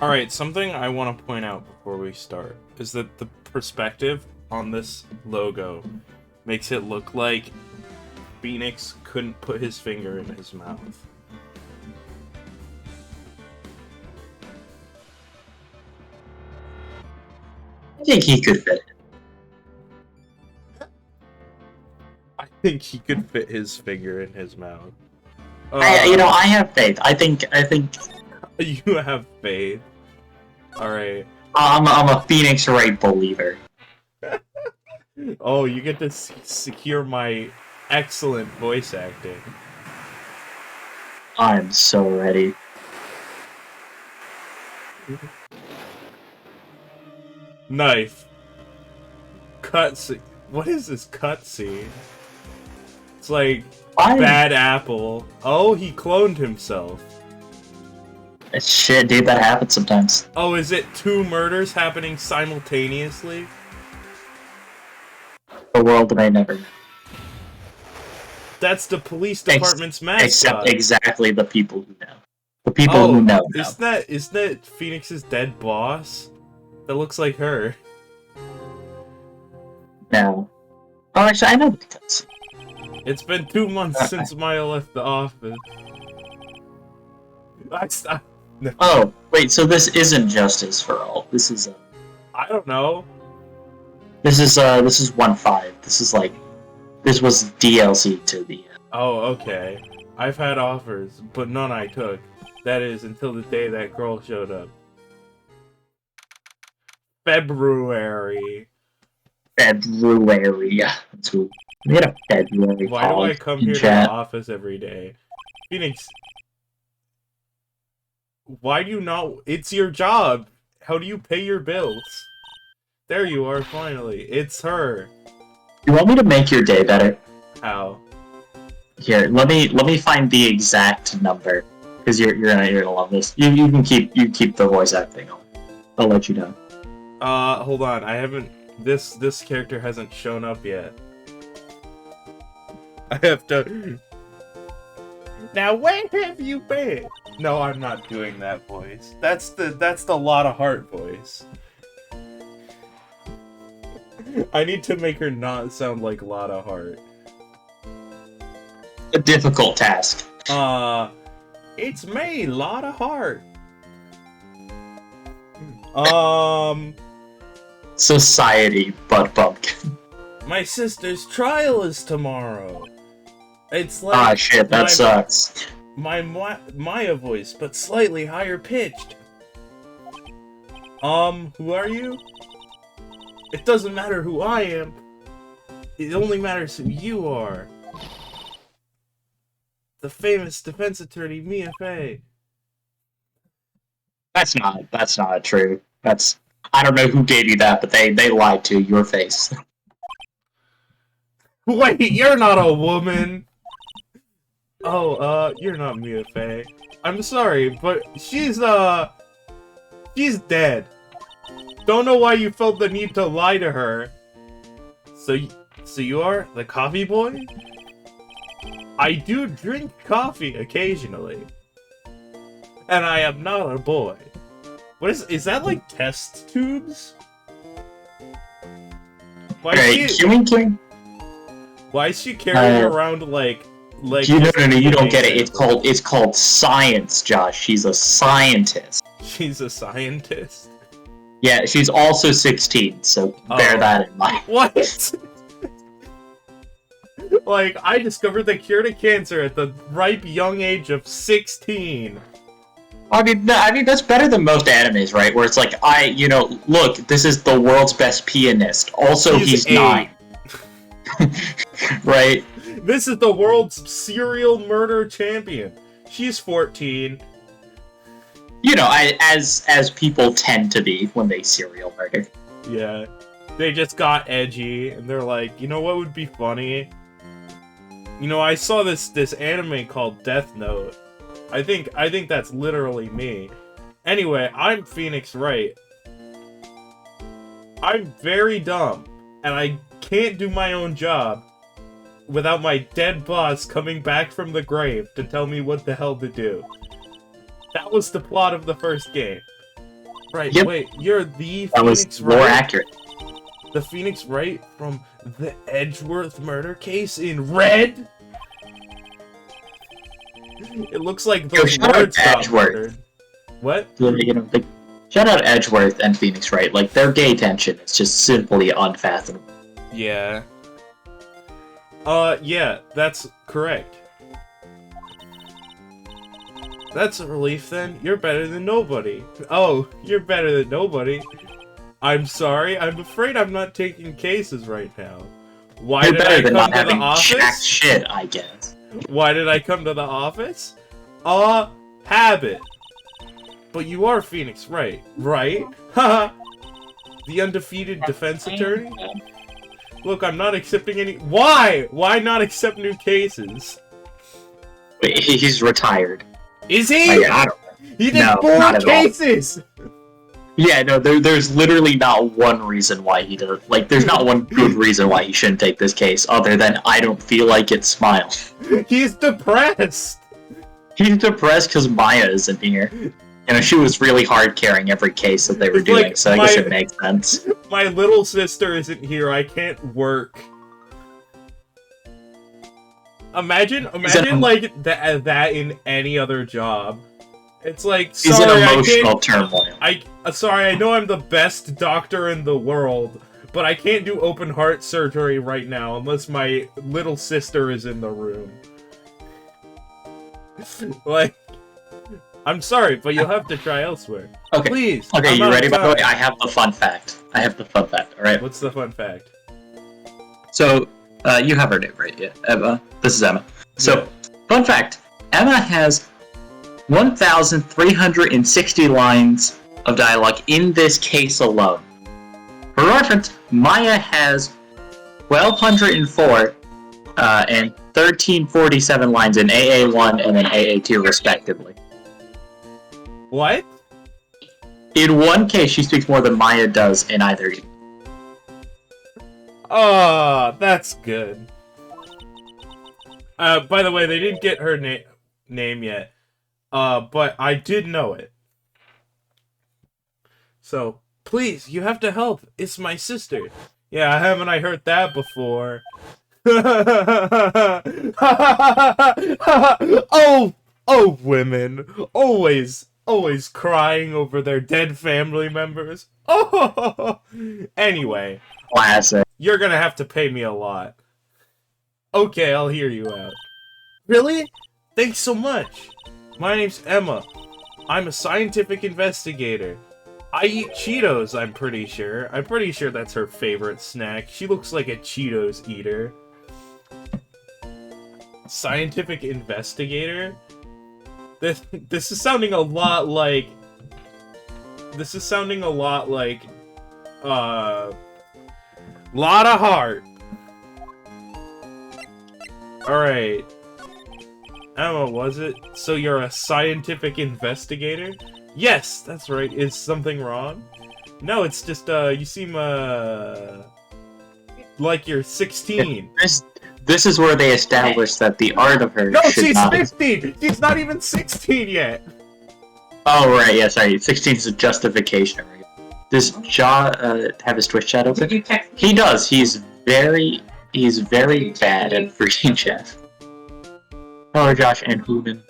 Alright, something I want to point out before we start is that the perspective on this logo makes it look like Phoenix couldn't put his finger in his mouth. I think he could fit it. I think he could fit his finger in his mouth. I have faith. I think You have faith. Alright. I'm a Phoenix Wright believer. Oh, you get to secure my excellent voice acting. I'm so ready. Knife. Cutscene. What is this cutscene? It's like bad apple. Oh, he cloned himself. Shit, dude, that happens sometimes. Oh, is it 2 murders happening simultaneously? The world may never know. That's the police department's mascot. Except exactly the people who know. The people who know. Isn't that Phoenix's dead boss? That looks like her. No. Oh, actually, I know the cuts. It's been 2 months since Maya left the office. No. Oh, wait, so this isn't Justice for All. This is I don't know. This is 1.5. This was DLC to the Oh, okay. I've had offers, but none I took. That is, until the day that girl showed up. February. February. That's who made a February. Why do I come here to the office every day? Phoenix, why do you not? It's your job. How do you pay your bills? There you are, finally. It's her. You want me to make your day better? How? Here, let me find the exact number, because you're gonna love this. You can keep the voice acting on. I'll let you know. Hold on. I haven't. This character hasn't shown up yet. I have to. Now where have you been? No, I'm not doing that voice. That's the lot of heart voice. I need to make her not sound like Lotta Heart. A difficult task. It's me, Lotta Heart. Society, butt pumpkin. My sister's trial is tomorrow. It's like shit, that sucks. My Maya voice, but slightly higher pitched. Who are you? It doesn't matter who I am. It only matters who you are. The famous defense attorney, Mia Fey. That's not true. I don't know who gave you that, but they lied to your face. Wait, you're not a woman! Oh, you're not Mia Fey. I'm sorry, but she's dead. Don't know why you felt the need to lie to her. So you are the coffee boy? I do drink coffee occasionally. And I am not a boy. What is that like test tubes? Why is she carrying around like no, you don't get it. It's called science, Josh. She's a scientist. She's a scientist? Yeah, she's also 16, so bear that in mind. What? Like, I discovered the cure to cancer at the ripe young age of 16. I mean, that's better than most animes, right? Where it's like, look, this is the world's best pianist. Also, he's 9. Right? This is the world's serial murder champion. She's 14. You know, as people tend to be when they serial murder. Yeah. They just got edgy, and they're like, you know what would be funny? You know, I saw this anime called Death Note. I think that's literally me. Anyway, I'm Phoenix Wright. I'm very dumb, and I can't do my own job without my dead boss coming back from the grave to tell me what the hell to do. That was the plot of the first game. Right, Yep. wait, you're the That was Phoenix more Wright? accurate. The Phoenix Wright from the Edgeworth murder case in red? It looks like Yo, those shout out words got Edgeworth. murdered. What? You know, like, shout out Edgeworth and Phoenix Wright. Like, their gay tension is just simply unfathomable. Yeah. Yeah, that's correct. That's a relief then. You're better than nobody. Oh, you're better than nobody. I'm sorry, I'm afraid I'm not taking cases right now. Why You're did better I than come not to the having jack office? shit, I guess. Why did I come to the office? A habit. But you are Phoenix, right? Haha. The undefeated defense attorney? Look, I'm not accepting any- Why? Why not accept new cases? Wait, he's retired. Is he? I don't He did No, 4 not at all. cases! Yeah, no, there's literally not one reason why he does. Like, there's not one good reason why he shouldn't take this case, other than I don't feel like it. Smile. He's depressed! He's depressed because Maya isn't here. You know, she was really hard carrying every case that they were It's doing, like so I guess it makes sense. My little sister isn't here, I can't work. Imagine like that in any other job. It's like, He's sorry, in I emotional can't- turmoil. Sorry, I know I'm the best doctor in the world, but I can't do open heart surgery right now unless my little sister is in the room. Like, I'm sorry, but you'll have to try elsewhere. Okay. Please. Okay, I'm you out ready? of By the way, time. I have the fun fact. Alright? What's the fun fact? So, you have her name, right? Yeah, Emma. This is Emma. So, fun fact. Emma has 1,360 lines of dialogue in this case alone. For reference, Maya has 1,204 and 1,347 lines in AA1 and then AA2 respectively. What? In one case, she speaks more than Maya does in either. Oh, that's good. By the way, they didn't get her name yet. But I did know it. So, please, you have to help. It's my sister. Yeah, haven't I heard that before? Oh, women. Always crying over their dead family members. Oh, anyway. Classic. You're gonna have to pay me a lot. Okay, I'll hear you out. Really? Thanks so much. My name's Emma. I'm a scientific investigator. I eat Cheetos, I'm pretty sure. I'm pretty sure that's her favorite snack. She looks like a Cheetos eater. Scientific investigator? This is sounding a lot like... Lot of heart. Alright. Emma, was it? So you're a scientific investigator? Yes, that's right. Is something wrong? No, it's just, you seem, like you're 16. This is where they established that the art of her No, should she's not... 15! She's not even 16 yet! Oh, right, yeah, sorry. 16 is a justification. Does Jaw have his Twitch chat open? He does. He's very bad at freaking chat. Hello, Josh and Hooman.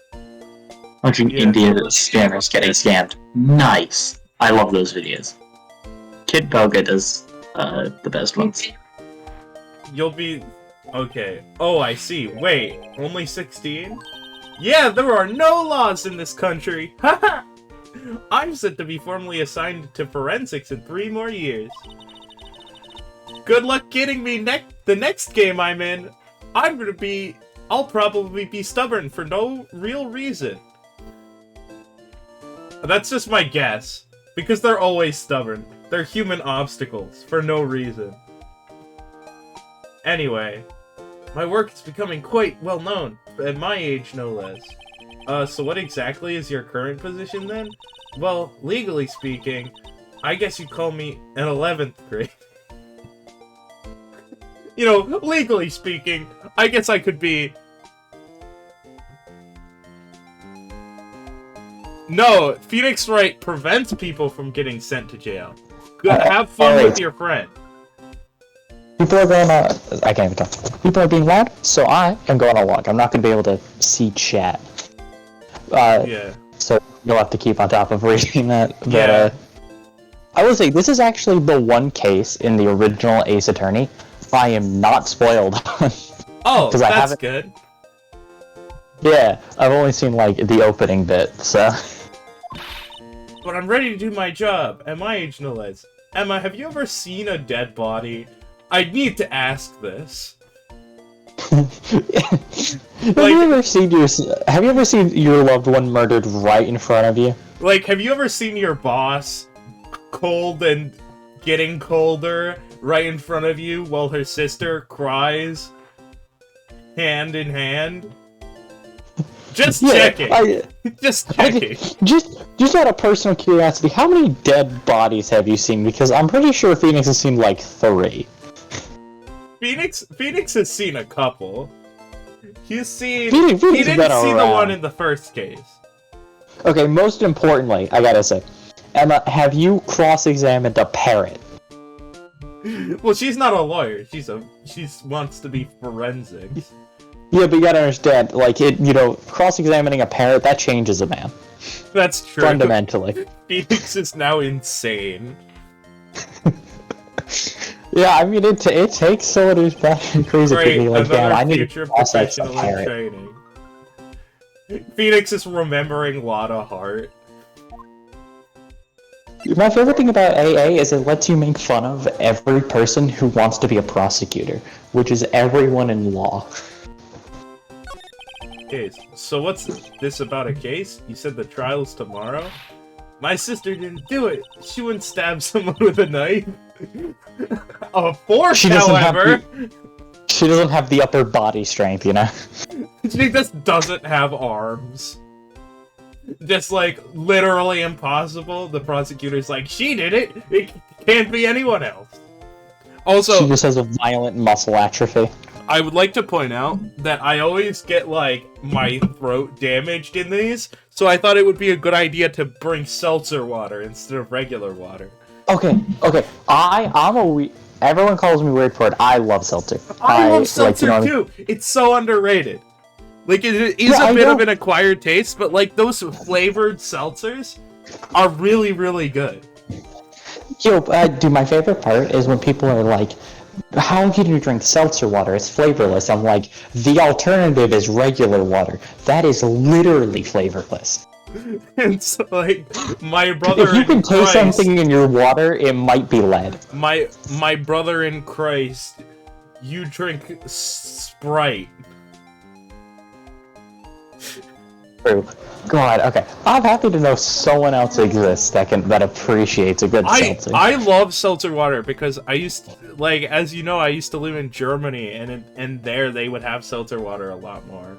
Watching India scammers getting scammed. Nice. I love those videos. Kid Belga does the best ones. You'll be... Okay. Oh, I see. Wait, only 16? Yeah, there are no laws in this country! Haha! I'm set to be formally assigned to forensics in 3 more years. Good luck getting me the next game I'm in. I'll probably be stubborn for no real reason. That's just my guess. Because they're always stubborn. They're human obstacles, for no reason. Anyway, my work is becoming quite well known, at my age no less. So what exactly is your current position then? Well, legally speaking, I guess you'd call me an 11th grade. You know, legally speaking, I guess I could be... No, Phoenix Wright prevents people from getting sent to jail. Good, have fun Alright. with your friend. People are going I can't even talk. People are being loud, so I am going to log. I'm not going to be able to see chat. Yeah. So you'll have to keep on top of reading that. But, Yeah. I will say, this is actually the one case in the original Ace Attorney I am not spoiled on. Oh, 'Cause I that's haven't- good. Yeah, I've only seen, like, the opening bit, so... But I'm ready to do my job at my age, no less. Emma, have you ever seen a dead body? I need to ask this. Have you ever seen your loved one murdered right in front of you? Like, have you ever seen your boss cold and getting colder right in front of you while her sister cries hand in hand? Just checking. Just checking. Just out of personal curiosity, how many dead bodies have you seen? Because I'm pretty sure Phoenix has seen like 3. Phoenix has seen a couple. He's seen. Phoenix he has didn't been see the around. one in the first case. Okay, most importantly, I gotta say, Emma, have you cross-examined a parrot? Well, she's not a lawyer. She wants to be forensics. Yeah, but you gotta understand, like, cross-examining a parrot, that changes a man. That's true. Fundamentally. Phoenix is now insane. Yeah, I mean, it takes someone who's batshit crazy to Great, be like, damn, another I need future to process a professional in parrot. training. Phoenix is remembering Lotta Hart. My favorite thing about AA is it lets you make fun of every person who wants to be a prosecutor, which is everyone in law. Case. So what's this about a case? You said the trial's tomorrow? My sister didn't do it. She wouldn't stab someone with a knife. A fork, She doesn't have however. She doesn't have the upper body strength, you know? She just doesn't have arms. Just like literally impossible. The prosecutor's like, she did it. It can't be anyone else. Also, She just has a violent muscle atrophy. I would like to point out that I always get, like, my throat damaged in these, so I thought it would be a good idea to bring seltzer water instead of regular water. Okay. Everyone calls me weird for it. I love seltzer. I love seltzer, like, too! It's so underrated. Like, it is Yeah, a I bit know. of an acquired taste, but, like, those flavored seltzers are really, really good. Yo, dude, my favorite part is when people are like, how can you drink seltzer water? It's flavorless. I'm like, the alternative is regular water. That is literally flavorless. And so, like, my brother If you can in taste Christ... something in your water, it might be lead. My brother in Christ, you drink Sprite. True. God, okay. I'm happy to know someone else exists that appreciates a good seltzer. I love seltzer water because I used to, like, as you know, I used to live in Germany, and there they would have seltzer water a lot more.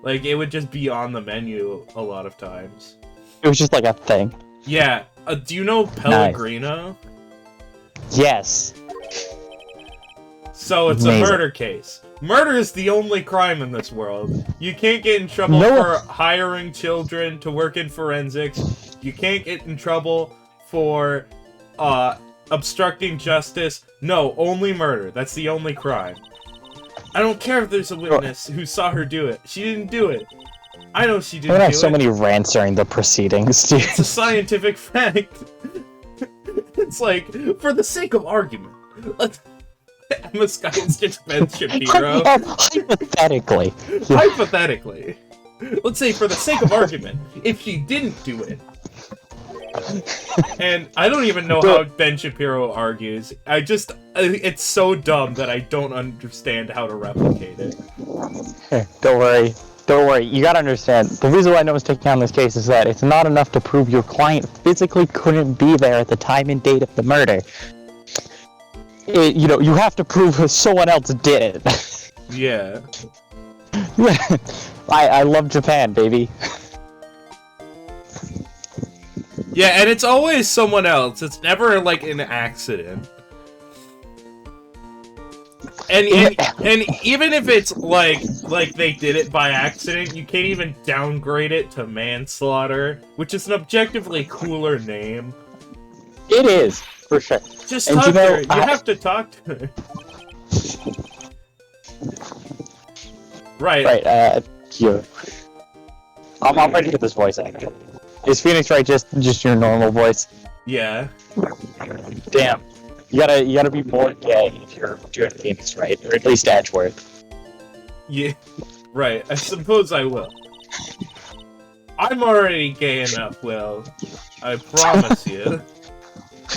Like, it would just be on the menu a lot of times. It was just like a thing. Yeah. Do you know Pellegrino? Yes. So it's Amazing. a murder case. Murder is the only crime in this world. You can't get in trouble No. for hiring children to work in forensics. You can't get in trouble for obstructing justice. No, only murder. That's the only crime. I don't care if there's a witness who saw her do it. She didn't do it. I know she I'm didn't gonna do have so it. many rants during the proceedings, dude. It's a scientific fact. It's like, for the sake of argument, let's... Emma Sky's just Ben Shapiro. Hypothetically. Hypothetically. Let's say, for the sake of argument, if she didn't do it. And I don't even know how Ben Shapiro argues. It's so dumb that I don't understand how to replicate it. Don't worry. You gotta understand, the reason why no one's taking on this case is that it's not enough to prove your client physically couldn't be there at the time and date of the murder. You have to prove someone else did it. Yeah. I love Japan, baby. Yeah, and it's always someone else. It's never, like, an accident. And even if it's like they did it by accident, you can't even downgrade it to manslaughter, which is an objectively cooler name. It is, for sure. Just And talk you to know, her. You have to talk to her. Right. Right, yeah. I'm ready for this voice actor. Is Phoenix Wright just your normal voice? Yeah. Damn. You gotta be more gay if you're doing Phoenix Wright, or at least Edgeworth. Yeah. Right. I suppose I will. I'm already gay enough, Will. I promise you.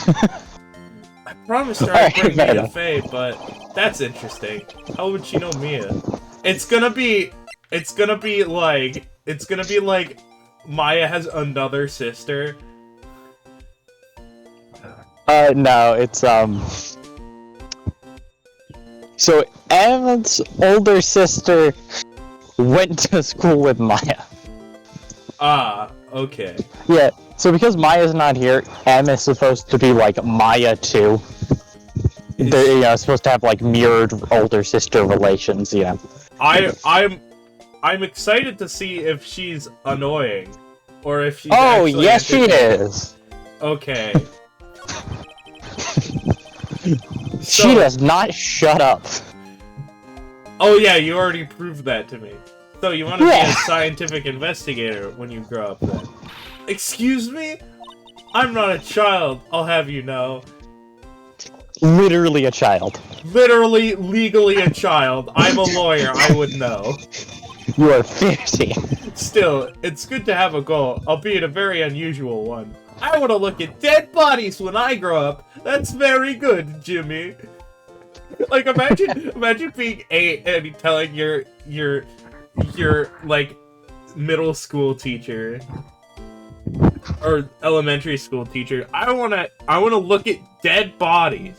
I promised her I'd bring Mia Fey, but that's interesting. How would she know Mia? It's gonna be like Maya has another sister. No, it's, So, Emma's older sister went to school with Maya. Ah, okay. Yeah, so because Maya's not here, Em is supposed to be, like, Maya too. They're, supposed to have, like, mirrored older sister relations, you know. I'm excited to see if she's annoying. Or if she's Oh, actually yes she is! Okay. She does not shut up. Oh yeah, you already proved that to me. So you want to be a scientific investigator when you grow up then. Excuse me? I'm not a child, I'll have you know. Literally a child. Literally, legally a child. I'm a lawyer, I would know. You are 50. Still, it's good to have a goal, albeit a very unusual one. I want to look at dead bodies when I grow up. That's very good, Jimmy. Like, imagine being 8 and telling your like middle school teacher or elementary school teacher, I wanna look at dead bodies.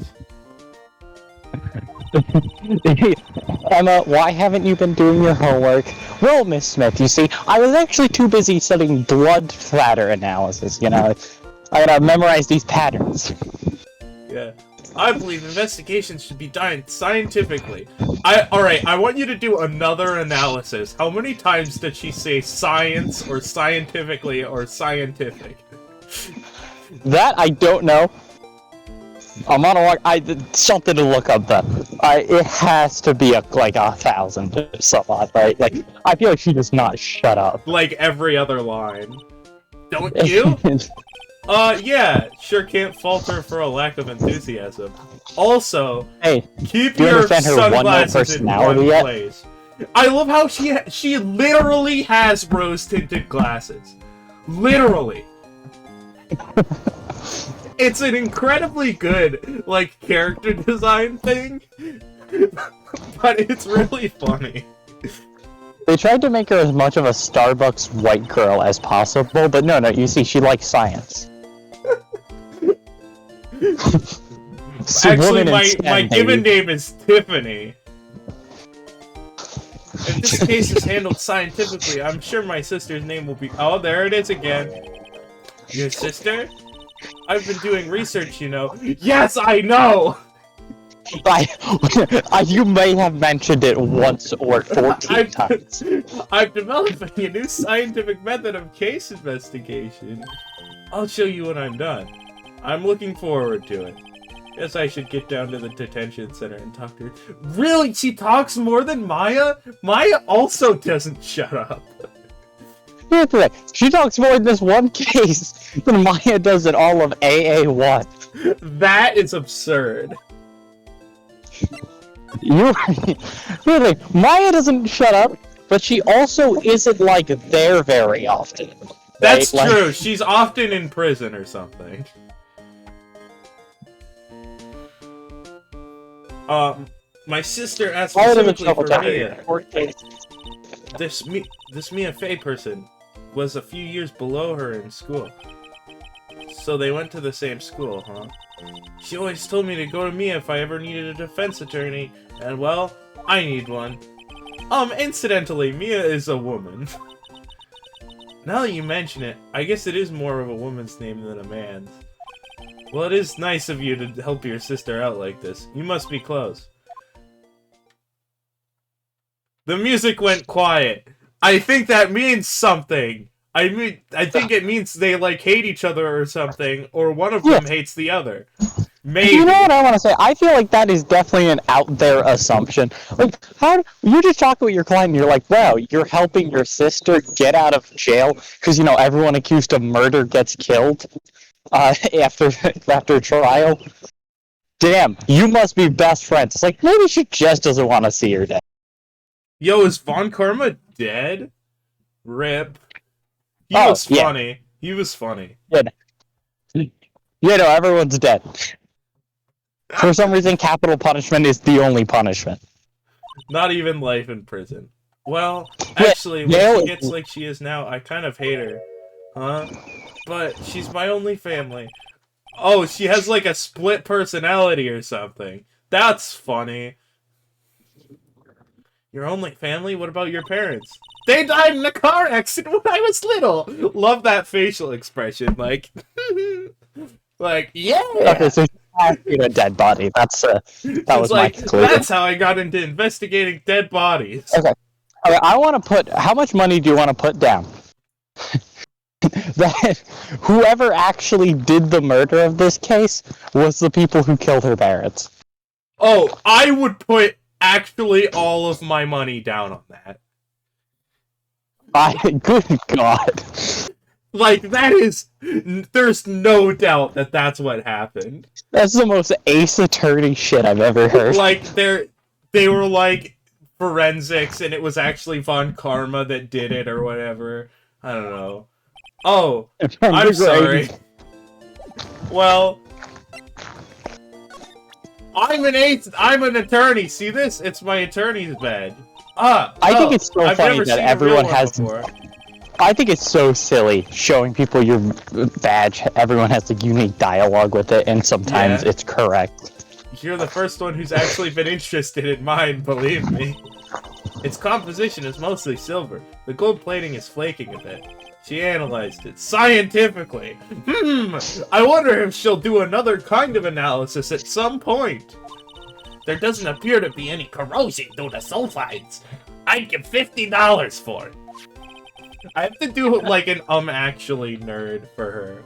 Emma, why haven't you been doing your homework? Well, Miss Smith, you see, I was actually too busy studying blood splatter analysis, you know. I gotta memorize these patterns. Yeah. I believe investigations should be done scientifically. Alright, I want you to do another analysis. How many times did she say science, or scientifically, or scientific? That I don't know. I'm on a walk. Something to look up though. It has to be like 1,000 or so odd, right? Like, I feel like she does not shut up. Like every other line. Don't you? Yeah, sure can't fault her for a lack of enthusiasm. Also, hey, keep your sunglasses in one yet? place. I love how she literally has rose-tinted glasses. Literally. It's an incredibly good, like, character design thing, but it's really funny. They tried to make her as much of a Starbucks white girl as possible, but no, you see, she likes science. Actually, my given name is Tiffany. If this case is handled scientifically, I'm sure my sister's name will be... Oh, there it is again. Your sister? I've been doing research, you know. Yes, I know! You may have mentioned it once or 14 times. I'm developing a new scientific method of case investigation. I'll show you when I'm done. I'm looking forward to it. Guess I should get down to the detention center and talk to her. Really? She talks more than Maya? Maya also doesn't shut up. Here's the thing. She talks more in this one case than Maya does in all of AA1. That is absurd. Really, Maya doesn't shut up, but she also isn't, like, there very often. Right? That's true. She's often in prison or something. My sister asked specifically for Mia. This Mia Fey person was a few years below her in school. So they went to the same school, huh? She always told me to go to Mia if I ever needed a defense attorney, and well, I need one. Incidentally, Mia is a woman. Now that you mention it, I guess it is more of a woman's name than a man's. Well, it is nice of you to help your sister out like this. You must be close. The music went quiet. I think that means something. I think it means they, like, hate each other or something, or one of them hates the other. Maybe. You know what I want to say? I feel like that is definitely an out there assumption. Like, how you just talk with your client and you're like, wow, you're helping your sister get out of jail because, you know, everyone accused of murder gets killed after trial. Damn, you must be best friends. It's like, maybe she just doesn't want to see her dead. Yo, is Von Karma dead? Rip. He was funny. Yeah. He was funny. Yeah, no, everyone's dead. For some reason, capital punishment is the only punishment. Not even life in prison. Well, actually, when she gets like she is now, I kind of hate her. Huh? But she's my only family. Oh, she has like a split personality or something. That's funny. Your only family? What about your parents? They died in a car accident when I was little! Love that facial expression, like... like, yeah! Okay, so she's a dead body. That was like, my conclusion. That's how I got into investigating dead bodies. Okay, I want to put... How much money do you want to put down? That whoever actually did the murder of this case was the people who killed her parents. Oh, I would put actually all of my money down on that. Good God. Like, that is... There's no doubt that that's what happened. That's the most Ace Attorney shit I've ever heard. Like, they were, like, forensics, and it was actually Von Karma that did it, or whatever. I don't know. Oh, I'm sorry. Well... I'm an attorney. See this? It's my attorney's badge. I think it's so funny that everyone has. I think it's so silly showing people your badge. Everyone has a unique dialogue with it, and sometimes it's correct. You're the first one who's actually been interested in mine, believe me. Its composition is mostly silver. The gold plating is flaking a bit. She analyzed it scientifically. I wonder if she'll do another kind of analysis at some point. There doesn't appear to be any corrosion due to sulfides. I'd give $50 for it. I have to do like an actually nerd for her.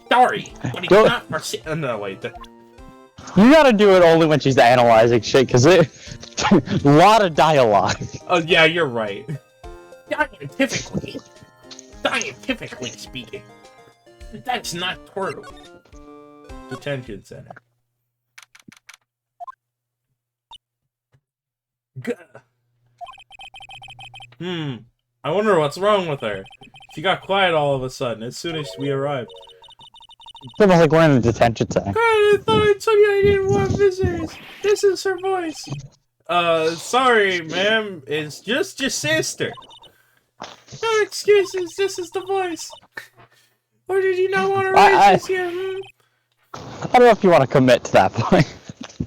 Sorry, but it's not for no, wait. You gotta do it only when she's analyzing shit, because a lot of dialogue. Oh yeah, you're right. Scientifically speaking, that's not true. Detention center. I wonder what's wrong with her. She got quiet all of a sudden as soon as we arrived. It was like we're in the detention center. I thought I told you I didn't want visitors. This is her voice. Sorry, ma'am. It's just your sister. No excuses. This is the voice. Or did you not want to raise this here? I don't know if you want to commit to that point.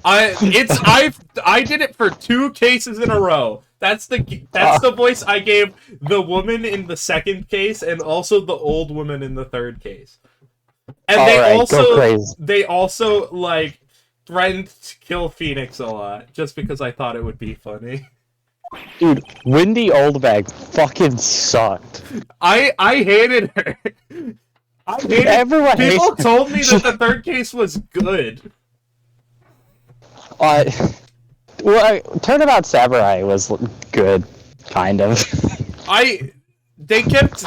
I did it for 2 cases in a row. That's the voice I gave the woman in the second case and also the old woman in the third case. And they also like threatened to kill Phoenix a lot just because I thought it would be funny. Dude, Wendy Oldbag fucking sucked. I hated her. People told me that the third case was good. Turnabout Samurai was good, kind of. They kept,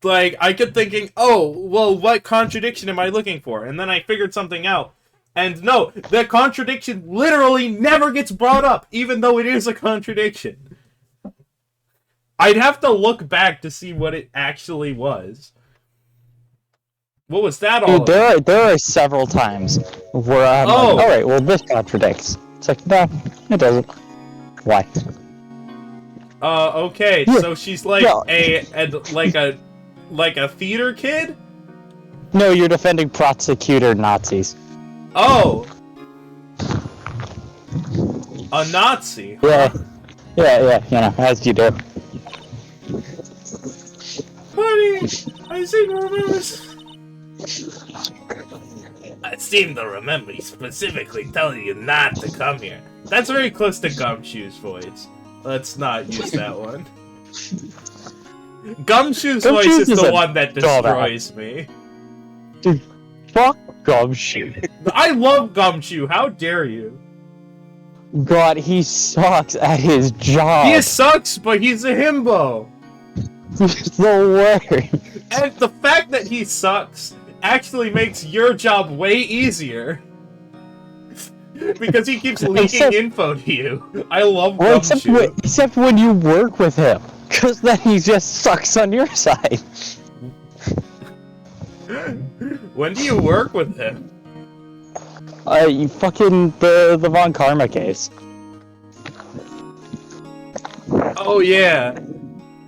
like, I kept thinking, oh, well, what contradiction am I looking for? And then I figured something out. And no, the contradiction literally never gets brought up, even though it is a contradiction. I'd have to look back to see what it actually was. What was that all about? There are several times where I'm like, alright, well, this contradicts. It's like, no, it doesn't. Why? Okay, so she's like like a theater kid? No, you're defending prosecutor Nazis. Oh! A Nazi? Yeah, you know, as you do. Honey, I seem to remember... I seem to remember specifically telling you not to come here. That's very close to Gumshoe's voice. Let's not use that one. Gumshoe's voice is the one that destroys me. Dude, fuck Gumshoe. I love Gumshoe, how dare you? God, he sucks at his job. He sucks, but he's a himbo. He's the worst. And the fact that he sucks actually makes your job way easier. Because he keeps leaking info to you. I love Gumshoe. Except when you work with him. Because then he just sucks on your side. When do you work with him? You fucking the Von Karma case. Oh yeah.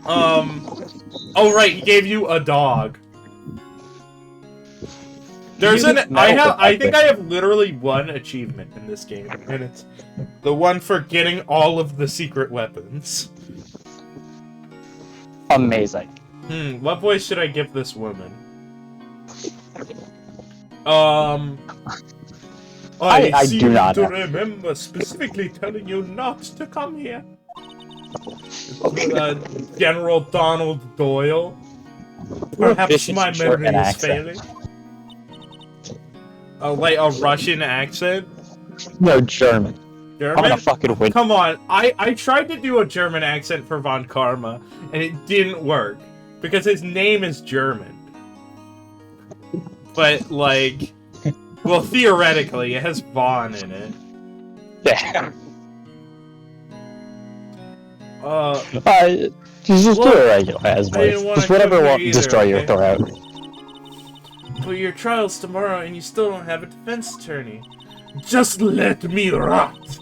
Oh right, he gave you a dog. There's I think I have literally one achievement in this game, and it's the one for getting all of the secret weapons. Amazing. What voice should I give this woman? I do not know. remember specifically telling you not to come here. General Donald Doyle. Perhaps my memory is failing. Oh, like a Russian accent? No, German. German? I'm gonna fucking win. Come on, I tried to do a German accent for Von Karma, and it didn't work. Because his name is German. But, like... Well, theoretically, it has Von in it. Yeah. Just do a regular as voice. Just whatever won't destroy your throat. But your trial's tomorrow and you still don't have a defense attorney. Just let me rot!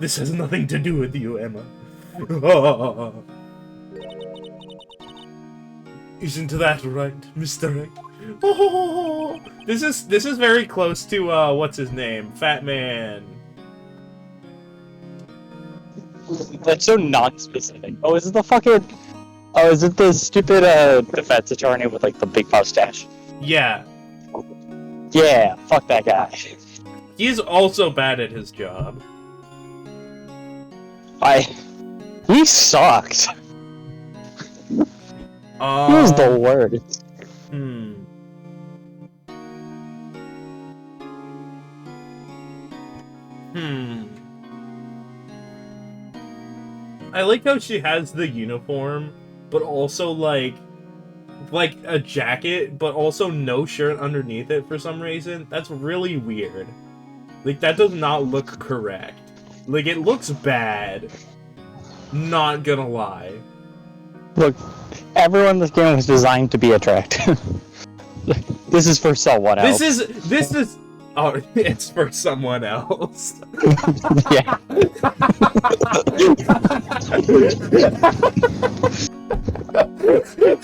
This has nothing to do with you, Emma. Isn't that right, Mr. Wright? Oh, this is very close to what's his name? Fat Man. That's so non-specific. Oh, is it the fucking... Oh, is it the stupid defense attorney with like the big mustache? Yeah. Yeah, fuck that guy. He's also bad at his job. He sucks. He was the worst. I like how she has the uniform, but also like a jacket, but also no shirt underneath it for some reason. That's really weird. Like, that does not look correct. Like, it looks bad. Not gonna lie. Look, everyone in this game was designed to be attractive. This is for someone else. This is... Oh, it's for someone else. Yeah.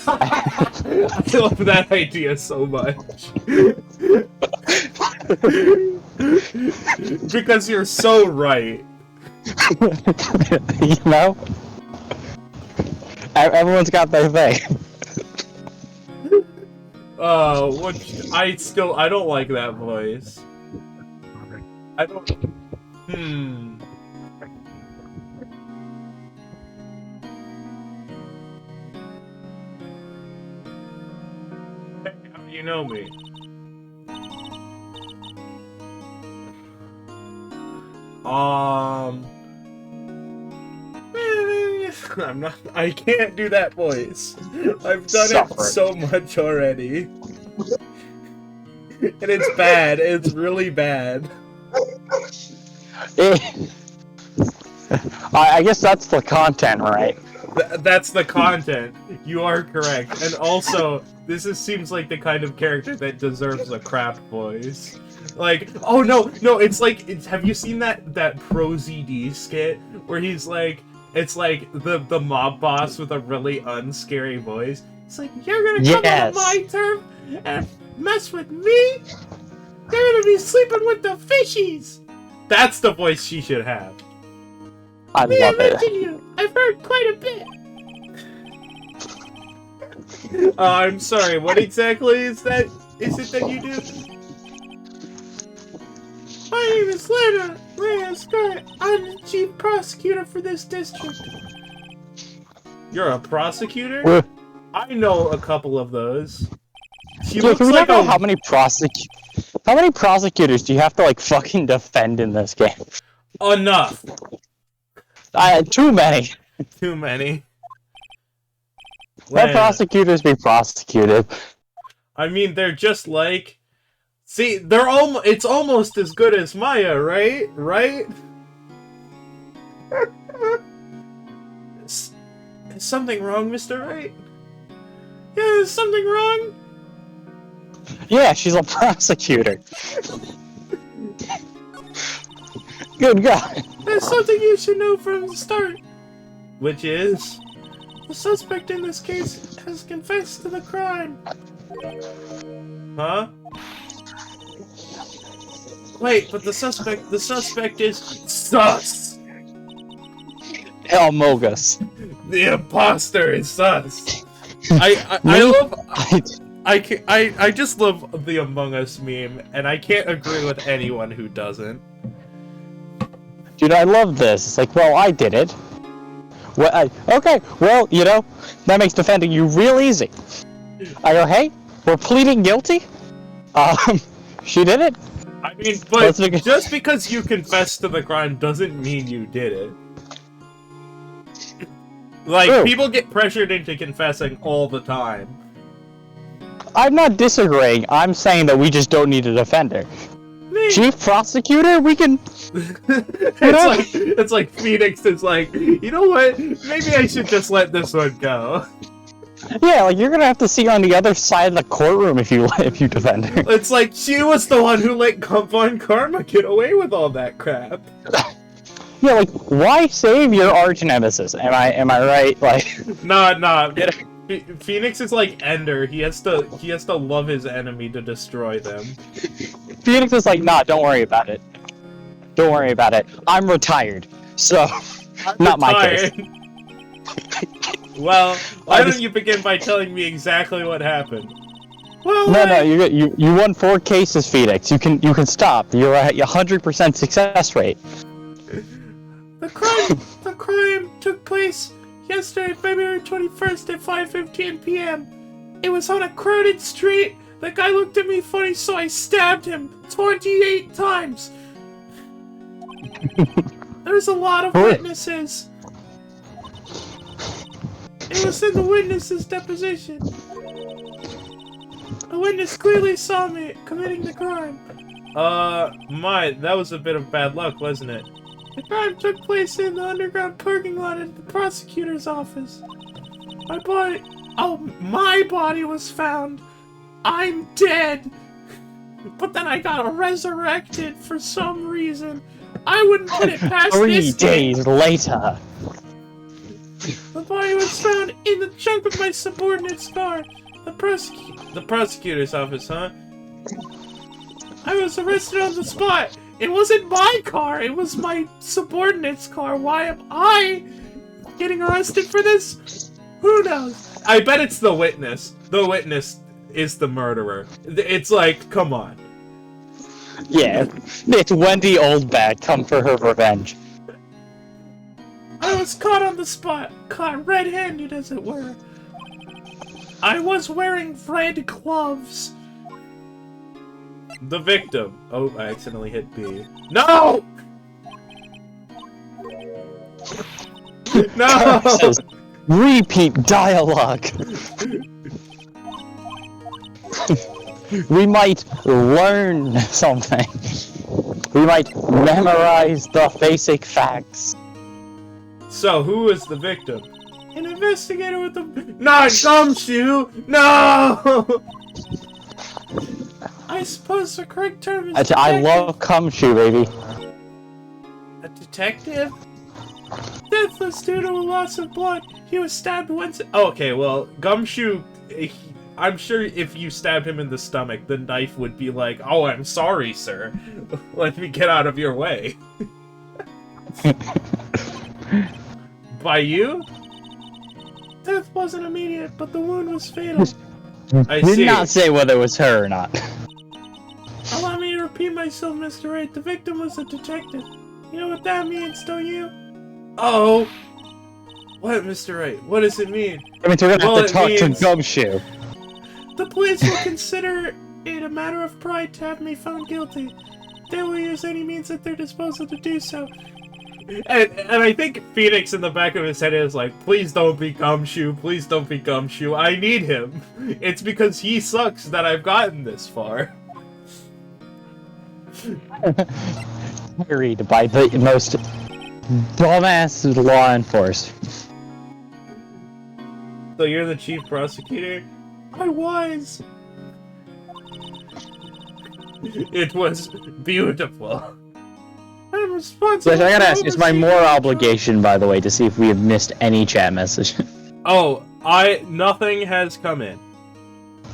I love that idea so much. Because you're so right. You know? Everyone's got their thing. I don't like that voice. I don't... Hey, how do you know me? I can't do that voice. I've done it so much already. And it's bad. It's really bad. I guess that's the content, right? That's the content. You are correct. And also, seems like the kind of character that deserves a crap voice. Like, oh no, it's like, have you seen that Pro ZD skit where he's like, it's like the mob boss with a really unscary voice. It's like, you're gonna come on my turf and mess with me? You're gonna be sleeping with the fishies! That's the voice she should have. I love it. You. I've heard quite a bit. I'm sorry, what exactly is that? Is it that you do? My name is Lena Scott. I'm the chief prosecutor for this district. You're a prosecutor? I know a couple of those. She Yeah, looks can we like talk about a... how many prosecutors do you have to, like, fucking defend in this game? Enough. Too many. Too many. Let prosecutors be prosecuted. I mean, they're just like... See, they're it's almost as good as Maya, right? Right? Is something wrong, Mr. Wright? Yeah, is something wrong? Yeah, she's a prosecutor. Good God. There's something you should know from the start. Which is... The suspect in this case has confessed to the crime. Huh? Wait, but the suspect is sus! Elmogus. The imposter is sus! I just love the Among Us meme, and I can't agree with anyone who doesn't. Dude, I love this. It's like, well, I did it. Well, okay, well, you know, that makes defending you real easy. I go, hey, we're pleading guilty. She did it. I mean, but just because you confess to the crime doesn't mean you did it. Like, True. People get pressured into confessing all the time. I'm not disagreeing. I'm saying that we just don't need a defender. Chief prosecutor, we can... It's like Phoenix is like, you know what? Maybe I should just let this one go. Yeah, like, you're gonna have to see her on the other side of the courtroom if you defend her. It's like, she was the one who let Von Karma get away with all that crap. Yeah, like, why save your arch nemesis? Am I right? Like... Nah. Phoenix is like Ender. He has to love his enemy to destroy them. Phoenix is like, nah, don't worry about it. Don't worry about it. I'm retired, so not my case. Well, why don't you begin by telling me exactly what happened? Well, no, you won 4 cases, Phoenix. You can stop. You're at 100% success rate. The crime took place yesterday, February 21st at 5:15 p.m. It was on a crowded street. The guy looked at me funny, so I stabbed him 28 times. There's a lot of witnesses. It was in the witness's deposition. A witness clearly saw me committing the crime. That was a bit of bad luck, wasn't it? The crime took place in the underground parking lot at the prosecutor's office. My body was found. I'm dead. But then I got resurrected for some reason. I wouldn't put it past 3 days later. The body was found in the trunk of my subordinate's car. The prosecutor's office, huh? I was arrested on the spot. It wasn't my car, it was my subordinate's car. Why am I getting arrested for this? Who knows? I bet it's the witness. The witness is the murderer. It's like, come on. Yeah, it's Wendy Oldback come for her revenge. I was caught on the spot, caught red-handed as it were. I was wearing red gloves. The victim. Oh, I accidentally hit B. No! No! Repeat dialogue. We might learn something. We might memorize the basic facts. So, who is the victim? An investigator with the... Not Gumshoe! No! I suppose the correct term is detective. I love Gumshoe, baby. A detective? Death was due to a loss of blood. He was stabbed once... Oh, okay, well, Gumshoe... I'm sure if you stabbed him in the stomach, the knife would be like, oh, I'm sorry, sir. Let me get out of your way. By you? Death wasn't immediate, but the wound was fatal. I Did see. not say whether it was her or not. Allow me to repeat myself, Mr. Wright. The victim was a detective. You know what that means, don't you? Oh! What, Mr. Wright? What does it mean? I mean, we're gonna Well, have to talk it to means- Gumshoe. The police will consider it a matter of pride to have me found guilty. They will use any means at their disposal to do so. And I think Phoenix in the back of his head is like, please don't be Gumshoe, please don't be Gumshoe, I need him. It's because he sucks that I've gotten this far. Carried by the most dumbass law enforcement. So you're the chief prosecutor? I was! It was beautiful. I'm responsible. So I gotta for ask, it's my overseeing moral the obligation, by the way, to see if we have missed any chat message. Oh, nothing has come in.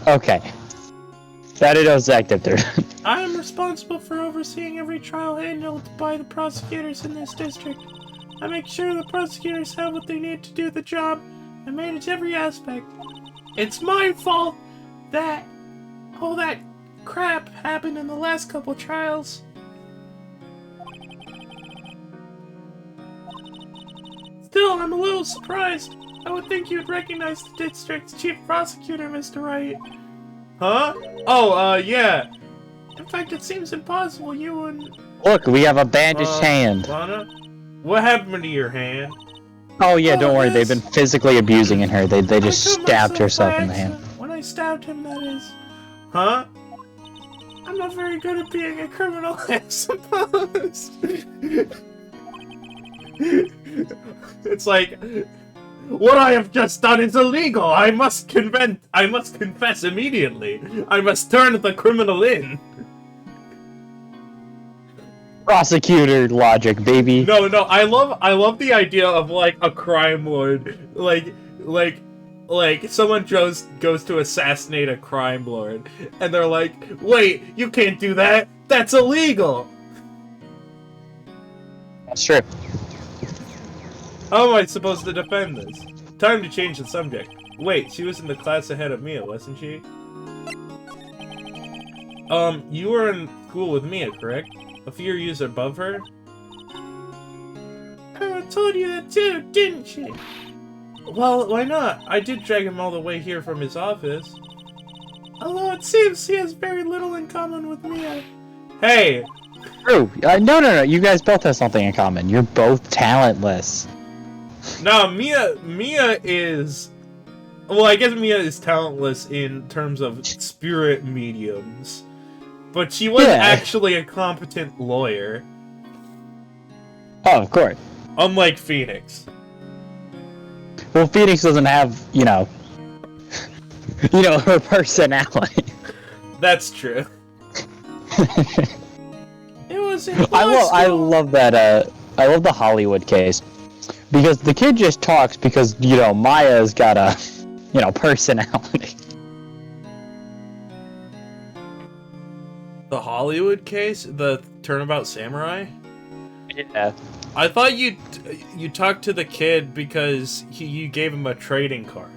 Okay. That it was active there. I am responsible for overseeing every trial handled by the prosecutors in this district. I make sure the prosecutors have what they need to do the job and manage every aspect. It's my fault that all that crap happened in the last couple trials. Still, I'm a little surprised. I would think you'd recognize the district's chief prosecutor, Mr. Wright. Huh? Oh, yeah. In fact, it seems impossible you and... Look, we have a bandaged hand. Lana? What happened to your hand? Oh yeah, don't worry, they've this- been physically abusing in her. They just I cut stabbed myself herself by in the hand. accident. When I stabbed him, that is. Huh? I'm not very good at being a criminal, I suppose. It's like, what I have just done is illegal. I must confess immediately. I must turn the criminal in. Prosecutor logic, baby. No, I love the idea of like a crime lord, like someone goes to assassinate a crime lord, and they're like, wait, you can't do that. That's illegal. That's true. How am I supposed to defend this? Time to change the subject. Wait, she was in the class ahead of Mia, wasn't she? You were in school with Mia, correct? A few years above her? I told you that too, didn't she? Well, why not? I did drag him all the way here from his office. Although it seems he has very little in common with Mia. Hey! True. No. You guys both have something in common. You're both talentless. No, Mia is... Well, I guess Mia is talentless in terms of spirit mediums. But she was actually a competent lawyer. Oh, of course. Unlike Phoenix. Well, Phoenix doesn't have, her personality. That's true. It was in I love that. I love the Hollywood case because the kid just talks because Maya's got a, personality. The Hollywood case? The Turnabout Samurai? Yeah. I thought you talked to the kid because you gave him a trading card.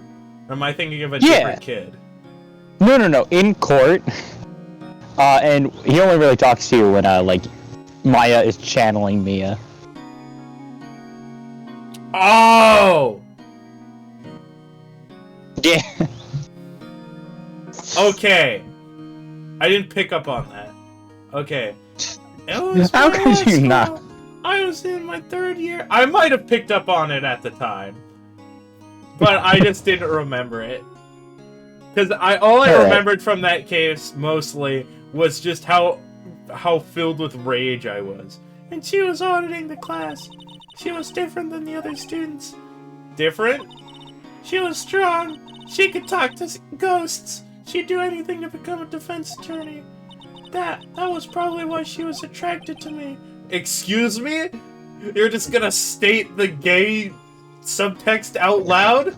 Or am I thinking of a different kid? No. In court, and he only really talks to you when Maya is channeling Mia. Oh! Yeah. Okay. I didn't pick up on that. Okay. How could you not? I was in my 3rd year. I might have picked up on it at the time. But I just didn't remember it. Because all I remembered from that case, mostly, was just how filled with rage I was. And she was auditing the class. She was different than the other students. Different? She was strong. She could talk to ghosts. She'd do anything to become a defense attorney. That was probably why she was attracted to me. Excuse me? You're just gonna state the gay subtext out loud?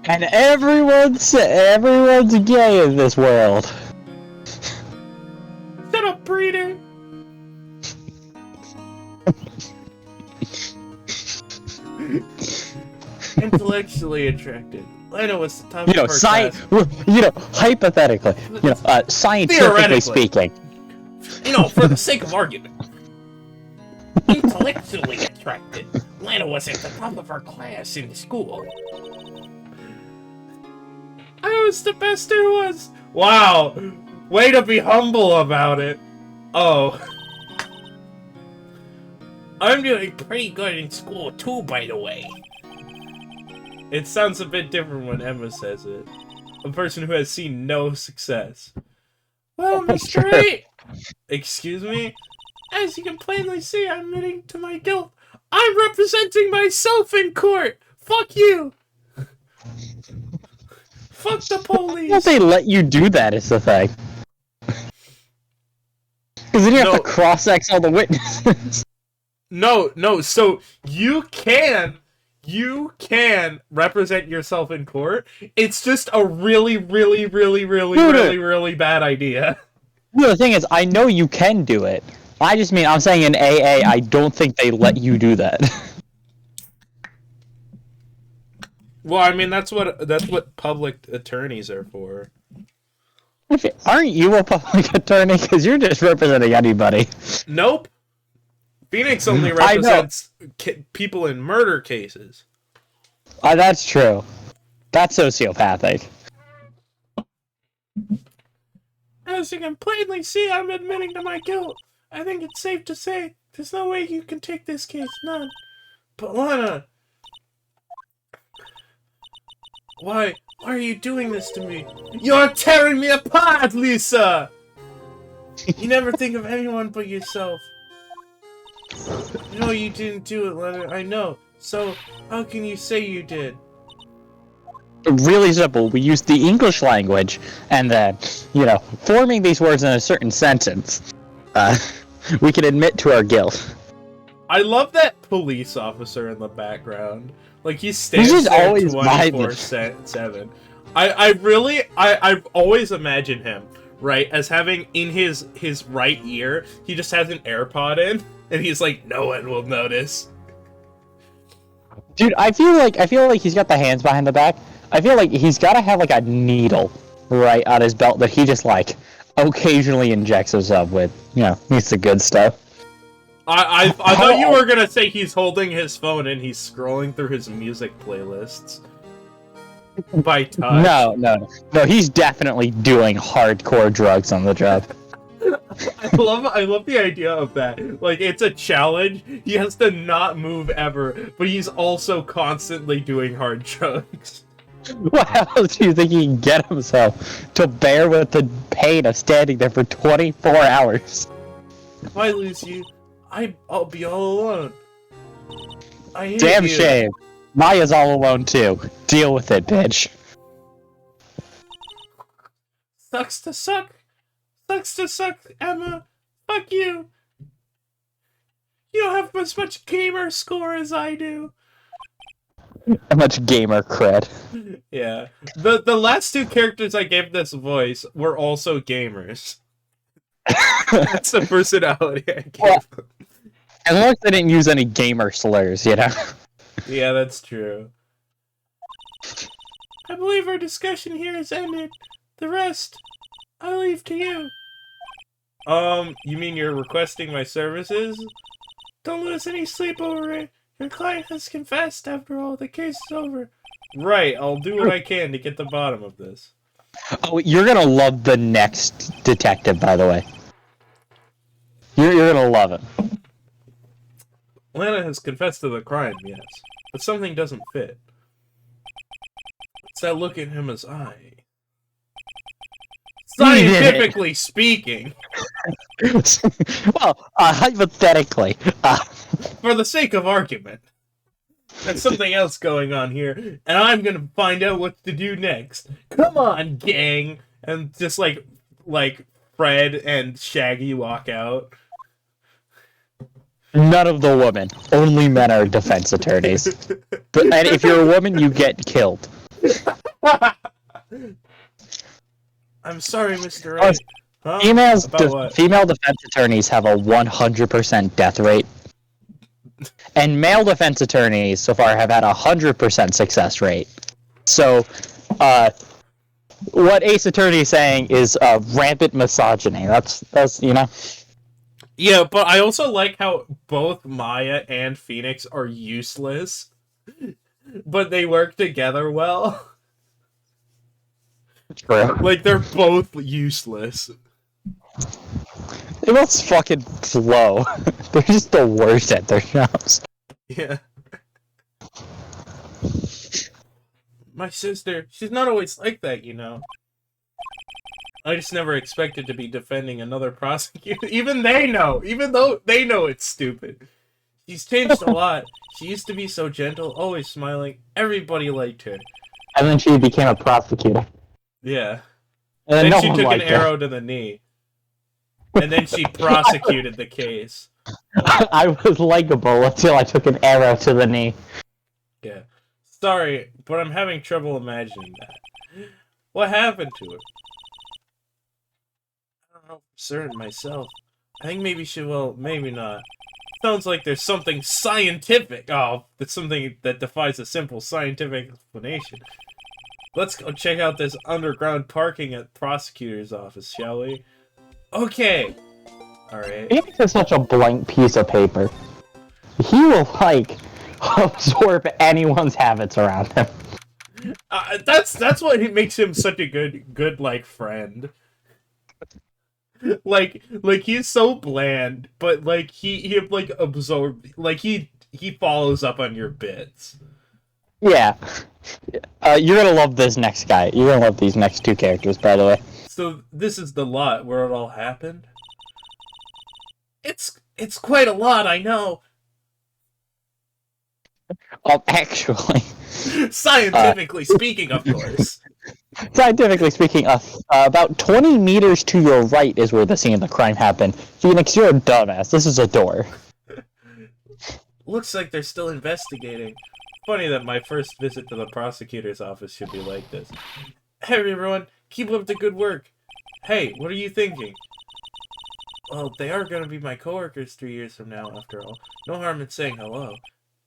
And everyone's gay in this world. Shut up, breeder! Intellectually attracted. Lena was the top of her class. Hypothetically, scientifically speaking. For the sake of argument. Intellectually attracted. Lena was at the top of her class in school. I was the best there was. Wow. Way to be humble about it. Oh. I'm doing pretty good in school too, by the way. It sounds a bit different when Emma says it. A person who has seen no success. Well, Mr. Wright! Excuse me? As you can plainly see, I'm admitting to my guilt. I'm representing myself in court! Fuck you! Fuck the police! Why don't they let you do that is the thing? Because then you have to cross-ex all the witnesses. No, so you can represent yourself in court. It's just a really bad idea. No, the thing is, I know you can do it. I'm saying in AA, I don't think they let you do that. Well, I mean, that's what public attorneys are for. Aren't you a public attorney? Because you're just representing anybody. Nope. Phoenix only represents people in murder cases. That's true. That's sociopathic. As you can plainly see, I'm admitting to my guilt. I think it's safe to say there's no way you can take this case, none. But Lana, why are you doing this to me? You're tearing me apart, Lisa! You never think of anyone but yourself. No, you didn't do it, Leonard. I know. So, how can you say you did? Really simple. We use the English language, and then, forming these words in a certain sentence, we can admit to our guilt. I love that police officer in the background. Like, he stands there always 24/7. I've always imagined him, right, as having in his right ear, he just has an AirPod in. And he's like, no one will notice. Dude, I feel like he's got the hands behind the back. I feel like he's got to have like a needle right on his belt that he just like occasionally injects himself with. It's the good stuff. I thought you were gonna say he's holding his phone and he's scrolling through his music playlists by touch. No. He's definitely doing hardcore drugs on the job. I love the idea of that. Like, it's a challenge. He has to not move ever, but he's also constantly doing hard drugs. What else do you think he can get himself to bear with the pain of standing there for 24 hours? If I lose you, I'll be all alone. I hate Damn you. shame. Maya's all alone too. Deal with it, bitch. Sucks to suck. Sucks to suck, Emma. Fuck you. You don't have as much gamer score as I do. How much gamer cred. Yeah. The last two characters I gave this voice were also gamers. That's the personality I gave them. As long as they didn't use any gamer slurs, Yeah, that's true. I believe our discussion here is ended. The rest, I leave to you. You mean you're requesting my services? Don't lose any sleep over it. Your client has confessed after all. The case is over. Right, I'll do what I can to get the bottom of this. Oh, you're gonna love the next detective, by the way. You're gonna love it. Lana has confessed to the crime, yes. But something doesn't fit. It's that look in Emma's eye. Scientifically speaking. Well, hypothetically. For the sake of argument. There's something else going on here, and I'm gonna find out what to do next. Come on, gang! And just like Fred and Shaggy walk out. None of the women. Only men are defense attorneys. And if you're a woman, you get killed. I'm sorry, Mr. Wright. Huh? Female defense attorneys have a 100% death rate. And male defense attorneys so far have had 100% success rate. So, what Ace Attorney is saying is rampant misogyny. That's you know. Yeah, but I also like how both Maya and Phoenix are useless, but they work together well. True. Like, they're both useless. They both fucking flow. They're just the worst at their jobs. Yeah. My sister, she's not always like that, you know. I just never expected to be defending another prosecutor. Even they know, even though they know it's stupid. She's changed a lot. She used to be so gentle, always smiling. Everybody liked her. And then she became a prosecutor. Yeah. And then Then no she one took an liked her. arrow to the knee. And then she prosecuted the case. I was likable until I took an arrow to the knee. Yeah. Sorry, but I'm having trouble imagining that. What happened to her? I don't know for certain myself. I think maybe she will, maybe not. Sounds like there's something scientific. Oh, that's something that defies a simple scientific explanation. Let's go check out this underground parking at the prosecutor's office, shall we? Okay. Alright. Phoenix is such a blank piece of paper. He will, like, absorb anyone's habits around him. That's what makes him such a good like friend. Like he's so bland, but like he like absorb, like he follows up on your bits. Yeah. You're gonna love this next guy. You're gonna love these next two characters, by the way. So this is the lot where it all happened. It's quite a lot, I know. Actually, Scientifically speaking, of course. scientifically speaking, about 20 meters to your right is where the scene of the crime happened. Phoenix, you're a dumbass. This is a door. Looks like they're still investigating. Funny that my first visit to the prosecutor's office should be like this. Hey everyone, keep up the good work. Hey, what are you thinking? Well, they are going to be my coworkers 3 years from now, after all. No harm in saying hello.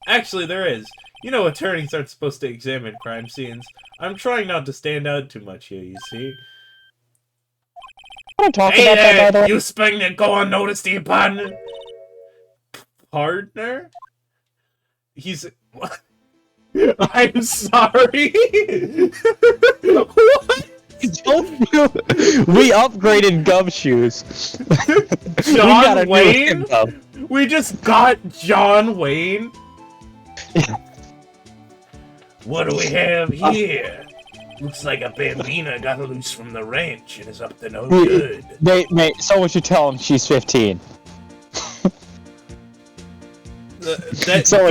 Actually, there is. You know, attorneys aren't supposed to examine crime scenes. I'm trying not to stand out too much here, you see. I want to talk Hey about that, by the there! way. You expect to go unnoticed, you partner? Partner? He's... I'm sorry? What? Told you we upgraded Gumshoes. John Wayne? We just got John Wayne? What do we have here? Looks like a bambina got loose from the ranch and is up to no good. Mate, someone should tell him she's 15. Do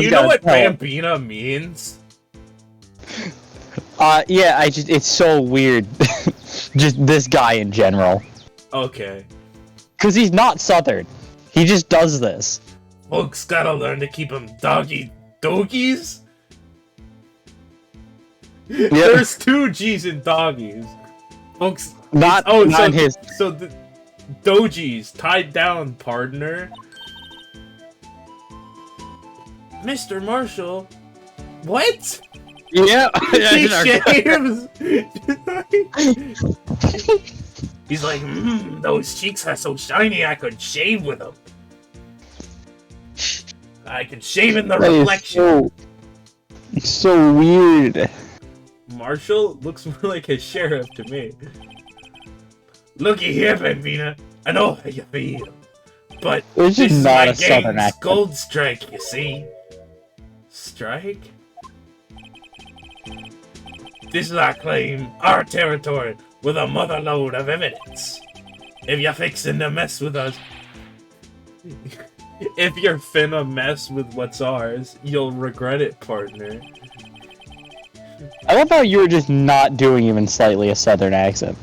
you know what bambina means? Yeah, it's so weird. Just this guy in general. Okay. Cause he's not Southern. He just does this. Folks gotta learn to keep them doggies? Yep. There's two G's in doggies. Folks, Not his. So the Doji's tied down, partner. Mr. Marshall, what? Yeah. He shaves. He's like, those cheeks are so shiny I could shave with them. I could shave in the reflection. So weird. Marshall looks more like a sheriff to me. Looky here, Bambina. I know how you feel. But It's this just is not my a Southern gang's accent. gold strike, you see? Strike? This is our claim, our territory, with a mother load of evidence. If you're fixing to mess with us... If you're finna mess with what's ours, you'll regret it, partner. I love how you were just not doing even slightly a Southern accent.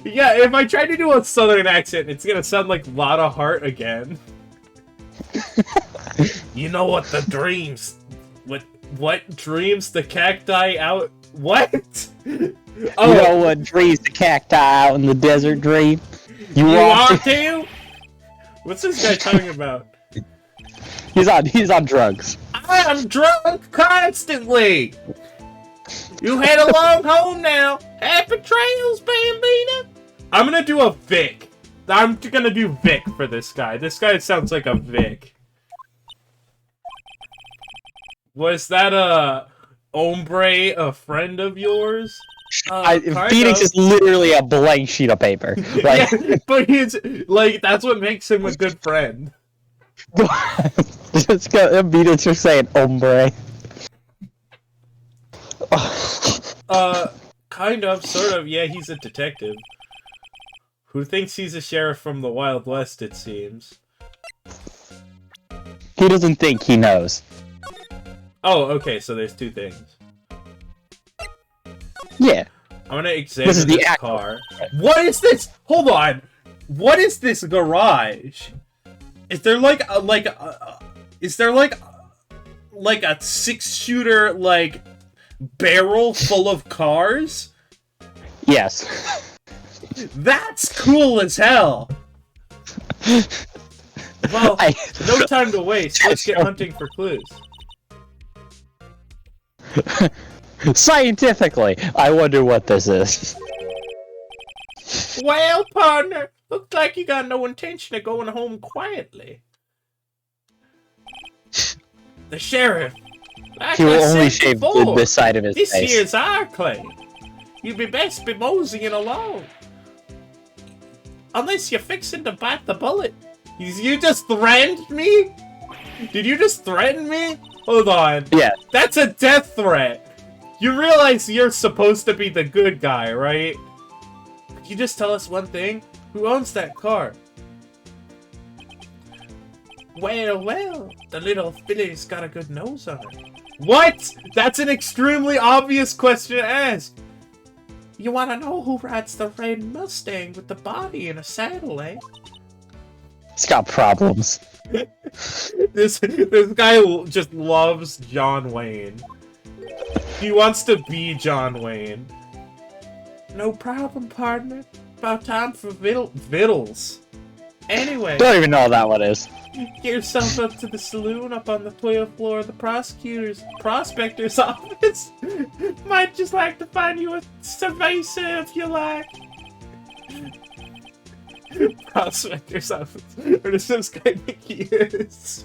Yeah, if I try to do a Southern accent, it's gonna sound like Lotta Hart again. You know what the dreams... What dreams the cacti out... What? Oh, You know what dreams the cacti out in the desert dream? you want to? What's this guy talking about? He's on drugs. I am drunk constantly. You head along home now. Happy trails, Bambina. I'm gonna do a Vic. I'm gonna do Vic for this guy. This guy sounds like a Vic. Was that a hombre, a friend of yours? Phoenix is literally a blank sheet of paper. Like, yeah, but he's like that's what makes him a good friend. Phoenix just saying hombre. Kind of, sort of. Yeah, he's a detective who thinks he's a sheriff from the Wild West. It seems. He doesn't think he knows. Oh, okay. So there's two things. Yeah. I'm gonna examine this car. What is this? Hold on. What is this garage? Is there like a is there like a 6-shooter like barrel full of cars? Yes. That's cool as hell. Well, no time to waste. Let's get hunting for clues. Scientifically, I wonder what this is. Well, partner, looks like you got no intention of going home quietly. The sheriff. Like He will I only said shave before, this side of his this face. here's our claim. You'd be best be moseying along. Unless you're fixing to bite the bullet. You just threatened me? Did you just threaten me? Hold on. Yeah. That's a death threat. You realize you're supposed to be the good guy, right? Could you just tell us one thing? Who owns that car? Well, the little filly's got a good nose on her. What? That's an extremely obvious question to ask. You want to know who rides the red Mustang with the body in a saddle, eh? It's got problems. This guy just loves John Wayne. He wants to be John Wayne. No problem, partner. About time for vittles. Anyway. Don't even know what that one is. Get yourself up to the saloon up on the 12th floor of the prospector's office. Might just like to find you a cerveza if you like. Prospector's office. Or does this guy think he is?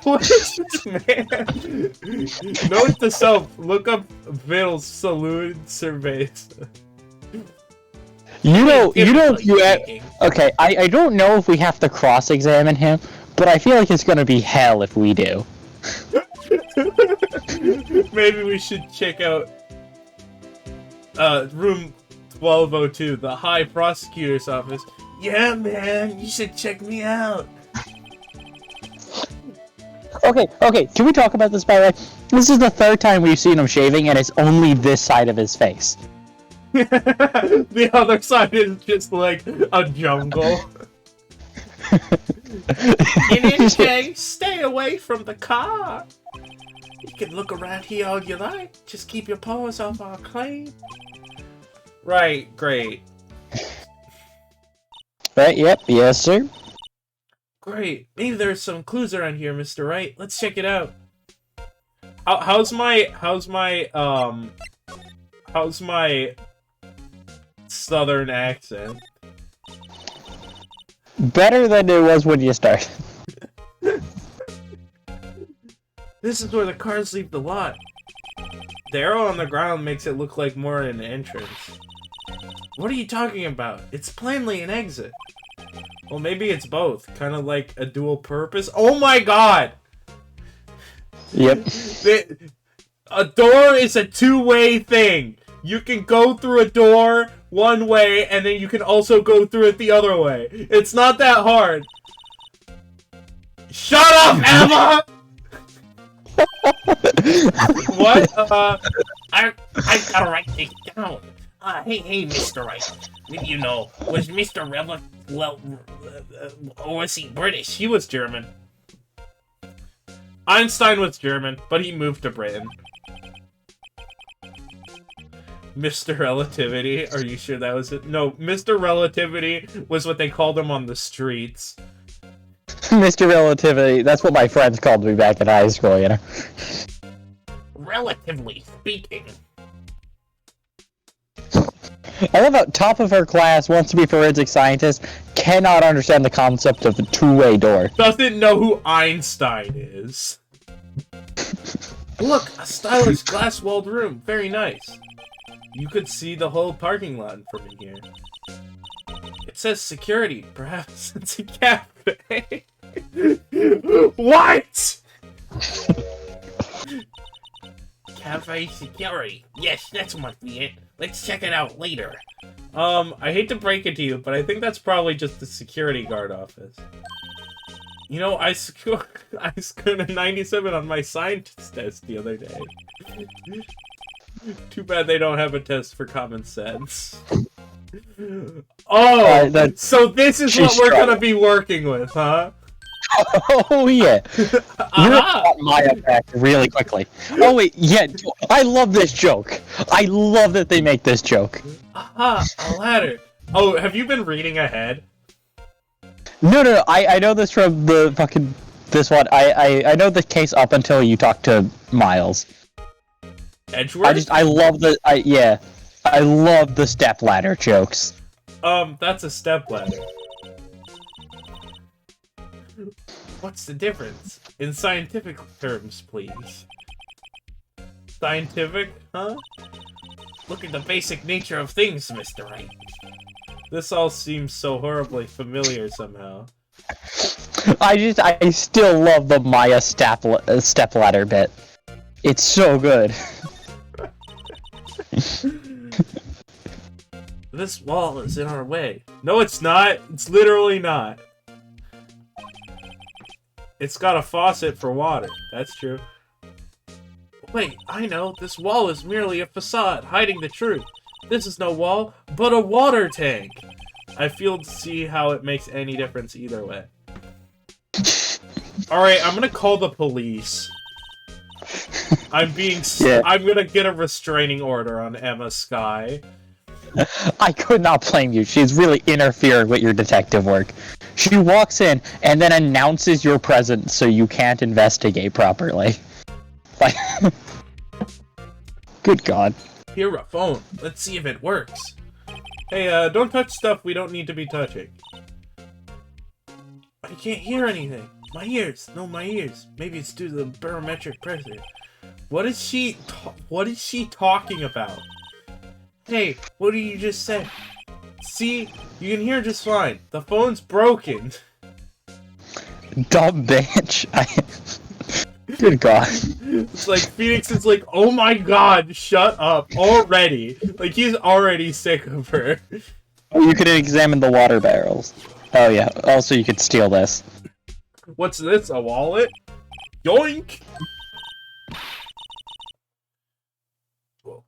What is this man? Note to self, look up Vittles Saloon Cerveza. Okay, I don't know if we have to cross-examine him, but I feel like it's gonna be hell if we do. Maybe we should check out room 1202, the High Prosecutor's Office. Yeah, man, you should check me out. Okay, can we talk about this, by the way? This is the third time we've seen him shaving, and it's only this side of his face. The other side is just like a jungle. In any case, stay away from the car. You can look around here all you like. Just keep your paws off our claim. Right, great. Right, yep, yes, sir. Great. Maybe there's some clues around here, Mr. Wright. Let's check it out. How's my southern accent? Better than it was when you started. This is where the cars leave the lot. The arrow on the ground makes it look like more an entrance. What are you talking about? It's plainly an exit. Well, maybe it's both. Kind of like a dual purpose. Oh my god! Yep. A door is a two-way thing. You can go through a door one way, and then you can also go through it the other way. It's not that hard. Shut up, Emma! What? I gotta write this down. Hey, Mr. Wright. You know, was Mr. Rella, or was he British? He was German. Einstein was German, but he moved to Britain. Mr. Relativity? Are you sure that was it? No, Mr. Relativity was what they called him on the streets. Mr. Relativity, that's what my friends called me back in high school, you know? Relatively speaking. I love how top of her class wants to be forensic scientist, cannot understand the concept of a two-way door. Doesn't know who Einstein is. Look, a stylish glass-walled room. Very nice. You could see the whole parking lot from in here. It says security. Perhaps it's a cafe. What? Cafe security. Yes, that must be it. Let's check it out later. I hate to break it to you, but I think that's probably just the security guard office. You know, I scored a 97 on my science test the other day. Too bad they don't have a test for common sense. Oh, so this is what we're gonna be working with, huh? Oh yeah, you got Maya back really quickly. Oh wait, yeah, I love this joke. I love that they make this joke. Aha, a ladder. Oh, have you been reading ahead? No, I know this from the fucking this one. I know the case up until you talk to Miles. Edgeworth? I love the I love the step ladder jokes. That's a step ladder. What's the difference? In scientific terms, please. Scientific, huh? Look at the basic nature of things, Mr. Wright. This all seems so horribly familiar somehow. I still love the Maya step ladder bit. It's so good. This wall is in our way. No, it's not. It's literally not. It's got a faucet for water. That's true. Wait, I know. This wall is merely a facade, hiding the truth. This is no wall, but a water tank. I fail to see how it makes any difference either way. Alright, I'm gonna call the police. I'm gonna get a restraining order on Emma Sky. I could not blame you. She's really interfered with your detective work. She walks in and then announces your presence so you can't investigate properly. Like, good God. Here, a phone. Let's see if it works. Hey, don't touch stuff we don't need to be touching. I can't hear anything. My ears. No, my ears. Maybe it's due to the barometric pressure. What is she talking about? Hey, what did you just say? See? You can hear just fine. The phone's broken. Dumb bitch. Good God. It's like, Phoenix is like, oh my God, shut up already. Like, he's already sick of her. Oh, you could examine the water barrels. Oh yeah, also you could steal this. What's this, a wallet? Yoink!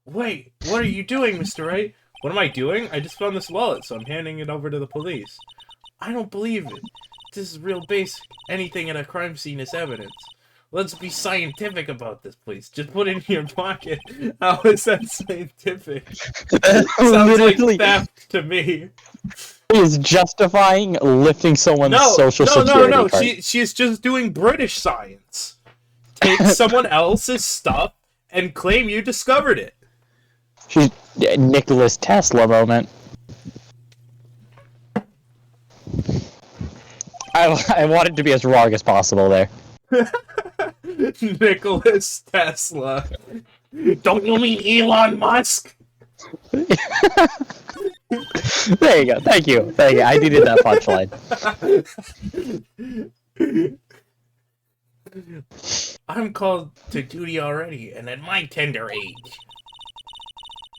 Wait, what are you doing, Mr. Wright? What am I doing? I just found this wallet, so I'm handing it over to the police. I don't believe it. This is real basic. Anything at a crime scene is evidence. Let's be scientific about this, please. Just put it in your pocket. How is that scientific? Sounds like theft to me. He is justifying lifting someone's social security No. card. She's just doing British science. Take someone else's stuff and claim you discovered it. She's Nicholas Tesla moment. I want it to be as wrong as possible there. Nicholas Tesla. Don't you mean Elon Musk? There you go. Thank you. I needed that punchline. I'm called to duty already, and at my tender age.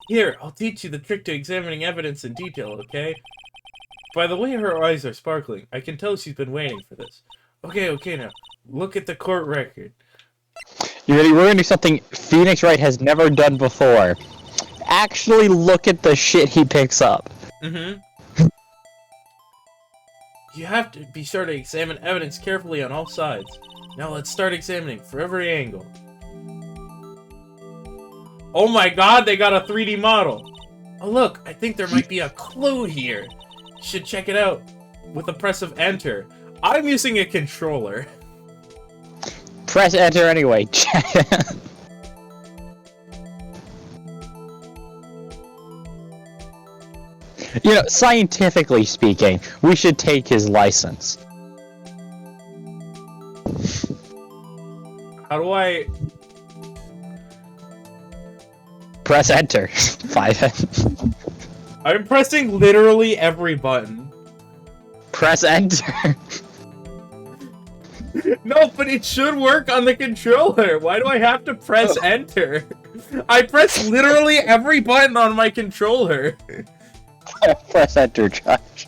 Here, I'll teach you the trick to examining evidence in detail, okay? By the way her eyes are sparkling, I can tell she's been waiting for this. Okay, now. Look at the court record. You ready? We're gonna do something Phoenix Wright has never done before. Actually look at the shit he picks up. Mm-hmm. You have to be sure to examine evidence carefully on all sides. Now let's start examining for every angle. Oh my God, they got a 3D model. Oh look, I think there might be a clue here. You should check it out with a press of enter. I'm using a controller. Press enter anyway. You know, scientifically speaking, we should take his license. How do I... Press enter. 5. I'm pressing literally every button. Press enter. No, but it should work on the controller. Why do I have to press enter? I press literally every button on my controller. Press enter, Josh.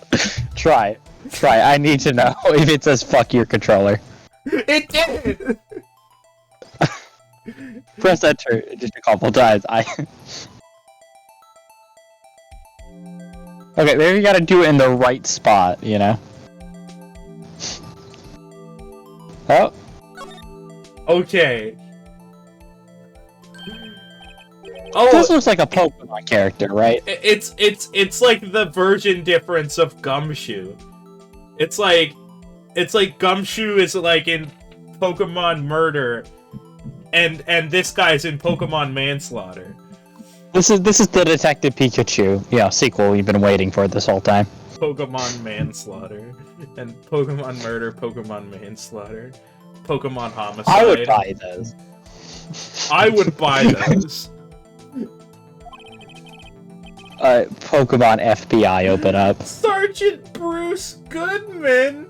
Try it. Try it. I need to know if it says fuck your controller. It did! Press enter just a couple times. Okay, maybe you gotta do it in the right spot, you know? Oh. Okay. Oh, This looks like a Pokemon character, right? it's like the version difference of Gumshoe. It's like Gumshoe is like in Pokemon Murder, and this guy's in Pokemon Manslaughter. This is the Detective Pikachu, sequel we've been waiting for this whole time. Pokemon Manslaughter and Pokemon Murder, Pokemon Manslaughter, Pokemon Homicide. I would buy those. I would buy those. Pokemon FBI open up. Sergeant Bruce Goodman.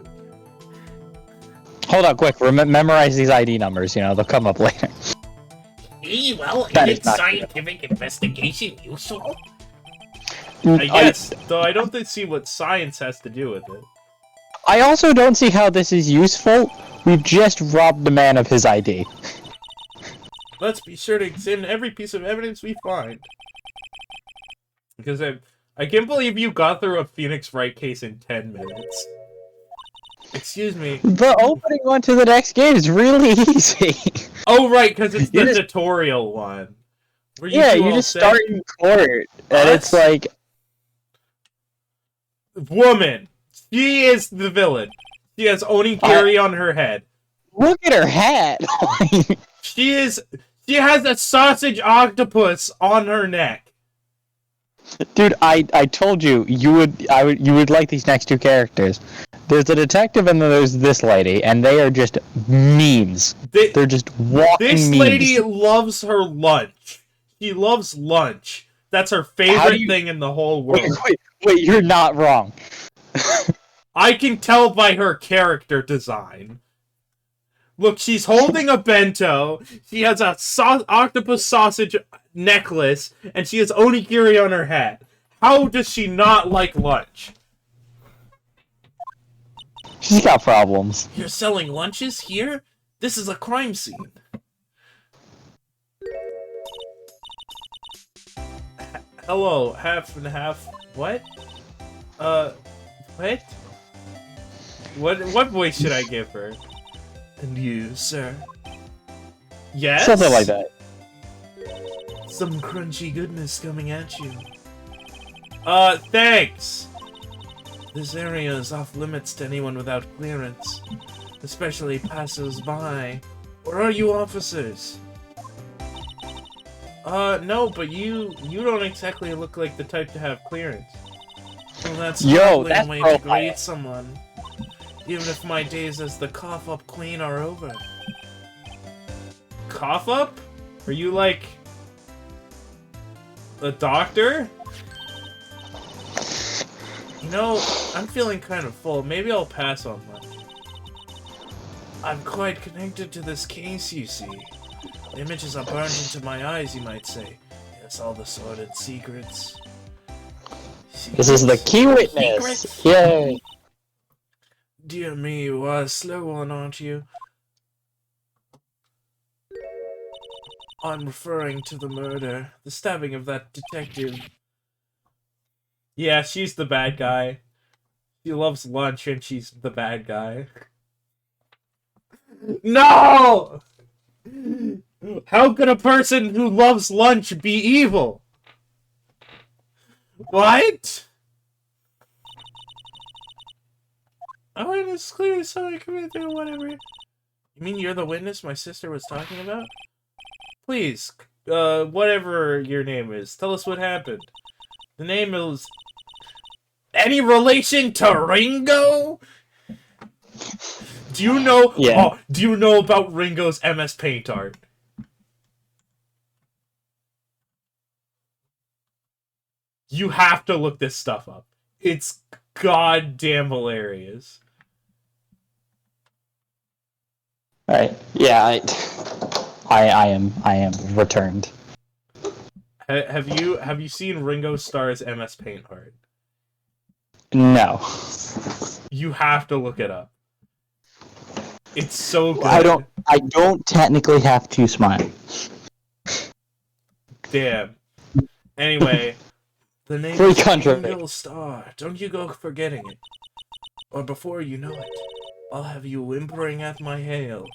Hold on, quick. Memorize these ID numbers. They'll come up later. Well, That is is not scientific investigation useful? I guess, though I don't see what science has to do with it. I also don't see how this is useful. We've just robbed the man of his ID. Let's be sure to examine every piece of evidence we find. Because I can't believe you got through a Phoenix Wright case in 10 minutes. Excuse me. The opening one to the next game is really easy. Oh, right, because it's the You just- tutorial one. Where Yeah, do you all just say, start in court, and it's like... Woman. She is the villain. She has onigiri on her head. Look at her hat! She has a sausage octopus on her neck. Dude, I told you, you would like these next two characters. There's a detective and then there's this lady, and they are just memes. They're just walking This memes. lady loves her lunch. She loves lunch. That's her favorite thing in the whole world. Wait, you're not wrong. I can tell by her character design. Look, she's holding a bento. She has a octopus sausage necklace, and she has onigiri on her head. How does she not like lunch? She's got problems. You're selling lunches here? This is a crime scene. Hello, half and half. What? What? What voice should I give her? And you, sir? Yes? Something like that. Some crunchy goodness coming at you. Thanks! This area is off limits to anyone without clearance, especially passers-by. Or are you officers? No, but you don't exactly look like the type to have clearance. Well, that's hardly a way to greet someone, even if my days as the cough-up queen are over. Cough-up? Are you like... a doctor? You know, I'm feeling kind of full. Maybe I'll pass on lunch. I'm quite connected to this case, you see. The images are burned into my eyes, you might say. Yes, all the sordid secrets. This is the key witness. Yay! Dear me, you are a slow one, aren't you? I'm referring to the murder, the stabbing of that detective. Yeah, she's the bad guy. She loves lunch and she's the bad guy. No! How could a person who loves lunch be evil? What? I witnessed clearly somebody committed or whatever. You mean you're the witness my sister was talking about? Please, whatever your name is, tell us what happened. The name is... Any relation to Ringo? Do you know... Yeah. Oh, do you know about Ringo's MS Paint art? You have to look this stuff up. It's goddamn hilarious. Alright. Yeah, I am returned. Have you seen Ringo Starr's MS Paint art? No. You have to look it up. It's so good. I don't technically have to smile. Damn. Anyway, the name Free is country. Ringo Starr. Don't you go forgetting it. Or before you know it, I'll have you whimpering at my heels.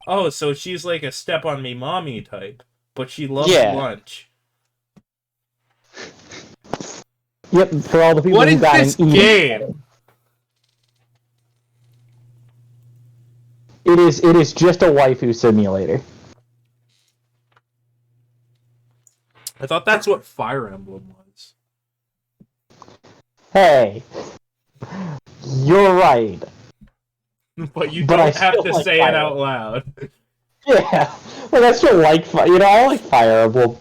Oh, so she's like a step on me mommy type, but she loves lunch. Yep, for all the people What who is got this an E. game? It is just a waifu simulator. I thought that's what Fire Emblem was. Hey, you're right. But you But don't I have still to like say Fire it out loud. Yeah, well, that's what I like Fire Emblem.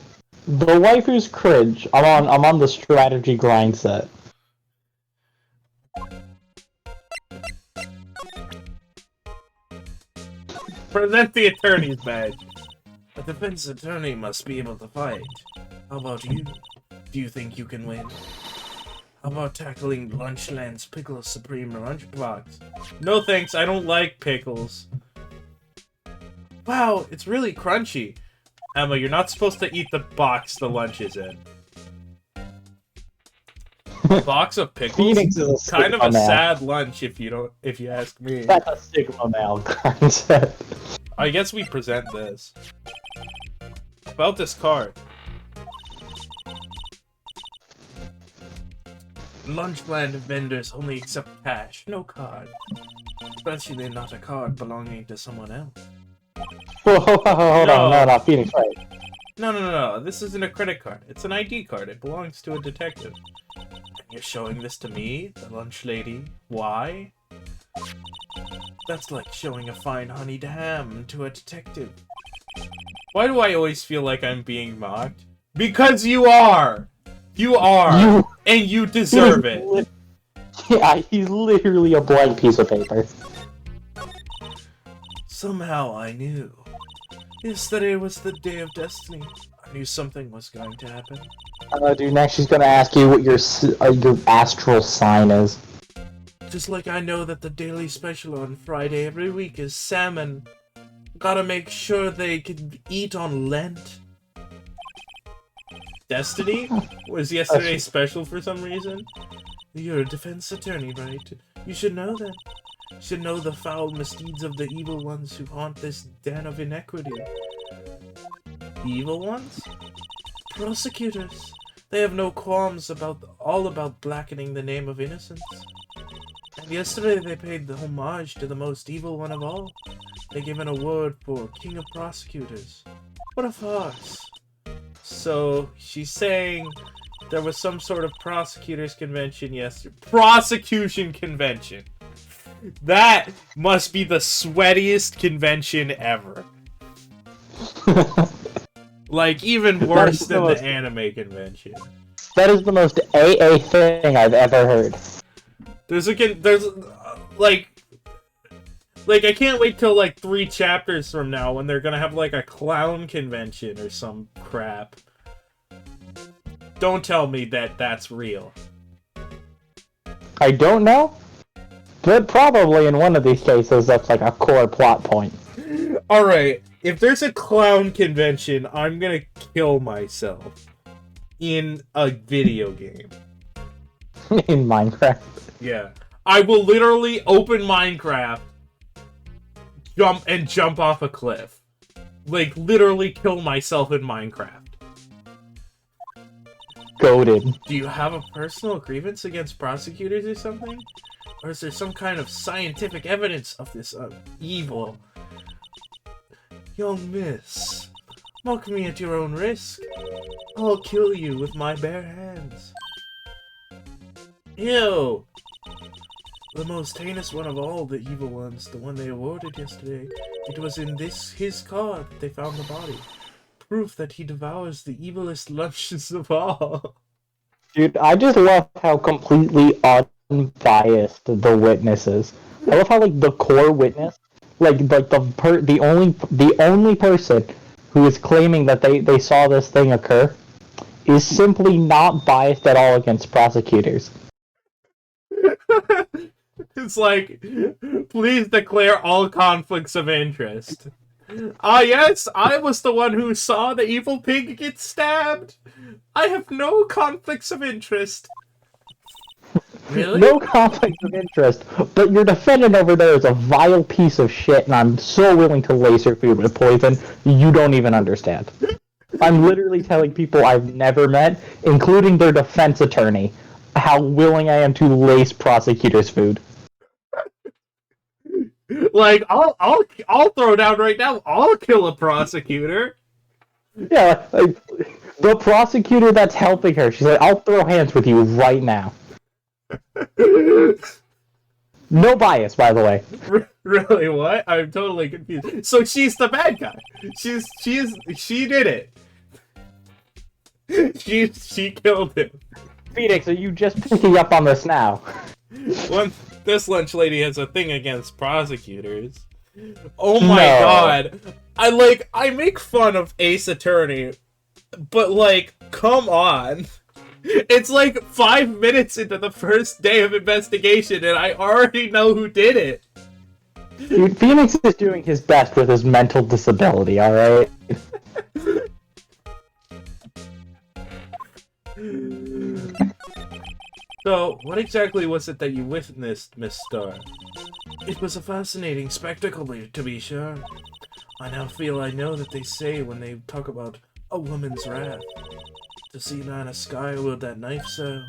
The waifu's cringe. I'm on the strategy grind set. Present the attorney's badge. A defense attorney must be able to fight. How about you? Do you think you can win? How about tackling Lunchland's Pickle Supreme Lunchbox? No thanks, I don't like pickles. Wow, it's really crunchy. Emma, you're not supposed to eat the box the lunch is in. A box of pickles? Phoenix is a Kind of a Sigma male. sad lunch if you ask me. That's a Sigma male grind set. I guess we present this. About this card. Lunchland vendors only accept cash, no card. Especially not a card belonging to someone else. Whoa, hold on, no, Phoenix, right? No. This isn't a credit card. It's an ID card. It belongs to a detective. And you're showing this to me, the lunch lady. Why? That's like showing a fine honeyed ham to a detective. Why do I always feel like I'm being mocked? Because you are! You are! And you deserve it! Yeah, he's literally a blank piece of paper. Somehow I knew. Yesterday was the day of destiny. I knew something was going to happen. Dude, next she's gonna ask you what your astral sign is. Just like I know that the daily special on Friday every week is salmon. Gotta make sure they can eat on Lent. Destiny? Was yesterday's special for some reason? You're a defense attorney, right? You should know that. You should know the foul misdeeds of the evil ones who haunt this den of inequity. Evil ones? Prosecutors. They have no qualms about blackening the name of innocence. And yesterday they paid the homage to the most evil one of all. They gave an award for King of Prosecutors. What a farce. So, she's saying there was some sort of prosecutors convention yesterday. Prosecution convention. That must be the sweatiest convention ever. Like, even worse than the anime convention. That is the most AA thing I've ever heard. Like, I can't wait till, like, 3 chapters from now when they're gonna have, like, a clown convention or some crap. Don't tell me that that's real. I don't know, but probably in one of these cases that's like a core plot point. Alright, if there's a clown convention, I'm gonna kill myself. In a video game. In Minecraft. Yeah. I will literally open Minecraft, jump off a cliff. Like, literally kill myself in Minecraft. Goated. Do you have a personal grievance against prosecutors or something? Or is there some kind of scientific evidence of this evil? Young miss, mock me at your own risk. I'll kill you with my bare hands. Ew! The most heinous one of all the evil ones, the one they awarded yesterday. It was in his car that they found the body. Proof that he devours the evilest lunches of all. Dude, I just love how completely unbiased the witness is. I love how like the core witness, the only person who is claiming that they saw this thing occur, is simply not biased at all against prosecutors. It's like, please declare all conflicts of interest. Ah, yes, I was the one who saw the evil pig get stabbed. I have no conflicts of interest. Really? No conflict of interest, but your defendant over there is a vile piece of shit, and I'm so willing to lace her food with poison, you don't even understand. I'm literally telling people I've never met, including their defense attorney, how willing I am to lace prosecutors' food. Like, I'll throw down right now. I'll kill a prosecutor. Yeah, like, the prosecutor that's helping her, she's like, I'll throw hands with you right now. No bias, by the way. Really? What? I'm totally confused. So she's the bad guy. She did it. She killed him. Phoenix, are you just picking up on this now? This lunch lady has a thing against prosecutors. Oh my god. I make fun of Ace Attorney, but like, come on. It's like 5 minutes into the first day of investigation and I already know who did it. Dude, Phoenix is doing his best with his mental disability, alright? So, what exactly was it that you witnessed, Miss Star? It was a fascinating spectacle, to be sure. I now feel I know that they say when they talk about a woman's wrath. To see Lana Sky wield that knife so.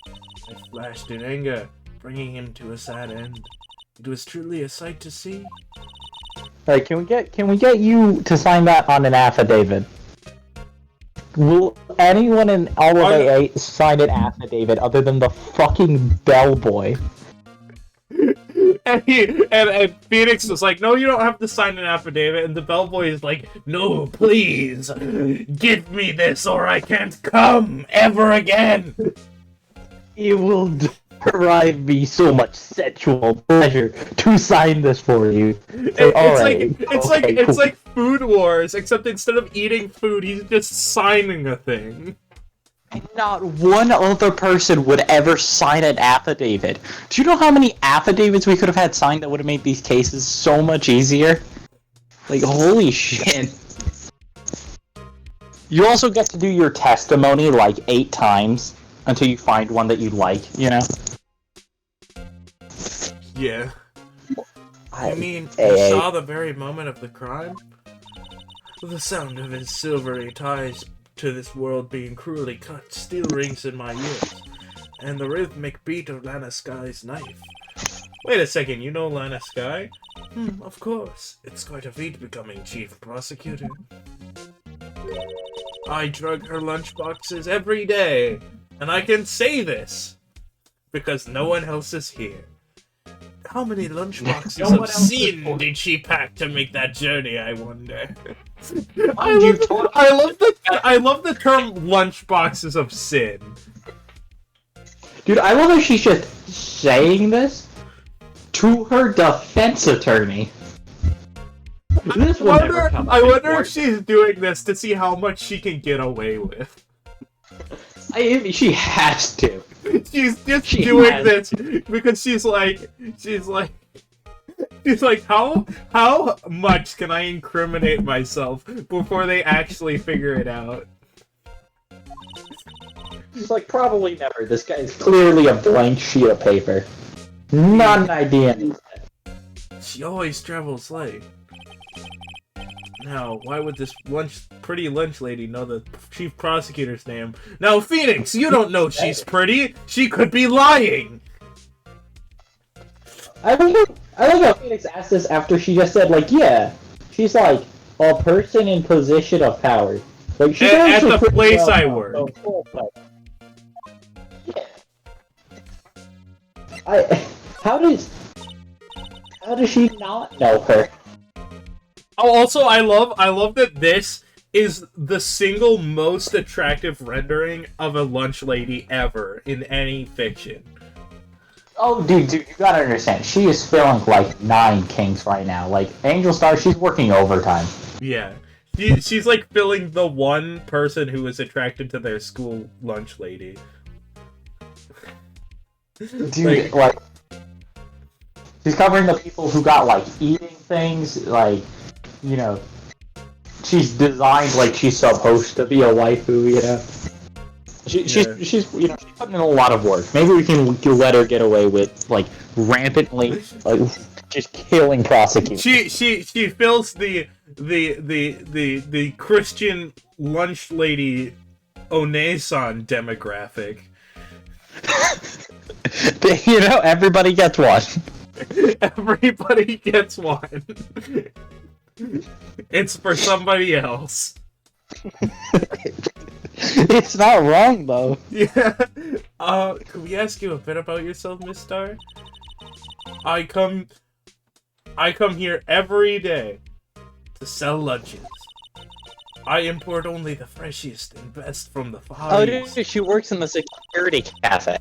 I flashed in anger, bringing him to a sad end. It was truly a sight to see. Alright, can we get you to sign that on an affidavit? Will anyone in all of AA sign an affidavit other than the fucking bellboy? And Phoenix was like, no, you don't have to sign an affidavit. And the bellboy is like, no, please, give me this or I can't come ever again. It will derive me so much sexual pleasure to sign this for you. So, It's like Food Wars, except instead of eating food, he's just signing a thing. Not one other person would ever sign an affidavit. Do you know how many affidavits we could have had signed that would have made these cases so much easier? Like, holy shit. You also get to do your testimony like 8 times until you find one that you like, you know? Yeah. I mean, Hey. you saw the very moment of the crime? The sound of his silvery ties to this world being cruelly cut still rings in my ears, and the rhythmic beat of Lana Sky's knife. Wait a second, you know Lana Sky? Of course. It's quite a feat becoming chief prosecutor. I drug her lunchboxes every day, and I can say this because no one else is here. How many lunchboxes of sin did she pack to make that journey, I wonder? I love the term lunchboxes of sin. Dude, I love how she's just saying this to her defense attorney. This will never come up I in wonder court. if she's doing this to see how much she can get away with. She has to. She's just She doing has this because she's like, how much can I incriminate myself before they actually figure it out? It's like, probably never. This guy is clearly a blank sheet of paper. Not an idea. She always travels late. Now, why would this pretty lunch lady know the chief prosecutor's name? Now, Phoenix, you don't know she's pretty. She could be lying. I like how Phoenix asked this after she just said, like, yeah. She's like, a person in position of power. Like, she's At actually the pretty place well I known, work. so full play. Yeah. How does she not know her? Oh, also, I love that this is the single most attractive rendering of a lunch lady ever in any fiction. Oh, dude, you gotta understand. She is filling like 9 kinks right now. Like Angel Star, she's working overtime. Yeah. She's like filling the one person who is attracted to their school lunch lady. Dude, like she's covering the people who got like eating things, like, you know, she's designed like she's supposed to be a waifu, you know. She's you know, she's putting in a lot of work. Maybe we can let her get away with like rampantly just killing prosecutors. She fills the Christian lunch lady Onesan demographic. You know, everybody gets one. Everybody gets one. It's for somebody else. It's not wrong though. Yeah. Can we ask you a bit about yourself, Miss Star? I come here every day to sell lunches. I import only the freshest and best from the Far Oh, East. dude, she works in the security cafe.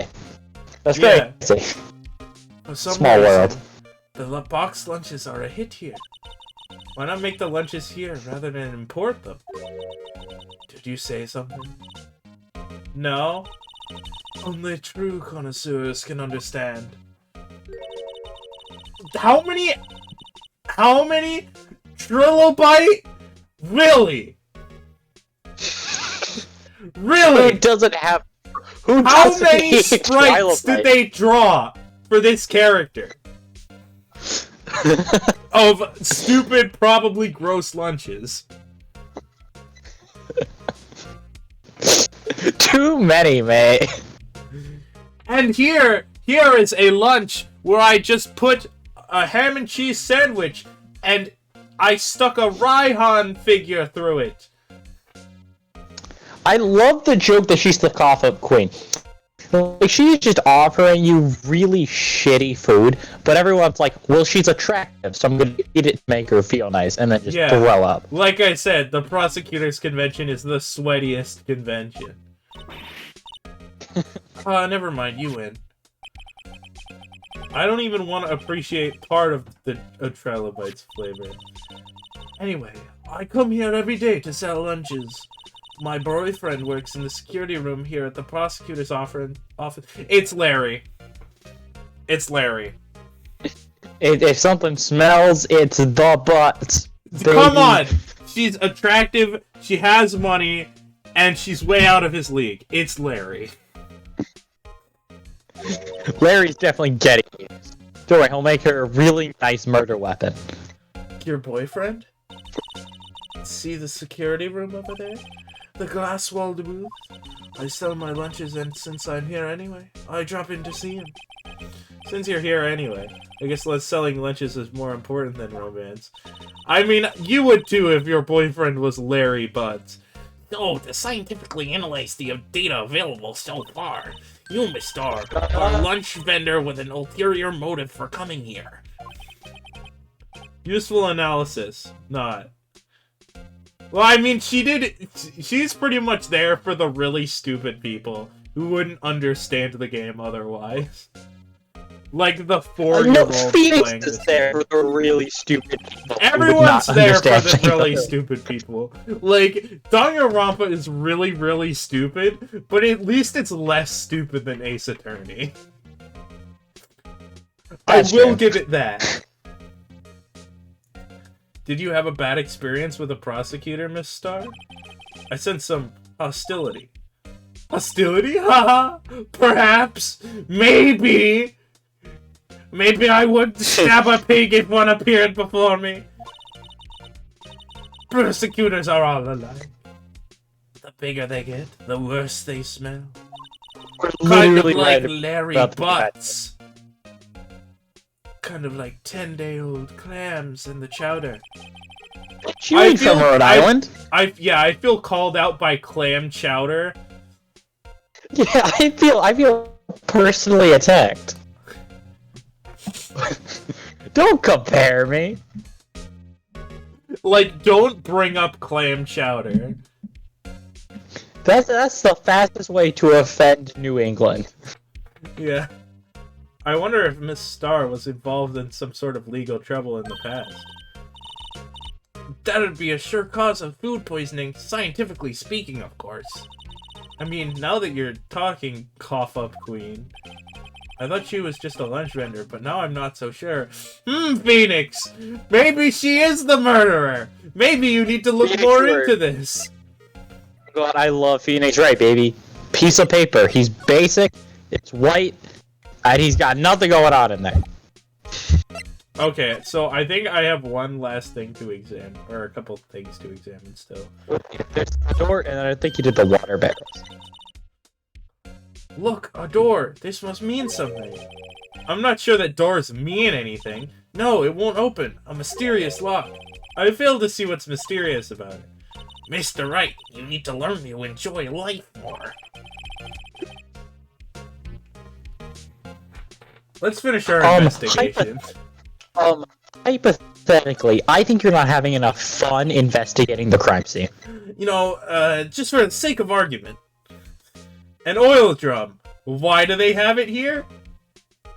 That's Yeah. crazy. For some Small reason, world. The box lunches are a hit here. Why not make the lunches here rather than import them? Did you say something? No? Only true connoisseurs can understand. How many trilobite? Really? Really? Who doesn't have? Who How doesn't many need sprites did they draw for this character? Of stupid, probably gross lunches. Too many, mate. And here is a lunch where I just put a ham and cheese sandwich and I stuck a Raihan figure through it. I love the joke that she's the cough-up queen. Like, she's just offering you really shitty food, but everyone's like, well, she's attractive, so I'm gonna eat it to make her feel nice, and then just throw up. Like I said, the prosecutors' convention is the sweatiest convention. Never mind, you win. I don't even want to appreciate part of the Trilobite's flavor. Anyway, I come here every day to sell lunches. My boyfriend works in the security room here at the prosecutor's office. It's Larry. It's Larry. If something smells, it's the butt. Come on! She's attractive, she has money, and she's way out of his league. It's Larry. Larry's definitely getting used. Don't worry, he'll make her a really nice murder weapon. Your boyfriend? See the security room over there? The glass-walled booth? I sell my lunches, and since I'm here anyway, I drop in to see him. Since you're here anyway, I guess selling lunches is more important than romance. I mean, you would too if your boyfriend was Larry Butts. So, to scientifically analyze the data available so far, you, Miss Star, are a lunch vendor with an ulterior motive for coming here. Useful analysis. Not. Well, I mean, she's pretty much there for the really stupid people who wouldn't understand the game otherwise. Like the 4-year-old Phoenix playing is this there game. for the really stupid people. Everyone's there for the really things. stupid people. Like, Danganronpa is really, really stupid, but at least it's less stupid than Ace Attorney. That's I will fair. give it that. Did you have a bad experience with a prosecutor, Miss Star? I sense some hostility. Hostility? Haha! Perhaps? Maybe! Maybe I would stab a pig if one appeared before me. Prosecutors are all alike. The bigger they get, the worse they smell. We're Kind of literally like right Larry about the Butts. kind of like 10-day-old clams in the chowder. Chewing from Rhode Island? I feel called out by clam chowder. Yeah, I feel personally attacked. Don't compare me. Like, don't bring up clam chowder. That's the fastest way to offend New England. Yeah. I wonder if Miss Star was involved in some sort of legal trouble in the past. That'd be a sure cause of food poisoning, scientifically speaking, of course. I mean, now that you're talking, cough up queen. I thought she was just a lunch vendor, but now I'm not so sure. Phoenix! Maybe she is the murderer! Maybe you need to look more into this! God, I love Phoenix Wright, baby. Piece of paper. He's basic, it's white, and he's got nothing going on in there. Okay, so I think I have one last thing to examine, or a couple things to examine still. There's the door, and I think you did the water barrels. Look, a door! This must mean something. I'm not sure that doors mean anything. No, it won't open. A mysterious lock. I fail to see what's mysterious about it. Mr. Wright, you need to learn to enjoy life more. Let's finish our investigation. Hypothetically, I think you're not having enough fun investigating the crime scene. You know, just for the sake of argument. An oil drum. Why do they have it here?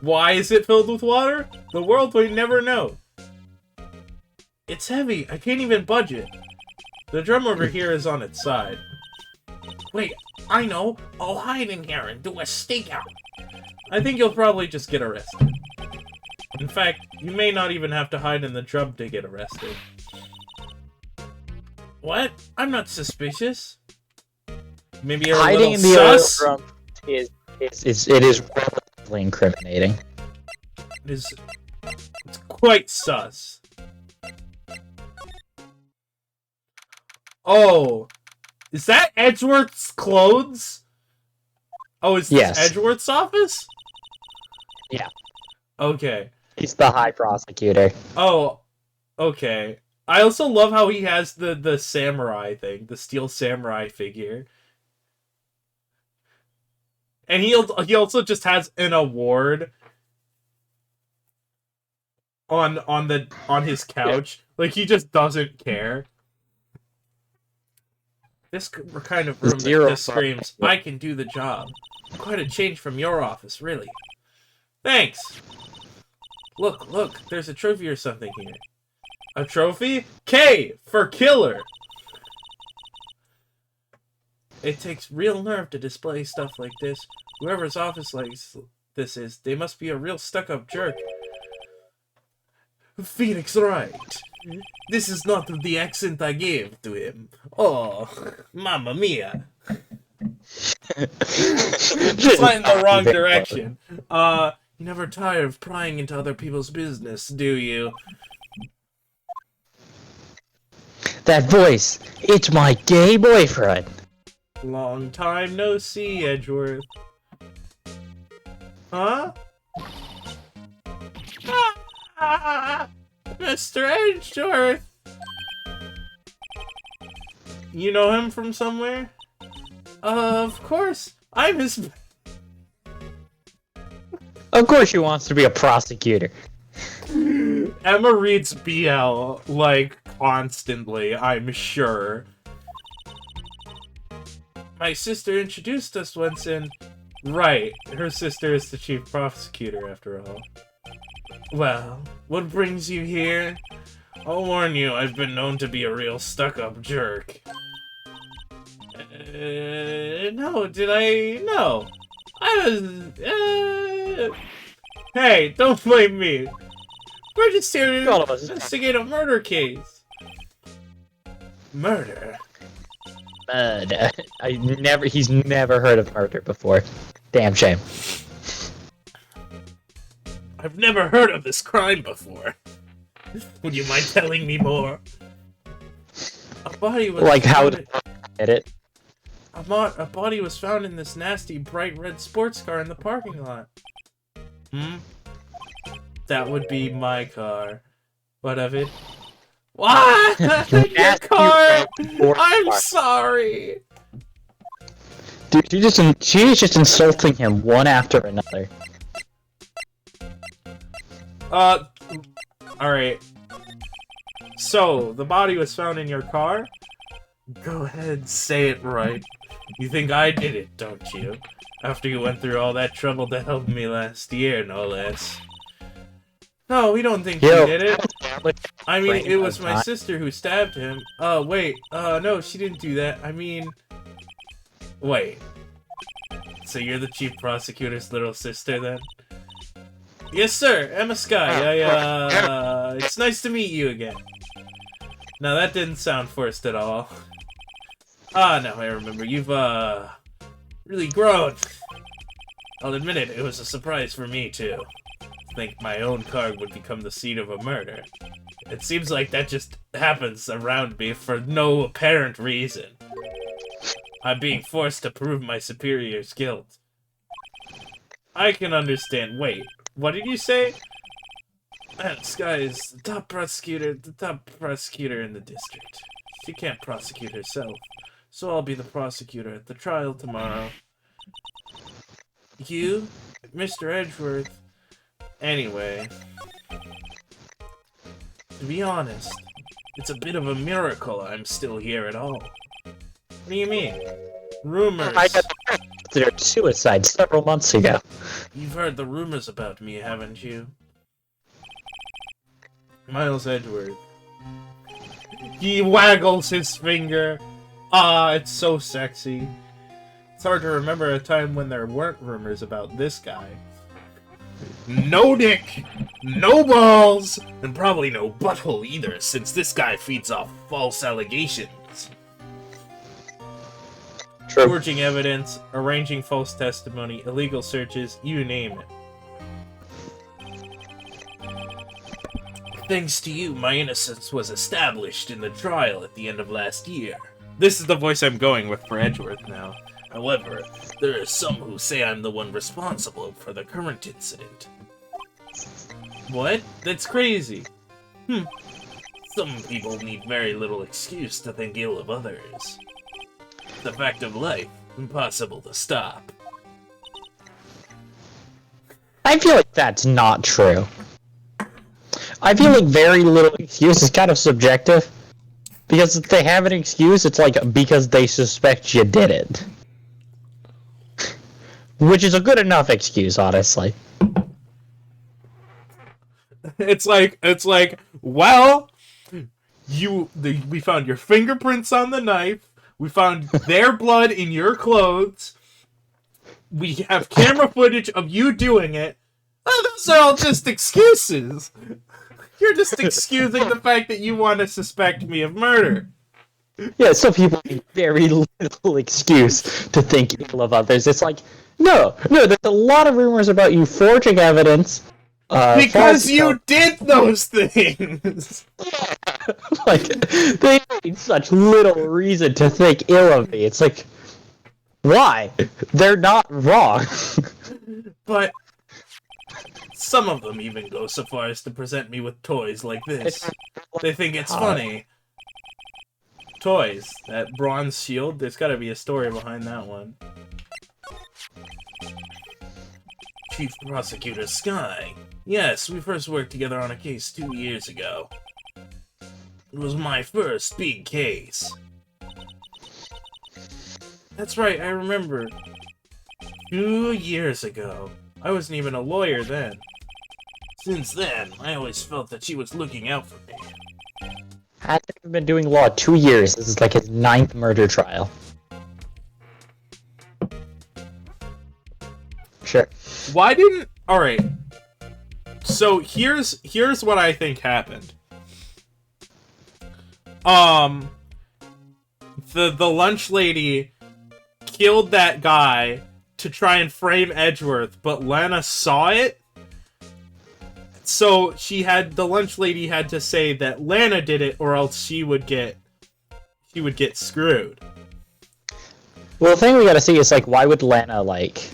Why is it filled with water? The world would never know. It's heavy. I can't even budge it. The drum over here is on its side. Wait, I know. I'll hide in here and do a stakeout. I think you'll probably just get arrested. In fact, you may not even have to hide in the drum to get arrested. What? I'm not suspicious. Maybe you're Hiding a in little the sus? oil drum is relatively incriminating. It's quite sus. Oh, is that Edgeworth's clothes? Oh, is this Yes. Edgeworth's office? Yeah. Okay. He's the high prosecutor. Oh, okay. I also love how he has the samurai thing, the steel samurai figure. And he also just has an award on his couch. Yeah. Like, he just doesn't care. This kind of room that just screams, I can do the job. Quite a change from your office, really. Thanks! Look, there's a trophy or something here. A trophy? K! For killer! It takes real nerve to display stuff like this. Whoever's office like this is, they must be a real stuck-up jerk. Phoenix Wright. This is not the accent I gave to him. Oh, mamma mia. Just went in the wrong direction. You never tire of prying into other people's business, do you? That voice, it's my gay boyfriend. Long time no see, Edgeworth. Huh? Mr. Edgeworth! You know him from somewhere? Of course. I'm his... Of course she wants to be a prosecutor. Emma reads BL, like, constantly, I'm sure. My sister introduced us once and... Right, her sister is the chief prosecutor, after all. Well, what brings you here? I'll warn you, I've been known to be a real stuck-up jerk. No, did I? No. I was, Hey, don't blame me. We're just here to investigate a murder case. Murder? Murder. He's never heard of murder before. Damn shame. I've never heard of this crime before. Would you mind telling me more? A body was like how to get it. A body was found in this nasty bright red sports car in the parking lot. That would be my car. What of it? What? Your car! I'm sorry! Dude, she's just insulting him one after another. Alright. So, the body was found in your car? Go ahead, say it right. You think I did it, don't you? After you went through all that trouble to help me last year, no less. No, we don't think you did it. I mean, it was my sister who stabbed him. Wait. No, she didn't do that. I mean... Wait. So you're the chief prosecutor's little sister, then? Yes, sir. Emma Sky. It's nice to meet you again. Now, that didn't sound forced at all. Ah, now I remember. You've, really grown. I'll admit it, it was a surprise for me, too. To think my own car would become the scene of a murder. It seems like that just happens around me for no apparent reason. I'm being forced to prove my superior's guilt. I can understand. Wait, what did you say? Sky is the top prosecutor in the district. She can't prosecute herself, so I'll be the prosecutor at the trial tomorrow. You, Mr. Edgeworth. Anyway, to be honest, it's a bit of a miracle I'm still here at all. What do you mean? Rumors. I got considered suicide several months ago. You've heard the rumors about me, haven't you? Miles Edgeworth. He waggles his finger. Ah, it's so sexy. It's hard to remember a time when there weren't rumors about this guy. No dick, no balls, and probably no butthole either, since this guy feeds off false allegations. True. Forging evidence, arranging false testimony, illegal searches, you name it. Thanks to you, my innocence was established in the trial at the end of last year. This is the voice I'm going with for Edgeworth now. However, there are some who say I'm the one responsible for the current incident. What? That's crazy. Some people need very little excuse to think ill of others. The fact of life, impossible to stop. I feel like that's not true. I feel like very little excuse is kind of subjective. Because if they have an excuse, it's like because they suspect you did it. Which is a good enough excuse, honestly. It's like, well, we found your fingerprints on the knife. We found their blood in your clothes. We have camera footage of you doing it. Oh, those are all just excuses. You're just excusing the fact that you want to suspect me of murder. Yeah, some people need very little excuse to think ill of others. It's like, no, there's a lot of rumors about you forging evidence. Because you did those things! Like, they need such little reason to think ill of me. It's like, why? They're not wrong. But some of them even go so far as to present me with toys like this. They think it's funny. Toys. That bronze shield, there's gotta be a story behind that one. Chief Prosecutor Sky. Yes, we first worked together on a case 2 years ago. It was my first big case. That's right, I remember. 2 years ago. I wasn't even a lawyer then. Since then, I always felt that she was looking out for me. Hasn't been doing law 2 years. This is like his 9th murder trial. Sure. Why didn't... Alright. So, here's what I think happened. The lunch lady killed that guy to try and frame Edgeworth, but Lana saw it. So the lunch lady had to say that Lana did it, or else she would get screwed. Well, the thing we gotta see is, like, why would Lana, like,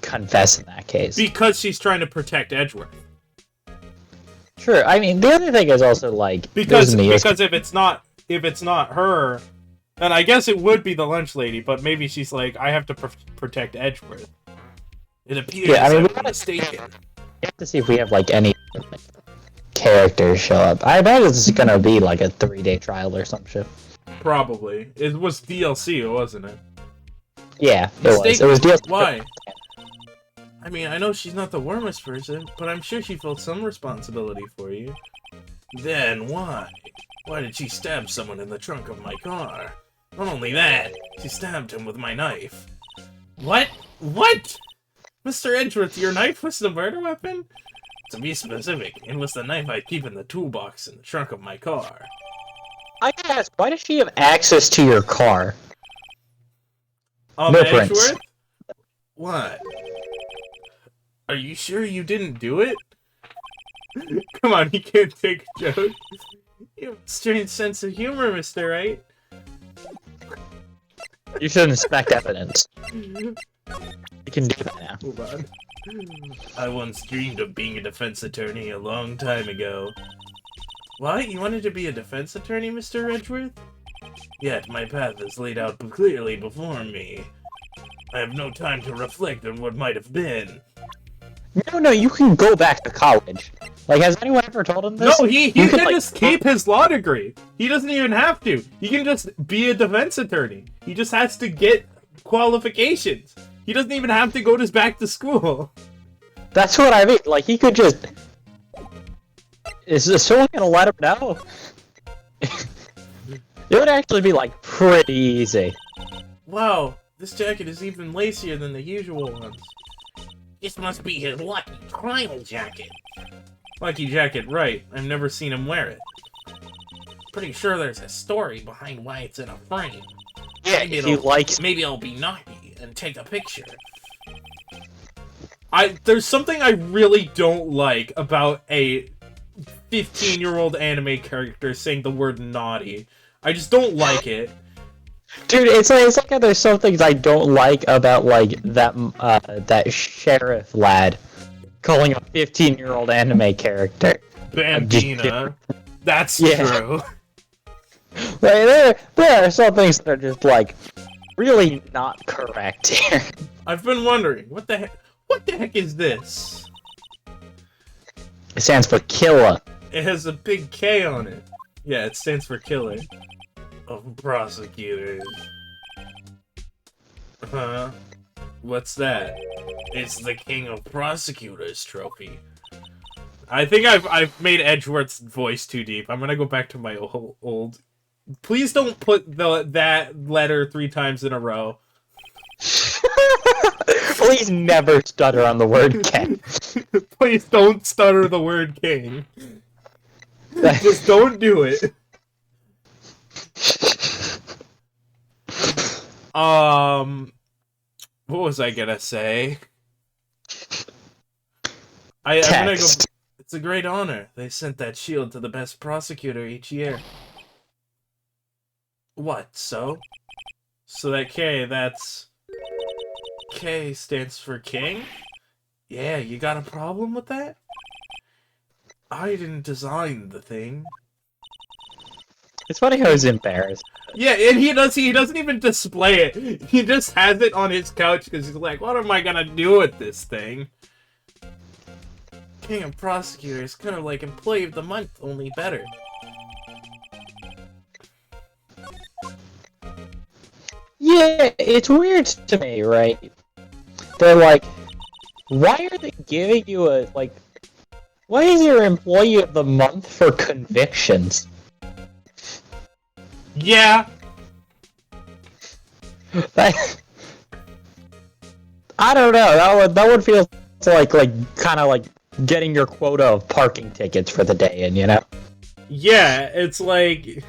confess in that case? Because she's trying to protect Edgeworth. True. I mean, the other thing is also like Because me, if it's not her, then I guess it would be the lunch lady. But maybe she's like, I have to protect Edgeworth. It appears Yeah, I mean, I'm mistaken. we have to see if we have like any characters show up. I bet it's gonna be like a 3-day trial or some shit. Probably. It was DLC, wasn't it? Yeah, Mistaken? it was DLC. Why? I mean, I know she's not the warmest person, but I'm sure she felt some responsibility for you. Then why? Why did she stab someone in the trunk of my car? Not only that, she stabbed him with my knife. What? What? Mr. Edgeworth, your knife was the murder weapon? To be specific, it was the knife I keep in the toolbox in the trunk of my car. I can ask, why does she have access to your car? No Edgeworth? prints. What? Are you sure you didn't do it? Come on, you can't take a joke. You have a strange sense of humor, Mr. Wright. You should inspect evidence. You can do that now. Hold on. I once dreamed of being a defense attorney a long time ago. What? You wanted to be a defense attorney, Mr. Edgeworth? Yet my path is laid out clearly before me. I have no time to reflect on what might have been. No, you can go back to college. Like, has anyone ever told him this? No, he You can like, just keep his law degree. He doesn't even have to. He can just be a defense attorney. He just has to get qualifications. He doesn't even have to go back to school. That's what I mean. Like, he could just... Is someone gonna let him know? It would actually be, like, pretty easy. Wow, this jacket is even lacier than the usual ones. This must be his lucky trial jacket. Lucky jacket, right. I've never seen him wear it. Pretty sure there's a story behind why it's in a frame. Yeah, Maybe I'll be naughty and take a picture. There's something I really don't like about a 15-year-old anime character saying the word naughty. I just don't like it. Dude, it's like how there's some things I don't like about, like, that sheriff lad calling a 15-year-old anime character Bambina. That's true. Like, there are some things that are just, like, really not correct here. I've been wondering, what the heck is this? It stands for killer. It has a big K on it. Yeah, it stands for killer. Of prosecutors. Huh? What's that? It's the King of Prosecutors trophy. I think I've made Edgeworth's voice too deep. I'm gonna go back to my old. Please don't put that letter 3 times in a row. Please never stutter on the word king. Please don't stutter the word king. Just don't do it. What was I gonna say? I'm gonna go. It's a great honor. They sent that shield to the best prosecutor each year. What, so? So that K stands for king? Yeah, you got a problem with that? I didn't design the thing. It's funny how he's embarrassed. Yeah, and he doesn't even display it. He just has it on his couch because he's like, what am I gonna do with this thing? King of Prosecutors, kind of like Employee of the Month, only better. Yeah, it's weird to me, right? They're like, why are they giving you a, like, why is your Employee of the Month for convictions? Yeah. I don't know. That would feel like kind of like getting your quota of parking tickets for the day, and you know. Yeah, it's like you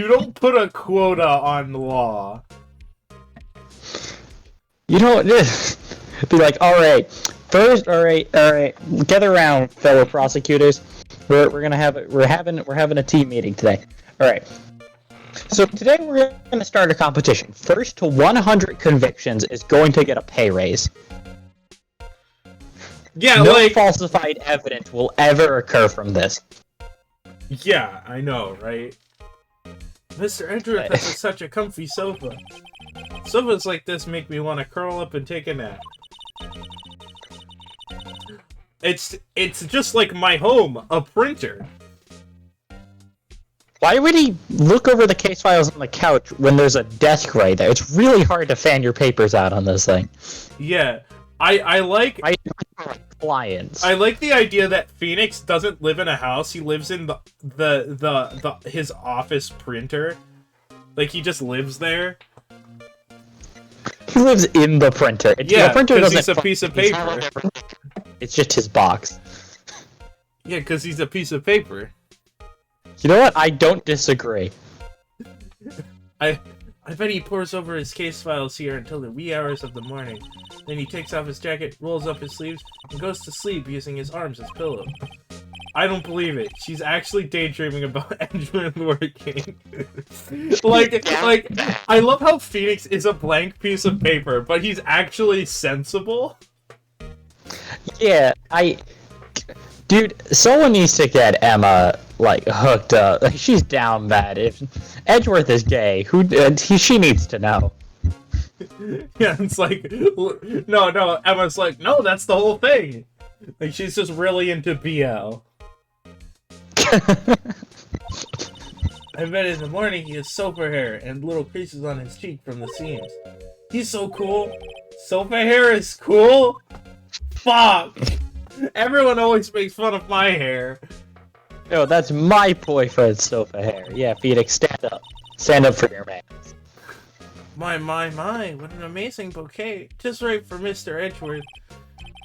don't put a quota on the law. You don't be like, all right, gather around, fellow prosecutors. We're having a team meeting today. All right. So today we're going to start a competition. First to 100 convictions is going to get a pay raise. Yeah, no like... falsified evidence will ever occur from this. Yeah, I know, right? Mr. Edgeworth has such a comfy sofa. Sofas like this make me want to curl up and take a nap. It's just like my home, a printer. Why would he look over the case files on the couch when there's a desk right there? It's really hard to fan your papers out on this thing. Yeah, I like clients. I like the idea that Phoenix doesn't live in a house. He lives in his office printer. Like he just lives there. He lives in the printer. Yeah, the printer because doesn't he's a piece of paper. It's just his box. Yeah, because he's a piece of paper. You know what? I don't disagree. I bet he pores over his case files here until the wee hours of the morning. Then he takes off his jacket, rolls up his sleeves, and goes to sleep using his arms as pillow. I don't believe it. She's actually daydreaming about Edgeworth working. like, I love how Phoenix is a blank piece of paper, but he's actually sensible. Yeah, Dude, someone needs to get Emma, like, hooked up. Like, she's down bad. If Edgeworth is gay, she needs to know. Yeah, it's like, no, Emma's like, no, that's the whole thing. Like, she's just really into BL. I bet in the morning he has sofa hair and little creases on his cheek from the seams. He's so cool. Sofa hair is cool? Fuck! Everyone always makes fun of my hair. No, that's my boyfriend's sofa hair. Yeah, Phoenix, stand up. Stand up for your man. My, what an amazing bouquet. Just right for Mr. Edgeworth.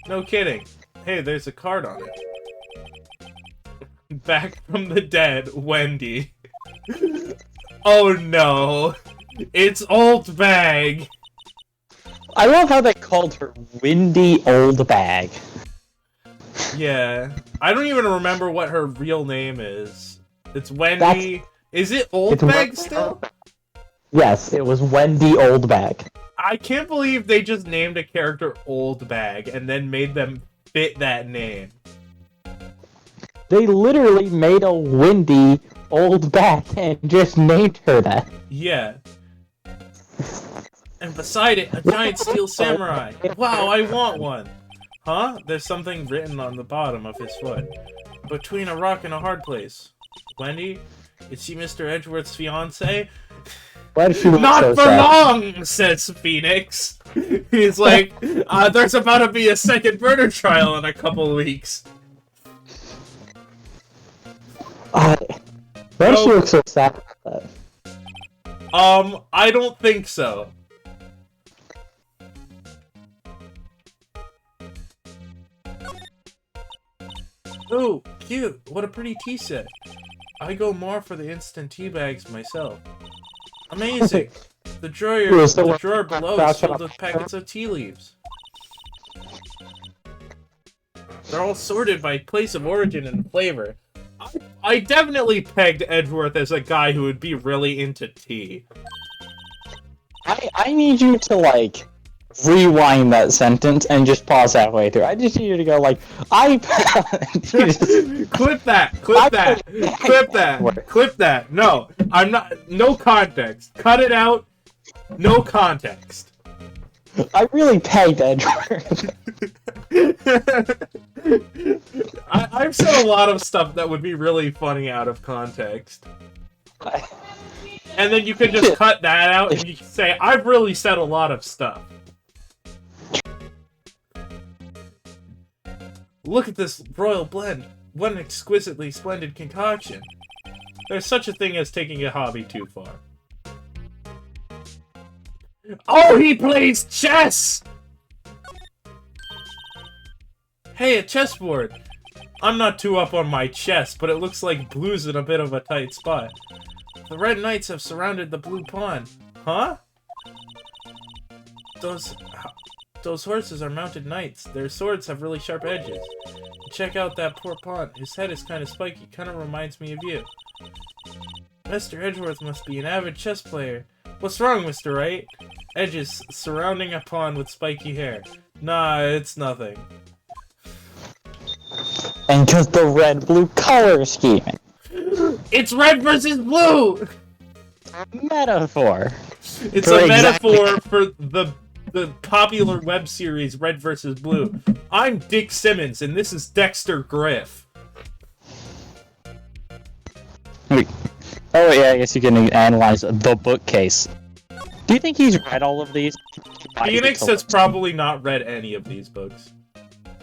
No kidding. Hey, there's a card on it. Back from the dead, Wendy. Oh no. It's Old Bag. I love how they called her Windy Old Bag. Yeah. I don't even remember what her real name is. It's Wendy. Is it Old Bag still? Yes, it was Wendy Old Bag. I can't believe they just named a character Old Bag and then made them fit that name. They literally made a Windy Old Bag and just named her that. Yeah. And beside it, a giant steel samurai. Wow, I want one. Huh? There's something written on the bottom of his foot. Between a rock and a hard place. Wendy? Is she Mr. Edgeworth's fiancé? Why does she look Not so for sad? long, says Phoenix. He's like, there's about to be a second murder trial in a couple weeks. Why does she look so sad about that? I don't think so. Ooh, cute. What a pretty tea set. I go more for the instant tea bags myself. Amazing. The drawer below is filled with packets of tea leaves. They're all sorted by place of origin and flavor. I definitely pegged Edgeworth as a guy who would be really into tea. I need you to, like, rewind that sentence and just pause halfway through. I just need you to go, like, clip that. No, I'm not. No context. Cut it out. No context. I really pegged Edgeworth. I've said a lot of stuff that would be really funny out of context. And then you can just cut that out and you can say, I've really said a lot of stuff. Look at this royal blend. What an exquisitely splendid concoction. There's such a thing as taking a hobby too far. Oh, he plays chess! Hey, a chessboard. I'm not too up on my chess, but it looks like blue's in a bit of a tight spot. The red knights have surrounded the blue pawn. Huh? Those horses are mounted knights. Their swords have really sharp edges. Check out that poor pawn. His head is kind of spiky. Kind of reminds me of you. Mr. Edgeworth must be an avid chess player. What's wrong, Mr. Wright? Edges surrounding a pawn with spiky hair. Nah, it's nothing. And because the red-blue color scheme. It's red versus blue! Metaphor. It's For a exactly- metaphor for the popular web series Red vs. Blue. I'm Dick Simmons, and this is Dexter Griff. Wait. Oh yeah, I guess you can analyze the bookcase. Do you think he's read all of these? Phoenix has probably not read any of these books.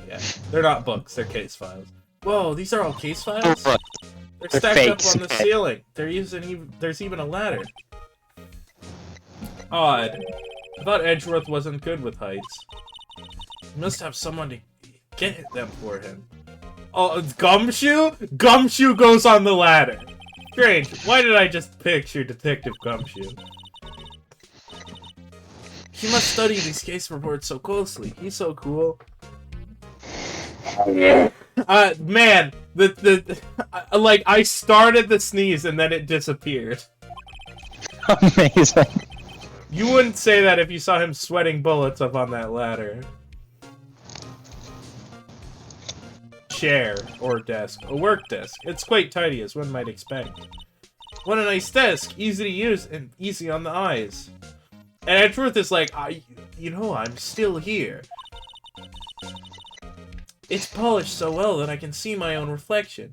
Yeah, they're not books, they're case files. Whoa, these are all case files? They're They're stacked fakes. up on the ceiling. There's even a ladder. Odd. I thought Edgeworth wasn't good with heights. He must have someone to get them for him. Oh, it's Gumshoe? Gumshoe goes on the ladder. Strange. Why did I just picture Detective Gumshoe? He must study these case reports so closely. He's so cool. Man, like, I started the sneeze and then it disappeared. Amazing. You wouldn't say that if you saw him sweating bullets up on that ladder. Chair, or desk. A work desk. It's quite tidy, as one might expect. What a nice desk! Easy to use and easy on the eyes. And Edgeworth is like, you know, I'm still here. It's polished so well that I can see my own reflection.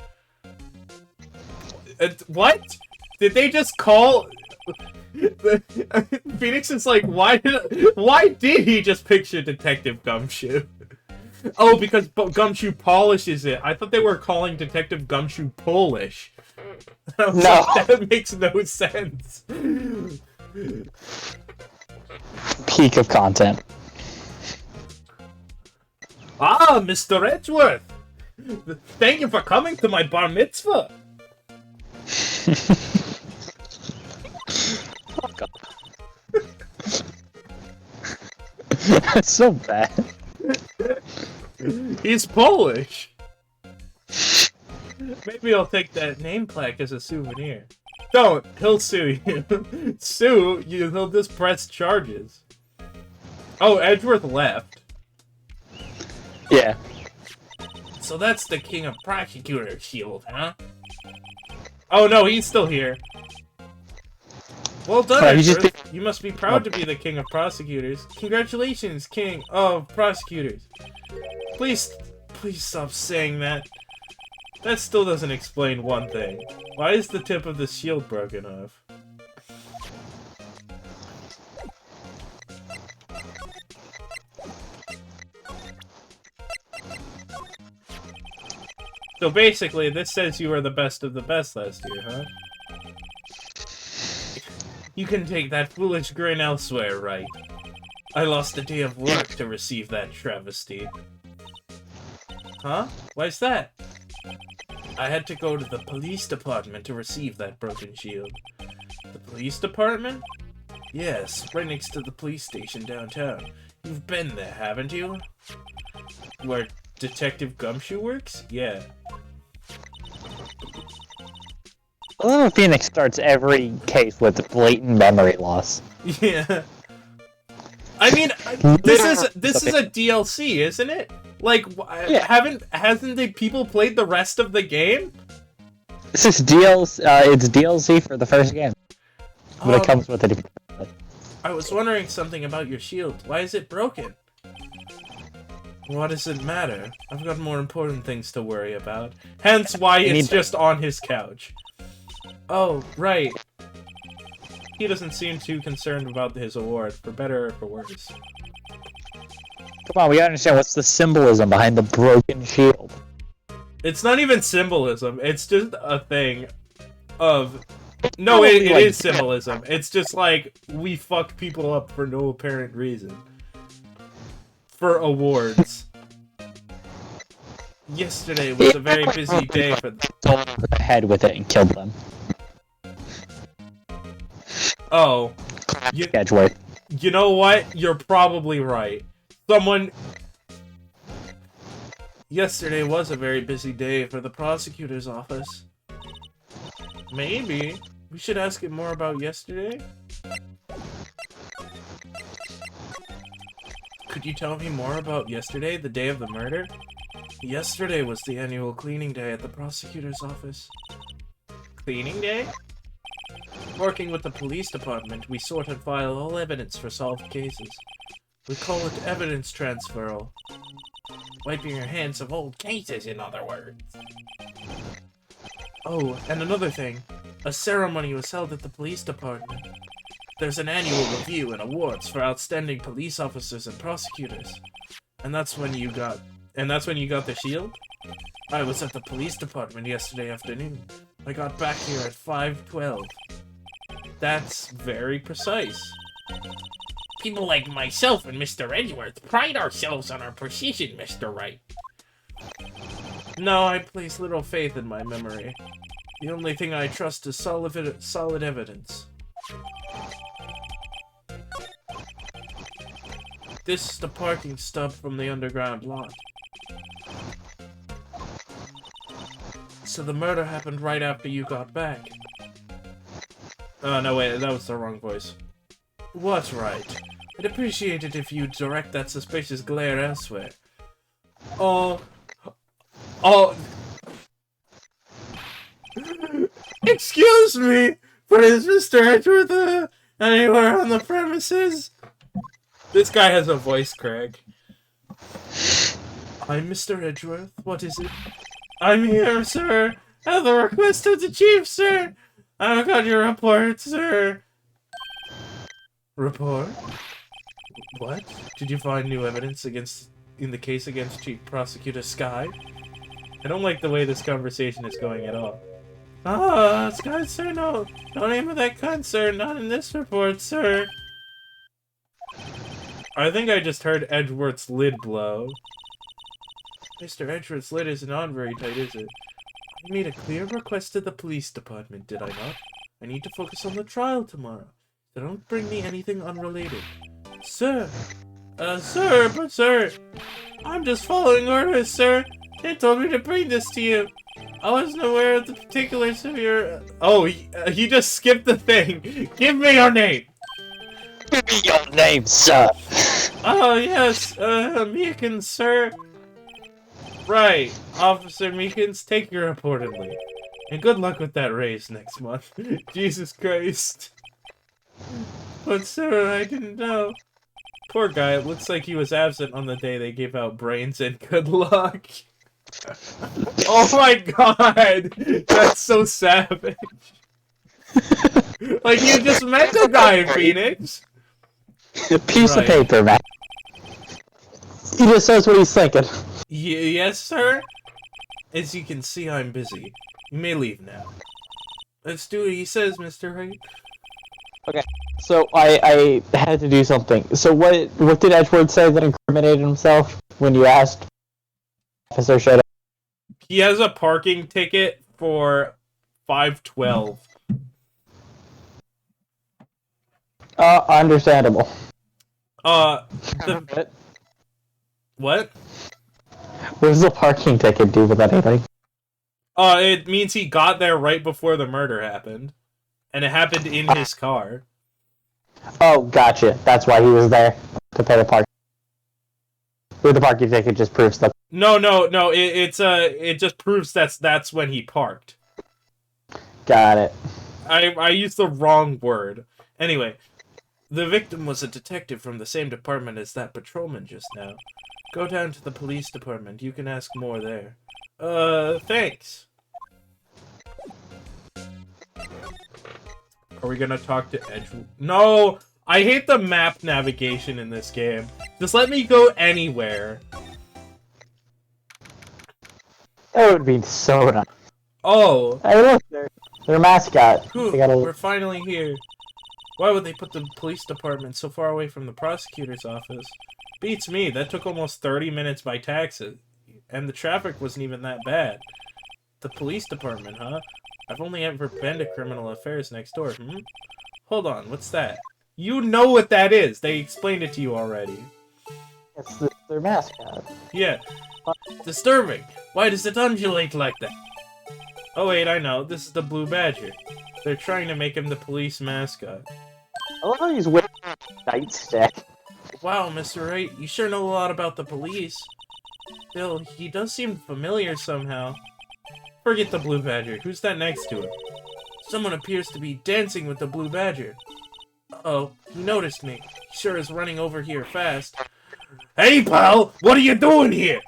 What? Did they just call... Phoenix is like, why did he just picture Detective Gumshoe? Oh, because Gumshoe polishes it. I thought they were calling Detective Gumshoe Polish. I was No. like, that makes no sense. Peak of content. Ah, Mr. Edgeworth! Thank you for coming to my bar mitzvah! That's so bad. He's Polish! Maybe I'll take that name plaque as a souvenir. Don't! He'll sue you. Sue you, he'll just press charges. Oh, Edgeworth left. Yeah. So that's the King of Prosecutors shield, huh? Oh no, he's still here. Well done, Oh, he's just Edgeworth. You must be proud to be the King of Prosecutors. Congratulations, King of Prosecutors. Please stop saying that. That still doesn't explain one thing. Why is the tip of the shield broken off? So basically, this says you were the best of the best last year, huh? You can take that foolish grin elsewhere, Wright. I lost a day of work to receive that travesty. Huh? Why's that? I had to go to the police department to receive that broken shield. The police department? Yes, right next to the police station downtown. You've been there, haven't you? Where Detective Gumshoe works? Yeah. I love when Phoenix starts every case with blatant memory loss. Yeah. I mean, this is a DLC, isn't it? Like, Yeah. hasn't the people played the rest of the game? This is DLC. It's DLC for the first game, but it comes with a. I was wondering something about your shield. Why is it broken? What does it matter? I've got more important things to worry about. Hence why it's just on his couch. Oh, right. He doesn't seem too concerned about his award, for better or for worse. Come on, we gotta understand what's the symbolism behind the broken shield. It's not even symbolism, it's just a thing of... No, it is symbolism. It's just like, we fuck people up for no apparent reason. For awards. Yesterday was a very busy day for... Ahead with it and killed them. Oh. Edgeworth. You know what? You're probably right. Someone... Yesterday was a very busy day for the prosecutor's office. Maybe. We should ask him more about yesterday? Could you tell me more about yesterday, the day of the murder? Yesterday was the annual cleaning day at the prosecutor's office. Cleaning day? Working with the police department, we sort and file all evidence for solved cases. We call it evidence transferal. Wiping your hands of old cases, in other words. Oh, and another thing. A ceremony was held at the police department. There's an annual review and awards for outstanding police officers and prosecutors. And that's when you got the shield? I was at the police department yesterday afternoon. I got back here at 5:12. That's very precise. People like myself and Mr. Edgeworth pride ourselves on our precision, Mr. Wright. No, I place little faith in my memory. The only thing I trust is solid evidence. This is the parking stub from the underground lot. So the murder happened right after you got back. Oh, no, wait, that was the wrong voice. What's right? I'd appreciate it if you'd direct that suspicious glare elsewhere. Oh... Excuse me, but is Mr. Edgeworth anywhere on the premises? This guy has a voice, Craig. I'm Mr. Edgeworth. What is it? I'm here, sir. At the request of the chief, sir. I've got your report, sir. Report? What? Did you find new evidence in the case against Chief Prosecutor Sky? I don't like the way this conversation is going at all. Ah, Sky, sir, no. Don't aim at that gun, sir. Not in this report, sir. I think I just heard Edgeworth's lid blow. Mr. Edgeworth's lid isn't on very tight, is it? I made a clear request to the police department, did I not? I need to focus on the trial tomorrow. So don't bring me anything unrelated. Sir! Sir! I'm just following orders, sir! They told me to bring this to you! I wasn't aware of the particulars of your... Oh, he just skipped the thing! Give me your name! Give me your name, sir! Oh, yes, Meekins, sir. Right, Officer Meekins, take your report and leave. And good luck with that raise next month. Jesus Christ. But sir, I didn't know. Poor guy, it looks like he was absent on the day they gave out brains and good luck. Oh my god! That's so savage. Like, you just met the guy, Phoenix! A piece of paper, man. He just says what he's thinking. Yes, sir? As you can see, I'm busy. You may leave now. Let's do what he says, Mr. Wright. Okay, so I had to do something. So what did Edgeworth say that incriminated himself when you asked Officer showed up? He has a parking ticket for 512. Understandable. What? What does the parking ticket do with anything? It means he got there right before the murder happened. And it happened in his car. Oh, gotcha. That's why he was there, to pay the parking. Or the parking ticket just proves that. No, it just proves that's when he parked. Got it. I used the wrong word. Anyway, the victim was a detective from the same department as that patrolman just now. Go down to the police department. You can ask more there. Thanks. Are we gonna talk to Edgeworth? No! I hate the map navigation in this game. Just let me go anywhere. That would be so nice. Oh. Hey, look, their mascot. Whew, we're finally here. Why would they put the police department so far away from the prosecutor's office? Beats me, that took almost 30 minutes by taxi. And the traffic wasn't even that bad. The police department, huh? I've only ever been to criminal affairs next door, Hold on, what's that? You know what that is! They explained it to you already. It's their mascot. Yeah. Disturbing! Why does it undulate like that? Oh wait, I know. This is the Blue Badger. They're trying to make him the police mascot. I love how he's wearing a nightstick. Wow, Mr. Wright, you sure know a lot about the police. Still, he does seem familiar somehow. Forget the blue badger. Who's that next to him? Someone appears to be dancing with the blue badger. Uh-oh, he noticed me. He sure is running over here fast. Hey, pal! What are you doing here?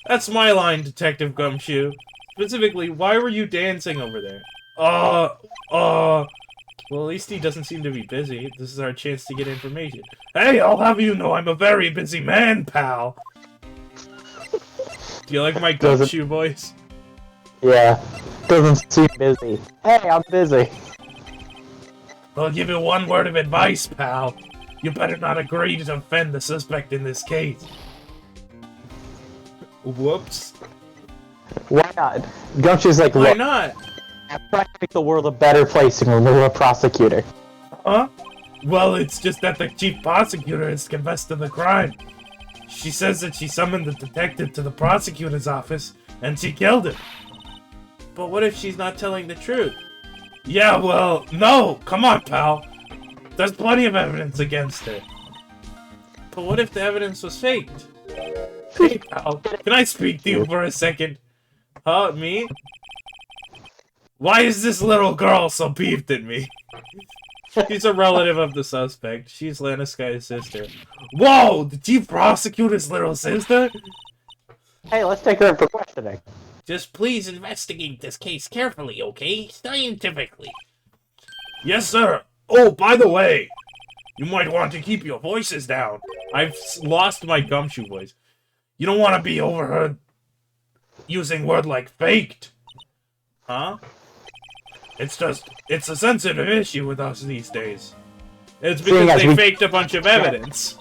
That's my line, Detective Gumshoe. Specifically, why were you dancing over there? Well, at least he doesn't seem to be busy. This is our chance to get information. Hey, I'll have you know I'm a very busy man, pal! Do you like my Gumshoe voice? Yeah, doesn't seem busy. Hey, I'm busy. I'll give you one word of advice, pal. You better not agree to defend the suspect in this case. Whoops. Why not? Gumshoe's like, Why look, not? I'm trying to make the world a better place and remove a prosecutor. Huh? Well, it's just that the chief prosecutor has confessed to the crime. She says that she summoned the detective to the prosecutor's office, and she killed him. But what if she's not telling the truth? Yeah, well, no! Come on, pal! There's plenty of evidence against her. But what if the evidence was faked? Hey, pal, can I speak to you for a second? Huh, me? Why is this little girl so peeved at me? She's a relative of the suspect. She's Lanaskai's sister. Whoa! The chief prosecutor's little sister? Hey, let's take her in for questioning. Just please investigate this case carefully, okay? Scientifically. Yes, sir. Oh, by the way, you might want to keep your voices down. I've lost my Gumshoe voice. You don't want to be overheard using word like faked. Huh? It's a sensitive issue with us these days. It's because they faked a bunch of evidence.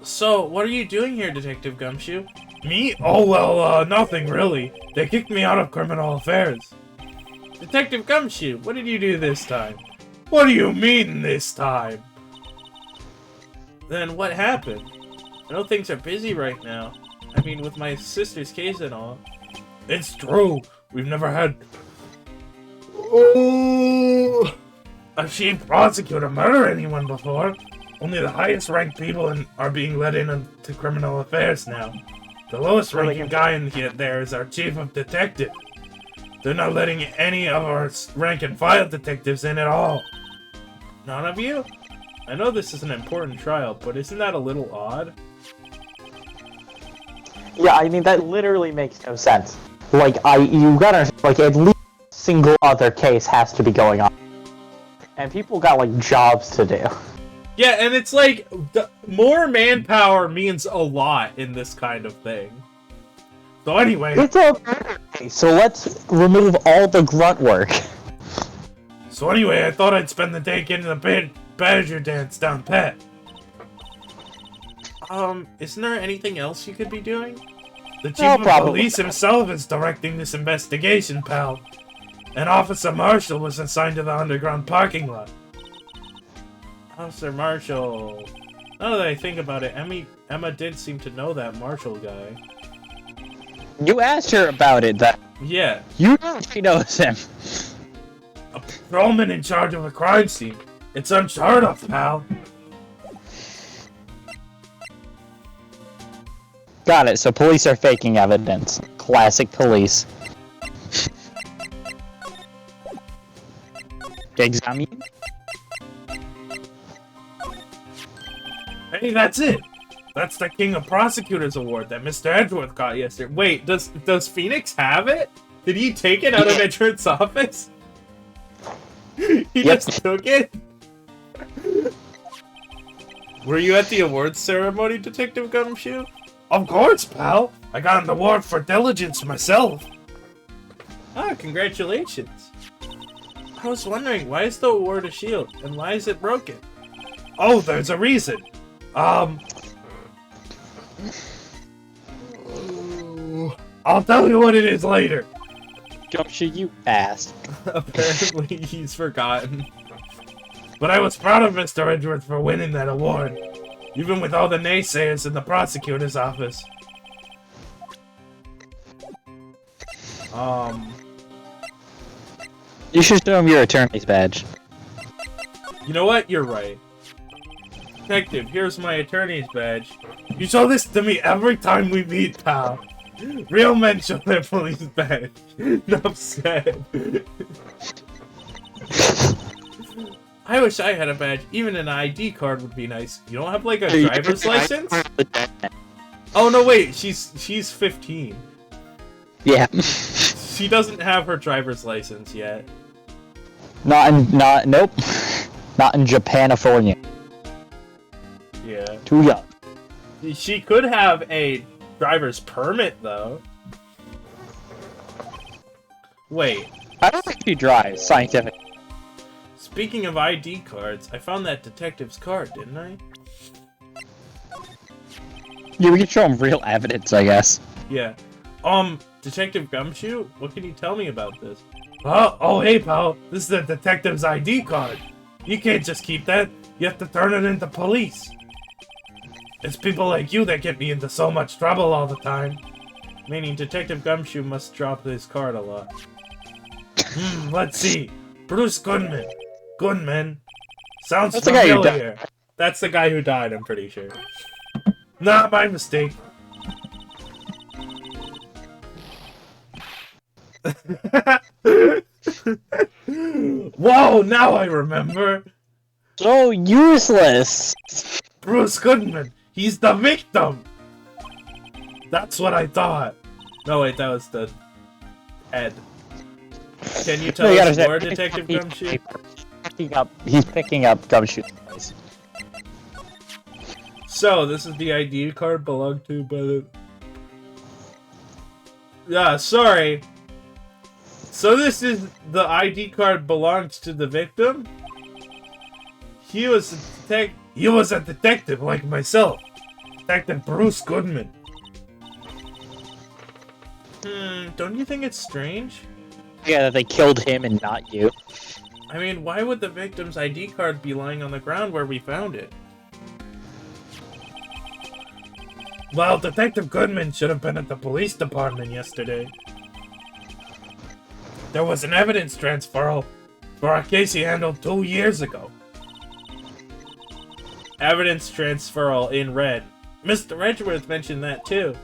So, what are you doing here, Detective Gumshoe? Me? Oh, well, nothing really. They kicked me out of criminal affairs. Detective Gumshoe, what did you do this time? What do you mean, this time? Then what happened? I know things are busy right now. I mean, with my sister's case and all. It's true. We've never had a chief prosecutor murder anyone before. Only the highest ranked people are being let into criminal affairs now. The lowest ranking guy in there is our chief of detective. They're not letting any of our rank and file detectives in at all. None of you? I know this is an important trial, but isn't that a little odd? Yeah, I mean, that literally makes no sense. Like, you gotta, like, at least a single other case has to be going on. And people got, like, jobs to do. Yeah, and it's like, more manpower means a lot in this kind of thing. So anyway... It's a murder case, so let's remove all the grunt work. So anyway, I thought I'd spend the day getting the badger dance down pat. Isn't there anything else you could be doing? The chief of police himself is directing this investigation, pal. And Officer Marshall was assigned to the underground parking lot. Officer Marshall... Now that I think about it, Emma did seem to know that Marshall guy. You asked her about it, that... Yeah. You know she knows him. A patrolman in charge of a crime scene. It's unheard of, pal. Got it, so police are faking evidence. Classic police. Examine? Hey, that's it! That's the King of Prosecutors Award that Mr. Edgeworth got yesterday. Wait, does Phoenix have it? Did he take it out of Edgeworth's office? He just took it? Were you at the awards ceremony, Detective Gumshoe? Of course, pal! I got an award for diligence myself! Ah, congratulations! I was wondering, why is the award a shield, and why is it broken? Oh, there's a reason! I'll tell you what it is later! Gumshoe, you ass. Apparently, he's forgotten. But I was proud of Mr. Edgeworth for winning that award. Even with all the naysayers in the prosecutor's office. You should show him your attorney's badge. You know what? You're right. Detective, here's my attorney's badge. You show this to me every time we meet, pal. Real men show their police badge. Enough said. I wish I had a badge. Even an ID card would be nice. You don't have, like, a driver's license? Oh, no, wait. She's 15. Yeah. She doesn't have her driver's license yet. Nope. Not in Japanifornia. Yeah. Too young. She could have a driver's permit, though. Wait. I don't think she drives, scientific. Speaking of ID cards, I found that detective's card, didn't I? Yeah, we can show him real evidence, I guess. Yeah. Detective Gumshoe? What can you tell me about this? Oh, hey, pal. This is the detective's ID card. You can't just keep that. You have to turn it into police. It's people like you that get me into so much trouble all the time. Meaning Detective Gumshoe must drop his card a lot. Let's see. Bruce Goodman. Goodman. Sounds That's the guy who familiar. That's the guy who died, I'm pretty sure. Not my mistake. Whoa, now I remember. So useless. Bruce Goodman. He's the victim. That's what I thought. No, wait, that was the Ed. Can you tell us more, Detective Gumshoe? He's picking up Gumshoe. So, this is the ID card belonged to by the... Yeah, sorry. So this is the ID card belongs to the victim? He was a detective like myself. Detective Bruce Goodman. Don't you think it's strange? Yeah, that they killed him and not you. I mean, why would the victim's ID card be lying on the ground where we found it? Well, Detective Goodman should have been at the police department yesterday. There was an evidence transferal for a case he handled 2 years ago. Evidence transferal in red. Mr. Edgeworth mentioned that too.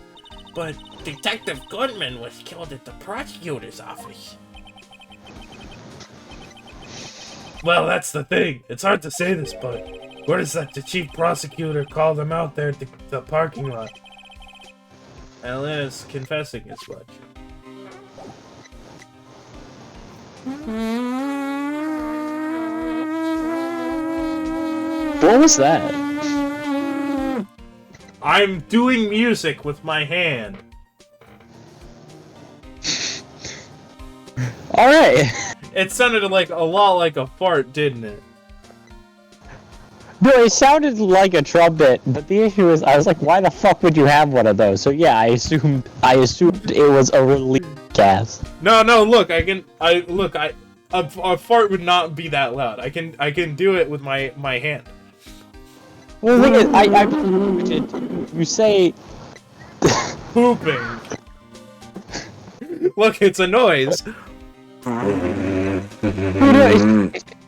But Detective Goodman was killed at the prosecutor's office. Well, that's the thing. It's hard to say this, but word is that the chief prosecutor called him out there at the parking lot. Elena's confessing as much. What was that? I'm doing music with my hand. Alright. It sounded like a lot like a fart, didn't it? No, it sounded like a trumpet, but the issue is, I was like, why the fuck would you have one of those? So yeah, I assumed it was a relief gas. No, look, a fart would not be that loud. I can do it with my hand. Well, the thing is, you say... Pooping. Look, it's a noise. You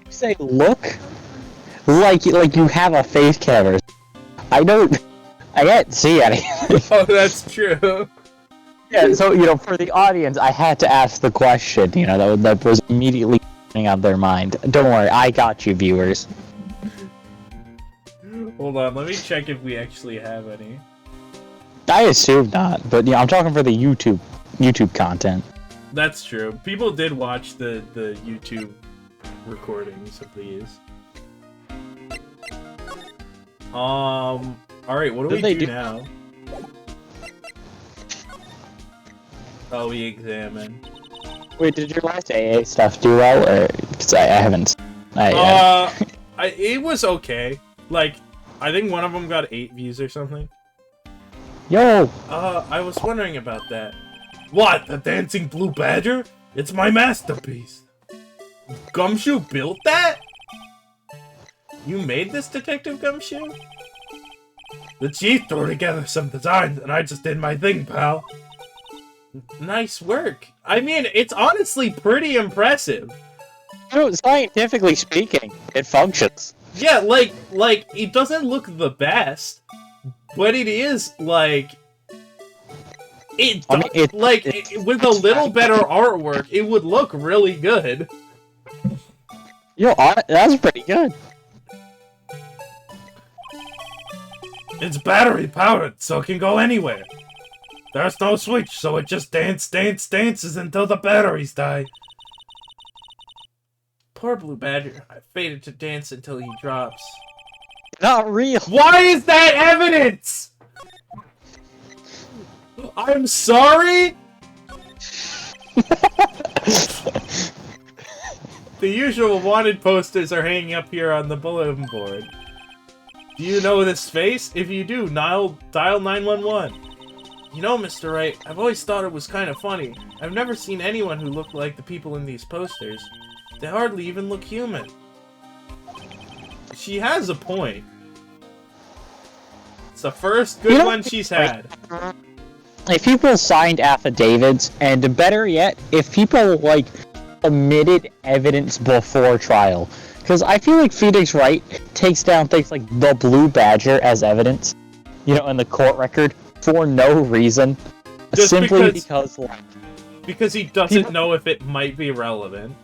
say look like you have a face camera. I can't see anything. Oh, that's true. Yeah, so for the audience, I had to ask the question. That was immediately coming on their mind. Don't worry, I got you, viewers. Hold on, let me check if we actually have any. I assume not, but I'm talking for the YouTube content. That's true. People did watch the YouTube recordings of these. Alright, what do we do now? Oh, we examine. Wait, did your last AA stuff do well, or... Because I haven't... It was okay. Like, I think one of them got 8 views or something. Yo! I was wondering about that. What, the dancing blue badger? It's my masterpiece. Gumshoe built that? You made this, Detective Gumshoe? The chief threw together some designs, and I just did my thing, pal. Nice work. I mean, it's honestly pretty impressive. Scientifically speaking, it functions. Yeah, like, it doesn't look the best, but it is, like... with a little better artwork, it would look really good. Yo, that's pretty good. It's battery powered, so it can go anywhere. There's no switch, so it just dances until the batteries die. Poor Blue Badger. I fated to dance until he drops. Not real. Why is that evidence? I'm sorry? The usual wanted posters are hanging up here on the bulletin board. Do you know this face? If you do, dial 911. You know, Mr. Wright, I've always thought it was kind of funny. I've never seen anyone who looked like the people in these posters. They hardly even look human. She has a point. It's the first good one she's had. If people signed affidavits, and better yet, if people, like, submitted evidence before trial. Because I feel like Phoenix Wright takes down things like the Blue Badger as evidence, you know, in the court record, for no reason. Just simply because he doesn't know if it might be relevant.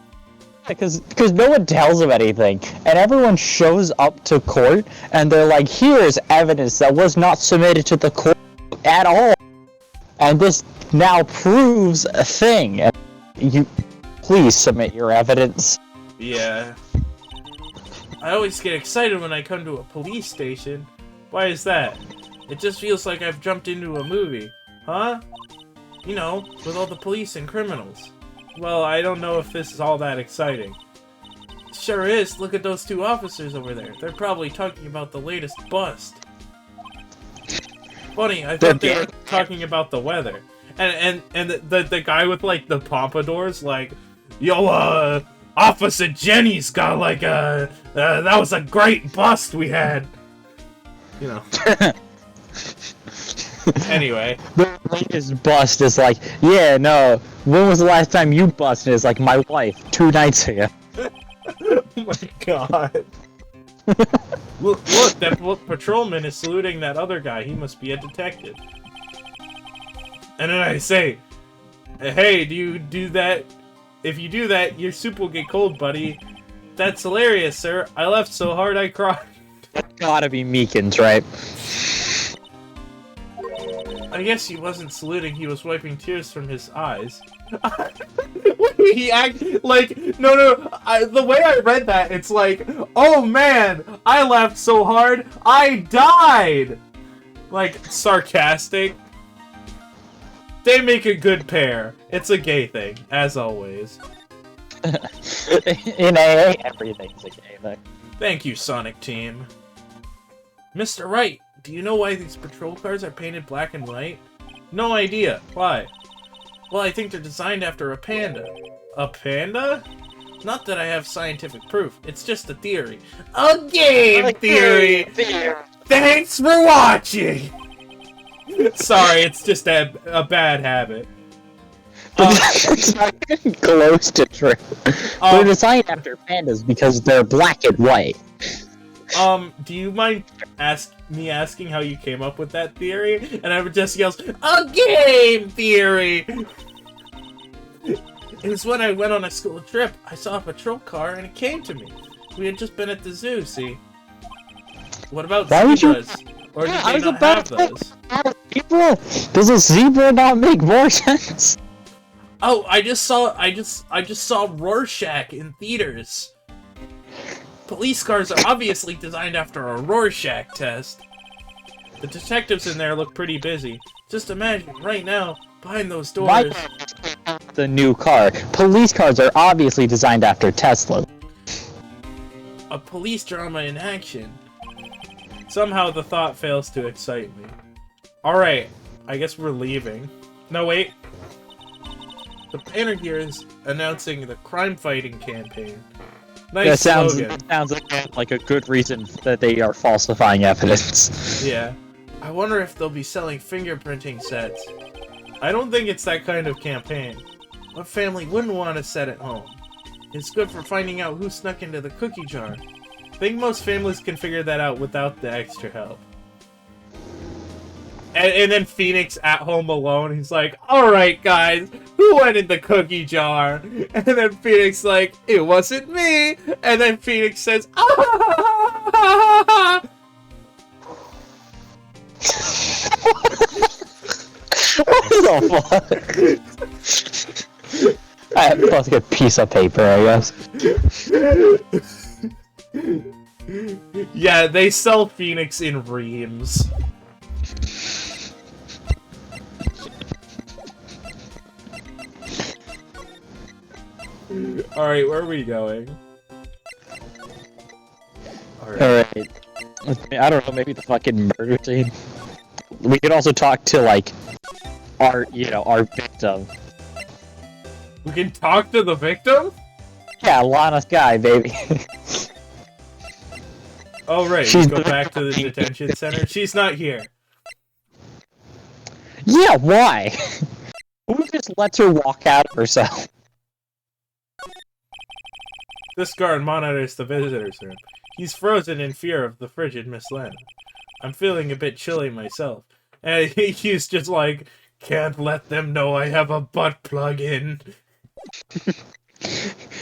Because no one tells him anything, and everyone shows up to court, and they're like, here's evidence that was not submitted to the court at all, and this now proves a thing. And you, please submit your evidence. Yeah. I always get excited when I come to a police station. Why is that? It just feels like I've jumped into a movie. Huh? You know, with all the police and criminals. Well, I don't know if this is all that exciting. Sure is. Look at those two officers over there. They're probably talking about the latest bust. Funny, I thought they were talking about the weather. And the guy with, like, the pompadours, like, yo, Officer Jenny's got, like, that was a great bust we had. You know. Anyway. The latest bust is like, yeah, no, when was the last time you busted? It's like, my wife, 2 nights ago. Oh my god. Look, that patrolman is saluting that other guy. He must be a detective. And then I say, hey, do you do that? If you do that, your soup will get cold, buddy. That's hilarious, sir. I laughed so hard I cried. That's gotta be Meekins, right? I guess he wasn't saluting, he was wiping tears from his eyes. He act like, no, the way I read that, it's like, oh man, I laughed so hard, I died! Like, sarcastic. They make a good pair. It's a gay thing, as always. In AA, everything's a gay thing. Thank you, Sonic Team. Mr. Wright, do you know why these patrol cars are painted black and white? No idea. Why? Well, I think they're designed after a panda. A panda? Not that I have scientific proof. It's just a theory. A game theory! Thanks for watching! Sorry, it's just a bad habit. It's not even close to true. They're designed after pandas because they're black and white. Do you mind me asking how you came up with that theory? And I just yells, a game theory! It was when I went on a school trip. I saw a patrol car and it came to me. We had just been at the zoo, see? What about zebras? Or did they not have those? People, does a zebra not make more sense? Oh, I just saw Rorschach in theaters. Police cars are obviously designed after a Rorschach test. The detectives in there look pretty busy. Just imagine, right now, behind those doors... The new car. Police cars are obviously designed after Tesla. A police drama in action. Somehow the thought fails to excite me. Alright, I guess we're leaving. No, wait. The banner here is announcing the crime-fighting campaign. Nice slogan. That sounds like a good reason that they are falsifying evidence. Yeah. I wonder if they'll be selling fingerprinting sets. I don't think it's that kind of campaign. What family wouldn't want a set at home? It's good for finding out who snuck into the cookie jar. think most families can figure that out without the extra help. And then Phoenix at home alone, he's like, alright guys, who went in the cookie jar? And then Phoenix like, it wasn't me. And then Phoenix says, ah! What the fuck? I have to get a piece of paper, I guess. Yeah, they sell Phoenix in reams. Alright, where are we going? Alright. I don't know, maybe the fucking murder scene. We could also talk to, like, our victim. We can talk to the victim? Yeah, Lana's guy, baby. Oh, right, She's we go back to the detention center. She's not here. Yeah, why? Who just lets her walk out of herself? This guard monitors the visitor's room. He's frozen in fear of the frigid Miss Lana. I'm feeling a bit chilly myself. And he's just like, can't let them know I have a butt plug in.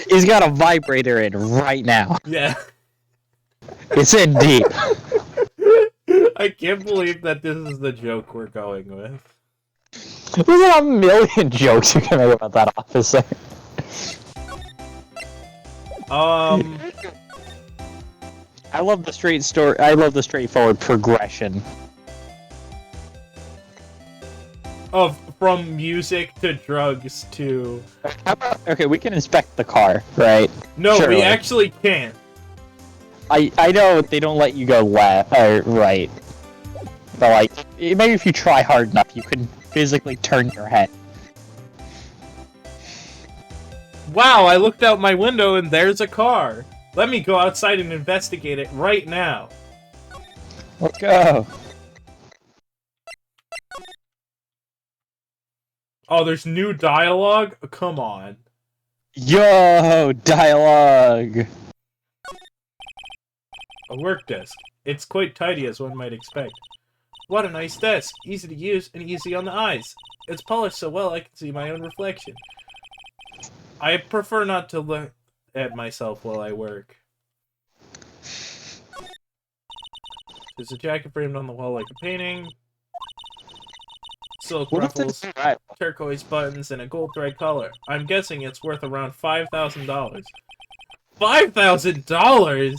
He's got a vibrator in right now. Yeah. It's in deep. I can't believe that this is the joke we're going with. There's a million jokes you can make about that officer. I love the straightforward progression. Of from music to drugs to... How about, okay, we can inspect the car, right? No, Surely. we actually can't. I know they don't let you go left or right. But like, maybe if you try hard enough, you can physically turn your head. Wow, I looked out my window and there's a car. Let me go outside and investigate it right now. Let's go. Oh, there's new dialogue? Come on. Yo, dialogue. A work desk. It's quite tidy as one might expect. What a nice desk. Easy to use and easy on the eyes. It's polished so well I can see my own reflection. I prefer not to look at myself while I work. There's a jacket framed on the wall like a painting. Silk ruffles, turquoise buttons, and a gold thread collar. I'm guessing it's worth around $5,000. $5,000?!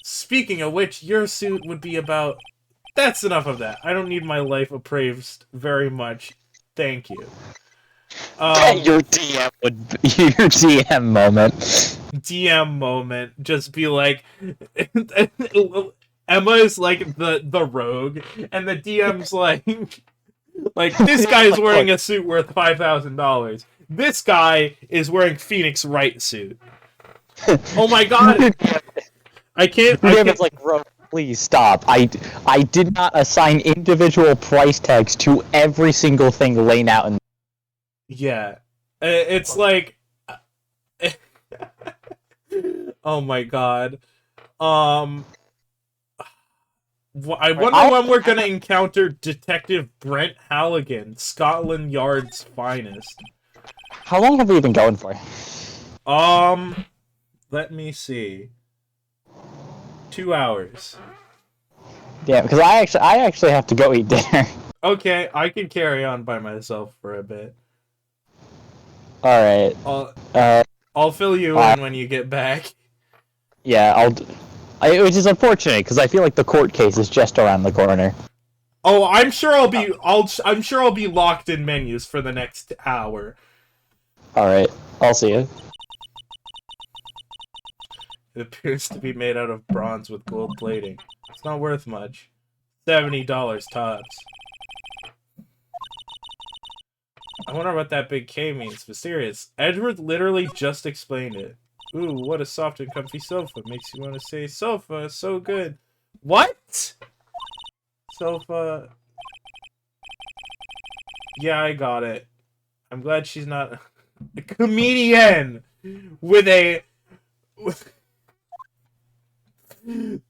Speaking of which, your suit would be about... That's enough of that. I don't need my life appraised very much. Thank you. Your DM would be your DM moment. DM moment. Just be like... Emma is like the rogue, and the DM's like... Like, this guy is wearing a suit worth $5,000. This guy is wearing Phoenix Wright suit. Oh my god! I can't... It's like, bro, please stop. I did not assign individual price tags to every single thing laying out in... Yeah. It's like... Oh my god. I wonder when we're gonna encounter Detective Brent Halligan, Scotland Yard's finest. How long have we been going for? Let me see. 2 hours. Yeah, because I actually have to go eat dinner. Okay, I can carry on by myself for a bit. Alright. I'll fill you in when you get back. Yeah, which is unfortunate, because I feel like the court case is just around the corner. Oh, I'm sure I'm sure I'll be locked in menus for the next hour. Alright, I'll see you. It appears to be made out of bronze with gold plating. It's not worth much. $70 tops. I wonder what that big K means. Mysterious. Edward literally just explained it. Ooh, what a soft and comfy sofa. Makes you want to say sofa. So good. What? Sofa. Yeah, I got it. I'm glad she's not a comedian with a...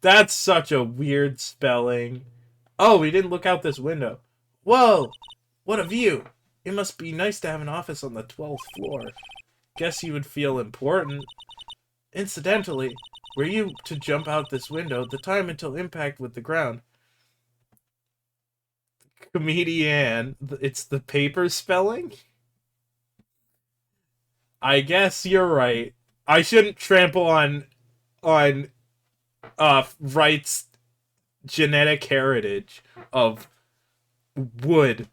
That's such a weird spelling. Oh, we didn't look out this window. Whoa! What a view! It must be nice to have an office on the 12th floor. Guess you would feel important. Incidentally, were you to jump out this window, the time until impact with the ground... Comedian, it's the paper spelling? I guess you're right. I shouldn't trample on Wright's genetic heritage of wood.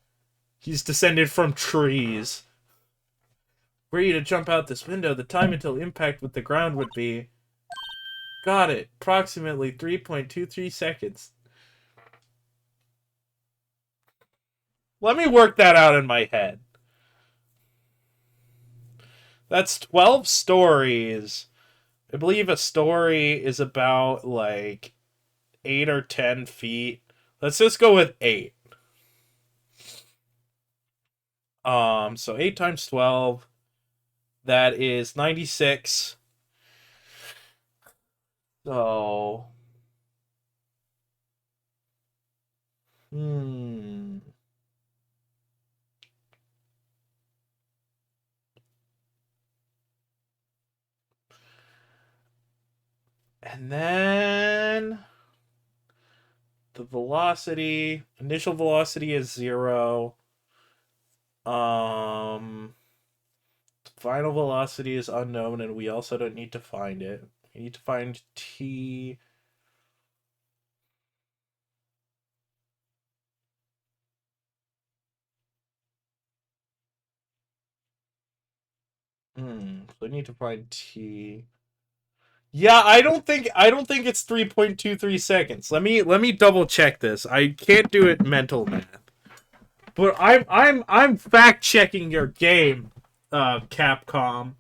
He's descended from trees. Were you to jump out this window, the time until impact with the ground would be... Got it. Approximately 3.23 seconds. Let me work that out in my head. That's 12 stories. I believe a story is about, like, 8 or 10 feet. Let's just go with 8. So 8 times 12, that is 96. So... And then... the velocity, initial velocity is 0. Final velocity is unknown, and we also don't need to find it. We need to find t. So I need to find t. Yeah, I don't think it's 3.23 seconds. Let me double check this. I can't do it mental math. But I'm fact checking your game, Capcom.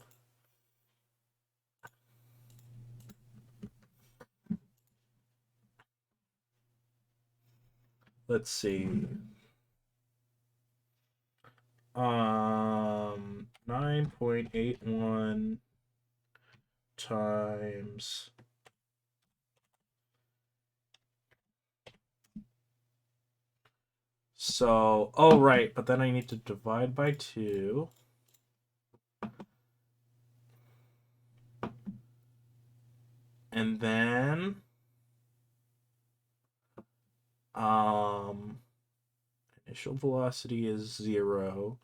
Let's see. 9.81 times... So, oh right, but then I need to divide by 2. And then initial velocity is 0.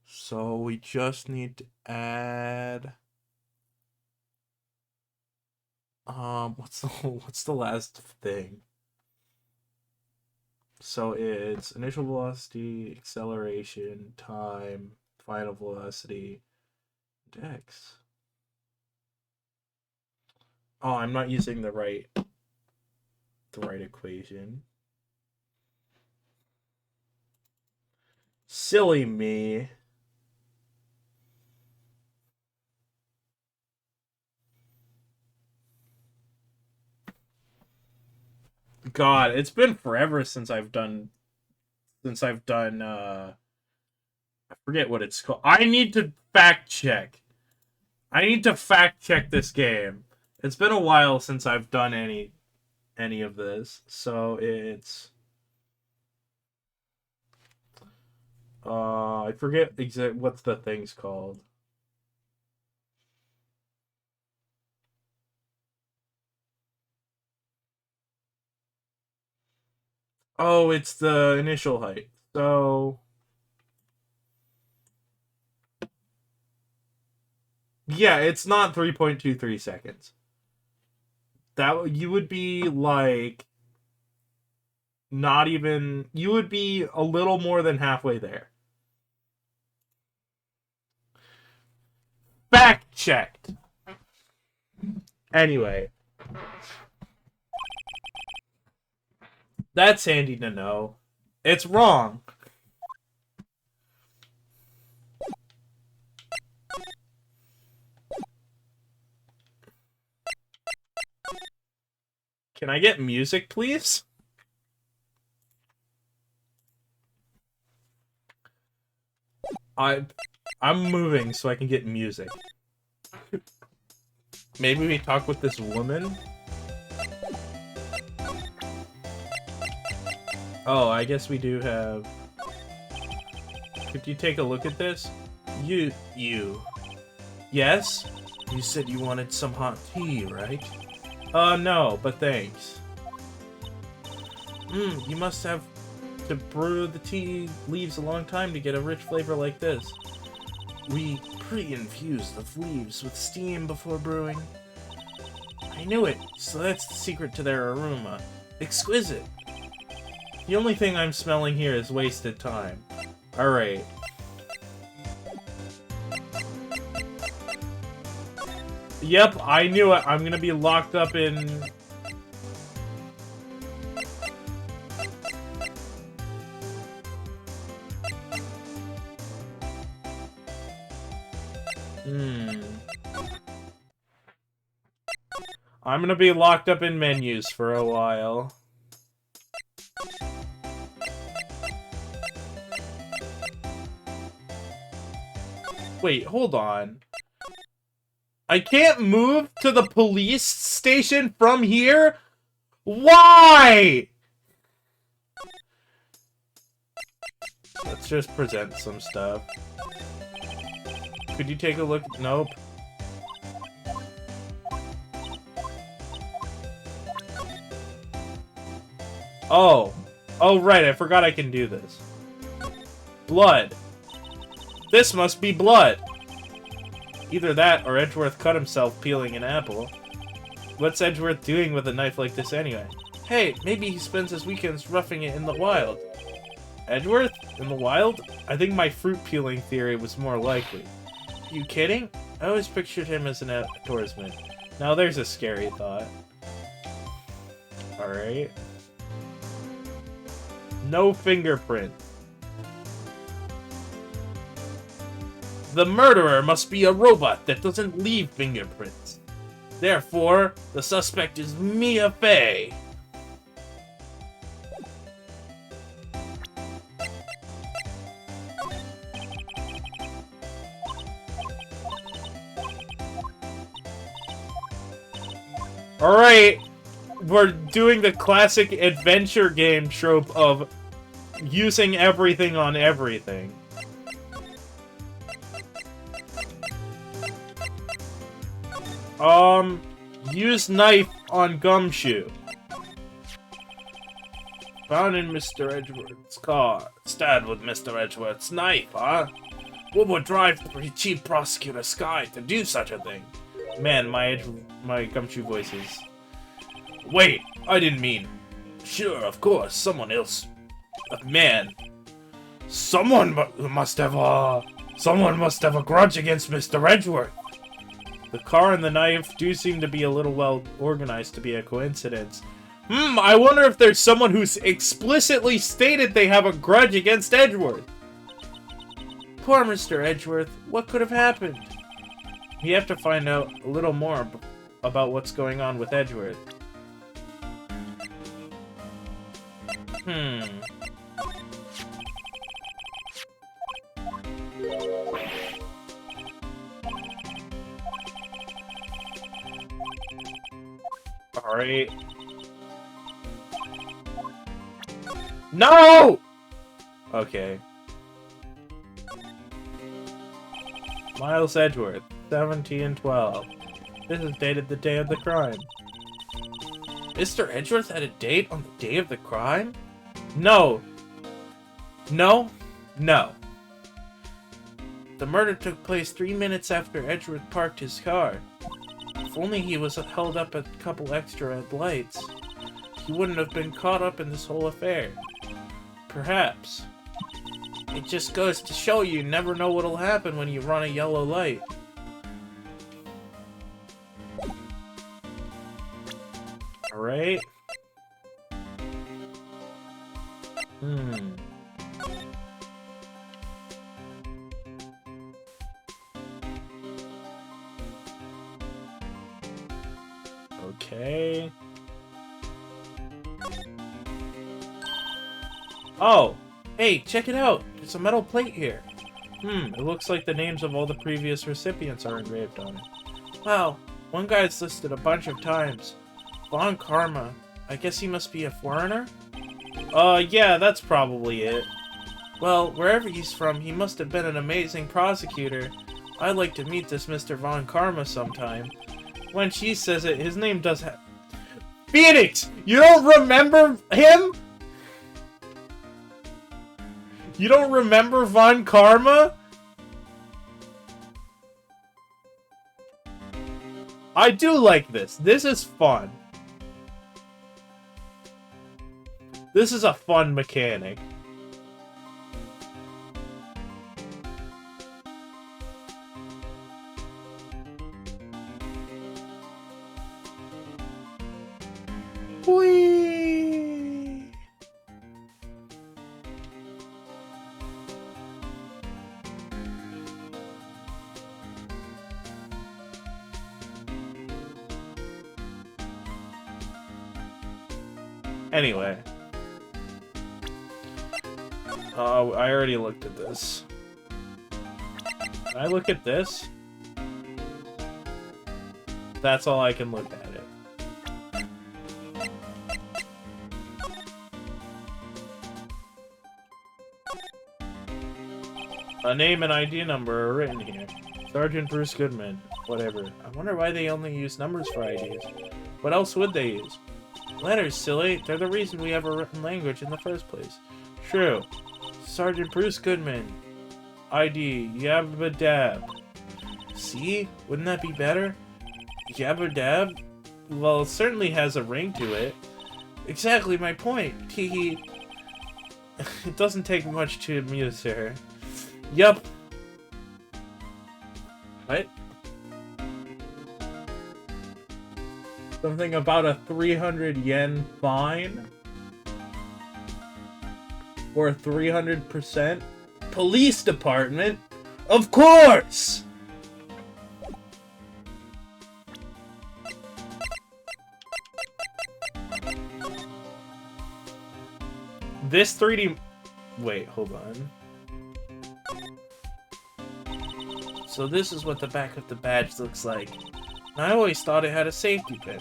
So we just need to add what's the last thing? So it's initial velocity, acceleration, time, final velocity, dex. Oh, I'm not using the right equation. Silly me. God, it's been forever since I've done I forget what it's called. I need to fact check. I need to fact check this game. It's been a while since I've done any of this. So it's I forget exactly what's the thing's called. Oh, it's the initial height. So yeah, it's not 3.23 seconds. That you would be like not even, you would be a little more than halfway there. Fact checked. Anyway, that's handy to know. It's wrong. Can I get music, please? I'm moving so I can get music. Maybe we talk with this woman? Oh, I guess we do have... Could you take a look at this? You. Yes? You said you wanted some hot tea, right? No, but thanks. You must have to brew the tea leaves a long time to get a rich flavor like this. We pre-infuse the leaves with steam before brewing. I knew it, so that's the secret to their aroma. Exquisite. The only thing I'm smelling here is wasted time. Alright. Yep, I knew it. I'm gonna be locked up in... I'm gonna be locked up in menus for a while. Wait, hold on. I can't move to the police station from here? Why? Let's just present some stuff. Could you take a look? Nope. Oh. Oh, right. I forgot I can do this. Blood. This must be blood. Either that, or Edgeworth cut himself peeling an apple. What's Edgeworth doing with a knife like this anyway? Hey, maybe he spends his weekends roughing it in the wild. Edgeworth? In the wild? I think my fruit peeling theory was more likely. You kidding? I always pictured him as an outdoorsman. Now there's a scary thought. Alright. No fingerprint. The murderer must be a robot that doesn't leave fingerprints. Therefore, the suspect is Mia Fey. Alright, we're doing the classic adventure game trope of using everything on everything. Use knife on Gumshoe. Found in Mr. Edgeworth's car. Stabbed with Mr. Edgeworth's knife, huh? What would drive the chief prosecutor Sky to do such a thing? Man, my Gumshoe voices. Wait, I didn't mean... Sure, of course, someone else. Man. Someone must have a grudge against Mr. Edgeworth. The car and the knife do seem to be a little well organized to be a coincidence. I wonder if there's someone who's explicitly stated they have a grudge against Edgeworth. Poor Mr. Edgeworth, what could have happened? We have to find out a little more about what's going on with Edgeworth. Alright. No! Okay. Miles Edgeworth, 1712. This is dated the day of the crime. Mr. Edgeworth had a date on the day of the crime? No. No? No. The murder took place 3 minutes after Edgeworth parked his car. If only he was held up at a couple extra red lights, he wouldn't have been caught up in this whole affair. Perhaps. It just goes to show you never know what'll happen when you run a yellow light. Alright. Okay. Oh! Hey, check it out! There's a metal plate here. It looks like the names of all the previous recipients are engraved on it. Wow, One guy's listed a bunch of times. Von Karma. I guess he must be a foreigner? Yeah, that's probably it. Well, wherever he's from, he must have been an amazing prosecutor. I'd like to meet this Mr. Von Karma sometime. When she says it, his name does have... Phoenix! You don't remember him? You don't remember Von Karma? I do like this. This is fun. This is a fun mechanic. Whee! Anyway. I already looked at this. Can I look at this? That's all I can look at it. A name and ID number are written here. Sergeant Bruce Goodman. Whatever. I wonder why they only use numbers for IDs. What else would they use? Letters, silly. They're the reason we have a written language in the first place. True. Sergeant Bruce Goodman. ID. Yabba Dab. See? Wouldn't that be better? Yabba Dab? Well, it certainly has a ring to it. Exactly my point. Teehee. It doesn't take much to amuse her. Yup. What? Something about a 300 yen fine? Or 300%? Police department? Of course! This 3D... Wait, hold on. So this is what the back of the badge looks like. I always thought it had a safety pin.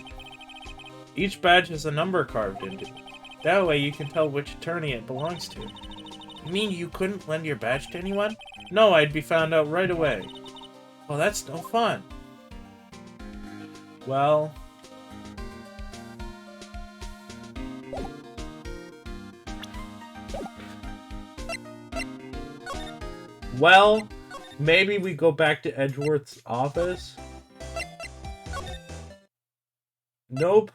Each badge has a number carved into it. That way you can tell which attorney it belongs to. You mean you couldn't lend your badge to anyone? No, I'd be found out right away. Well, that's no fun. Well... Well, maybe we go back to Edgeworth's office? Nope.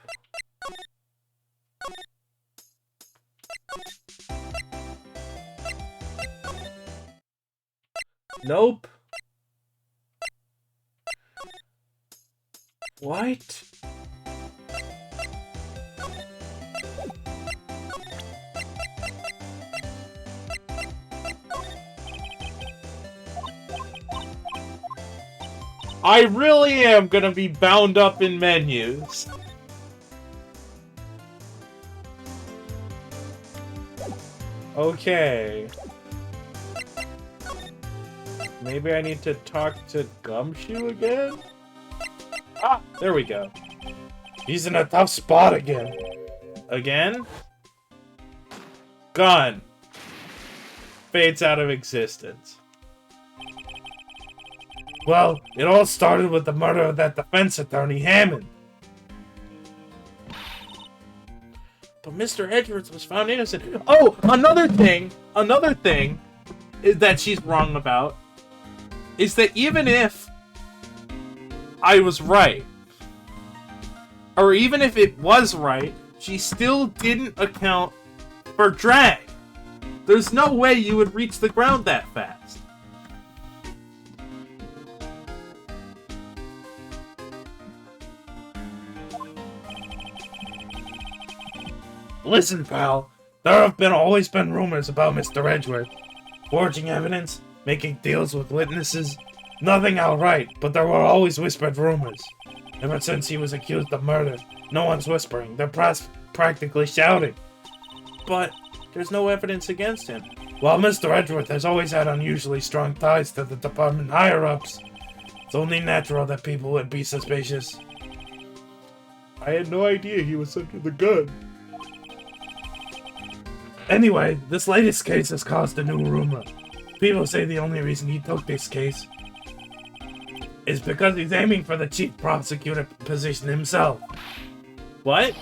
Nope. What? I really am gonna be bound up in menus. Okay. Maybe I need to talk to Gumshoe again? Ah, there we go. He's in a tough spot again. Again? Gone. Fades out of existence. Well, it all started with the murder of that defense attorney, Hammond. But Mr. Edgeworth was found innocent. Oh, another thing is that she's wrong about is that even if I was right, or even if it was right, she still didn't account for drag. There's no way you would reach the ground that fast. Listen, pal. There have always been rumors about Mr. Edgeworth. Forging evidence, making deals with witnesses. Nothing outright, but there were always whispered rumors. Ever since he was accused of murder, no one's whispering. They're practically shouting. But there's no evidence against him. While Mr. Edgeworth has always had unusually strong ties to the department higher-ups, it's only natural that people would be suspicious. I had no idea he was under the gun. Anyway, this latest case has caused a new rumor. People say the only reason he took this case is because he's aiming for the chief prosecutor position himself. What?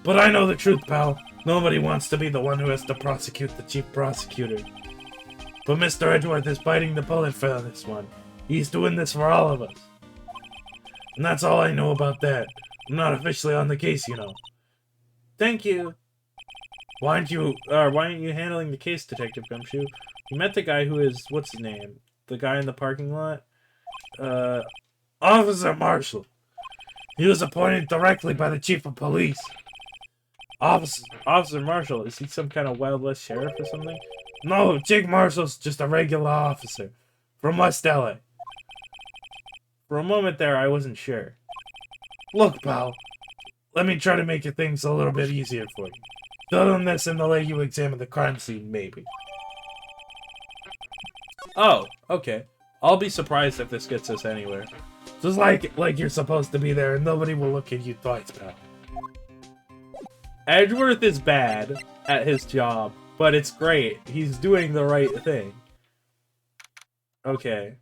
But I know the truth, pal. Nobody wants to be the one who has to prosecute the chief prosecutor. But Mr. Edgeworth is biting the bullet for this one. He's doing this for all of us. And that's all I know about that. I'm not officially on the case, you know. Thank you. Why aren't you handling the case, Detective Gumshoe? You met the guy who is, what's his name? The guy in the parking lot? Officer Marshall. He was appointed directly by the chief of police. Officer Marshall, is he some kind of Wild West sheriff or something? No, Jake Marshall's just a regular officer. From West LA. For a moment there, I wasn't sure. Look, pal. Let me try to make things a little bit easier for you. Fill in this and they'll let you examine the crime scene, maybe. Oh, okay. I'll be surprised if this gets us anywhere. Just like you're supposed to be there and nobody will look at you twice, pal. Edgeworth is bad at his job, but it's great. He's doing the right thing. Okay.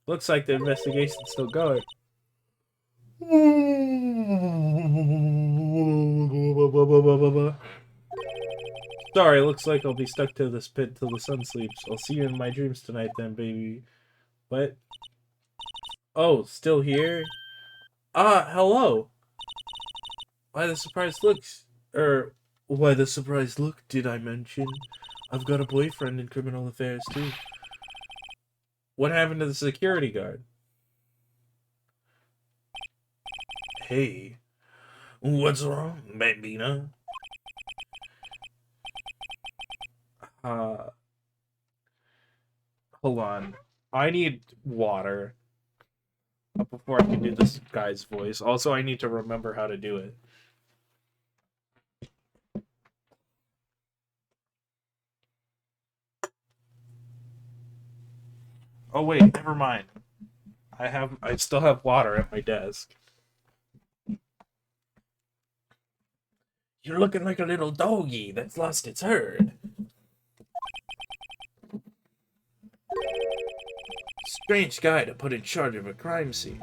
Looks like the investigation's still going. Sorry, looks like I'll be stuck to this pit till the sun sleeps. I'll see you in my dreams tonight then, baby. What? Oh, still here? Ah, hello. Why the surprised looks? Why the surprised look, did I mention? I've got a boyfriend in criminal affairs, too. What happened to the security guard? Hey. What's wrong, Bambina? Hold on. I need water before I can do this guy's voice. Also, I need to remember how to do it. Oh wait, never mind. I still have water at my desk. You're looking like a little doggy that's lost its herd. Strange guy to put in charge of a crime scene.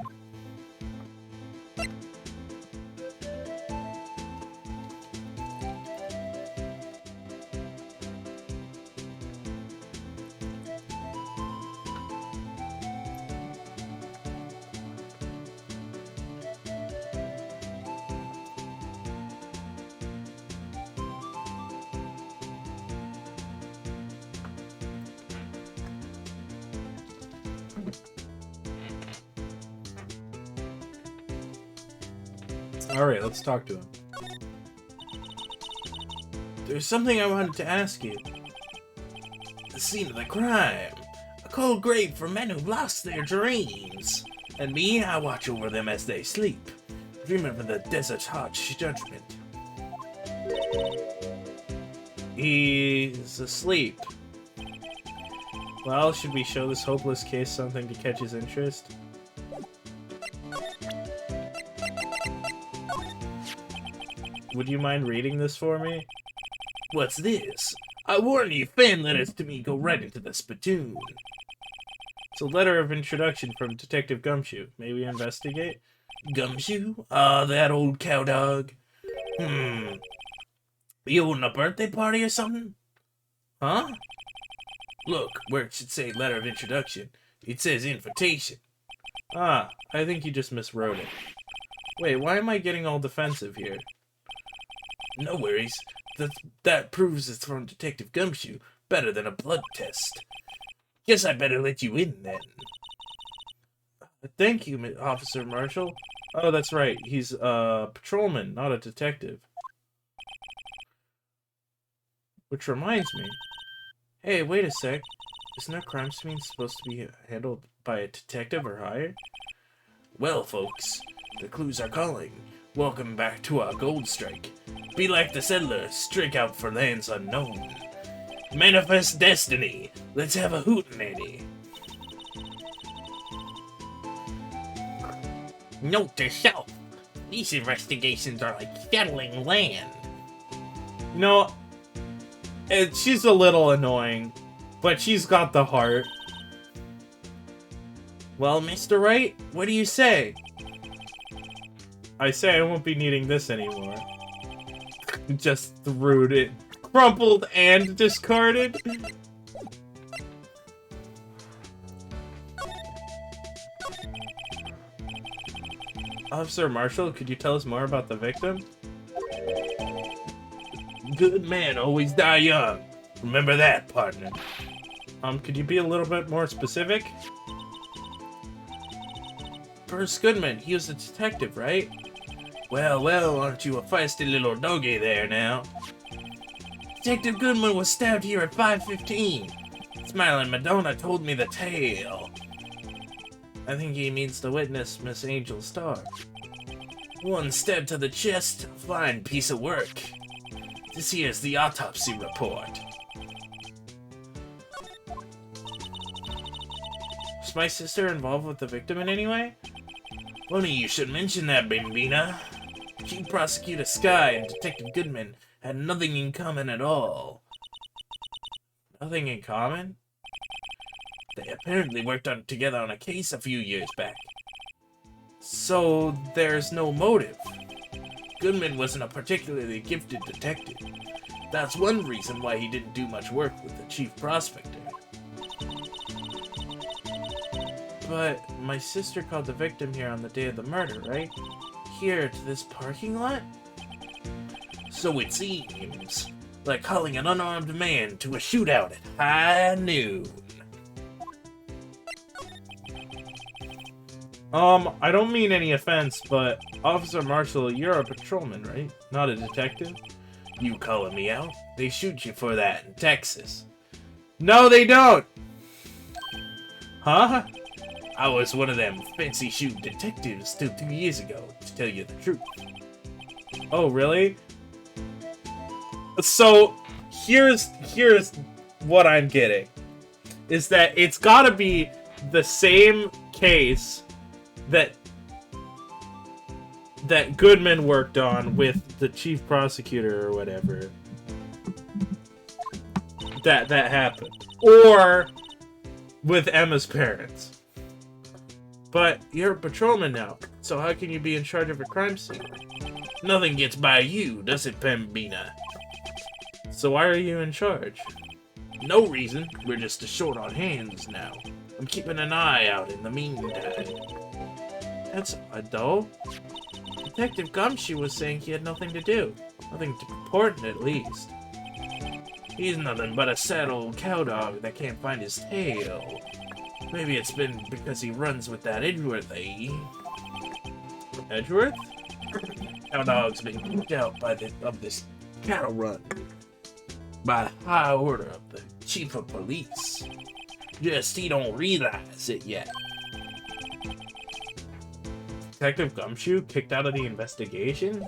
Alright, let's talk to him. There's something I wanted to ask you. The scene of the crime. A cold grave for men who've lost their dreams. And me, I watch over them as they sleep, dreaming of the desert's harsh judgment. He's asleep. Well, should we show this hopeless case something to catch his interest? Would you mind reading this for me? What's this? I warn you, fan letters to me go right into the spittoon. It's a letter of introduction from Detective Gumshoe. May we investigate? Gumshoe? Ah, that old cowdog. You holding a birthday party or something? Huh? Look, where it should say letter of introduction, it says invitation. Ah, I think you just miswrote it. Wait, why am I getting all defensive here? No worries. That proves it's from Detective Gumshoe. Better than a blood test. Guess I better let you in, then. Thank you, Officer Marshall. Oh, that's right. He's a patrolman, not a detective. Which reminds me. Hey, wait a sec. Isn't our crime scene supposed to be handled by a detective or higher? Well, folks, the clues are calling. Welcome back to our gold strike. Be like the settlers, strike out for lands unknown. Manifest destiny. Let's have a hootenanny. Note to self. These investigations are like settling land. You know, she's a little annoying, but she's got the heart. Well, Mr. Wright, what do you say? I say I won't be needing this anymore. Just threw it. Crumpled and discarded. Officer Marshall, could you tell us more about the victim? Good men always die young. Remember that, partner. Could you be a little bit more specific? Bruce Goodman, he was a detective, right? Well, well, aren't you a feisty little doggy there now? Detective Goodman was stabbed here at 5:15. Smiling Madonna told me the tale. I think he means the witness, Miss Angel Star. One stab to the chest, fine piece of work. This here's the autopsy report. Was my sister involved with the victim in any way? Funny you should mention that, Bambina. Chief Prosecutor Sky and Detective Goodman had nothing in common at all. Nothing in common? They apparently worked together on a case a few years back. So there's no motive. Goodman wasn't a particularly gifted detective. That's one reason why he didn't do much work with the chief prospector. But my sister called the victim here on the day of the murder, right? Here to this parking lot? So it seems. Like calling an unarmed man to a shootout at high noon. I don't mean any offense, but Officer Marshall, you're a patrolman, right? Not a detective? You calling me out? They shoot you for that in Texas. No, they don't! Huh? I was one of them fancy shoot detectives till 2 years ago, to tell you the truth. Oh, really? So, here's what I'm getting. Is that it's gotta be the same case that Goodman worked on with the chief prosecutor or whatever. That happened. Or with Emma's parents. But you're a patrolman now, so how can you be in charge of a crime scene? Nothing gets by you, does it, Pembina? So why are you in charge? No reason. We're just short on hands now. I'm keeping an eye out in the meantime. That's odd, though. Detective Gumshoe was saying he had nothing to do. Nothing important, at least. He's nothing but a sad old cowdog that can't find his tail. Maybe it's been because he runs with that Edgeworth, eh? Edgeworth? Cowdog's been kicked out of this cattle run by the high order of the chief of police. Just he don't realize it yet. Detective Gumshoe kicked out of the investigation?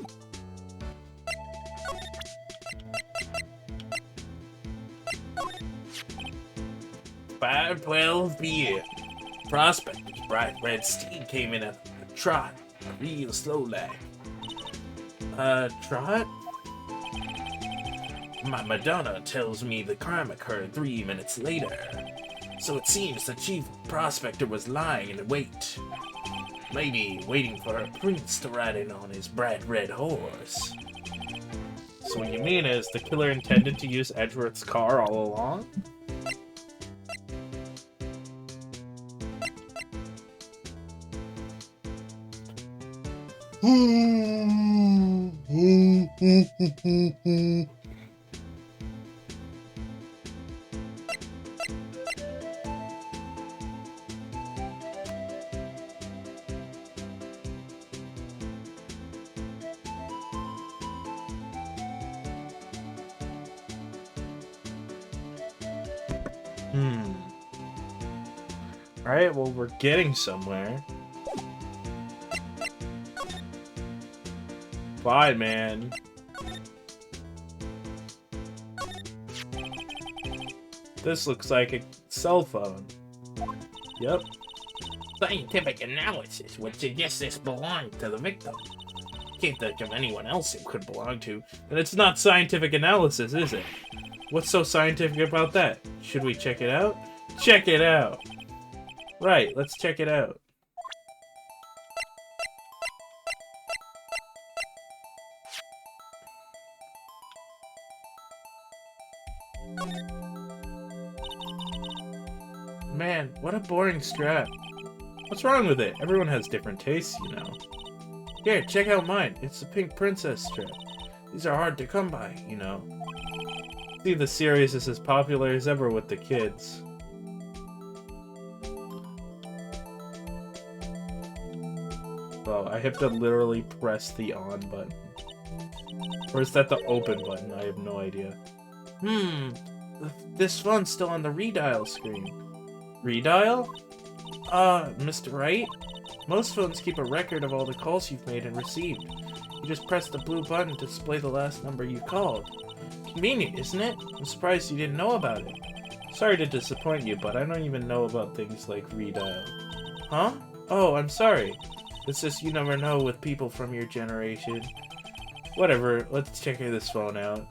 Five 12 p.m. Prospector's bright red steed came in at a trot, real slow like. Trot? My Madonna tells me the crime occurred 3 minutes later. So it seems the chief prospector was lying in wait. Maybe waiting for her prince to ride in on his bright red horse. So what you mean is the killer intended to use Edgeworth's car all along? Alright, well, we're getting somewhere. Bye, man. This looks like a cell phone. Yep. Scientific analysis would suggest this belonged to the victim. Can't think of anyone else it could belong to. And it's not scientific analysis, is it? What's so scientific about that? Should we check it out? Check it out! Right, let's check it out. Man, what a boring strap. What's wrong with it? Everyone has different tastes, you know. Here, check out mine. It's the Pink Princess strap. These are hard to come by, you know. See, the series is as popular as ever with the kids. Oh, I have to literally press the on button. Or is that the open button? I have no idea. This phone's still on the redial screen. Redial? Mr. Wright? Most phones keep a record of all the calls you've made and received. You just press the blue button to display the last number you called. Convenient, isn't it? I'm surprised you didn't know about it. Sorry to disappoint you, but I don't even know about things like redial. Huh? Oh, I'm sorry. It's just you never know with people from your generation. Whatever, let's check this phone out.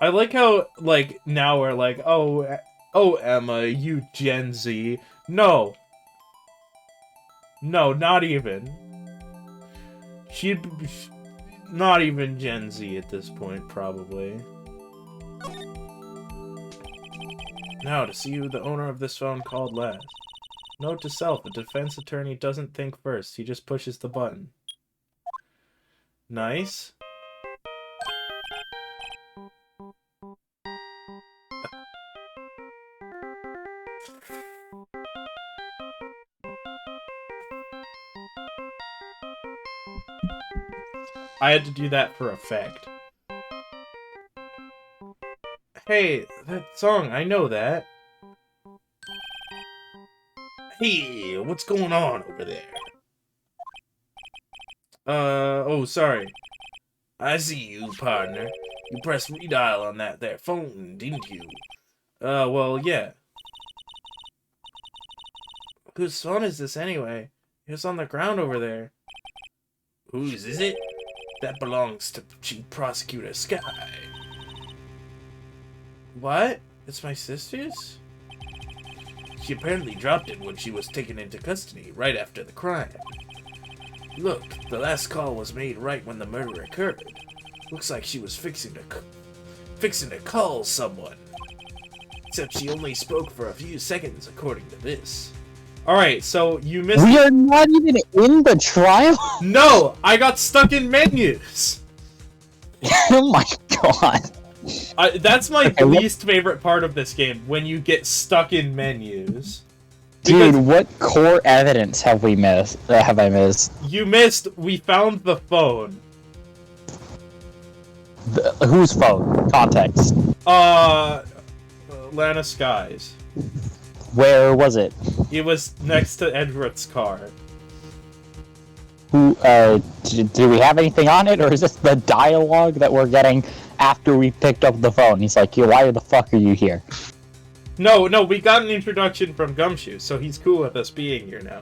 I like how, like, now we're like, oh, Emma, you Gen Z. No. No, not even. She'd be not even Gen Z at this point, probably. Now, to see who the owner of this phone called last. Note to self, a defense attorney doesn't think first, he just pushes the button. Nice. I had to do that for effect. Hey, that song, I know that. Hey, what's going on over there? Oh, sorry. I see you, partner. You pressed redial on that there phone, didn't you? Well, yeah. Whose phone is this anyway? It's on the ground over there. Whose is it? That belongs to Chief Prosecutor Sky. What? It's my sister's? She apparently dropped it when she was taken into custody right after the crime. Look, the last call was made right when the murder occurred. Looks like she was fixing to call someone. Except she only spoke for a few seconds, according to this. Alright, so you missed- We are not even in the trial? No! I got stuck in menus! Oh my god. That's my Okay, least favorite part of this game, when you get stuck in menus. Dude, Because what core evidence have we missed? Have I missed? you missed, we found the phone. Whose phone? Context. Lana Sky's. Where was it? It was next to Edward's car. Who, do we have anything on it, or is this the dialogue that we're getting after we picked up the phone? He's like, why the fuck are you here? No, we got an introduction from Gumshoe, so he's cool with us being here now.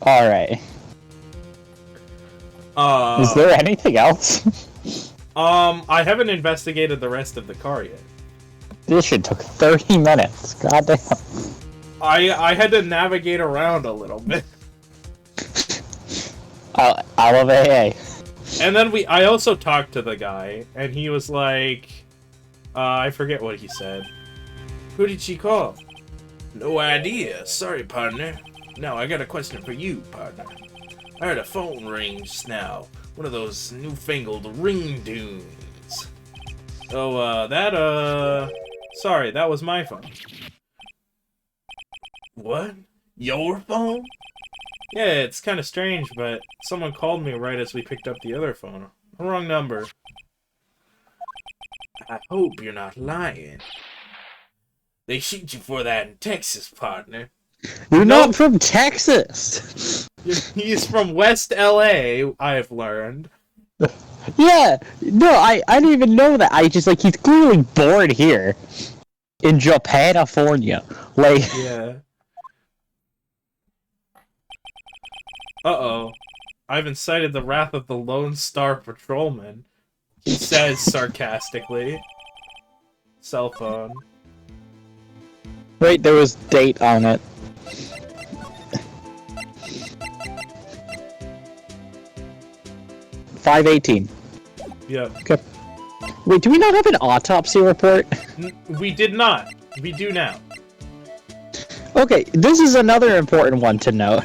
Alright. Is there anything else? I haven't investigated the rest of the car yet. This shit took 30 minutes. Goddamn. I had to navigate around a little bit. I love AA. And then I also talked to the guy, and he was like, I forget what he said. Who did she call? No idea. Sorry, partner. Now, I got a question for you, partner. I heard a phone ring just now. One of those newfangled ring tunes. Oh, sorry, that was my phone. What? Your phone? Yeah, it's kind of strange, but someone called me right as we picked up the other phone. Wrong number. I hope you're not lying. They shoot you for that in Texas, partner. You're not from Texas! He's from West LA, I've learned. Yeah! No, I didn't even know that. I just, like, he's clearly born here. In Japanifornia. Like... Yeah. Uh-oh. I've incited the wrath of the Lone Star Patrolman. He says sarcastically. Cell phone. Wait, there was date on it. $5/18. Yep. Okay. Wait, do we not have an autopsy report? We did not. We do now. Okay, this is another important one to note.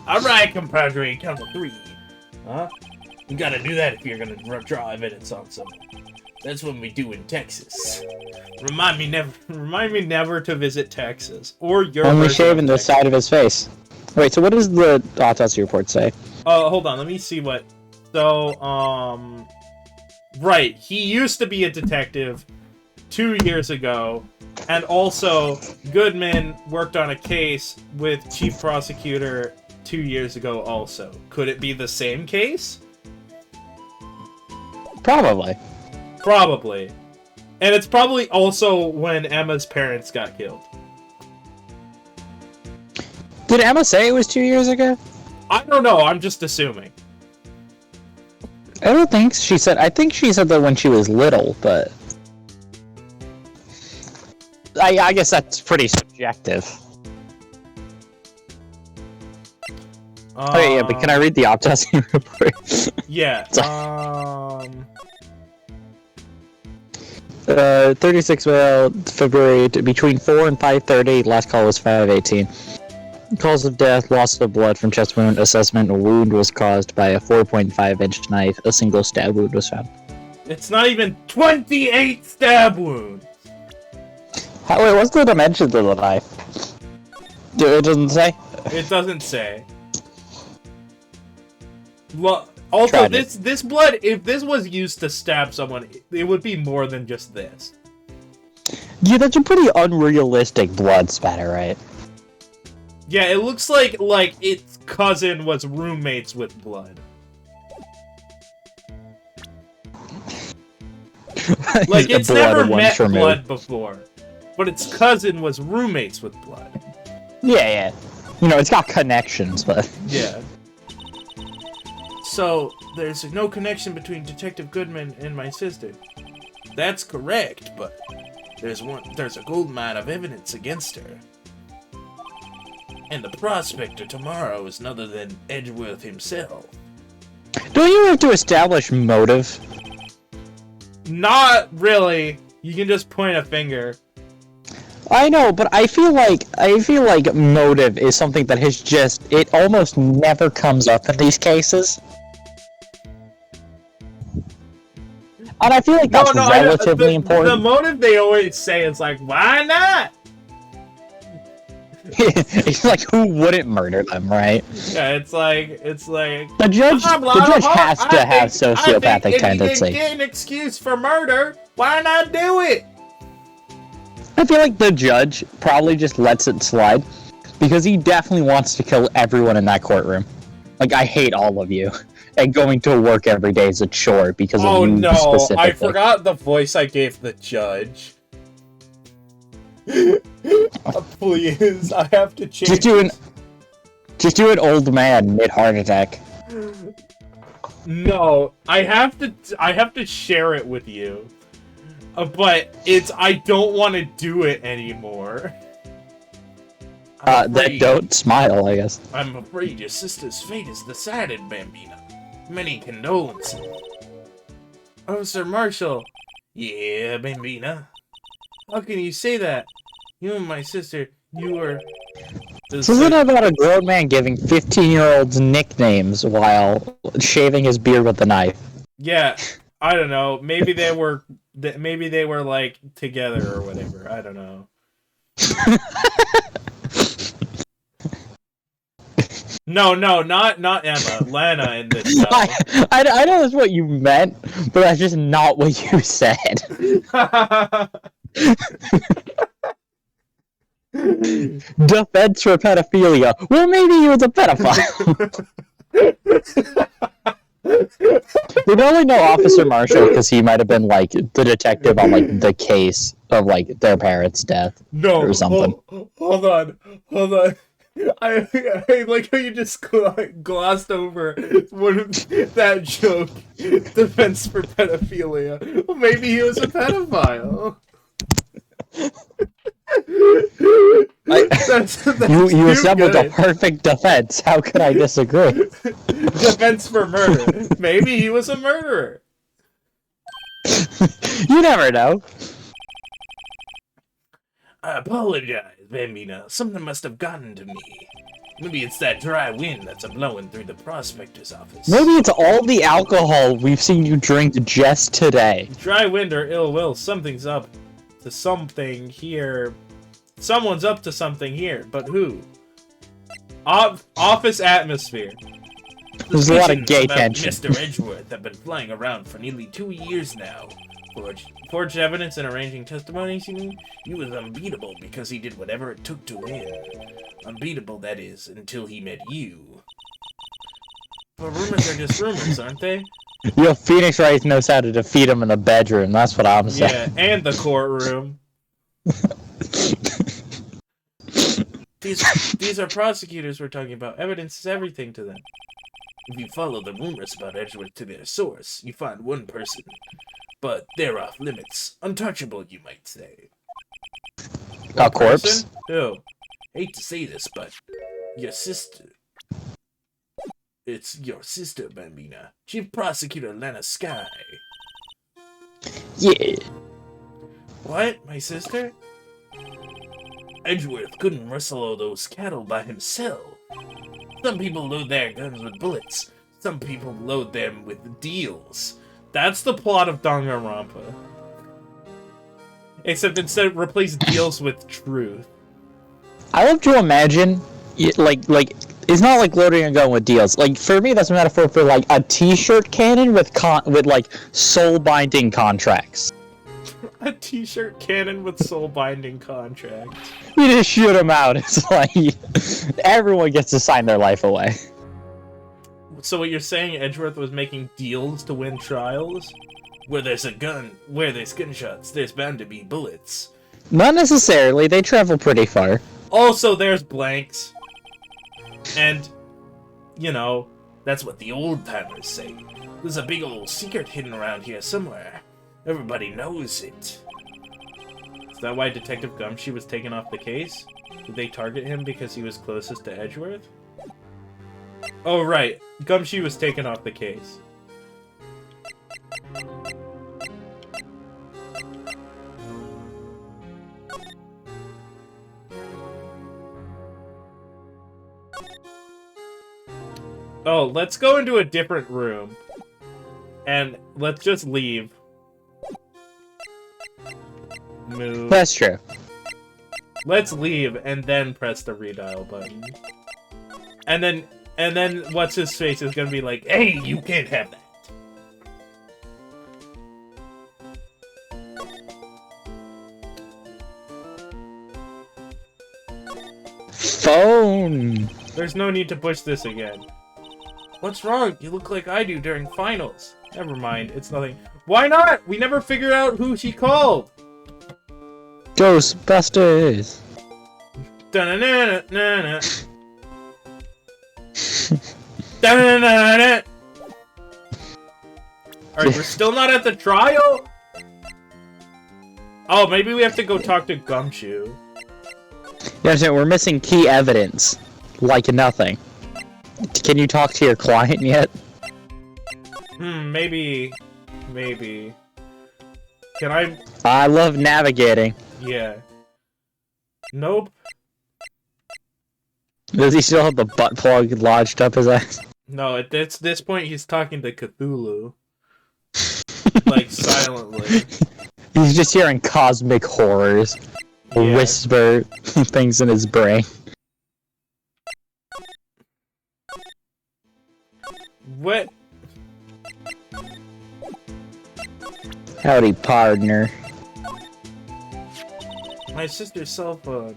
Alright, compadre, count to 3. Huh? You gotta do that if you're gonna draw evidence on someone. That's what we do in Texas. Remind me never to visit Texas. Or your Only version shaving of the Texas. side of his face. Wait, so what does the autopsy report say? Hold on, let me see what... So, Right, he used to be a detective 2 years ago, and also, Goodman worked on a case with Chief Prosecutor 2 years ago also. Could it be the same case? Probably. Probably. And it's probably also when Emma's parents got killed. Did Emma say it was 2 years ago? I don't know, I'm just assuming. I don't think she said. I think she said that when she was little, but I guess that's pretty subjective. Okay, yeah, but can I read the autopsy report? Yeah. 36 male, February between 4 and 5:30. Last call was 5:18. Cause of death: loss of blood from chest wound. Assessment: a wound was caused by a 4.5-inch knife. A single stab wound was found. It's not even 28 stab wounds. Wait, what's the dimensions of the knife? It doesn't say. It doesn't say. Also, Tried it. this blood, if this was used to stab someone, it would be more than just this. Yeah, that's a pretty unrealistic blood spatter, right? Yeah, it looks like its cousin was roommates with blood. Like, it's never met blood before, but its cousin was roommates with blood. Yeah. You know, it's got connections, but... Yeah. So, there's no connection between Detective Goodman and my sister. That's correct, but there's a gold mine of evidence against her. And the prospector tomorrow is none other than Edgeworth himself. Don't you have to establish motive? Not really. You can just point a finger. I know, but I feel like motive is something that has it almost never comes up in these cases. And I feel like that's relatively important. The motive they always say is like, why not? It's like, who wouldn't murder them, right? Yeah, it's like The judge has to have sociopathic tendency. If you get an excuse for murder, why not do it? I feel like the judge probably just lets it slide because he definitely wants to kill everyone in that courtroom. Like, I hate all of you, and going to work every day is a chore because of you specifically. I forgot the voice I gave the judge. Please, I have to change. Just do an old man mid heart attack. No, I have to share it with you. But I don't want to do it anymore. Then don't smile, I guess. I'm afraid your sister's fate is decided, Bambina. Many condolences. Oh, Sir Marshal. Yeah, Bambina. How can you say that? You and my sister, you were... This isn't about a grown man giving 15-year-olds nicknames while shaving his beard with a knife. Yeah, I don't know. Maybe they were like together or whatever. I don't know. No, not Emma. Lana in this show. I know that's what you meant, but that's just not what you said. Defense for pedophilia. Well, maybe he was a pedophile. We only know Officer Marshall because he might have been like the detective on like the case of like their parents' death. No, or something. Hold on. I like how you just glossed over one of that joke. Defense for pedophilia. Well, maybe he was a pedophile. That's You assembled a good. perfect defense. How could I disagree? Defense for murder. Maybe he was a murderer. You never know. I apologize, Bambino. Something must have gotten to me. Maybe it's that dry wind that's a-blowing through the prospector's office. Maybe it's all the alcohol we've seen you drink just today. Dry wind or ill will. Something's up to something here. Someone's up to something here, but who? Office atmosphere. There's a lot of Suspicions gay about tension. Mr. Edgeworth have been flying around for nearly 2 years now. Forged evidence and arranging testimonies, you mean? He was unbeatable because he did whatever it took to win. Unbeatable, that is, until he met you. But rumors are just rumors, aren't they? Yo, Phoenix Wright knows how to defeat him in the bedroom. That's what I'm saying. Yeah, and the courtroom. These are prosecutors we're talking about. Evidence is everything to them. If you follow the rumors about Edgeworth to their source, you find one person. But they're off limits. Untouchable, you might say. A corpse? Person? Who? Hate to say this, but your sister. It's your sister, Bambina. Chief Prosecutor Lana Sky. Yeah. What? My sister? Edgeworth couldn't wrestle all those cattle by himself. Some people load their guns with bullets. Some people load them with deals. That's the plot of Danganronpa. Except instead replace deals with truth. I love to imagine, like, it's not like loading a gun with deals. Like, for me, that's a metaphor for, like, a t-shirt cannon with, like, soul-binding contracts. A t-shirt cannon with soul-binding contracts. You just shoot them out. It's like, everyone gets to sign their life away. So what you're saying, Edgeworth was making deals to win trials? Where there's a gun, where there's gunshots, there's bound to be bullets. Not necessarily. They travel pretty far. Also, there's blanks. And, You know, that's what the old-timers say. There's a big old secret hidden around here somewhere. Everybody knows it. is that why Detective Gumshoe was taken off the case? Did they target him because he was closest to Edgeworth? Oh, right. Gumshoe was taken off the case. Oh, let's go into a different room. And let's just leave. Move. That's true. Let's leave and then press the redial button. And then what's his face is gonna be like, hey, you can't have that. Phone. There's no need to push this again. What's wrong? You look like I do during finals. Never mind, it's nothing. Why not? We never figured out who she called. Ghostbusters. Da-na-na-na-na-na. Da-na-na-na. Alright, we're still not at the trial? Oh, maybe we have to go talk to Gumshoe. Yeah, so we're missing key evidence. Like nothing. Can you talk to your client yet? Maybe. Maybe. Can I? I love navigating. Yeah. Nope. Does he still have the butt plug lodged up his ass? No, at this point he's talking to Cthulhu. Like, silently. He's just hearing cosmic horrors. Yeah. Whisper things in his brain. What? Howdy, partner. My sister's cell phone.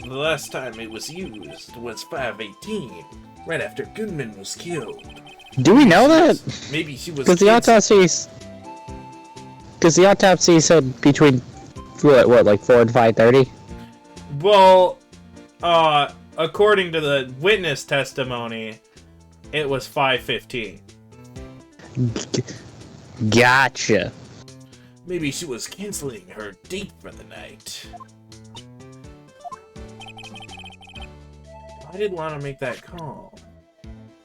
The last time it was used was 5/18, right after Goodman was killed. Do we know that? Maybe she was. Because the autopsy said between what, like 4 and 5:30. Well, According to the witness testimony, it was 5:15. Gotcha. Maybe she was canceling her date for the night. Why did Lana make that call?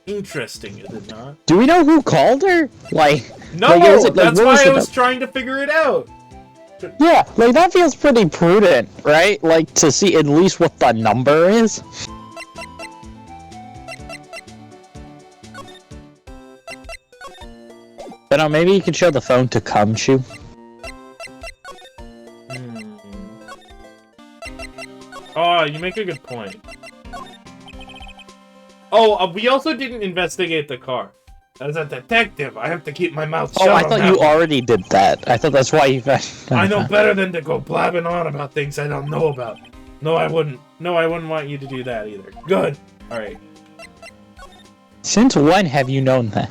Interesting, is it not? Do we know who called her? Like, No, like, that's what why I it? was trying to figure it out. Yeah, like that feels pretty prudent, right? Like to see at least what the number is. But maybe you could show the phone to Kumchu. Oh, you make a good point. Oh, we also didn't investigate the car. As a detective, I have to keep my mouth shut. Oh, I thought you already did that. I thought that's why you guys... I know better than to go blabbing on about things I don't know about. No, I wouldn't. No, I wouldn't want you to do that either. Good. Alright. Since when have you known that?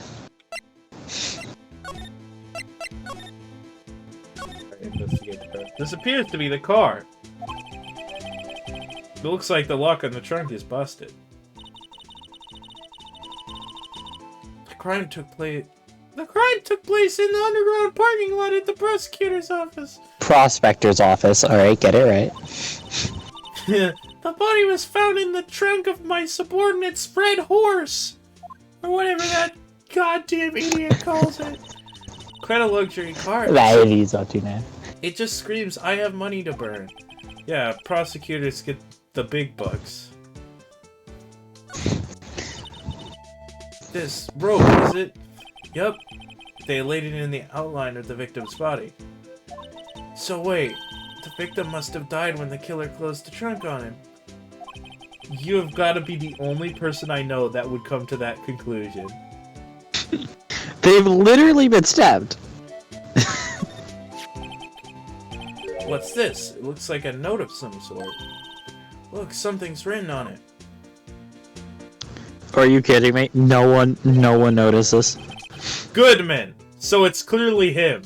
Investigate the car. This appears to be the car. It looks like the lock on the trunk is busted. The crime took place in the underground parking lot at the prosecutor's office. Prospector's office. Alright, get it right. The body was found in the trunk of my subordinate's red horse. Or whatever that goddamn idiot calls it. Quite a luxury car. That is not too bad. It just screams, I have money to burn. Yeah, prosecutors get the big bucks. This rope, is it? Yup. They laid it in the outline of the victim's body. So wait, the victim must have died when the killer closed the trunk on him. You have got to be the only person I know that would come to that conclusion. They've literally been stabbed. What's this? It looks like a note of some sort. Look, something's written on it. Are you kidding me? No one notices. Goodman! So it's clearly him.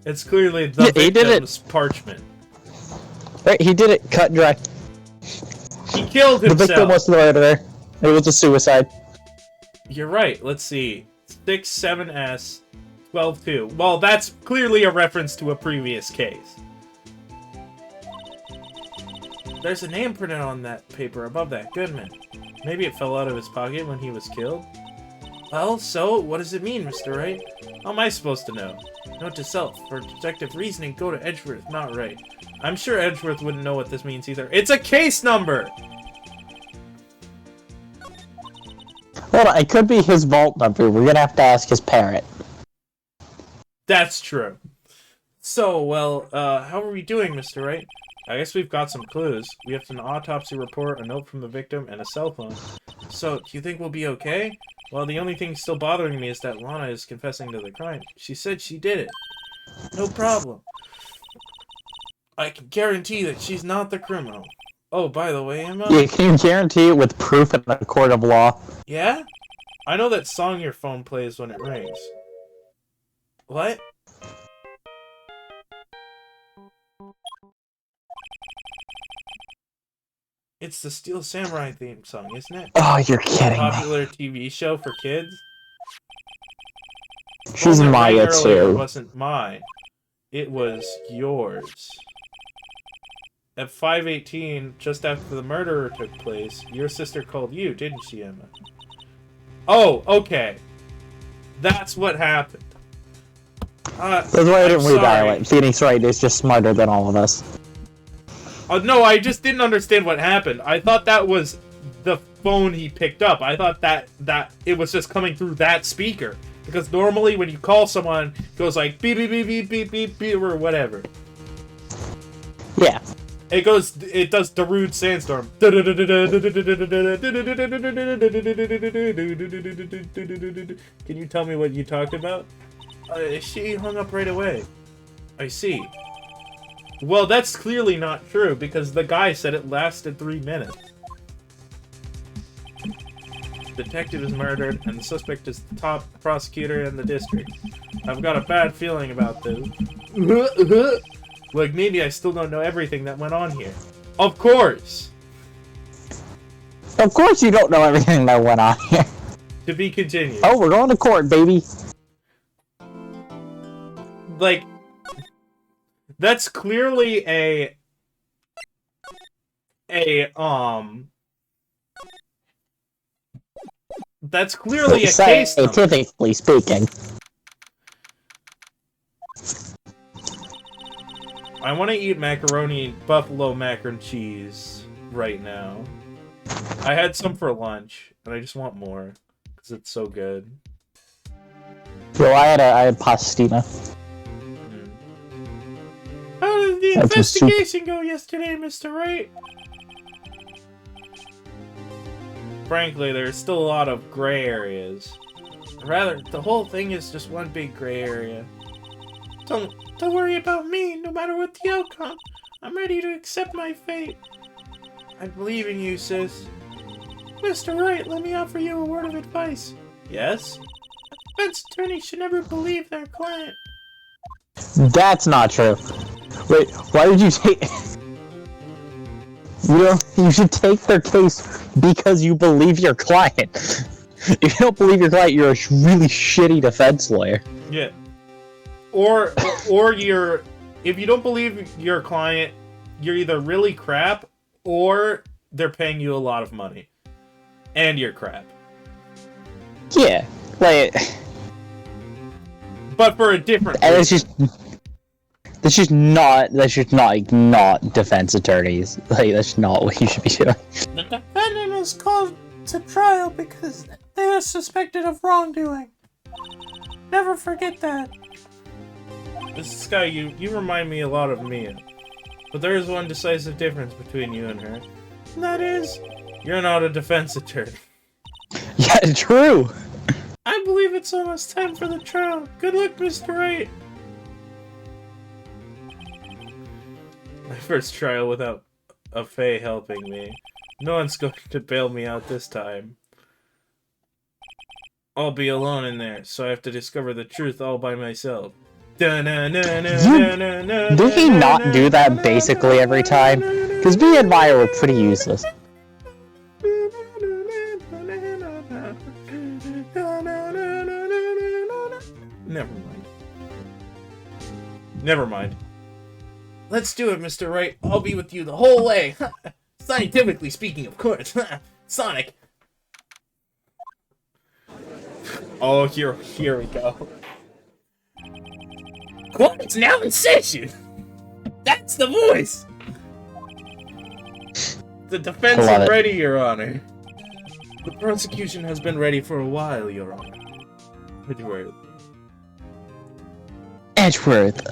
It's clearly the victim's parchment. Right, he did it cut and dry. He killed himself! The victim was the murderer. It was a suicide. You're right, let's see. 67S 12-2. Well, that's clearly a reference to a previous case. There's a name printed on that paper above that Goodman. Maybe it fell out of his pocket when he was killed? Well, so, what does it mean, Mr. Wright? How am I supposed to know? Note to self, for detective reasoning, go to Edgeworth, not Wright. I'm sure Edgeworth wouldn't know what this means either. It's a case number! Hold on, it could be his vault number. We're gonna have to ask his parrot. That's true. So, well, how are we doing, Mr. Wright? I guess we've got some clues. We have an autopsy report, a note from the victim, and a cell phone. So, do you think we'll be okay? Well, the only thing still bothering me is that Lana is confessing to the crime. She said she did it. No problem. I can guarantee that she's not the criminal. Oh, by the way, Emma... Yeah, can you guarantee it with proof in a court of law? Yeah? I know that song your phone plays when it rings. What? It's the Steel Samurai theme song, isn't it? Oh, you're kidding me. Popular TV show for kids? She's Phone that rang Maya earlier too. wasn't mine. It was yours. At 5:18, just after the murder took place, your sister called you, didn't she, Emma? Oh, okay. That's what happened. That's why I didn't I'm redial sorry. it. Phoenix Wright is just smarter than all of us. No, I just didn't understand what happened. I thought that was the phone he picked up. I thought that it was just coming through that speaker. Because normally when you call someone, it goes like beep, beep, beep, beep, beep, beep, beep, or whatever. Yeah. It does Darude Sandstorm. Can you tell me what you talked about? She hung up right away. I see. Well, that's clearly not true, because the guy said it lasted 3 minutes. The detective is murdered, and the suspect is the top prosecutor in the district. I've got a bad feeling about this. Like, maybe I still don't know everything that went on here. Of course! Of course you don't know everything that went on here. To be continued. Oh, we're going to court, baby. Like, that's clearly that's clearly a case number. Scientifically speaking. I want to eat macaroni, buffalo mac and cheese right now. I had some for lunch, and I just want more because it's so good. Well, I had pastina. How did the investigation go yesterday, Mr. Wright? Frankly, there's still a lot of gray areas. Rather, the whole thing is just one big gray area. Don't worry about me, no matter what the outcome. I'm ready to accept my fate. I believe in you, sis. Mr. Wright, let me offer you a word of advice. Yes? A defense attorney should never believe their client. That's not true. Wait, why did you say... You should take their case because you believe your client. If you don't believe your client, you're a really shitty defense lawyer. Yeah. Or you're... If you don't believe your client, you're either really crap, or they're paying you a lot of money. And you're crap. Yeah, like... But for a different And reason. That's just not defense attorneys. Like, that's not what you should be doing. The defendant is called to trial because they are suspected of wrongdoing. Never forget that. Mrs. Sky, you remind me a lot of Mia. But there is one decisive difference between you and her. And that is, you're not a defense attorney. Yeah, true. I believe it's almost time for the trial. Good luck, Mr. Wright. My first trial without a Fae helping me. No one's going to bail me out this time. I'll be alone in there, so I have to discover the truth all by myself. Did he not do that basically every time? Because me and Maya were pretty useless. Never mind. Let's do it, Mr. Wright. I'll be with you the whole way. Scientifically speaking, of course. Sonic. Oh, here we go. Court's now in session. That's the voice. The defense is ready, Your Honor. The prosecution has been ready for a while, Your Honor. Edgeworth.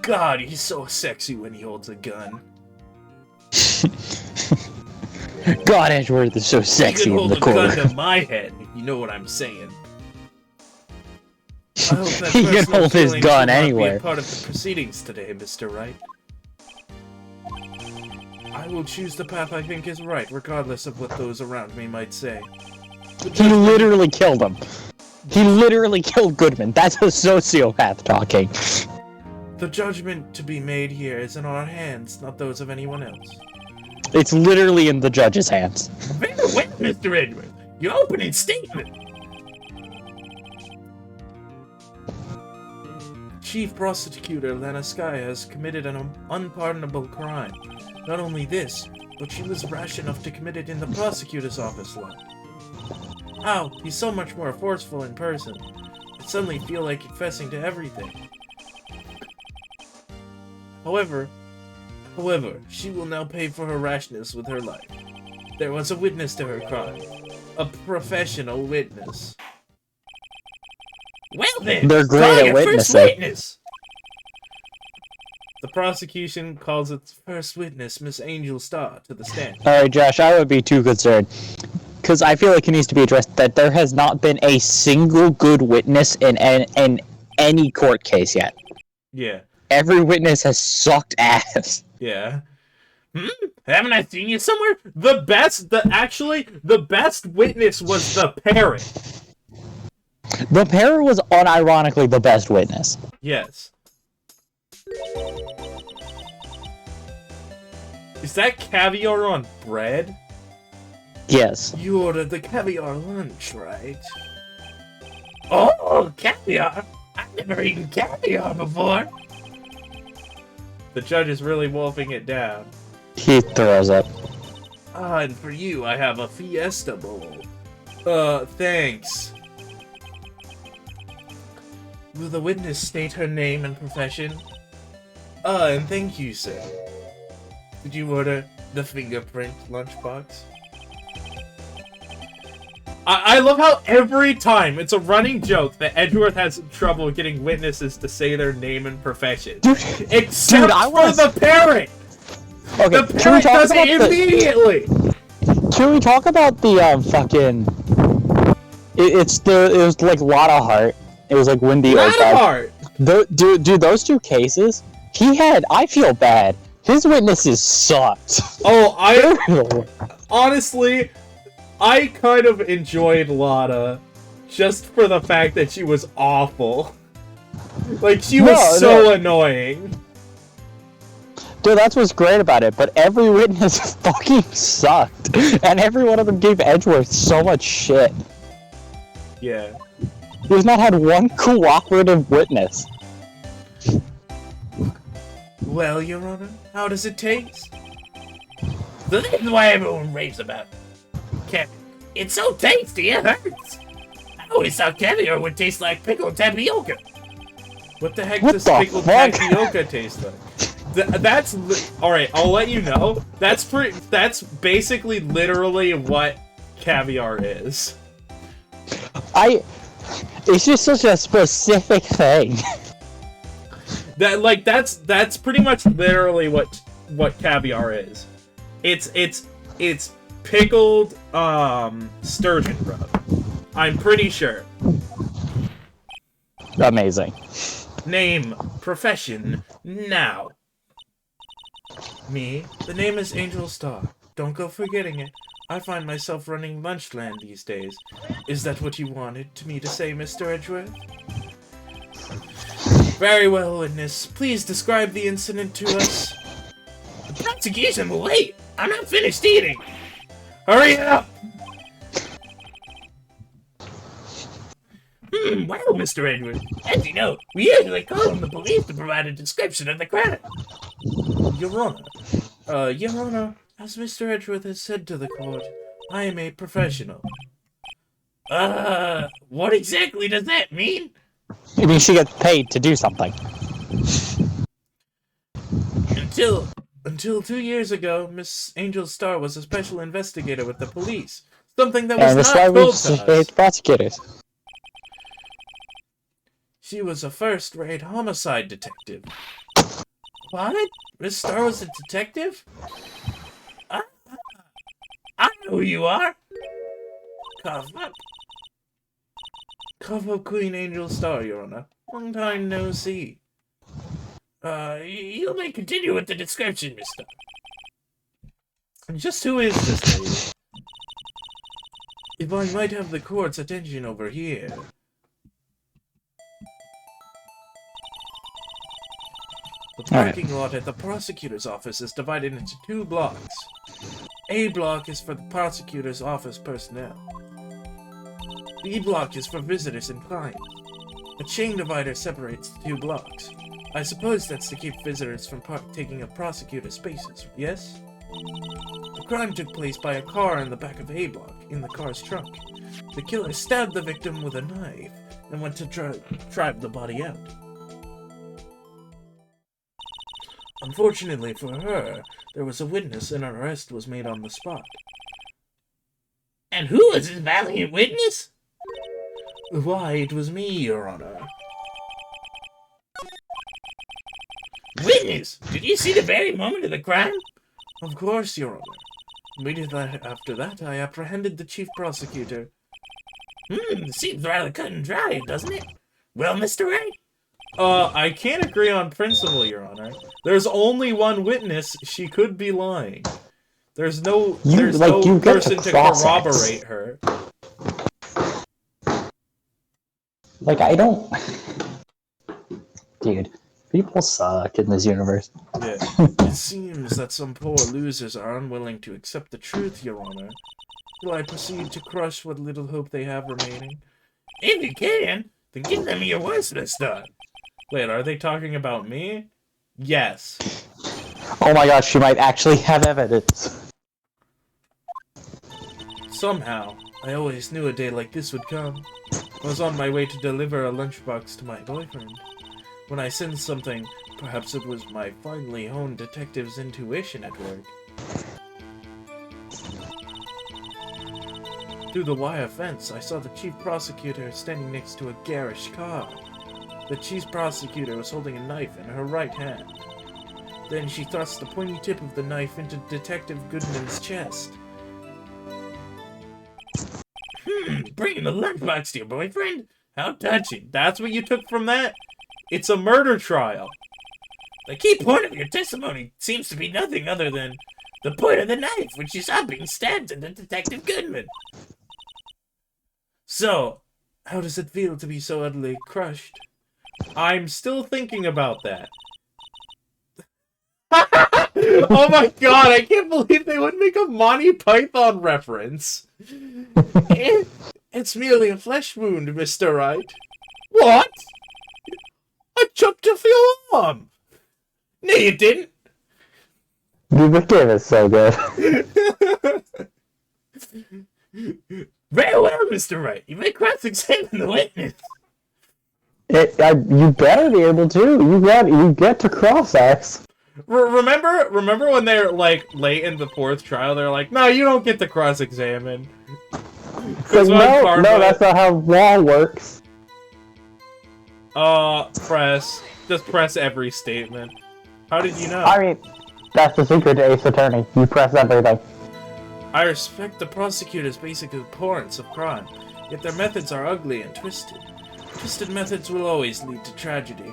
God, he's so sexy when he holds a gun. God, Edgeworth is so sexy in the court. He can hold a gun to my head, if you know what I'm saying. I hope that He can hold his gun anywhere. Be a part of the proceedings today, Mr. Wright. I will choose the path I think is right, regardless of what those around me might say. He literally killed him. He literally killed Goodman. That's a sociopath talking. The judgment to be made here is in our hands, not those of anyone else. It's literally in the judge's hands. Very well, Mr. Edward. Your opening statement. Chief Prosecutor Lana Sky has committed an unpardonable crime. Not only this, but she was rash enough to commit it in the prosecutor's office lot. How? He's so much more forceful in person. I suddenly feel like confessing to everything. However, she will now pay for her rashness with her life. There was a witness to her crime. A professional witness. Well then, they're great at witnessing. Witness. The prosecution calls its first witness, Miss Angel Starr, to the stand. Alright, Josh, I would be too concerned. Because I feel like it needs to be addressed that there has not been a single good witness in any court case yet. Yeah. Every witness has sucked ass. Yeah. Haven't I seen you somewhere? The best witness was the parrot. The parrot was unironically the best witness. Yes. Is that caviar on bread? Yes. You ordered the caviar lunch, right? Oh, caviar! I've never eaten caviar before. The judge is really wolfing it down. He throws up. Ah, and for you, I have a Fiesta Bowl. Thanks. Will the witness state her name and profession? And thank you, sir. Did you order the fingerprint lunchbox? I love how every time it's a running joke that Edgeworth has trouble getting witnesses to say their name and profession. Except for the parrot! Okay, The parrot does it immediately! Can we talk about the fucking? It was like Lotta Heart. It was like Wendy Lotta Oak. Heart! Do those two cases? I feel bad. His witnesses sucked. Oh, honestly, I kind of enjoyed Lotta just for the fact that she was awful. Like, she was so annoying. Dude, that's what's great about it, but every witness fucking sucked. And every one of them gave Edgeworth so much shit. Yeah. He's not had one cooperative witness. Well, Your Honor, how does it taste? This is why everyone raves about caviar. It's so tasty, it hurts. I always thought caviar would taste like pickled tapioca. What the heck What does the pickled fuck? tapioca taste like? Alright, I'll let you know. That's basically literally what caviar is. It's just such a specific thing. That's pretty much literally what caviar is. It's pickled sturgeon rub. I'm pretty sure. Amazing. Name, profession, now. Me? The name is Angel Star. Don't go forgetting it. I find myself running Lunchland these days. Is that what you wanted me to say, Mr. Edgeworth? Very well, witness. Please describe the incident to us. The prosecution will wait. I'm not finished eating. Hurry up. Well, Mr. Edward, as you know, we usually call on the police to provide a description of the crime. Your Honor, as Mr. Edgeworth has said to the court, I am a professional. What exactly does that mean? It means she gets paid to do something. Until 2 years ago, Miss Angel Star was a special investigator with the police. Something that was not told to us. Prosecutors. She was a first-rate homicide detective. What? Miss Star was a detective? I know who you are. Cough up. Cough up Queen Angel Star, Your Honor. Long time no see. You may continue with the description, mister. Just who is this lady? If I might have the court's attention over here. The parking lot at the prosecutor's office is divided into 2 blocks. A block is for the prosecutor's office personnel. B block is for visitors and clients. A chain divider separates the 2 blocks. I suppose that's to keep visitors from taking up prosecutor spaces, yes? The crime took place by a car in the back of A block, in the car's trunk. The killer stabbed the victim with a knife and went to drive the body out. Unfortunately for her, there was a witness and an arrest was made on the spot. And who was this valiant witness? Why, it was me, Your Honor. Witness, did you see the very moment of the crime? Of course, Your Honor. Immediately after that, I apprehended the chief prosecutor. Seems rather cut and dry, doesn't it? Well, Mr. Wright? I can't agree on principle, Your Honor. There's only one witness. She could be lying. There's no person to corroborate her. Like, I don't... Dude. People suck in this universe. Yeah. It seems that some poor losers are unwilling to accept the truth, Your Honor. Will I proceed to crush what little hope they have remaining? If you can, then give them your worstest done. Wait, are they talking about me? Yes. Oh my gosh, she might actually have evidence. Somehow, I always knew a day like this would come. I was on my way to deliver a lunchbox to my boyfriend. When I sensed something, perhaps it was my finely honed detective's intuition at work. Through the wire fence, I saw the chief prosecutor standing next to a garish car. The chief prosecutor was holding a knife in her right hand. Then she thrust the pointy tip of the knife into Detective Goodman's chest. Bringing the lunchbox to your boyfriend? How touching. That's what you took from that? It's a murder trial. The key point of your testimony seems to be nothing other than the point of the knife, which you saw being stabbed into Detective Goodman. So, how does it feel to be so utterly crushed? I'm still thinking about that. Oh my god, I can't believe they would make a Monty Python reference. It's merely a flesh wound, Mr. Wright. What? I chopped off your arm. No, you didn't. The game is so good. Very well, Mr. Wright. You may cross-examine the witness. You better be able to. You get to cross-ex. Remember when they're like late in the fourth trial? They're like, "No, you don't get to cross-examine." No, that's not how law works. Just press every statement. How did you know? I mean, that's the secret to Ace Attorney. You press everything. I respect the prosecutor's basic abhorrence of crime, yet their methods are ugly and twisted. Twisted methods will always lead to tragedy.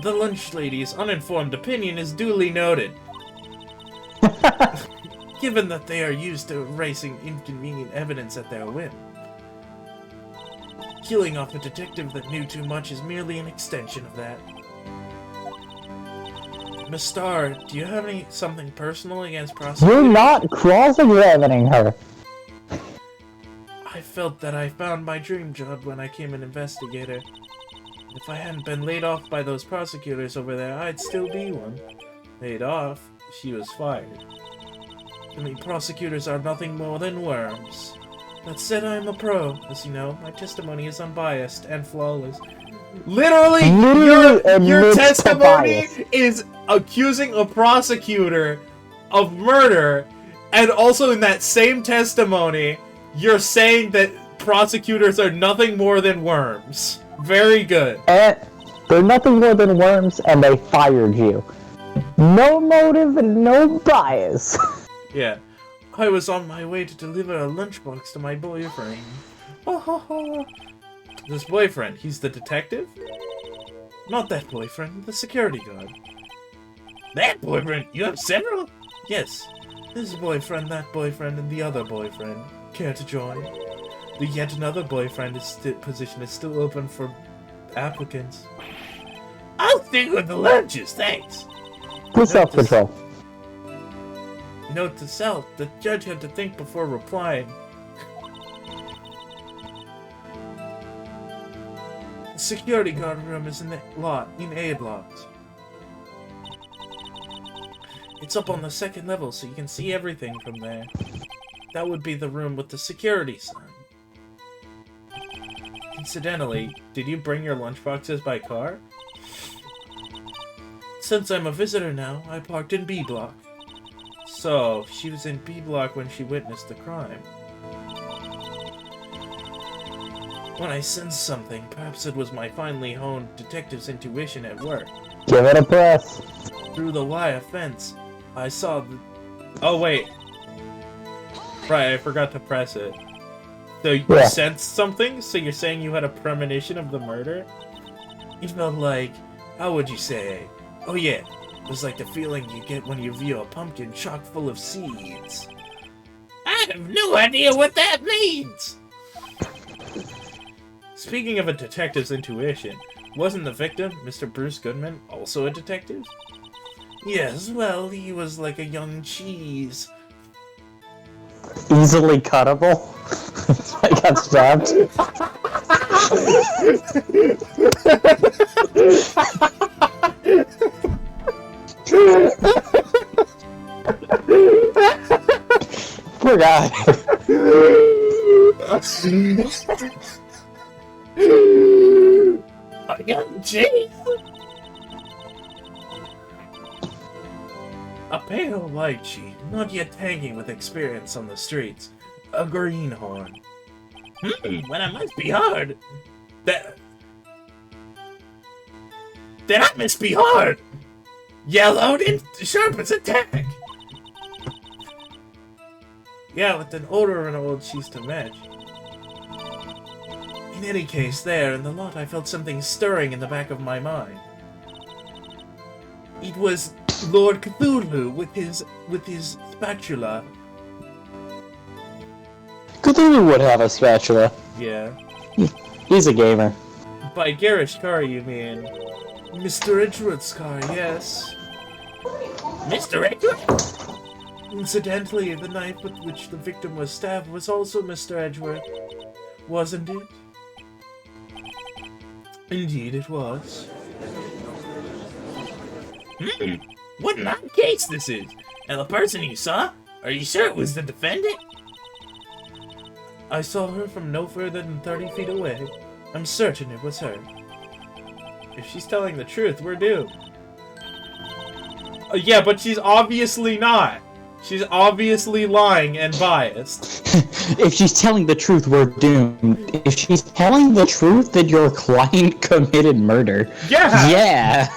The lunch lady's uninformed opinion is duly noted. Given that they are used to erasing inconvenient evidence at their whim. Killing off a detective that knew too much is merely an extension of that. Miss Starr, do you have something personal against prosecutors? You're not cross-examining her. I felt that I found my dream job when I became an investigator. If I hadn't been laid off by those prosecutors over there, I'd still be one. Laid off? She was fired. To me, prosecutors are nothing more than worms. That said, I am a pro. As you know, my testimony is unbiased and flawless. Literally your testimony is accusing a prosecutor of murder, and also in that same testimony, you're saying that prosecutors are nothing more than worms. Very good. And they're nothing more than worms, and they fired you. No motive and no bias. Yeah. I was on my way to deliver a lunchbox to my boyfriend. This boyfriend, he's the detective? Not that boyfriend, the security guard. That boyfriend? You have several? Yes. This boyfriend, that boyfriend, and the other boyfriend. Care to join? The yet another boyfriend position is still open for applicants. I'll stick with the lunches, thanks. Good self-control. Note to self, the judge had to think before replying. The security guard room is in A block. It's up on the second level, so you can see everything from there. That would be the room with the security sign. Incidentally, did you bring your lunchboxes by car? Since I'm a visitor now, I parked in B block. So, she was in B block when she witnessed the crime. When I sensed something, perhaps it was my finely honed detective's intuition at work. Give it a press. Through the wire fence, I saw the... Oh, wait. Right, I forgot to press it. So you sensed something? So you're saying you had a premonition of the murder? It felt like... How would you say? Oh yeah, it was like the feeling you get when you view a pumpkin chock full of seeds. I have no idea what that means! Speaking of a detective's intuition, Wasn't the victim, Mr. Bruce Goodman, also a detective? Yes, well, he was like a young cheese. Easily cuttable. I got stabbed. Poor guy. A young cheese? A pale white sheep, not yet hanging with experience on the streets. A greenhorn. Well, it must be hard. That must be hard. Yellowed and sharp as a tack. Yeah, with an odor of an old cheese to match. In any case, there in the lot, I felt something stirring in the back of my mind. It was Lord Cthulhu with his spatula. Cthulhu would have a spatula. Yeah. He's a gamer. By garish car, you mean? Mr. Edgeworth's car, yes. Mr. Edgeworth? Incidentally, the knife with which the victim was stabbed was also Mr. Edgeworth, wasn't it? Indeed it was. What an odd case this is! And the person you saw? Are you sure it was the defendant? I saw her from no further than 30 feet away. I'm certain it was her. If she's telling the truth, we're doomed. Yeah, but she's obviously not. She's obviously lying and biased. If she's telling the truth, we're doomed. If she's telling the truth, then your client committed murder. Yeah! Yeah!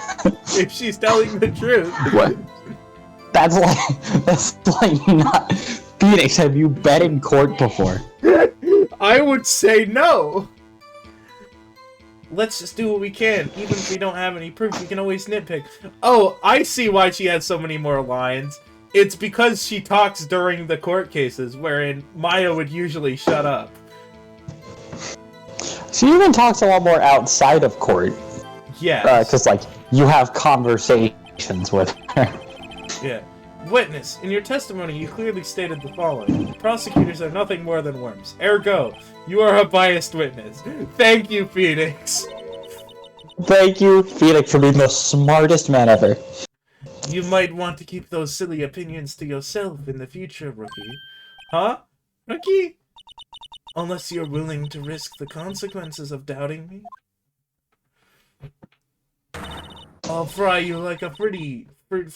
If she's telling the truth. What? That's like not... Phoenix, have you bet in court before? I would say no! Let's just do what we can. Even if we don't have any proof, we can always nitpick. Oh, I see why she had so many more lines. It's because she talks during the court cases, wherein Maya would usually shut up. She even talks a lot more outside of court. Yeah. Because, like, you have conversations with her. Yeah. Witness, in your testimony you clearly stated the following. Prosecutors are nothing more than worms. Ergo, you are a biased witness. Thank you, Phoenix. Thank you, Phoenix, for being the smartest man ever. You might want to keep those silly opinions to yourself in the future, Rookie. Huh? Rookie? Unless you're willing to risk the consequences of doubting me. I'll fry you like a free fried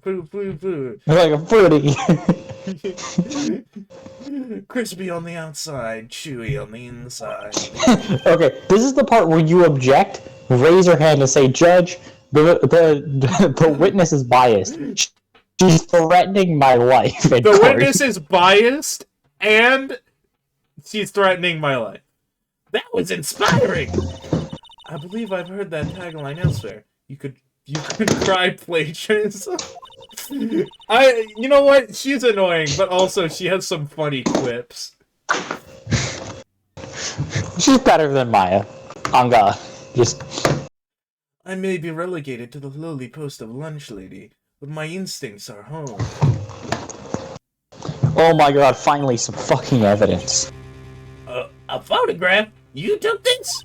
food. Like a fruity. Crispy on the outside, chewy on the inside. Okay, this is the part where you object, raise your hand and say, Judge, the witness is biased. She's threatening my life in The court. witness is biased, and she's threatening my life. That was inspiring! I believe I've heard that tagline elsewhere. You could cry plagiarism. You know what? She's annoying, but also she has some funny quips. She's better than Maya. On God. Just... I may be relegated to the lowly post of lunch lady, but my instincts are home. Oh my God, finally some fucking evidence. A photograph? You took this?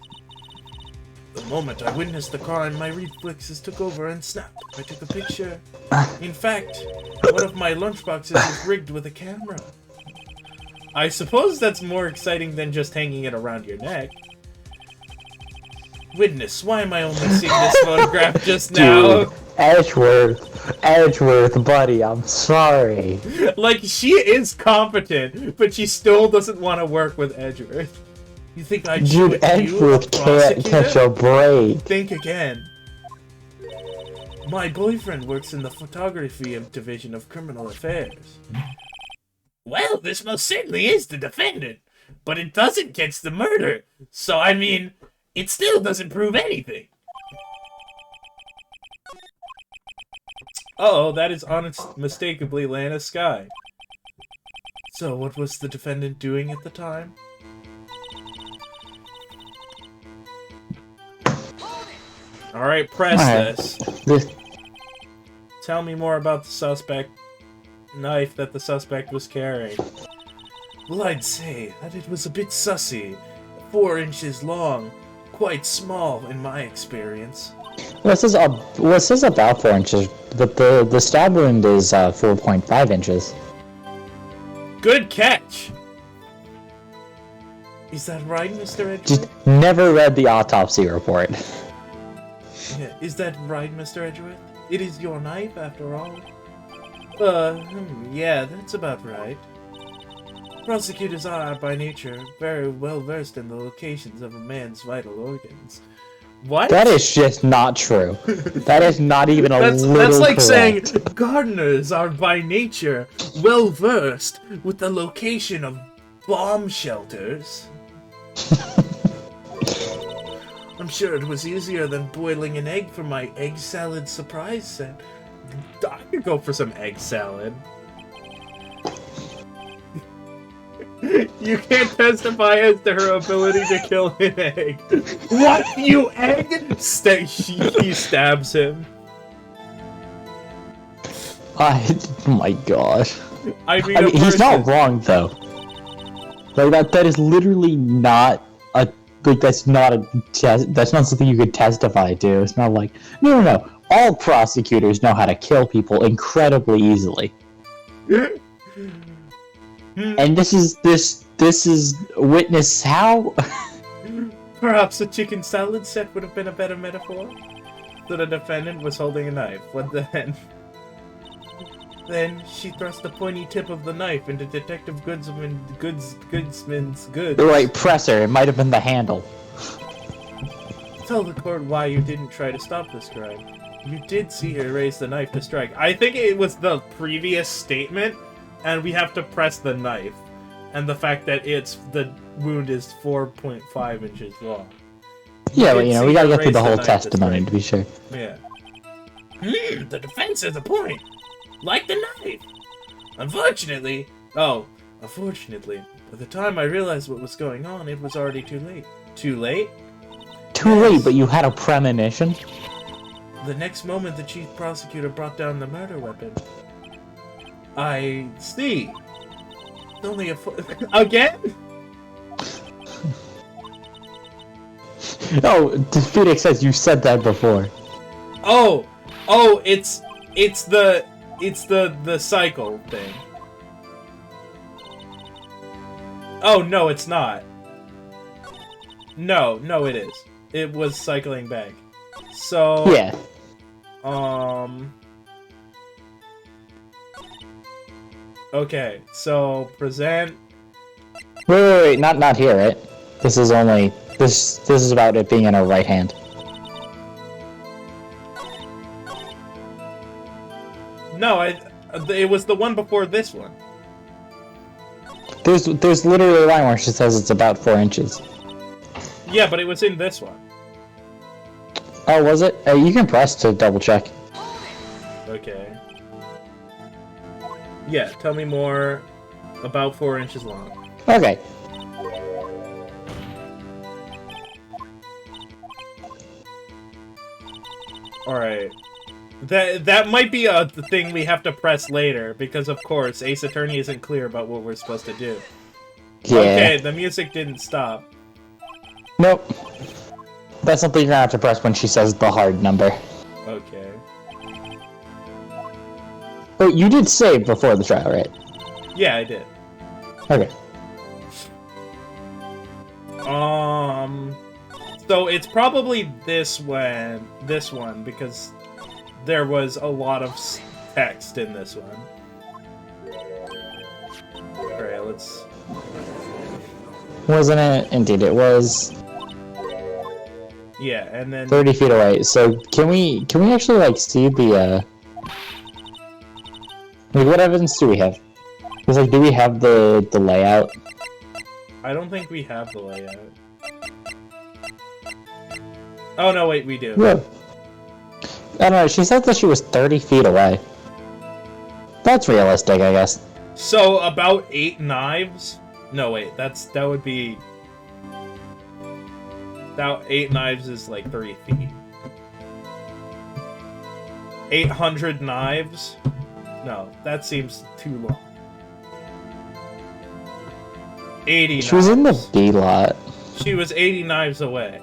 The moment I witnessed the crime, my reflexes took over and snapped. I took a picture. In fact, one of my lunchboxes was rigged with a camera. I suppose that's more exciting than just hanging it around your neck. Witness, why am I only seeing this photograph just now? Dude, Edgeworth, buddy, I'm sorry. Like, she is competent, but she still doesn't want to work with Edgeworth. You think I'd shoot Dude, you, Edgeworth can't catch a break. Think again. My boyfriend works in the photography division of criminal affairs. Well, this most certainly is the defendant, but it doesn't catch the murder. So, I mean, it still doesn't prove anything. Uh-oh, that is unmistakably Lana Sky. So, what was the defendant doing at the time? Alright, press Alright. this. Tell me more about the suspect knife that the suspect was carrying. Well, I'd say that it was a bit sussy. 4 inches long. Quite small, in my experience. This is about 4 inches, but the stab wound is 4.5 inches. Good catch! Is that right, Mr. Edgeworth? Just never read the autopsy report. Yeah, is that right, Mr. Edgeworth? It is your knife, after all. Yeah, that's about right. Prosecutors are, by nature, very well versed in the locations of a man's vital organs. What? That is just not true. That is not even a little That's like correct. saying gardeners are by nature well versed with the location of bomb shelters. I'm sure it was easier than boiling an egg for my egg salad surprise set. I could go for some egg salad. You can't testify as to her ability to kill an egg. What, you egg? He stabs him. Oh my gosh. I mean, he's not wrong though. Like that is literally not a like that's not a that's not something you could testify to. It's not like no. All prosecutors know how to kill people incredibly easily. And this is witness how. Perhaps a chicken salad set would have been a better metaphor. So the defendant was holding a knife. What then? Then she thrust the pointy tip of the knife into Detective Goodsman's goods. Right, presser. It might have been the handle. Tell the court why you didn't try to stop this crime. You did see her raise the knife to strike. I think it was the previous statement, and we have to press the knife. And the fact that the wound is 4.5 inches long. Yeah, but we gotta get through the whole knife testimony to be sure. Yeah. The defense has a point. Like the knife. Unfortunately, by the time I realized what was going on, it was already too late. Too late? Too late, but you had a premonition? The next moment, the chief prosecutor brought down the murder weapon. I see. It's only a foot. Again? Oh, Phoenix says you said that before. Oh, it's the cycle thing. Oh no, it's not. No, it is. It was cycling back. So Yeah. Okay, so present. Wait, not here, right? This is only this is about it being in her right hand. No, it was the one before this one. There's literally a line where she says it's about 4 inches. Yeah, but it was in this one. Oh, was it? You can press to double check. Okay. Yeah, tell me more. About 4 inches long. Okay. Alright. That might be a thing we have to press later, because of course, Ace Attorney isn't clear about what we're supposed to do. Yeah. Okay, the music didn't stop. Nope. That's something you're gonna have to press when she says the hard number. Okay. Oh, you did save before the trial, right? Yeah, I did. Okay. So it's probably this one, because there was a lot of text in this one. Alright, let's... Wasn't it? Indeed, it was. Yeah, and then... 30 feet away. So can we actually like see the like what evidence do we have? Because like, do we have the layout? I don't think we have the layout. Oh no, wait, we do. Yeah. I don't know. She said that she was 30 feet away. That's realistic, I guess. So about 8 knives? No, wait, that would be... That 8 knives is like 3 feet. 800 knives? No, that seems too long. 80 She was in the knives. B lot. She was 80 knives away.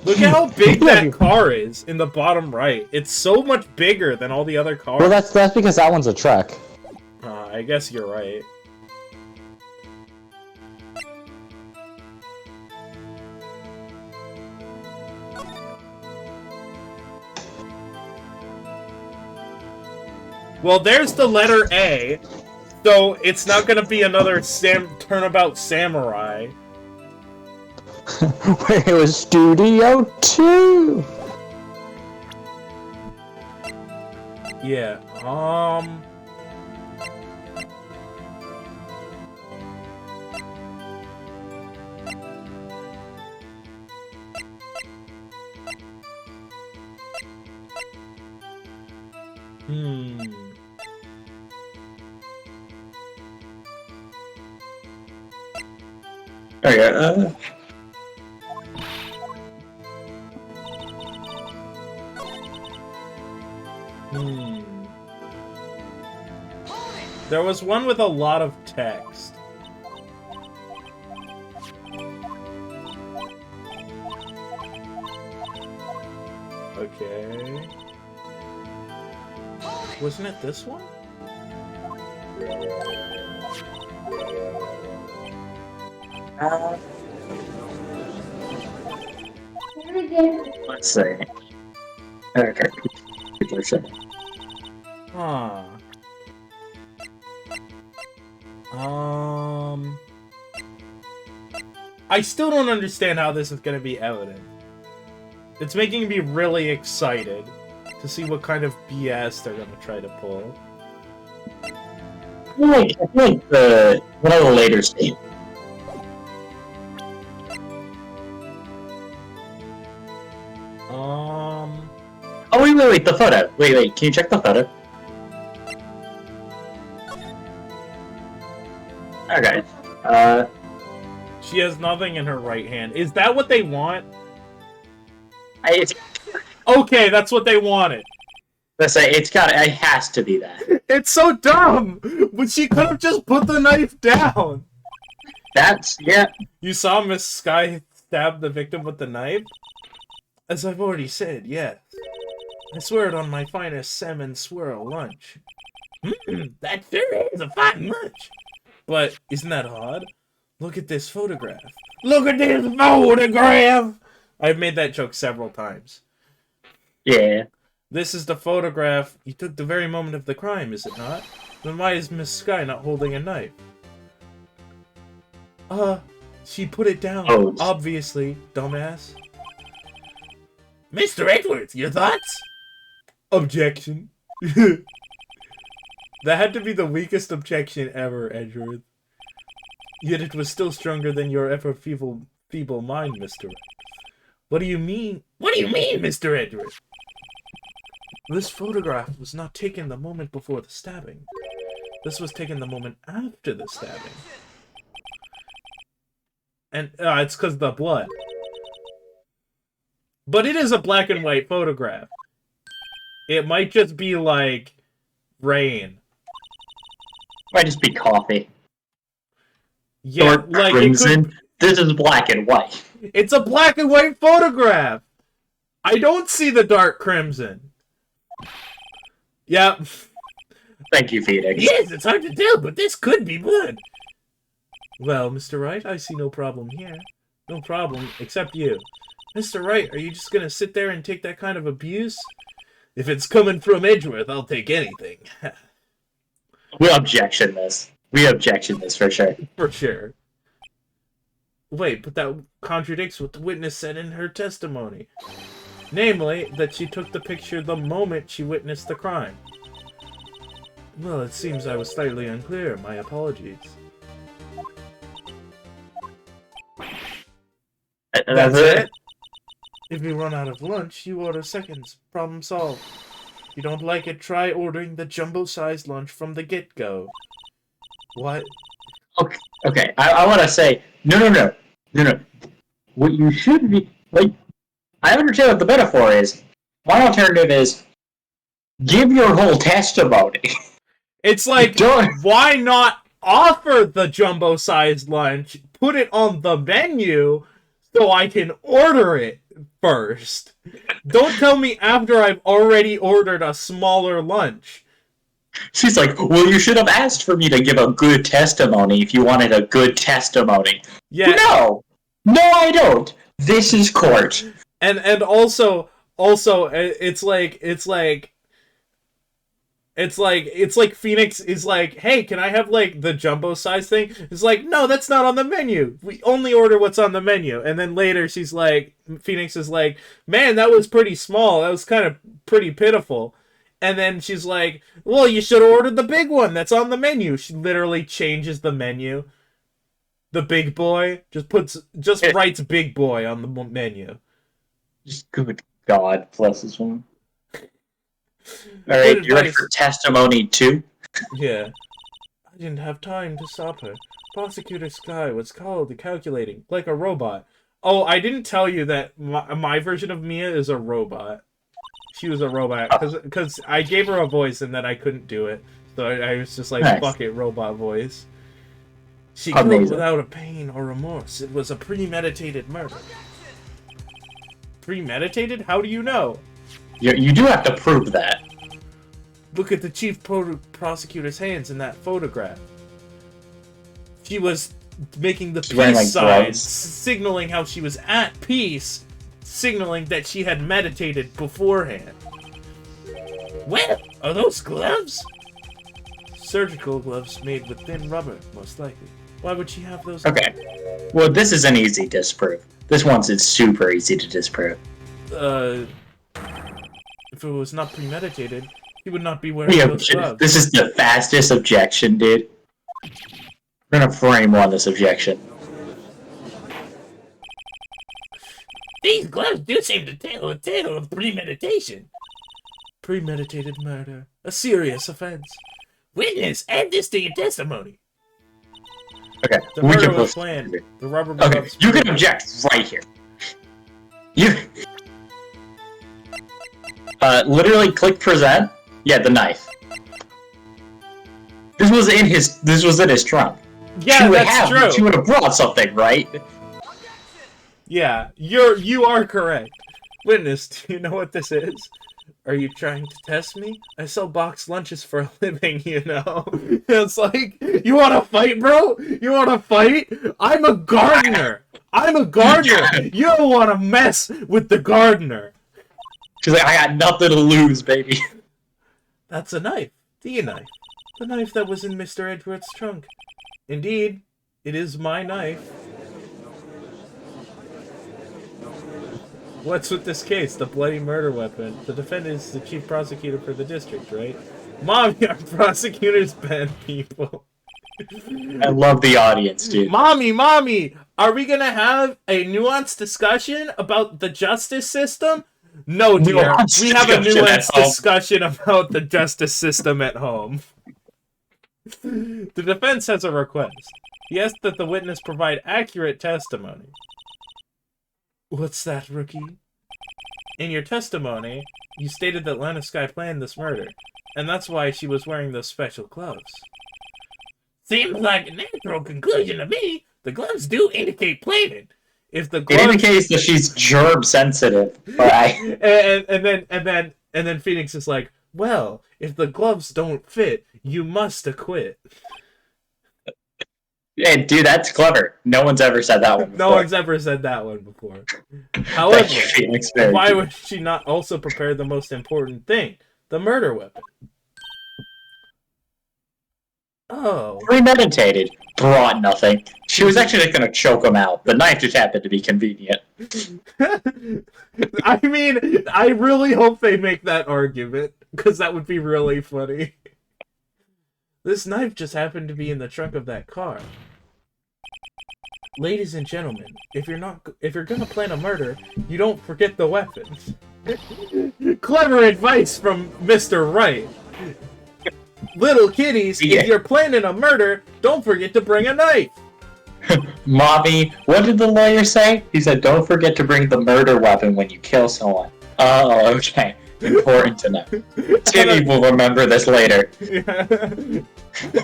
Look at how big that car is in the bottom right. It's so much bigger than all the other cars. Well, that's because that one's a truck. I guess you're right. Well, there's the letter A, so it's not gonna be another Turnabout Samurai. Where it was Studio 2! Yeah, Okay, There was one with a lot of text. Okay. Wasn't it this one? let's see. Okay, people are saying. Huh. I still don't understand how this is gonna be evident. It's making me really excited to see what kind of BS they're gonna try to pull. I feel like the one of the later stages. Oh wait, the photo. Wait, can you check the photo? Okay. She has nothing in her right hand. Is that what they want? It's, Okay, that's what they wanted. let's say it has to be that. It's so dumb! But she could have just put the knife down! Yeah. You saw Miss Sky stab the victim with the knife? As I've already said, yes. I swear it on my finest salmon swirl lunch. That sure is a fine lunch! But isn't that odd? Look at this photograph. Look at this photograph! I've made that joke several times. Yeah. This is the photograph you took the very moment of the crime, is it not? Then why is Miss Sky not holding a knife? She put it down, Oh. obviously, dumbass. Mr. Edwards, your thoughts? Objection. That had to be the weakest objection ever, Edward. Yet it was still stronger than your ever feeble mind, Mr. What do you mean? What do you mean, Mr. Edward? This photograph was not taken the moment before the stabbing. This was taken the moment after the stabbing. And it's because of the blood. But it is a black and white photograph. It might just be like rain. Might just be coffee. Yeah, Or like crimson. it could. This is black and white. It's a black and white photograph. I don't see the dark crimson. Yep. Thank you, Phoenix. Yes, it's hard to tell, but this could be blood. Well, Mr. Wright, I see no problem here. No problem, except you. Mr. Wright, are you just gonna sit there and take that kind of abuse? If it's coming from Edgeworth, I'll take anything. We objection this. We objection this for sure. For sure. Wait, but that contradicts what the witness said in her testimony. Namely, that she took the picture the moment she witnessed the crime. Well, it seems I was slightly unclear. My apologies. That's it? If you run out of lunch, you order seconds. Problem solved. If you don't like it, try ordering the jumbo-sized lunch from the get-go. What? Okay. I want to say no. What you should be like. I understand what the metaphor is. My alternative is give your whole testimony. It's like, Don't. why not offer the jumbo-sized lunch, put it on the menu, so I can order it first? Don't tell me after I've already ordered a smaller lunch. She's like, well, you should have asked for me to give a good testimony if you wanted a good testimony. Yeah. No, I don't. This is court. And also, it's like Phoenix is like, hey, can I have like the jumbo size thing? It's like, no, that's not on the menu. We only order what's on the menu. And then later she's like, Phoenix is like, man, that was pretty small. That was kind of pretty pitiful. And then she's like, well, you should have ordered the big one that's on the menu. She literally changes the menu. The big boy just writes big boy on the menu. Just good God bless this one. Alright, you ready for testimony 2? Yeah. I didn't have time to stop her. Prosecutor Sky was cold and calculating, like a robot. Oh, I didn't tell you that my version of Mia is a robot. She was a robot, because I gave her a voice and then I couldn't do it. So I was just like, nice. Fuck it, robot voice. She killed without a pain or remorse. It was a premeditated murder. Premeditated? How do you know? You do have to prove that. Look at the chief prosecutor's hands in that photograph. She was making the peace sign, signaling how she was at peace, signaling that she had meditated beforehand. Well, are those gloves? Surgical gloves made with thin rubber, most likely. Why would she have those? Okay. Well, this is an easy disprove. This one's super easy to disprove. If it was not premeditated, he would not be wearing those gloves. This is the fastest objection, dude. We're gonna frame on this objection. These gloves do seem to tell a tale of premeditation. Premeditated murder. A serious offense. Witness, add this to your testimony. Okay, the murder was planned. The rubber gloves. Okay, you can object right here. You literally click present. Yeah, the knife. This was in his trunk. Yeah, that's true. She would have brought something, right? Yeah, you are correct. Witness, do you know what this is? Are you trying to test me? I sell boxed lunches for a living, you know? It's like, you wanna fight, bro? You wanna fight? I'm a gardener! I'm a gardener! You don't wanna mess with the gardener! She's like, I got nothing to lose, baby. That's a knife. The knife. The knife that was in Mr. Edgeworth's trunk. Indeed, it is my knife. What's with this case? The bloody murder weapon. The defendant is the chief prosecutor for the district, right? Mommy, our prosecutors ban people. I love the audience, dude. Mommy, are we gonna have a nuanced discussion about the justice system? No, dear. We have a nuanced discussion about the justice system at home. The defense has a request. He asked that the witness provide accurate testimony. What's that, rookie? In your testimony, you stated that Lana Sky planned this murder, and that's why she was wearing those special gloves. Seems like a natural conclusion to me. The gloves do indicate planning. If the gloves... It indicates that she's germ sensitive. Right? and then Phoenix is like, well, if the gloves don't fit, you must acquit. Hey, dude, that's clever. No one's ever said that one before. No one's ever said that one before. However, why would she not also prepare the most important thing? The murder weapon. Oh. Premeditated. Brought nothing. She was actually just gonna choke him out. The knife just happened to be convenient. I mean, I really hope they make that argument, because that would be really funny. This knife just happened to be in the trunk of that car. Ladies and gentlemen, if you're gonna plan a murder, you don't forget the weapons. Clever advice from Mr. Wright. Little kiddies, if you're planning a murder, don't forget to bring a knife. Mommy, what did the lawyer say? He said, don't forget to bring the murder weapon when you kill someone. Oh, okay. Important to know. Timmy will remember this later. Yeah.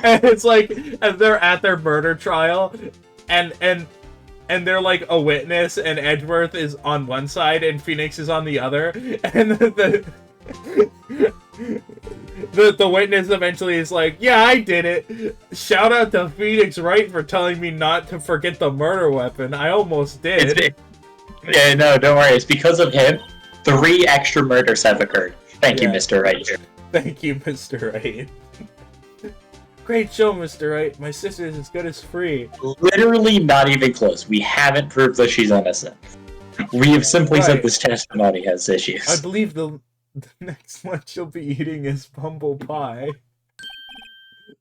And it's like, and they're at their murder trial, and they're like a witness, and Edgeworth is on one side, and Phoenix is on the other, and the witness eventually is like, yeah, I did it. Shout out to Phoenix Wright for telling me not to forget the murder weapon. I almost did. Yeah, no, don't worry. It's because of him. 3 extra murders have occurred. Thank you, Mr. Wright. Thank you, Mr. Wright. Great show, Mr. Wright. My sister is as good as free. Literally not even close. We haven't proved that she's innocent. We have simply said this testimony has issues. I believe the next lunch you'll be eating is humble pie.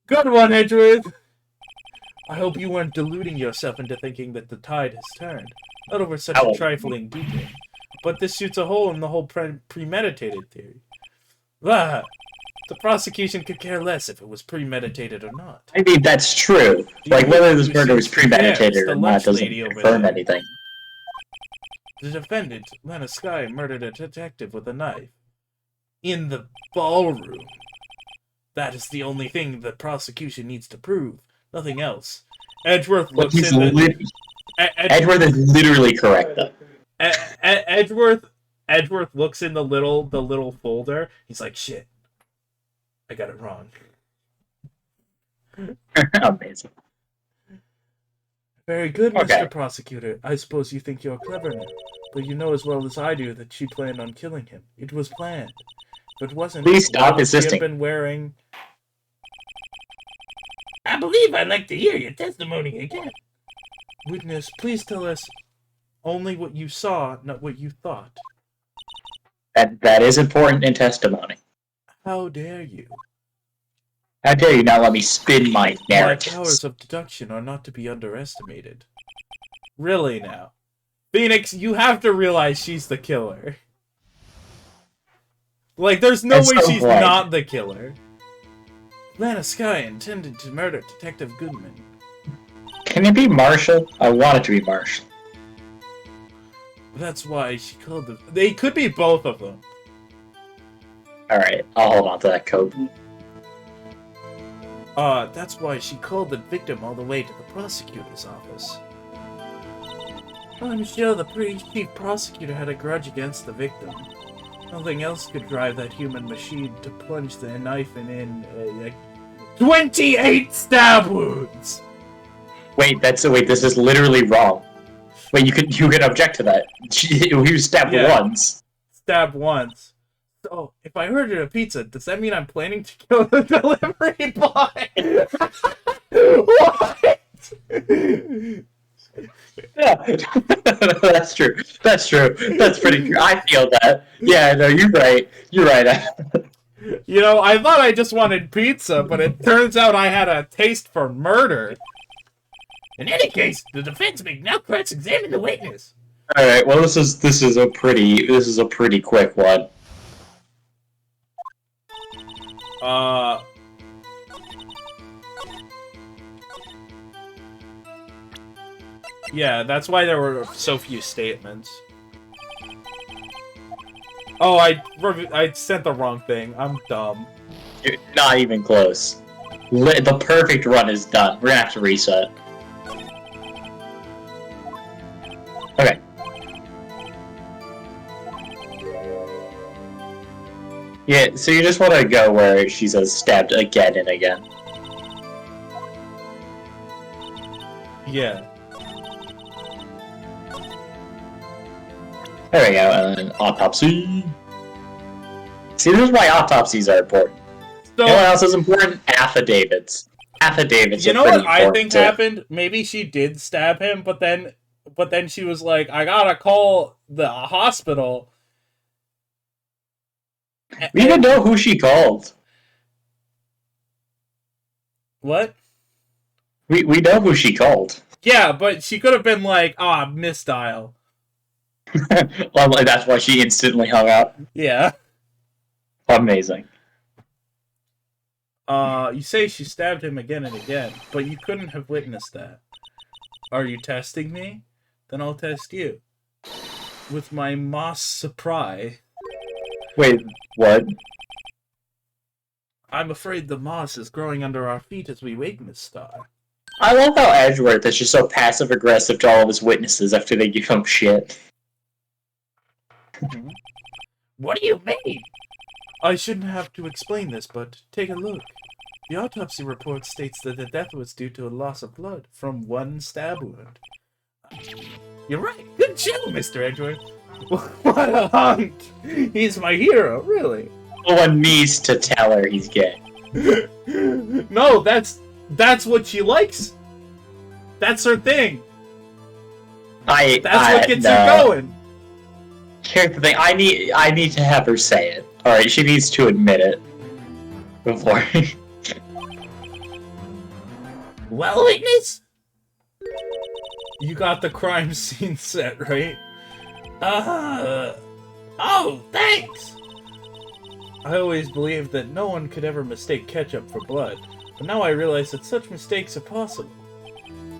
Good one, Edgeworth! I hope you weren't deluding yourself into thinking that the tide has turned. Not over such a trifling detail. But this shoots a hole in the whole premeditated theory. Ah, the prosecution could care less if it was premeditated or not. I mean, that's true. Like, whether this murder was premeditated or not doesn't confirm anything. The defendant, Lana Sky, murdered a detective with a knife. In the ballroom. That is the only thing the prosecution needs to prove. Nothing else. Edgeworth looks in the... Edgeworth is literally correct, though. Edgeworth looks in the little folder. He's like, shit. I got it wrong. Amazing. Very good, Mr. Prosecutor. I suppose you think you're clever now. But you know as well as I do that she planned on killing him. It was planned. But wasn't Please stop She insisting. been wearing... I believe I'd like to hear your testimony again. Witness, please tell us only what you saw, not what you thought. That is important in testimony. How dare you? How dare you not let me spin my narratives? My powers of deduction are not to be underestimated. Really now. Phoenix, you have to realize she's the killer. Like, there's no way she's not the killer. Lana Sky intended to murder Detective Goodman. Can it be Marshall? I want it to be Marshall. That's why she called them. They could be both of them. Alright, I'll hold on to that code. That's why she called the victim all the way to the prosecutor's office. I'm sure the chief prosecutor had a grudge against the victim. Nothing else could drive that human machine to plunge the knife in 28 stab wounds! Wait, this is literally wrong. Wait, you can object to that. He was stabbed once. Stabbed once. So, if I ordered a pizza, does that mean I'm planning to kill the delivery boy? What? Yeah, that's true. That's true. That's pretty true. I feel that. Yeah, no, you're right. You're right. You know, I thought I just wanted pizza, but it turns out I had a taste for murder. In any case, the defense may now cross-examine the witness. All right. Well, this is a pretty quick one. Yeah, that's why there were so few statements. Oh, I sent the wrong thing. I'm dumb. Not even close. The perfect run is done. We're gonna have to reset. Okay. Yeah, so you just want to go where she says stabbed again and again. Yeah. There we go, and then autopsy. See, this is why autopsies are important. So, you know what else is important? Affidavits. Affidavits. You know what I think happened? Maybe she did stab him, but then she was like, I gotta call the hospital. We even know who she called. What? We know who she called. Yeah, but she could have been like, misdial. Well, that's why she instantly hung up. Yeah. Amazing. You say she stabbed him again and again, but you couldn't have witnessed that. Are you testing me? Then I'll test you. With my moss supply. Wait, what? I'm afraid the moss is growing under our feet as we wait, Miss Star. I love how Edgeworth is just so passive aggressive to all of his witnesses after they give him shit. What do you mean? I shouldn't have to explain this, but take a look. The autopsy report states that the death was due to a loss of blood from one stab wound. You're right. Good show, Mr. Edgeworth. What a hunt! He's my hero, really. No one needs to tell her he's gay. No, that's what she likes. That's her thing. That's what gets her going. Here's the thing. I need to have her say it. All right, she needs to admit it before. Well, witness? You got the crime scene set, right? Oh, thanks! I always believed that no one could ever mistake ketchup for blood, but now I realize that such mistakes are possible.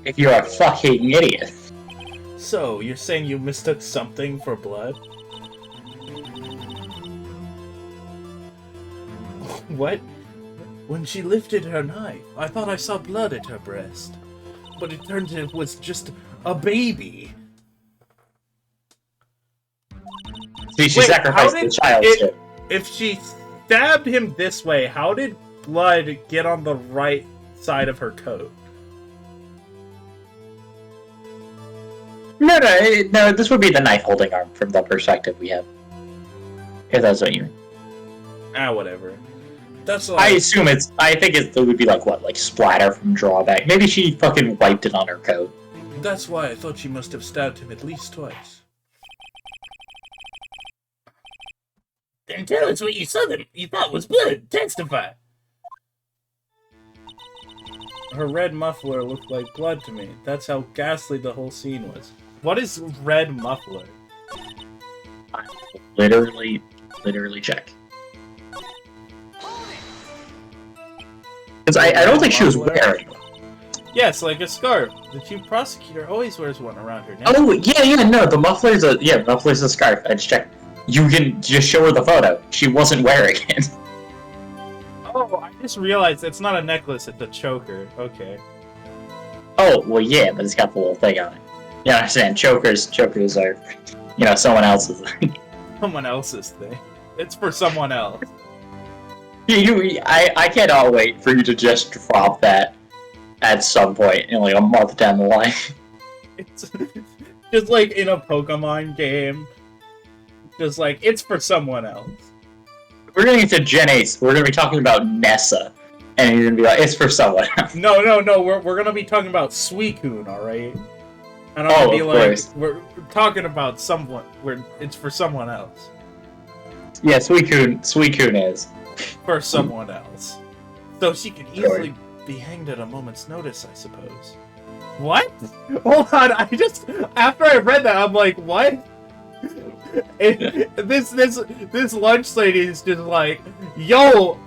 If you're a fucking idiot. So, you're saying you mistook something for blood? What? When she lifted her knife, I thought I saw blood at her breast. But it turned out it was just a baby. See, she Wait, sacrificed the child too. If she stabbed him this way, how did blood get on the right side of her coat? No, this would be the knife holding arm from the perspective we have. If that's what you mean. Ah, whatever. That's all. I think it would be like what, like splatter from drawback. Maybe she fucking wiped it on her coat. That's why I thought she must have stabbed him at least twice. Then tell us what you saw that you thought was blood. Testify. Her red muffler looked like blood to me. That's how ghastly the whole scene was. What is red muffler? I literally check. Because I don't think she was wearing one. Yes, like a scarf. The chief prosecutor always wears one around her neck. Oh, yeah, no, the muffler's a scarf. I just checked. You can just show her the photo. She wasn't wearing it. Oh, I just realized it's not a necklace, it's a choker. Okay. Oh, well, yeah, but it's got the little thing on it. You understand, chokers are, someone else's thing. Someone else's thing. It's for someone else. I cannot wait for you to just drop that at some point, like a month down the line. It's just like in a Pokemon game. Just like, it's for someone else. We're gonna get to Gen 8, we're gonna be talking about Nessa, and you're gonna be like, it's for someone else. No, we're gonna be talking about Suicune, alright? And I'm gonna be like, course. We're talking about someone, where it's for someone else. Yeah, Suicune is. For someone else. So she could easily be hanged at a moment's notice, I suppose. What? Hold on, after I read that, I'm like, what? This lunch lady is just like, yo!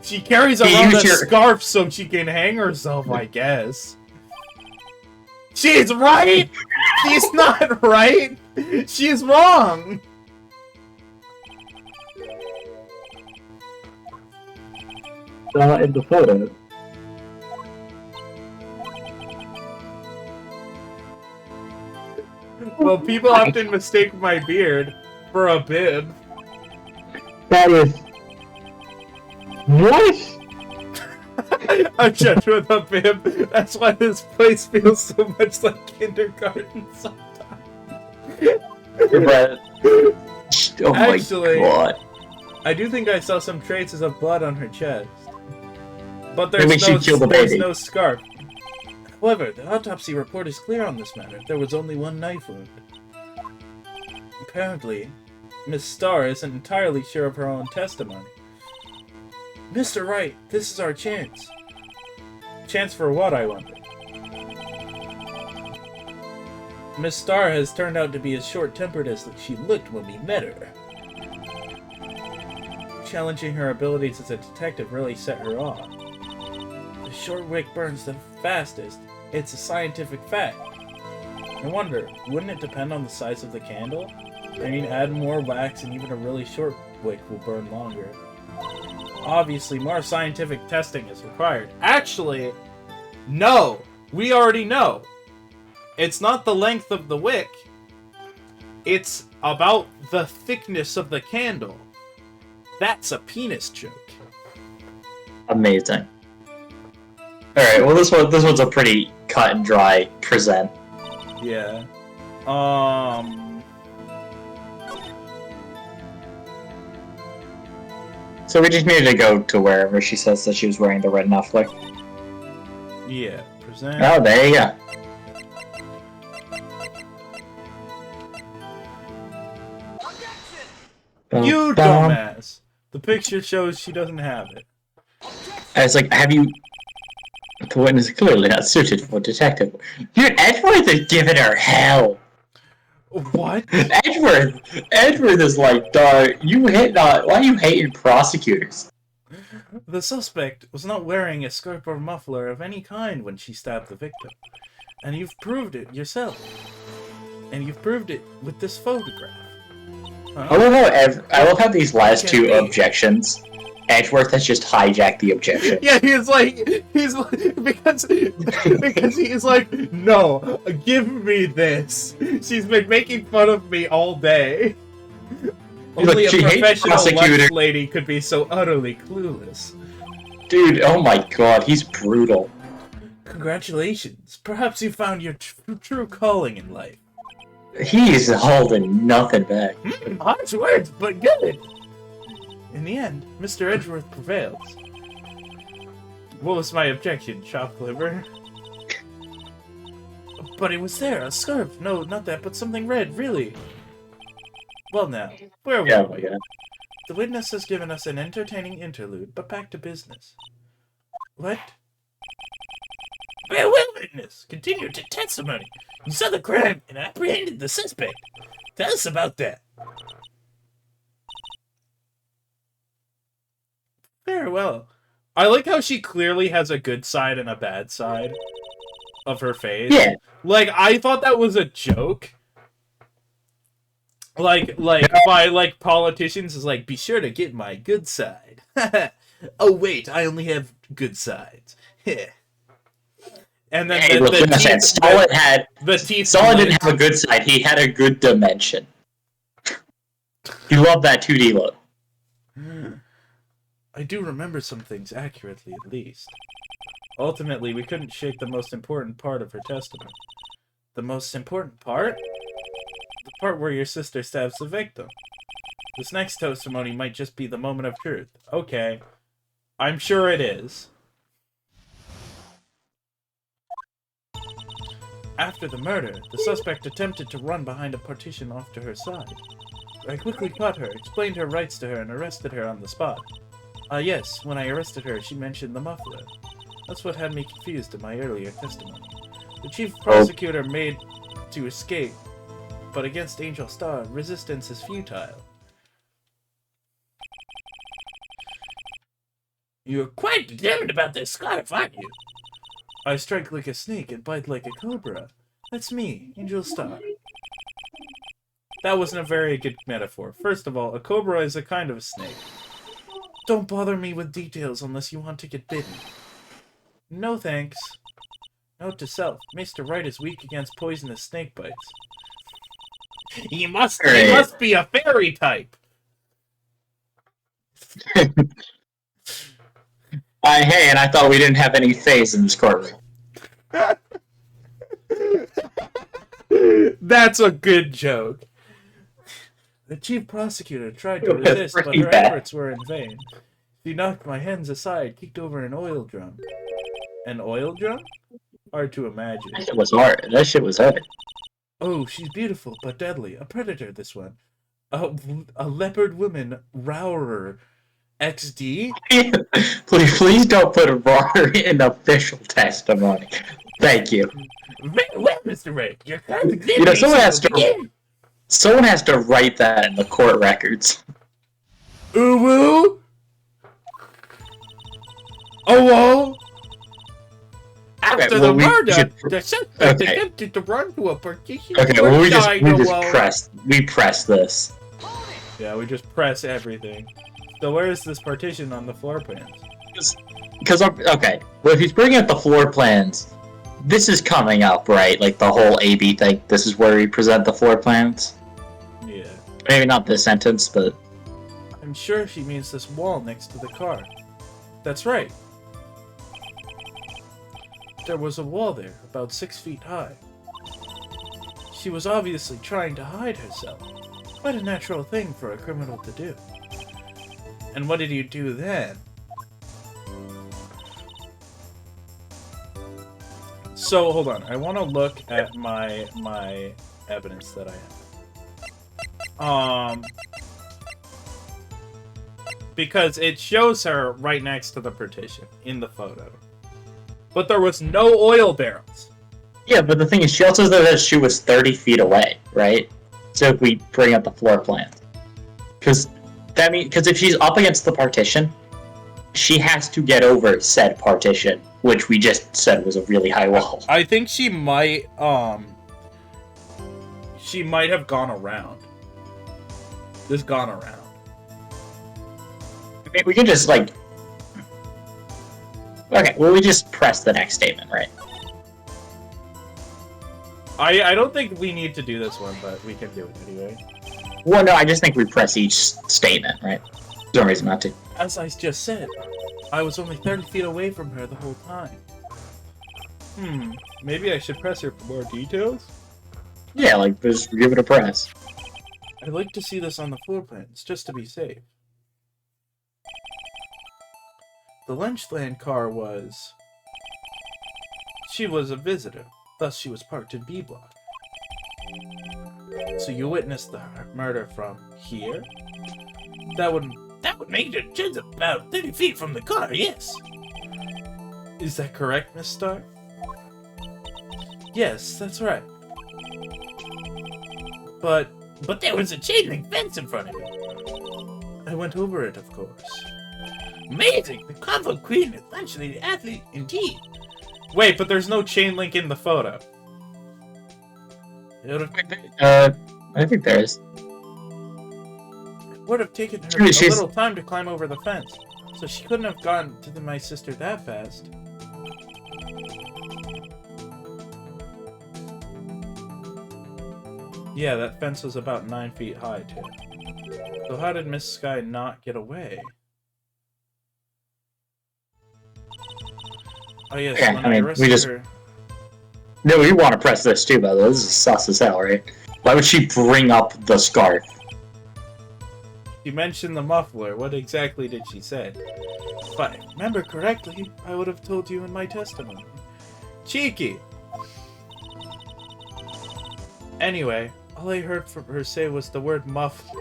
She carries around a scarf so she can hang herself, I guess. She's right! She's not right! She's wrong! In the photo. Well, people often mistake my beard for a bib. That is... What? I'm judged with a bib. That's why this place feels so much like kindergarten sometimes. Oh Actually, my god. I do think I saw some traces of blood on her chest. But Maybe she killed the there's baby. no scarf. However, the autopsy report is clear on this matter. There was only one knife wound. Apparently, Miss Starr isn't entirely sure of her own testimony. Mr. Wright, this is our chance. Chance for what, I wonder? Miss Starr has turned out to be as short-tempered as she looked when we met her. Challenging her abilities as a detective really set her off. The short wick burns the fastest, It's a scientific fact. I wonder, wouldn't it depend on the size of the candle? I mean, add more wax and even a really short wick will burn longer. Obviously, more scientific testing is required. Actually, no! We already know. It's not the length of the wick. It's about the thickness of the candle. That's a penis joke. Amazing. Alright, well this one's a pretty cut and dry present. Yeah. So we just needed to go to wherever she says that she was wearing the red muffler. Yeah, present. Oh, there you go. You dumbass! The picture shows she doesn't have it. I was like, have you... The witness is clearly not suited for detective. Dude, Edgeworth is giving her hell! What? Edgeworth is like, dog, why are you hating prosecutors? The suspect was not wearing a skirt or muffler of any kind when she stabbed the victim. And you've proved it yourself. And you've proved it with this photograph. Huh? I love how these last Can't two be. objections, Edgeworth has just hijacked the objection. Yeah, he's like, because he's like, no, give me this. She's been making fun of me all day. Only a she hates professional prosecutor. lunch lady could be so utterly clueless. Dude, oh my god, he's brutal. Congratulations. Perhaps you found your true calling in life. He is holding nothing back. Harsh words, but good. In the end, Mr. Edgeworth prevails. What was my objection, shopkeeper? But it was there, a scarf. No, not that, but something red, really. Well now, where Yeah, were my we? god. The witness has given us an entertaining interlude, but back to business. What? Well, witness, continue to testimony. You saw the crime and apprehended the suspect. Tell us about that. Very well. I like how she clearly has a good side and a bad side of her face. Yeah. Like, I thought that was a joke. Like by, like, politicians is like, be sure to get my good side. Oh, wait, I only have good sides. And then Hey, look, like I said, Stalin didn't have a good side, he had a good dimension. He loved that 2D look. I do remember some things accurately, at least. Ultimately, we couldn't shake the most important part of her testimony. The most important part? The part where your sister stabs the victim. This next testimony might just be the moment of truth. Okay. I'm sure it is. After the murder, the suspect attempted to run behind a partition off to her side. I quickly caught her, explained her rights to her, and arrested her on the spot. Yes, when I arrested her, she mentioned the muffler. That's what had me confused in my earlier testimony. The chief prosecutor made to escape, but against Angel Star, resistance is futile. You're quite determined about this scarf, aren't you? I strike like a snake and bite like a cobra. That's me, Angel Star. That wasn't a very good metaphor. First of all, a cobra is a kind of a snake. Don't bother me with details unless you want to get bitten. No thanks. Note to self, Mr. Wright is weak against poisonous snake bites. He must be a fairy type! Hey, and I thought we didn't have any phase in this courtroom. That's a good joke. The chief prosecutor tried to resist, but her efforts were in vain. She knocked my hands aside, kicked over an oil drum. An oil drum? Hard to imagine. That shit was hard. That shit was hard. Oh, she's beautiful, but deadly. A predator, this one. A leopard woman, Rowrer. XD? Please don't put a bar in official testimony. Thank you. Well, Mr. Ray, you're kind of You know, someone has to write that in the court records. Uwu? Oh, After well, the murder, should- the suspect okay. attempted to run to a partition Okay, door well, we dying press this. Yeah, we just press everything. So where is this partition on the floor plans? Because, okay, well, if he's bringing up the floor plans, this is coming up, right? Like, the whole AB thing. This is where we present the floor plans. Yeah. Maybe not this sentence, but... I'm sure she means this wall next to the car. That's right. There was a wall there, about 6 feet high. She was obviously trying to hide herself. Quite a natural thing for a criminal to do. And what did you do then? So, hold on. I want to look at my evidence that I have. Because it shows her right next to the partition in the photo. But there was no oil barrels. Yeah, but the thing is, she also said that she was 30 feet away, right? So if we bring up the floor plan. Because if she's up against the partition, she has to get over said partition, which we just said was a really high wall. I think she might have gone around. Just gone around. I mean, we can just, like... Okay, well, we just press the next statement, right? I don't think we need to do this one, but we can do it anyway. Well, no, I just think we press each statement, right? There's no reason not to. As I just said, I was only 30 feet away from her the whole time. Maybe I should press her for more details? Yeah, like, just give it a press. I'd like to see this on the floor plans, just to be safe. The Lynchland car was... She was a visitor, thus she was parked in B block. So you witnessed the murder from here? That would make it just about 30 feet from the car, yes. Is that correct, Miss Starr? Yes, that's right. But there was a chain link fence in front of you. I went over it, of course. Amazing! The Combo Queen is actually an athlete indeed. Wait, but there's no chain link in the photo. I think there is. It would have taken her a little time to climb over the fence, so she couldn't have gotten to my sister that fast. Yeah, that fence was about 9 feet high, too. So how did Miss Sky not get away? Oh yes, Yeah, when I mean, arrested her... No, we want to press this too, by the way. This is sus as hell, right? Why would she bring up the scarf? She mentioned the muffler. What exactly did she say? If I remember correctly, I would have told you in my testimony. Cheeky! Anyway, all I heard from her say was the word muffler.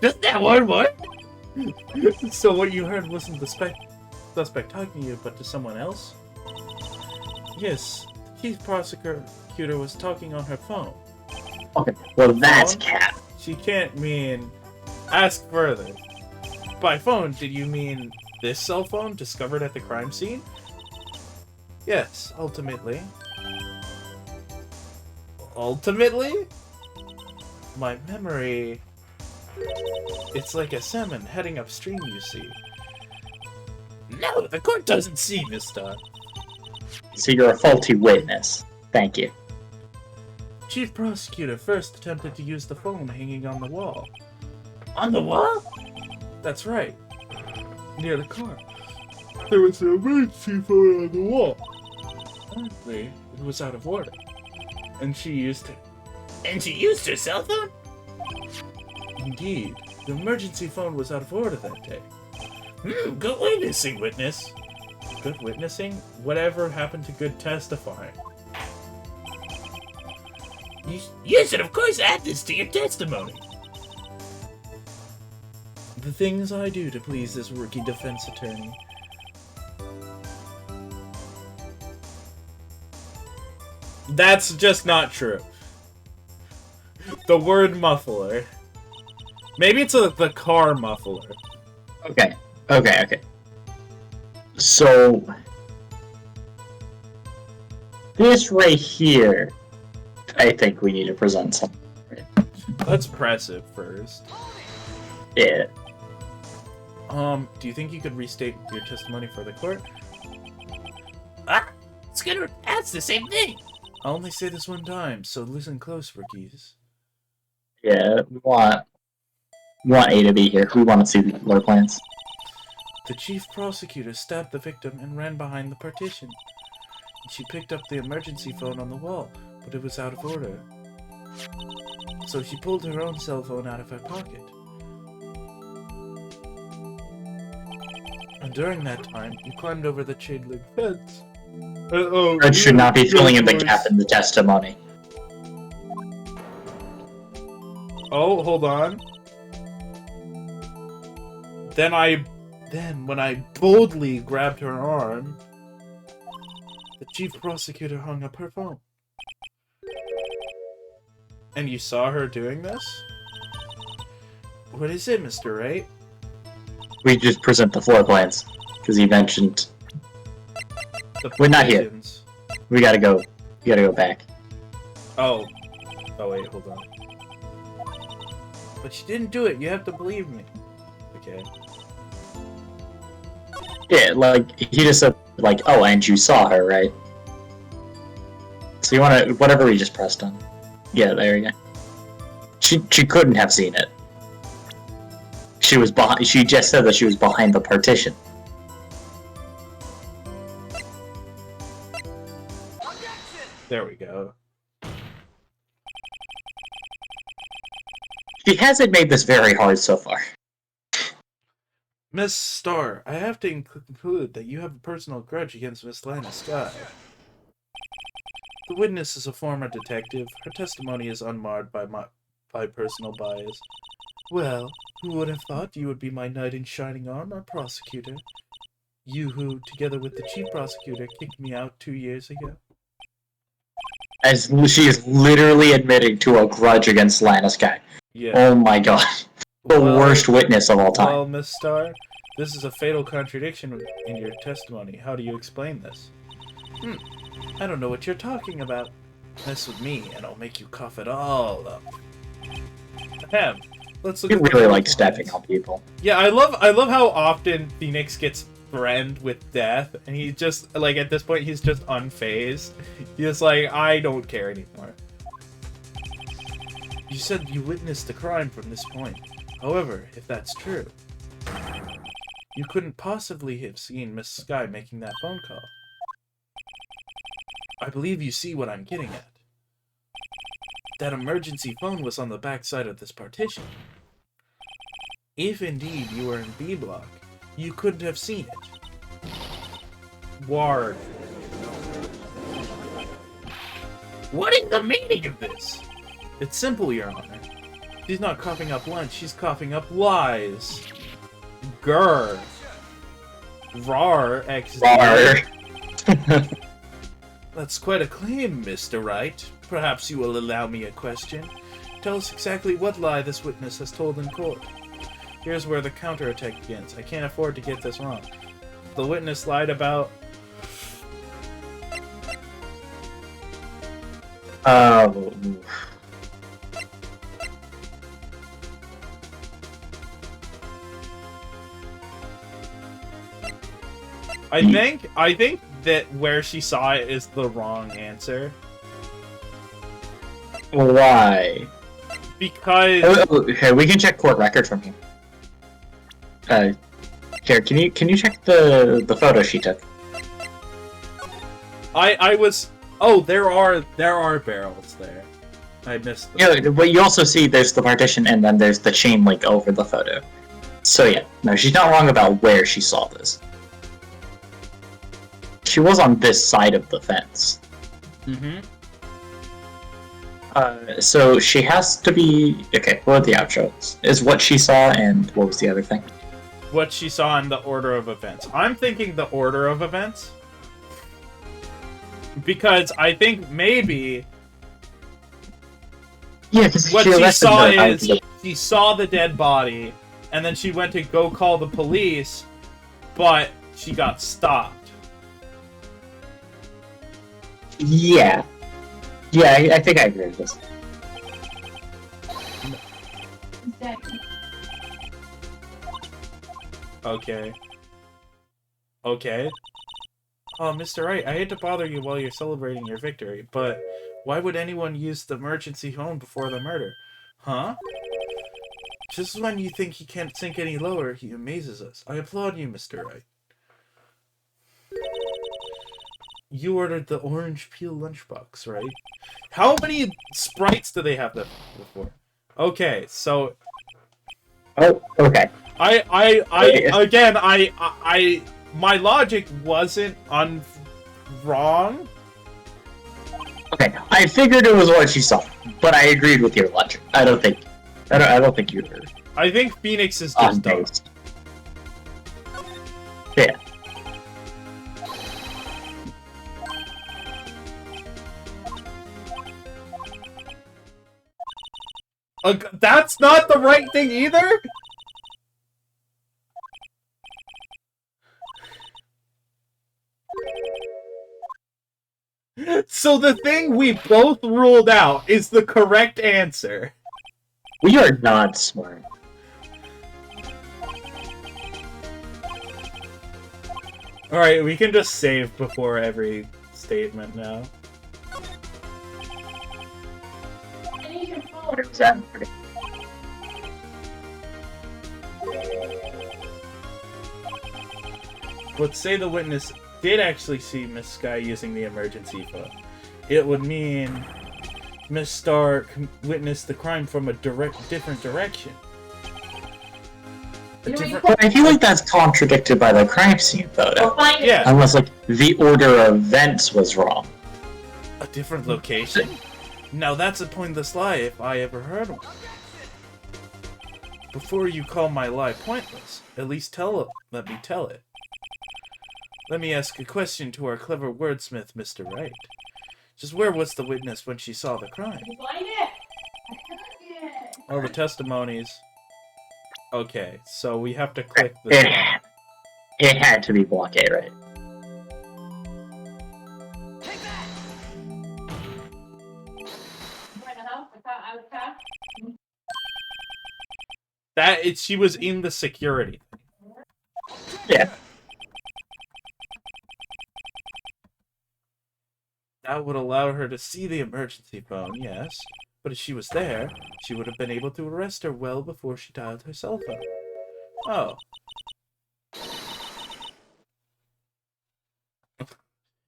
Just that one word? So what you heard wasn't the suspect talking to you, but to someone else? Yes, the chief prosecutor was talking on her phone. Okay, well that's cap. She can't mean... Ask further. By phone, did you mean this cell phone discovered at the crime scene? Yes, ultimately. Ultimately? My memory... It's like a salmon heading upstream, you see. No, the court doesn't see, Miss Star. So you're a faulty witness. Thank you. Chief prosecutor first attempted to use the phone hanging on the wall. On the wall? That's right. Near the car. There was an emergency phone on the wall. Apparently, it was out of order. And she used it. And she used her cell phone? Indeed. The emergency phone was out of order that day. Good witnessing, witness. Good witnessing? Whatever happened to good testifying? You should of course add this to your testimony. The things I do to please this rookie defense attorney. That's just not true. The word muffler. Maybe it's the car muffler. Okay. So... This right here, I think we need to present something. Let's press it first. Yeah. Do you think you could restate your testimony for the court? Skinner, that's the same thing. I'll only say this one time, so listen close, rookies. Yeah, we want A to be here. We want to see the floor plans. The chief prosecutor stabbed the victim and ran behind the partition. She picked up the emergency phone on the wall, but it was out of order. So she pulled her own cell phone out of her pocket. And during that time, you climbed over the chain link fence. It should not be filling in the gap in the testimony. Oh, hold on. Then when I boldly grabbed her arm, the chief prosecutor hung up her phone. And you saw her doing this? What is it, Mr. Wright? We just present the floor plans, because he mentioned... We're not here. Petitions. We gotta go. We gotta go back. Oh. Oh, wait, hold on. But she didn't do it. You have to believe me. Okay. Yeah, like, he just said, like, oh, and you saw her, right? So you wanna... Whatever we just pressed on. Yeah, there you go. She couldn't have seen it. She was behind... She just said that she was behind the partition. There we go. She hasn't made this very hard so far. Miss Starr, I have to conclude that you have a personal grudge against Miss Lana Sky. The witness is a former detective. Her testimony is unmarred by personal bias. Well, who would have thought you would be my knight in shining armor, prosecutor? You who, together with the chief prosecutor, kicked me out 2 years ago. As she is literally admitting to a grudge against Lana Sky. Yeah. Oh my god. The worst witness of all time. Well, Miss Starr, this is a fatal contradiction in your testimony. How do you explain this? I don't know what you're talking about. Mess with me, and I'll make you cough it all up. Ahem. Let's look He at the really likes points. stepping on people. Yeah, I love how often Phoenix gets threatened with death, and he's just, like, at this point, he's just unfazed. He's like, I don't care anymore. You said you witnessed the crime from this point. However, if that's true, you couldn't possibly have seen Miss Sky making that phone call. I believe you see what I'm getting at. That emergency phone was on the back side of this partition. If indeed you were in B block, you couldn't have seen it. Ward. What is the meaning of this? It's simple, Your Honor. She's not coughing up lunch, she's coughing up lies. Grr. Rar, Rar. That's quite a claim, Mr. Wright. Perhaps you will allow me a question. Tell us exactly what lie this witness has told in court. Here's where the counterattack begins. I can't afford to get this wrong. The witness lied about... Oh. I think that where she saw it is the wrong answer. Why? Because... Okay, we can check court record from here. Here, can you check the photo she took? I was... Oh, there are barrels there. I missed them. Yeah, but you also see there's the partition and then there's the chain link over the photo. So yeah, no, she's not wrong about where she saw this. She was on this side of the fence. Mm-hmm. So she has to be... Okay, what are the outros? Is what she saw and what was the other thing? What she saw in the order of events. I'm thinking the order of events. Because I think maybe... Yeah, because what she saw is she saw the dead body, and then she went to go call the police, but she got stopped. Yeah. Yeah, I think I agree with this. Okay. Okay. Oh, Mr. Wright, I hate to bother you while you're celebrating your victory, but why would anyone use the emergency phone before the murder? Huh? Just when you think he can't sink any lower, he amazes us. I applaud you, Mr. Wright. You ordered the orange peel lunchbox, right? How many sprites do they have that before? Okay, so Oh, okay. again, my logic wasn't wrong. Okay, I figured it was what she saw, but I agreed with your logic. I don't think you were I think Phoenix is on just dumb. base. Yeah. That's not the right thing either? So the thing we both ruled out is the correct answer. We are not smart. Alright, we can just save before every statement now. What is that? But say the witness did actually see Miss Sky using the emergency phone. It would mean Miss Star witnessed the crime from a different direction. But I feel like that's contradicted by the crime scene photo. Yeah. Unless, like, the order of events was wrong. A different location? Now that's a pointless lie if I ever heard one. Before you call my lie pointless, at least let me tell it. Let me ask a question to our clever wordsmith, Mr. Wright. Just where was the witness when she saw the crime? All the testimonies. Okay, so we have to click this one. It had to be block A, right? She was in the security. Yeah. That would allow her to see the emergency phone, yes. But if she was there, she would have been able to arrest her well before she dialed her cell phone. Oh.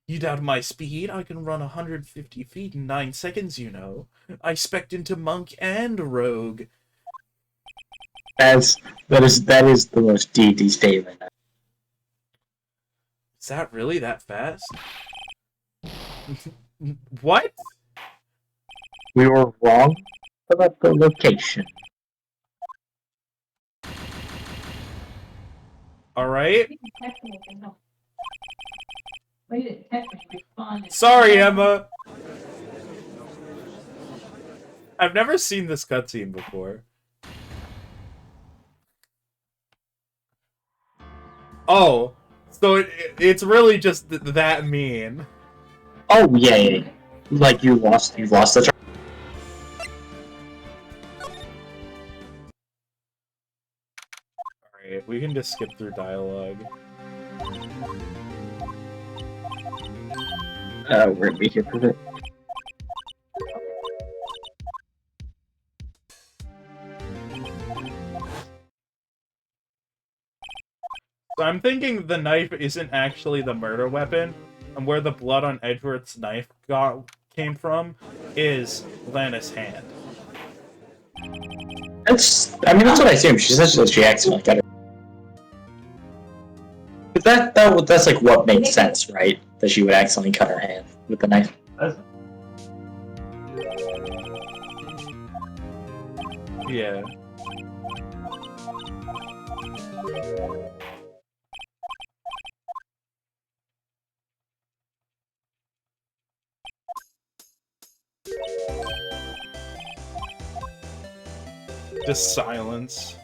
You doubt my speed? I can run 150 feet in 9 seconds, you know. I spec'd into Monk and Rogue. That is the most D&D statement. Is that really that fast? What? We were wrong about the location. Alright. Sorry, Emma. I've never seen this cutscene before. Oh, so it's really just that mean. Oh yeah. Like you lost the. Alright, we can just skip through dialogue. We're gonna be here for it. So I'm thinking the knife isn't actually the murder weapon, and where the blood on Edward's knife came from is Lana's hand. That's what I assume. She says that she accidentally got it. But that's like what makes sense, right? That she would accidentally cut her hand with the knife. Yeah. Just silence.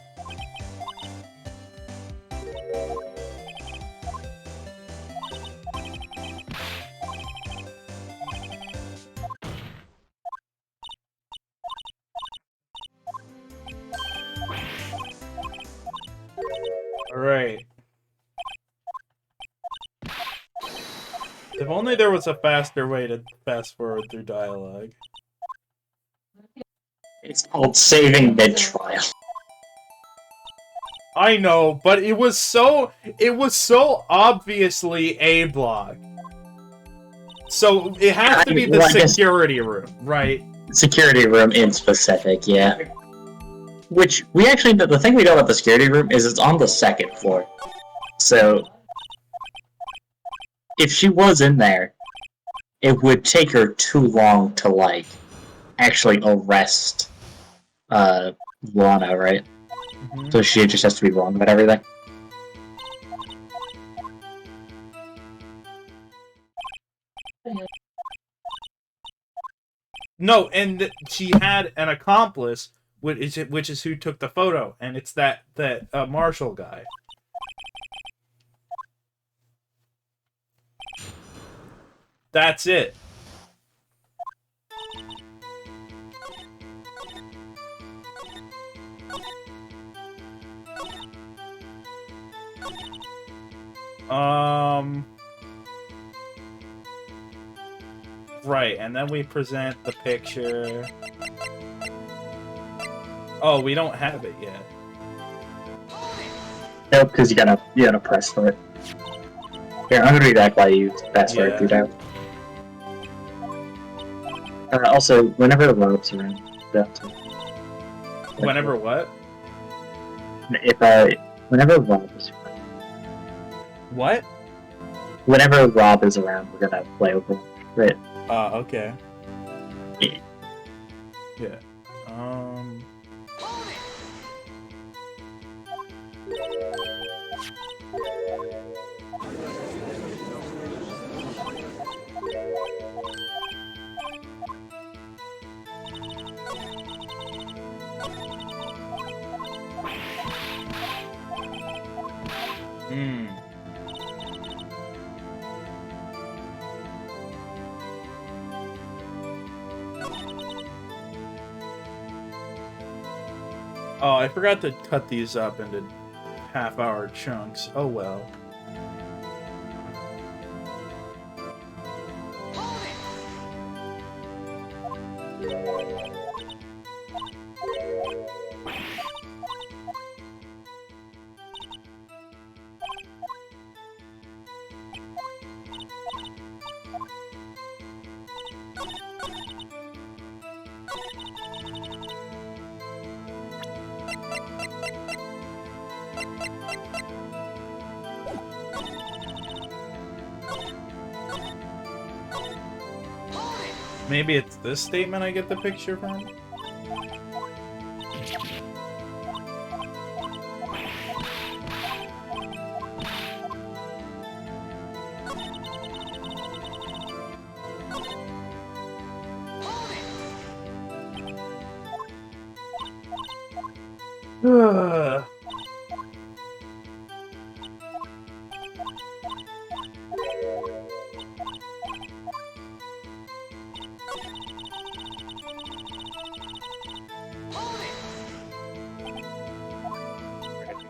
Alright. If only there was a faster way to fast forward through dialogue. It's called saving mid-trial. I know, but it was so obviously A block. So it has to be the security room, right? Security room in specific, yeah. Which, we actually, the thing we know about the security room is it's on the 2nd floor. So, if she was in there, it would take her too long to, like, actually arrest, Lana, right? Mm-hmm. So she just has to be wrong about everything. No, and she had an accomplice, which is who took the photo, and it's that Marshall guy. That's it. Right, and then we present the picture. Oh, we don't have it yet. Nope, because you gotta press for it. Here, I'm gonna be back while you fast forward through that. Also, whenever Rob's around, you have to... Whenever what? Whenever Rob is around. What? Whenever Rob is around, we're gonna play over him. Right. Okay. Yeah. Oh, I forgot to cut these up into half-hour chunks. Oh well. Maybe it's this statement I get the picture from?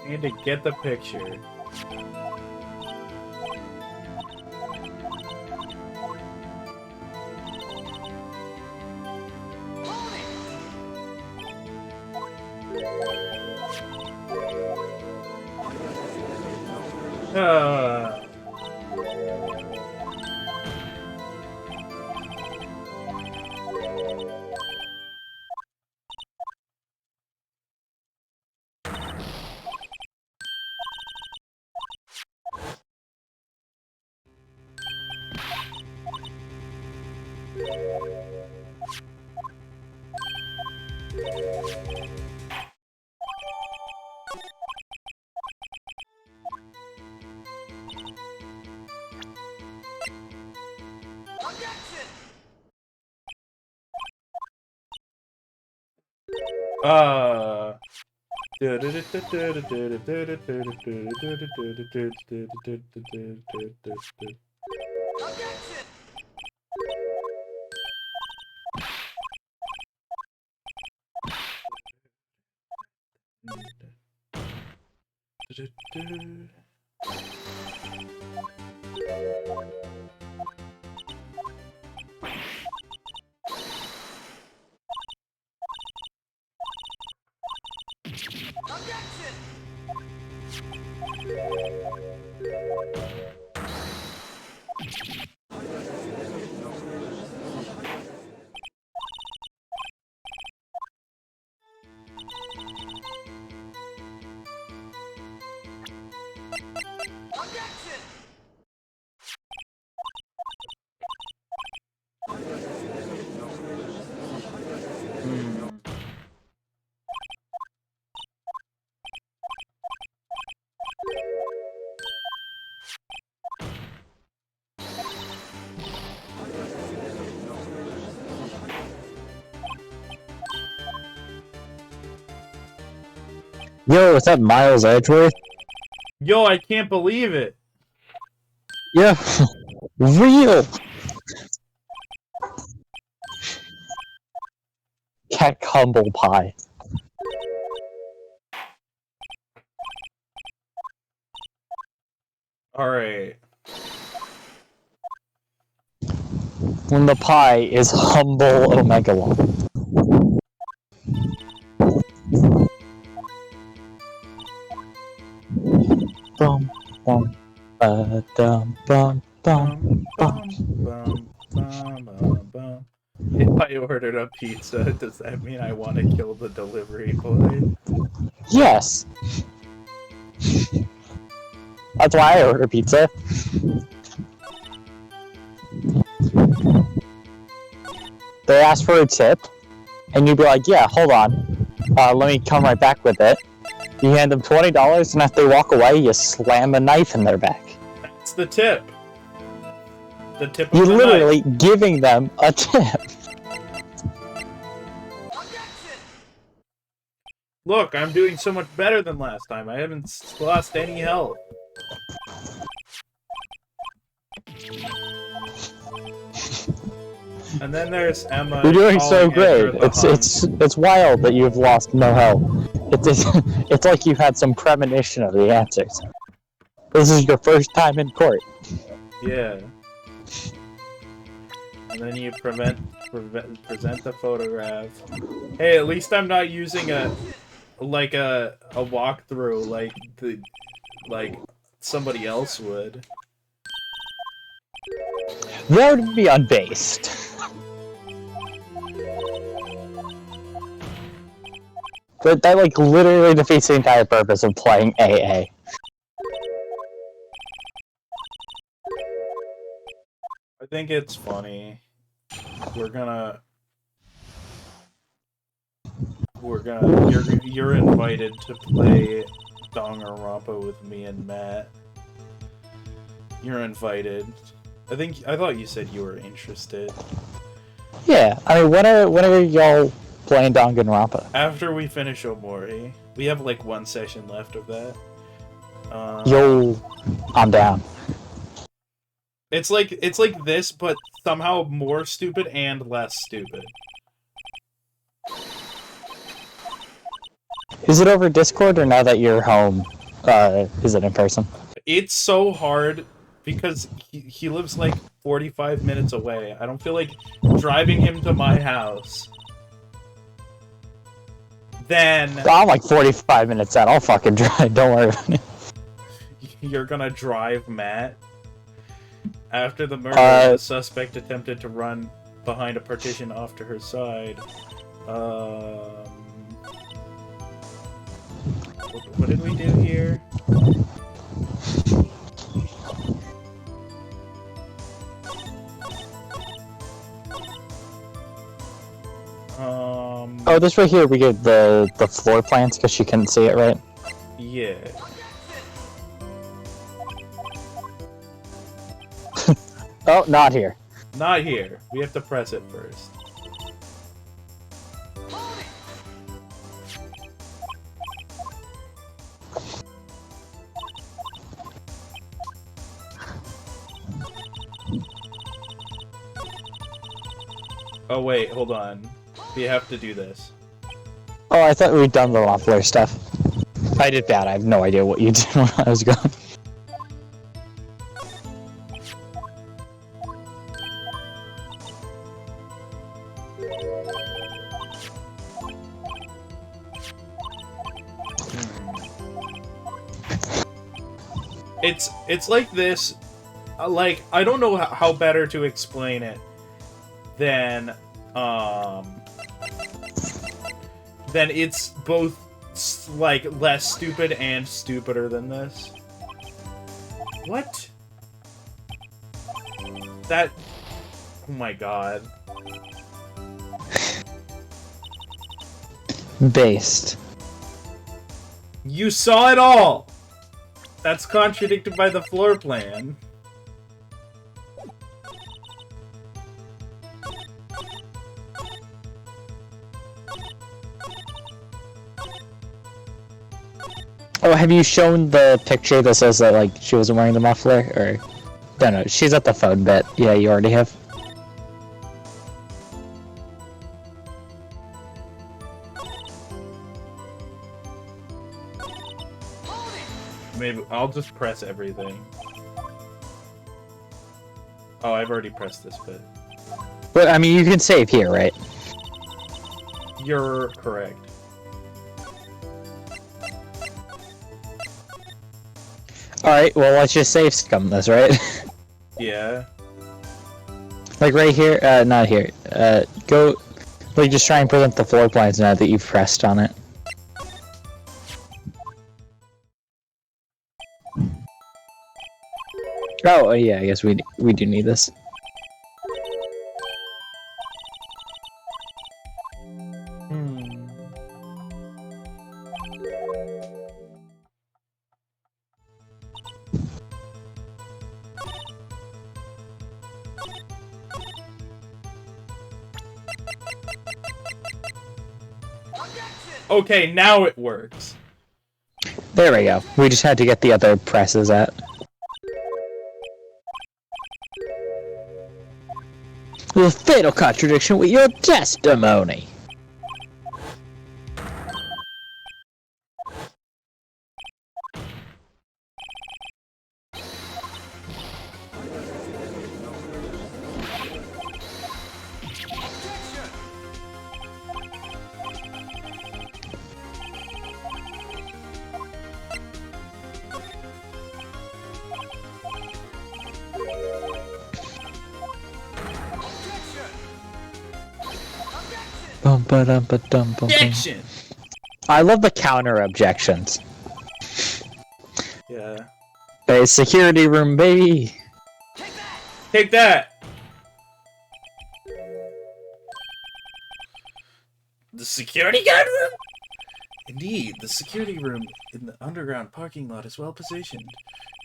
Need to get the picture. Yo, is that Miles Edgeworth? Yo, I can't believe it. Yeah, real. Cat humble pie. Alright. When the pie is humble Omegalon. Bum bum dum bum bum Bum. If I ordered a pizza, does that mean I want to kill the delivery boy? Yes. That's why I order pizza. They ask for a tip, and you'd be like, yeah, hold on. Let me come right back with it. You hand them $20, and after they walk away, you slam a knife in their back. That's the tip. The tip of You're the literally knife. giving them a tip. Look, I'm doing so much better than last time. I haven't lost any health. And then there's Emma. You're doing so calling Edgar great. the It's wild that you've lost no health. It's like you've had some premonition of the answers. This is your first time in court. Yeah. And then you present the photograph. Hey, at least I'm not using a walkthrough like somebody else would. That would be unbased. But that like literally defeats the entire purpose of playing AA. I think it's funny. You're invited to play Danganronpa with me and Matt. You're invited. I thought you said you were interested. Yeah, I mean, when are y'all playing Danganronpa? After we finish Omori, we have like one session left of that. Yo, I'm down. It's like this, but somehow more stupid and less stupid. Is it over Discord or now that you're home? Is it in person? It's so hard because he lives like 45 minutes away. I don't feel like driving him to my house. Then I'm like 45 minutes out. I'll fucking drive. Don't worry about it. You're gonna drive Matt? After the murder, the suspect attempted to run behind a partition off to her side. What did we do here? Oh, this right here, we get the floor plans because she couldn't see it, right? Yeah. Oh, not here. Not here. We have to press it first. Oh wait, hold on. We have to do this. Oh, I thought we'd done the Loeffler stuff. I did bad. I have no idea what you did when I was gone. It's like this. Like, I don't know how better to explain it than it's both like less stupid and stupider than this. What? That... Oh my god. Based. You saw it all! That's contradicted by the floor plan. Oh, have you shown the picture that says that, like, she wasn't wearing the muffler? Or... No, she's at the phone bit. Yeah, you already have. Maybe I'll just press everything. Oh, I've already pressed this bit. But, I mean, you can save here, right? You're correct. Alright, well, let's just save scum this, right? Yeah. Like, right here? Not here. Go... Like, just try and present the floor plans now that you've pressed on it. Oh, yeah, I guess we do need this. Okay, now it works. There we go. We just had to get the other presses at. The fatal contradiction with your testimony. Objection! I love the counter objections. Yeah. Hey, security room, baby. Take that! The security guard room? Indeed, the security room in the underground parking lot is well positioned.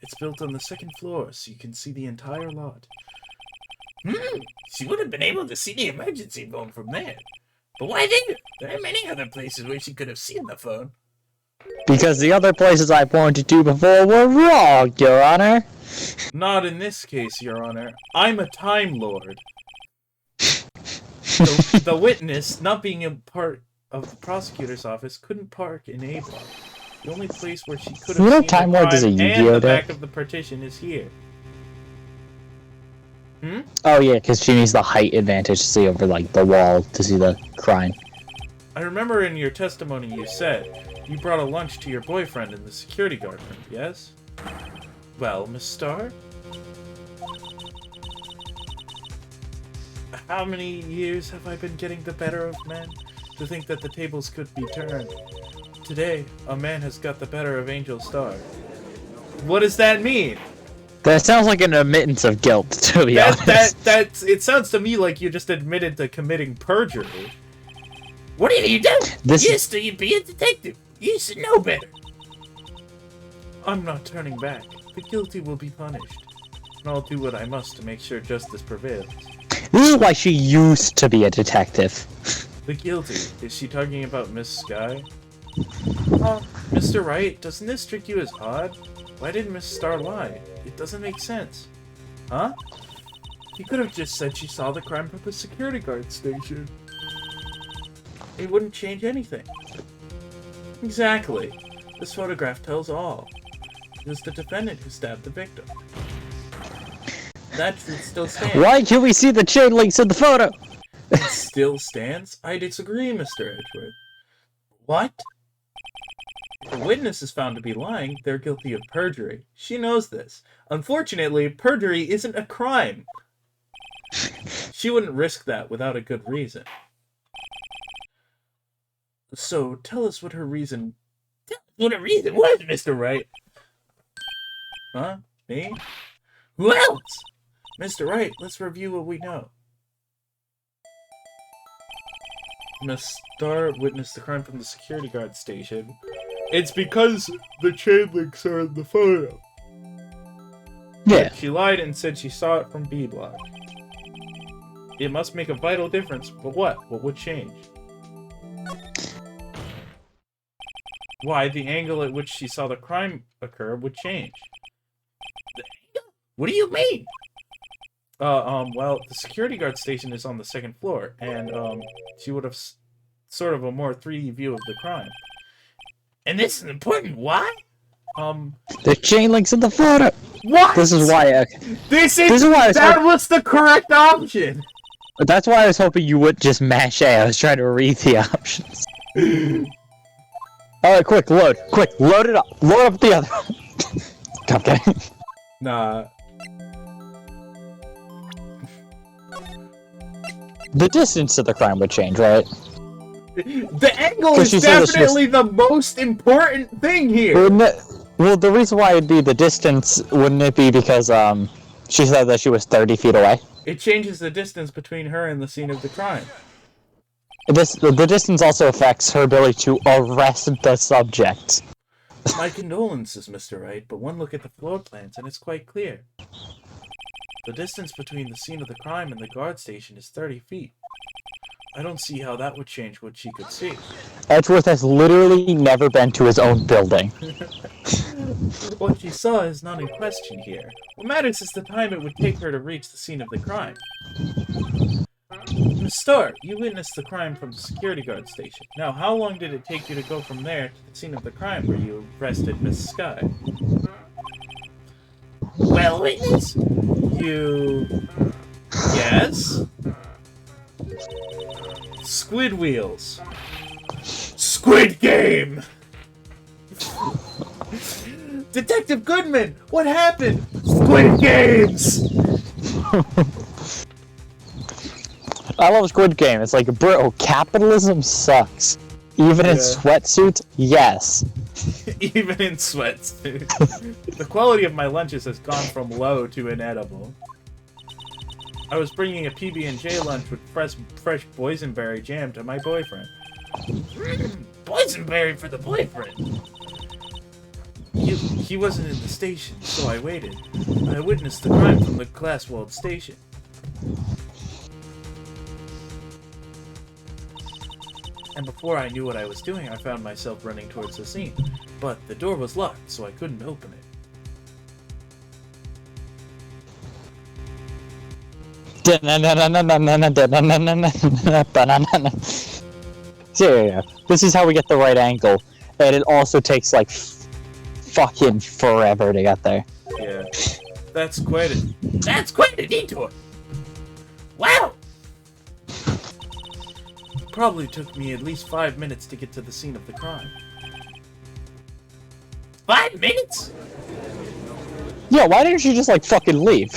It's built on the second floor, so you can see the entire lot. She would have been able to see the emergency phone from there. But why didn't you? There are many other places where she could have seen the phone. Because the other places I pointed to before were wrong, Your Honor. Not in this case, Your Honor. I'm a Time Lord. The witness, not being a part of the prosecutor's office, couldn't park in A block. The only place where she could have You know seen Time the Lord is a crime and Yu-Gi-Oh the deck? back of the partition is here. Oh yeah, because she needs the height advantage to see over, like, the wall to see the crime. I remember in your testimony you said you brought a lunch to your boyfriend in the security guard room, yes? Well, Miss Starr? How many years have I been getting the better of men? To think that the tables could be turned. Today, a man has got the better of Angel Starr. What does that mean? That sounds like an admittance of guilt, to be honest. It sounds to me like you just admitted to committing perjury. What have you done? You used to be a detective. You should know better. I'm not turning back. The guilty will be punished. And I'll do what I must to make sure justice prevails. This is why she used to be a detective. The guilty. Is she talking about Miss Sky? Mr. Wright, doesn't this strike you as odd? Why did Miss Starr lie? It doesn't make sense. Huh? He could have just said she saw the crime from the security guard station. It wouldn't change anything. Exactly. This photograph tells all. It was the defendant who stabbed the victim. That truth still stands. Why can't we see the chain links in the photo? It still stands? I disagree, Mr. Edgeworth. What? If a witness is found to be lying, they're guilty of perjury. She knows this. Unfortunately, perjury isn't a crime. She wouldn't risk that without a good reason. So, tell us what her reason... What her reason was, Mr. Wright. Huh? Me? Who else? Mr. Wright, let's review what we know. Miss Starr witnessed the crime from the security guard station. It's because the chain links are in the photo. Yeah. She lied and said she saw it from B Block. It must make a vital difference, but what? What would change? Why, the angle at which she saw the crime occur would change. The angle? What do you mean? Well, the security guard station is on the second floor, and, she would have sort of a more 3D view of the crime. And this is important, why? The chain links in the photo! What? This is why That was the correct option! That's why I was hoping you would just mash A. I was trying to read the options. Alright, quick, load. Quick, load it up. Load up the other one. Okay. Nah. The distance of the crime would change, right? The angle is definitely the most important thing here! Well, the reason why it'd be the distance, wouldn't it be because, she said that she was 30 feet away? It changes the distance between her and the scene of the crime. The distance also affects her ability to arrest the subject. My condolences, Mr. Wright, but one look at the floor plans and it's quite clear. The distance between the scene of the crime and the guard station is 30 feet. I don't see how that would change what she could see. Edgeworth has literally never been to his own building. What she saw is not in question here. What matters is the time it would take her to reach the scene of the crime. Miss Starr, you witnessed the crime from the security guard station. Now, how long did it take you to go from there to the scene of the crime where you arrested Miss Sky? Well, witness, you... Yes? Squid Wheels. Squid Game! Detective Goodman, what happened? Squid Games! I love Squid Game. It's like, bro, capitalism sucks. Even in sweatsuits, yes. Even in sweatsuits. The quality of my lunches has gone from low to inedible. I was bringing a PB&J lunch with fresh boysenberry jam to my boyfriend. Boysenberry for the boyfriend! He wasn't in the station, so I waited. I witnessed the crime from the glass-walled station. And before I knew what I was doing, I found myself running towards the scene. But the door was locked, so I couldn't open it. So, yeah, this is how we get the right angle. And it also takes, like, fucking forever to get there. Yeah. That's quite a detour! Wow! It probably took me at least 5 minutes to get to the scene of the crime. 5 minutes?! Yeah, why didn't you just, like, fucking leave?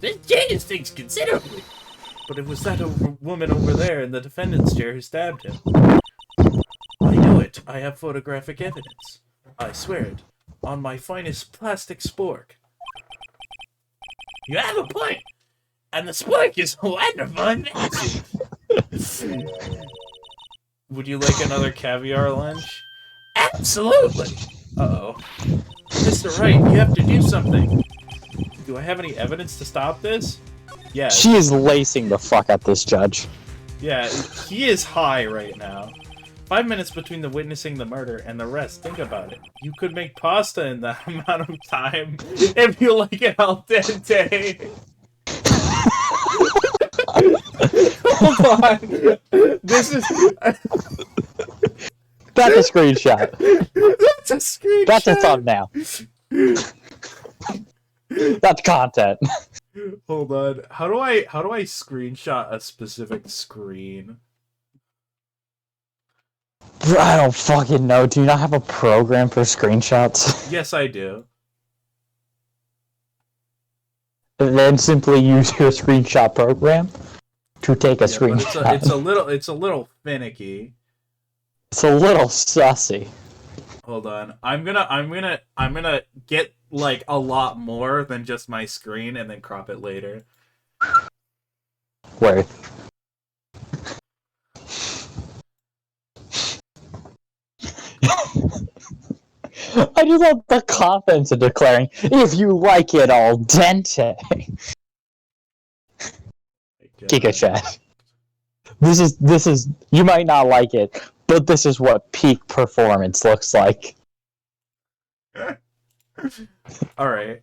This changes things considerably. But it was that woman over there in the defendant's chair who stabbed him. I know it. I have photographic evidence. I swear it. On my finest plastic spork. You have a point! And the spork is a wonderful invention! Would you like another caviar lunch? Absolutely! Uh-oh. Mr. Wright, you have to do something. Do I have any evidence to stop this? Yeah. She is lacing the fuck at this judge. Yeah, he is high right now. 5 minutes between the witnessing the murder and the rest. Think about it. You could make pasta in that amount of time if you like it al dente. Hold on. This is... That's a screenshot. That's a screenshot. That's a thumbnail. That's content. Hold on. How do I screenshot a specific screen? I don't fucking know. Do you not have a program for screenshots? Yes, I do. And then simply use your screenshot program to take a Yeah, but screenshot. it's a little finicky. It's a little sussy. Hold on. I'm gonna get like a lot more than just my screen and then crop it later. Where? I just love the confidence of declaring, if you like it al dente. Giga Chat. This is, you might not like it, but this is what peak performance looks like. Alright.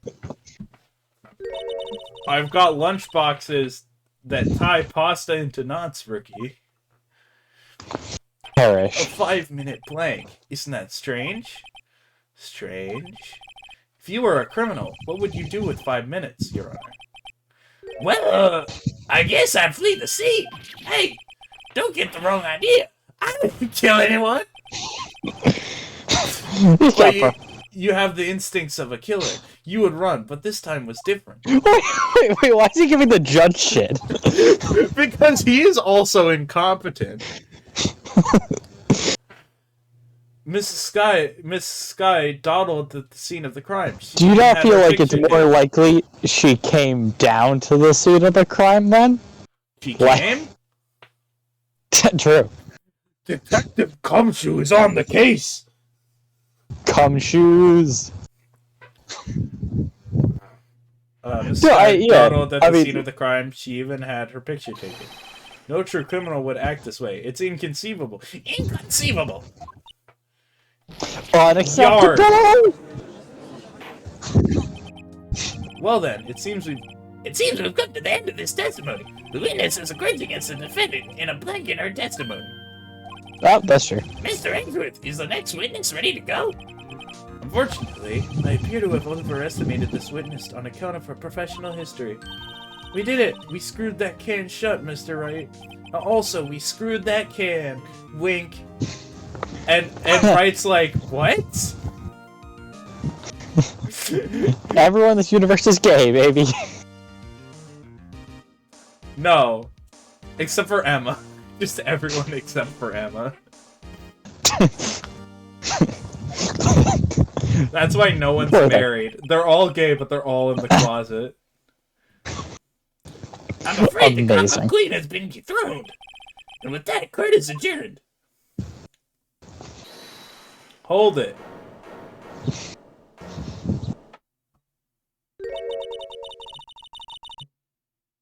I've got lunchboxes that tie pasta into knots, Rookie. A Perish. 5-minute blank. Isn't that strange? Strange. If you were a criminal, what would you do with 5 minutes, Your Honor? Well, I guess I'd flee the scene. Hey, don't get the wrong idea. I didn't kill anyone. But you have the instincts of a killer. You would run, but this time was different. Wait, why is he giving the judge shit? Because he is also incompetent. Miss Sky dawdled at the scene of the crime. Do you not had feel her like it's picture more taken. likely she came down to the scene of the crime then? She What? came? True. Detective Cumshoe is on the case! Cum shoes. Miss No, Sky dawdled at I the mean- scene of the crime. She even had her picture taken. No true criminal would act this way. It's inconceivable. Inconceivable! Unacceptable! Well then, it seems we've... It seems we've come to the end of this testimony. The witness has a grudge against the defendant in a blank in her testimony. Oh, that's true. Mr. Ainsworth, is the next witness ready to go? Unfortunately, I appear to have overestimated this witness on account of her professional history. We did it! We screwed that can shut, Mr. Wright. Also, we screwed that can. Wink. And Wright's like, what? Everyone in this universe is gay, baby. No. Except for Emma. Just everyone except for Emma. That's why no one's Poor thing. married. They're all gay, but they're all in the closet. I'm afraid the Amazing. Common Queen has been dethroned. And with that, court is adjourned. Hold it.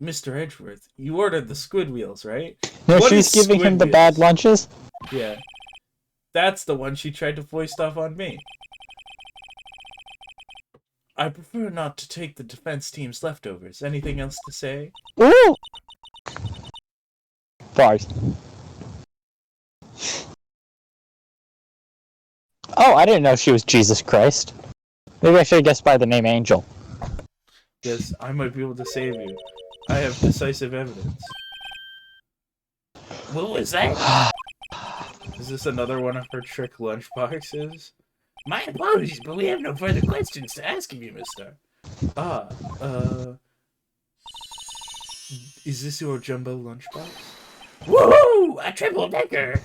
Mr. Edgeworth, you ordered the squid wheels, right? No, What she's is giving him squid the wheels? bad lunches? Yeah. That's the one she tried to foist off on me. I prefer not to take the defense team's leftovers. Anything else to say? Ooh! Bars. Oh, I didn't know she was Jesus Christ. Maybe I should have guessed by the name Angel. Yes, I might be able to save you. I have decisive evidence. What was that? Is this another one of her trick lunchboxes? My apologies, but we have no further questions to ask of you, mister. Is this your jumbo lunchbox? Woohoo! A triple decker!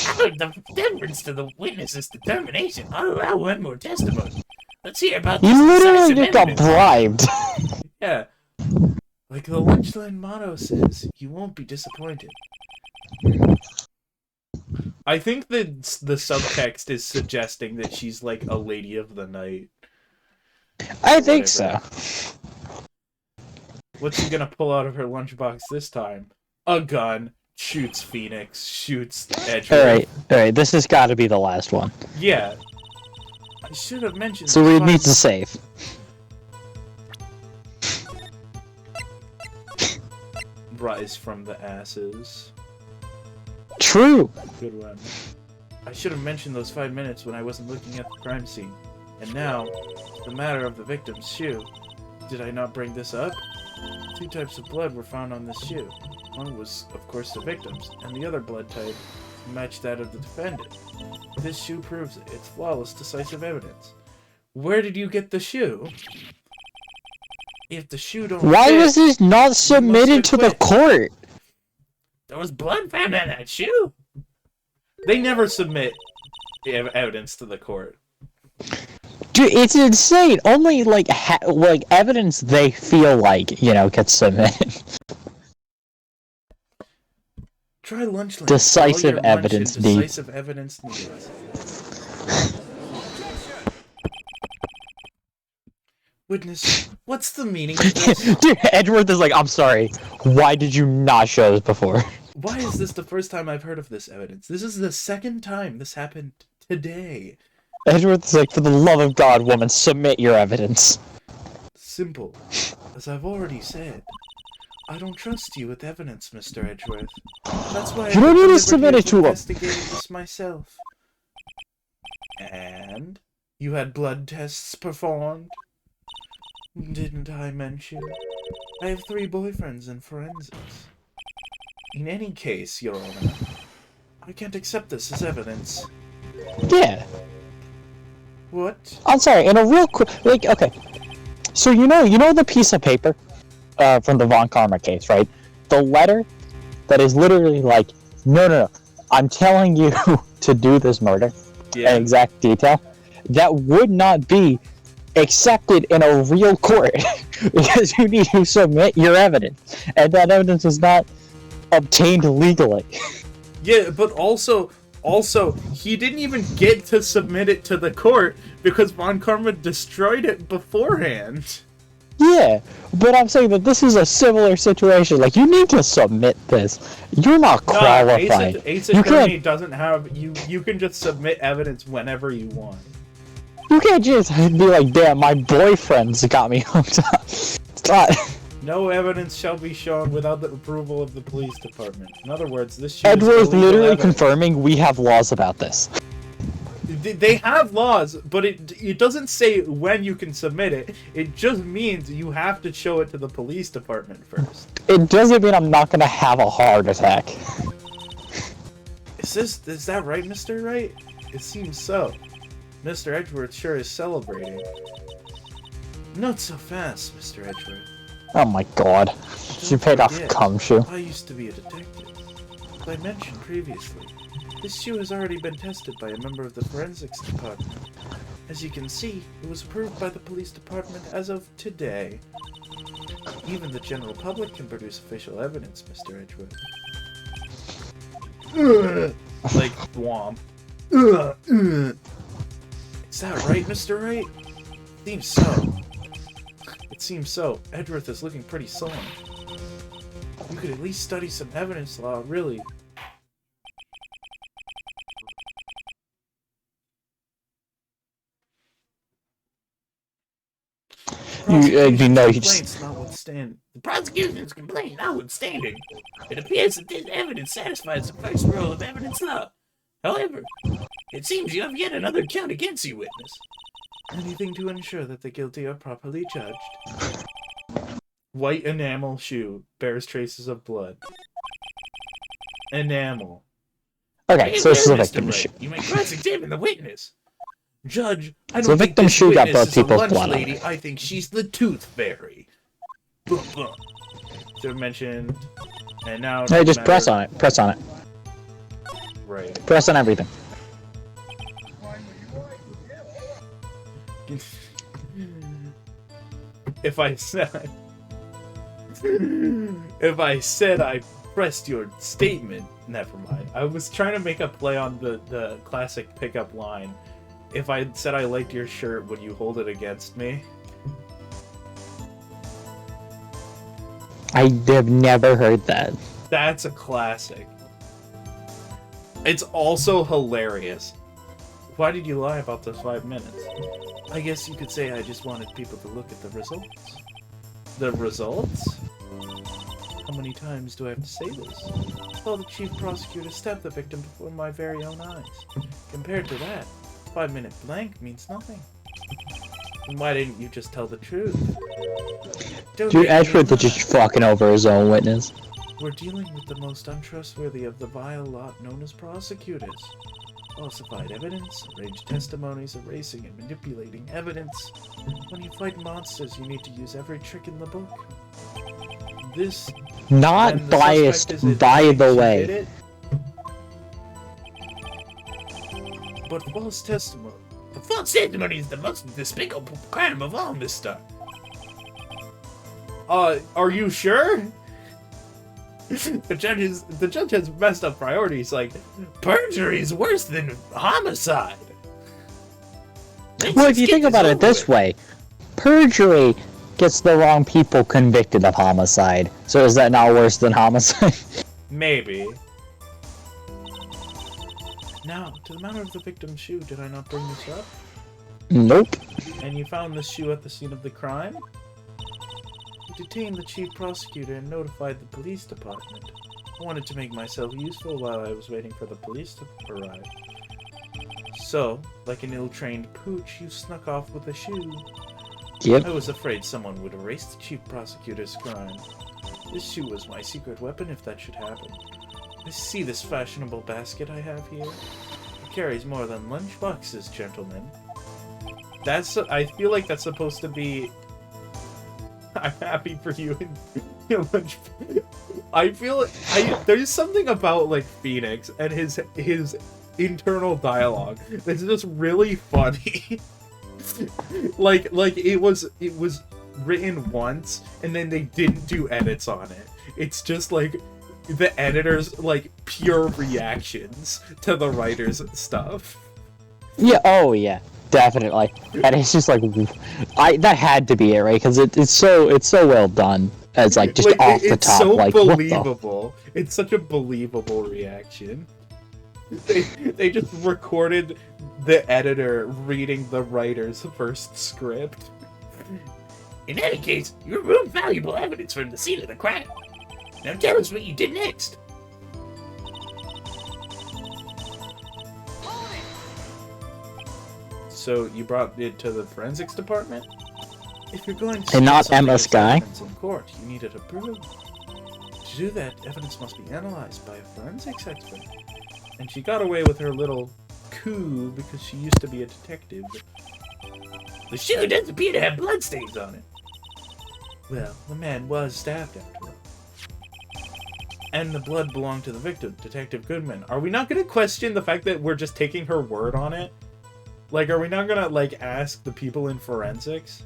Out of the deference to the witness's determination, I'll allow one more testimony. Let's hear about this You literally decisive just got evidence. bribed. Yeah. Like the lunchline motto says, you won't be disappointed. I think that the subtext is suggesting that she's like a lady of the night. I think so. What's she gonna pull out of her lunchbox this time? A gun. Shoots Phoenix. Shoots Edgeworth. Alright, this has got to be the last one. Yeah. I should have mentioned. So we need to save. Rise from the asses. true. Good one. I should have mentioned those 5 minutes when I wasn't looking at the crime scene. And now, the matter of the victim's shoe. Did I not bring this up? 2 types of blood were found on this shoe. One was, of course, the victim's, and the other blood type matched that of the defendant. This shoe proves it. It's flawless, decisive evidence. Where did you get the shoe? If the shoe don't Why fit, was this not submitted to the acquit. court? There was blood found on that shoe. They never submit evidence to the court. Dude, it's insane. Only like evidence they feel like gets submitted. Try lunch. Decisive evidence needed. Decisive evidence needed. Witness, what's the meaning of this? Dude, Edgeworth is like, I'm sorry. Why did you not show this before? Why is this the first time I've heard of this evidence? This is the second time this happened today. Edgeworth is like, for the love of God, woman, submit your evidence. Simple. As I've already said, I don't trust you with evidence, Mr. Edgeworth. That's why You don't need to submit it to him. investigating this myself. And you had blood tests performed? Didn't I mention? I have 3 boyfriends in forensics. In any case, Your Honor, I can't accept this as evidence. Yeah. What? I'm sorry, in a real quick, okay. So you know the piece of paper from the Von Karma case, right? The letter that is literally like, no, I'm telling you to do this murder in exact detail. That would not be accepted in a real court because you need to submit your evidence, and that evidence is not obtained legally. Yeah, but also, he didn't even get to submit it to the court because Von Karma destroyed it beforehand. Yeah, but I'm saying that this is a similar situation. Like, you need to submit this. You're not qualified. Ace You Attorney can't. doesn't have you can just submit evidence whenever you want. You can't just be like, damn, my boyfriend's got me hooked up. It's not. No evidence shall be shown without the approval of the police department. In other words, this shit is Edward's illegal literally evidence. confirming we have laws about this. They have laws, but it doesn't say when you can submit it. It just means you have to show it to the police department first. It doesn't mean I'm not gonna have a heart attack. Is that right, Mr. Wright? It seems so. Mr. Edgeworth sure is celebrating. Not so fast, Mr. Edgeworth. Oh my god. She paid off cum shoe. I used to be a detective. As I mentioned previously, this shoe has already been tested by a member of the forensics department. As you can see, it was approved by the police department as of today. Even the general public can produce official evidence, Mr. Edgeworth. Like, womp. Is that right, Mr. Wright? Seems so. It seems so. Edgeworth is looking pretty sullen. You could at least study some evidence law, really. You know, you Complaints notwithstanding. The prosecution's complaint notwithstanding, it appears that this evidence satisfies the first rule of evidence law. However, it seems you have yet another count against you, witness. Anything to ensure that the guilty are properly judged. White enamel shoe bears traces of blood. Enamel. Okay, so this is a Mr. victim Wright, shoe. You may cross-examine the witness. Judge, I So don't the think victim this shoe got witness blood is a people's lunch blood on lady. I think she's the tooth fairy. Boom, boom. So mentioned, and now. Hey, just press on it. Press on it. Right. Press on everything. If I said I pressed your statement, never mind. I was trying to make a play on the classic pickup line. If I said I liked your shirt, would you hold it against me? I have never heard that. That's a classic. It's also hilarious. Why did you lie about those 5 minutes? I guess you could say I just wanted people to look at the results. The results? How many times do I have to say this? Well, the chief prosecutor stabbed the victim before my very own eyes. Compared to that, 5-minute blank means nothing. Then why didn't you just tell the truth? Dude, Edward is just fucking over his own witness. We're dealing with the most untrustworthy of the vile lot known as prosecutors. Falsified evidence, arranged testimonies, erasing and manipulating evidence. When you fight monsters, you need to use every trick in the book. This... Not biased, by the way. But false testimony... False testimony is the most despicable crime of all, mister. Are you sure? The judge has messed up priorities. Like, perjury is worse than homicide. Well, if you think about it this way, perjury gets the wrong people convicted of homicide. So is that not worse than homicide? Maybe. Now, to the matter of the victim's shoe, did I not bring this up? Nope. And you found this shoe at the scene of the crime? You detained the chief prosecutor and notified the police department. I wanted to make myself useful while I was waiting for the police to arrive. So, like an ill-trained pooch, you snuck off with the shoe. Yep. I was afraid someone would erase the chief prosecutor's crime. This shoe was my secret weapon if that should happen. See this fashionable basket I have here? It carries more than lunch boxes, gentlemen. I feel like that's supposed to be... I'm happy for you in lunch. I feel there's something about like Phoenix and his internal dialogue that's just really funny. like it was written once and then they didn't do edits on it. It's just like the editor's like pure reactions to the writer's stuff. Yeah. Oh yeah. Definitely. And it's just like, that had to be it, right? Because it's so well done. As like just like, off the top. It's so like, believable. It's such a believable reaction. They just recorded the editor reading the writer's first script. In any case, you removed valuable evidence from the scene of the crime. Now tell us what you did next. So you brought it to the forensics department? If you're going to and not Emma Sky in court, you need it approved. To do that, evidence must be analyzed by a forensics expert. And she got away with her little coup because she used to be a detective. The shoe does appear to have bloodstains on it. Well, the man was stabbed after all. And the blood belonged to the victim, Detective Goodman. Are we not going to question the fact that we're just taking her word on it? Like, are we not gonna, like, ask the people in forensics?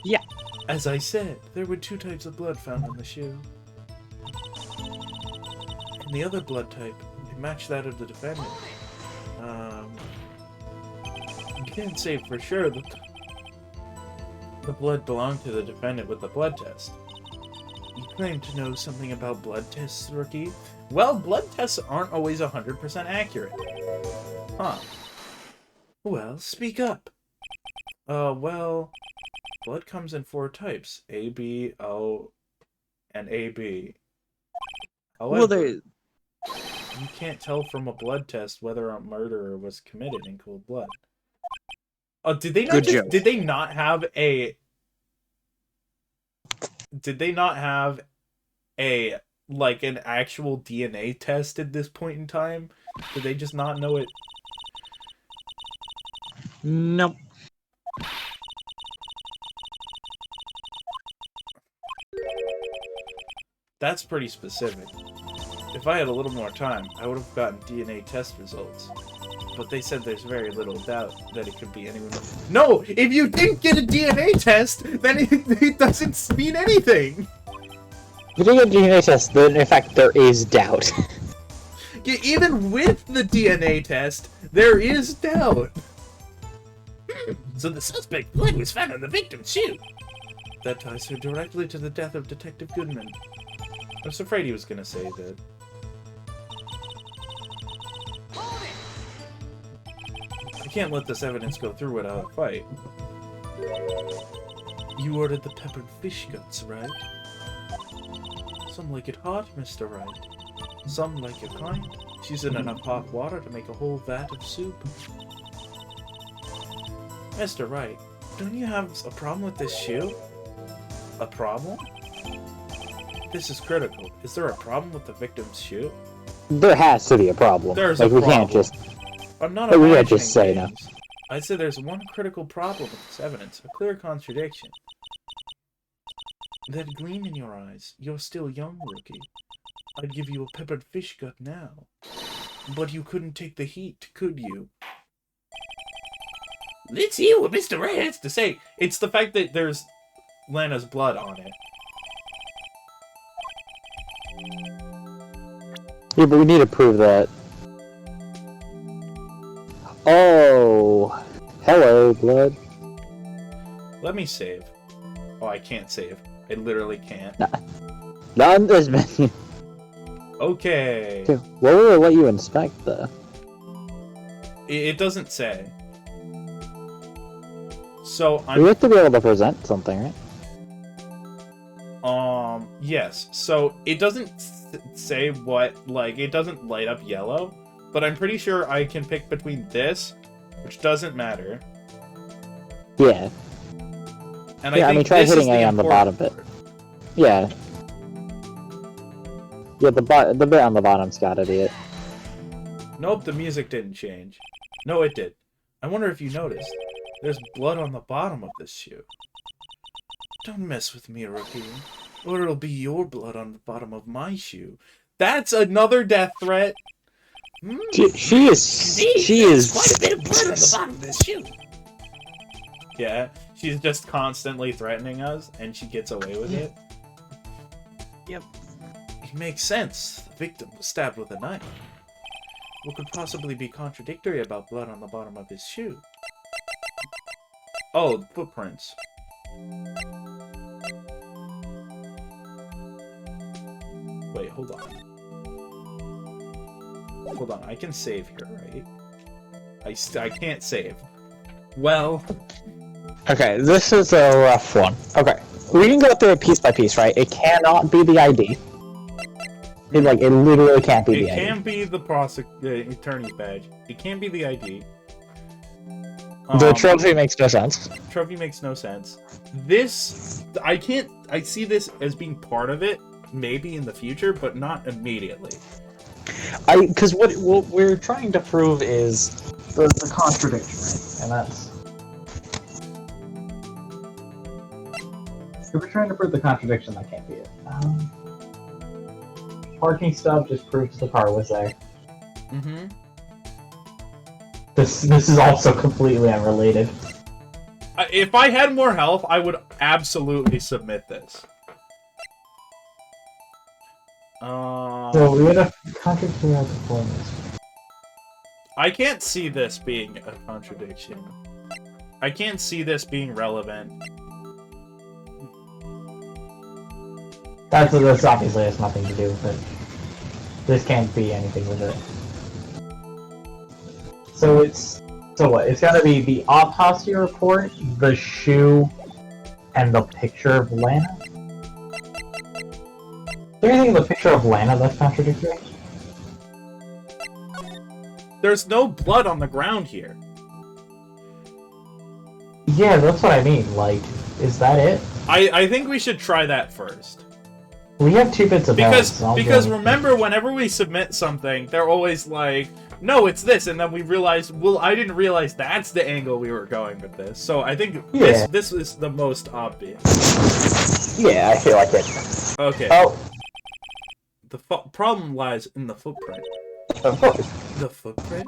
Yeah. As I said, there were 2 types of blood found in the shoe. And the other blood type, it matched that of the defendant. You can't say for sure that the blood belonged to the defendant with the blood test. You claim to know something about blood tests, Rookie? Well, blood tests aren't always 100% accurate. Huh. Well, speak up. Well, blood comes in 4 types. A, B, O, and AB. However, you can't tell from a blood test whether a murder was committed in cold blood. Oh, did they not did they not have a like an actual DNA test at this point in time? Did they just not know it? Nope. That's pretty specific. If I had a little more time, I would have gotten DNA test results. But they said there's very little doubt that it could be anyone else. No! If you didn't get a DNA test, then it doesn't mean anything! If you didn't get a DNA test, then in fact there is doubt. Yeah, even with the DNA test, there is doubt! So the suspect's blood was found on the victim's shoe. That ties her directly to the death of Detective Goodman. I was afraid he was gonna say that. I can't let this evidence go through without a fight. You ordered the peppered fish guts, right? Some like it hot, Mr. Wright. Some like it kind. She's in enough hot water to make a whole vat of soup. Mr. Wright, don't you have a problem with this shoe? A problem? This is critical. Is there a problem with the victim's shoe? There has to be a problem. There's like, a we problem. can't just... I'm not we can't imagining just say no. things. I'd say there's one critical problem with this evidence, a clear contradiction. That gleam in your eyes, you're still young, rookie. I'd give you a peppered fish gut now. But you couldn't take the heat, could you? Let's hear what Mr. Wright has to say. It's the fact that there's Lana's blood on it. Yeah, but we need to prove that. Oh, hello, blood. Let me save. Oh, I can't save. I literally can't. None this many. Okay. Dude, what will it let you inspect, though? It doesn't say. So We have to be able to present something, right? Yes. So it doesn't say what, like, it doesn't light up yellow, but I'm pretty sure I can pick between this, which doesn't matter. Yeah. And Yeah, I mean, try this is hitting A on the bottom important bit. Yeah. Yeah, the bit on the bottom's gotta be it. part. Nope, the music didn't change. No, it did. I wonder if you noticed. There's blood on the bottom of this shoe. Don't mess with me, rookie, or it'll be your blood on the bottom of my shoe. That's another death threat. She is quite a bit of blood on the bottom of this shoe. Yeah, she's just constantly threatening us, and she gets away with it. Yep. It makes sense. The victim was stabbed with a knife. What could possibly be contradictory about blood on the bottom of his shoe? Oh, footprints. Wait, hold on. Hold on, I can save here, right? I can't save. Well... Okay, this is a rough one. Okay, we can go through it piece by piece, right? It cannot be the ID. It literally can't be the ID. It can be the attorney's badge. It can't be the ID. The trophy makes no sense. Trophy makes no sense. This, I see this as being part of it, maybe in the future, but not immediately. Because what we're trying to prove is the contradiction, right? And that's... If we're trying to prove the contradiction, that can't be it. Parking stub just proves the car was there. Mm-hmm. This is also completely unrelated. If I had more health, I would absolutely submit this. So we had a contradiction of performance. I can't see this being a contradiction. I can't see this being relevant. That's obviously has nothing to do with it. This can't be anything with it. So what? It's gotta be the autopsy report, the shoe, and the picture of Lana? Is there anything in the picture of Lana that's contradictory? There's no blood on the ground here. Yeah, that's what I mean. Like, is that it? I think we should try that first. We have 2 bits of evidence. Because remember, whenever we submit something, they're always like, no, it's this, and then we realize, well, I didn't realize that's the angle we were going with this. So I think this is the most obvious. Yeah, I feel like it. Okay. Oh. The problem lies in the footprint. Of course. The footprint?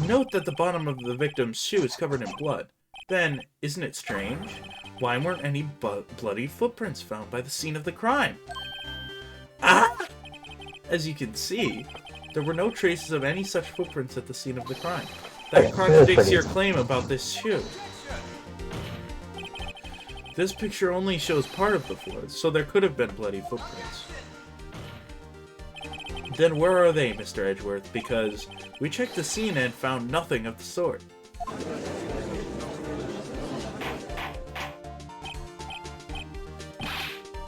Note that the bottom of the victim's shoe is covered in blood. Then, isn't it strange? Why weren't any bloody footprints found by the scene of the crime? Ah! As you can see, there were no traces of any such footprints at the scene of the crime. That contradicts your claim about this shoe. This picture only shows part of the floor, so there could have been bloody footprints. Then where are they, Mr. Edgeworth? Because we checked the scene and found nothing of the sort.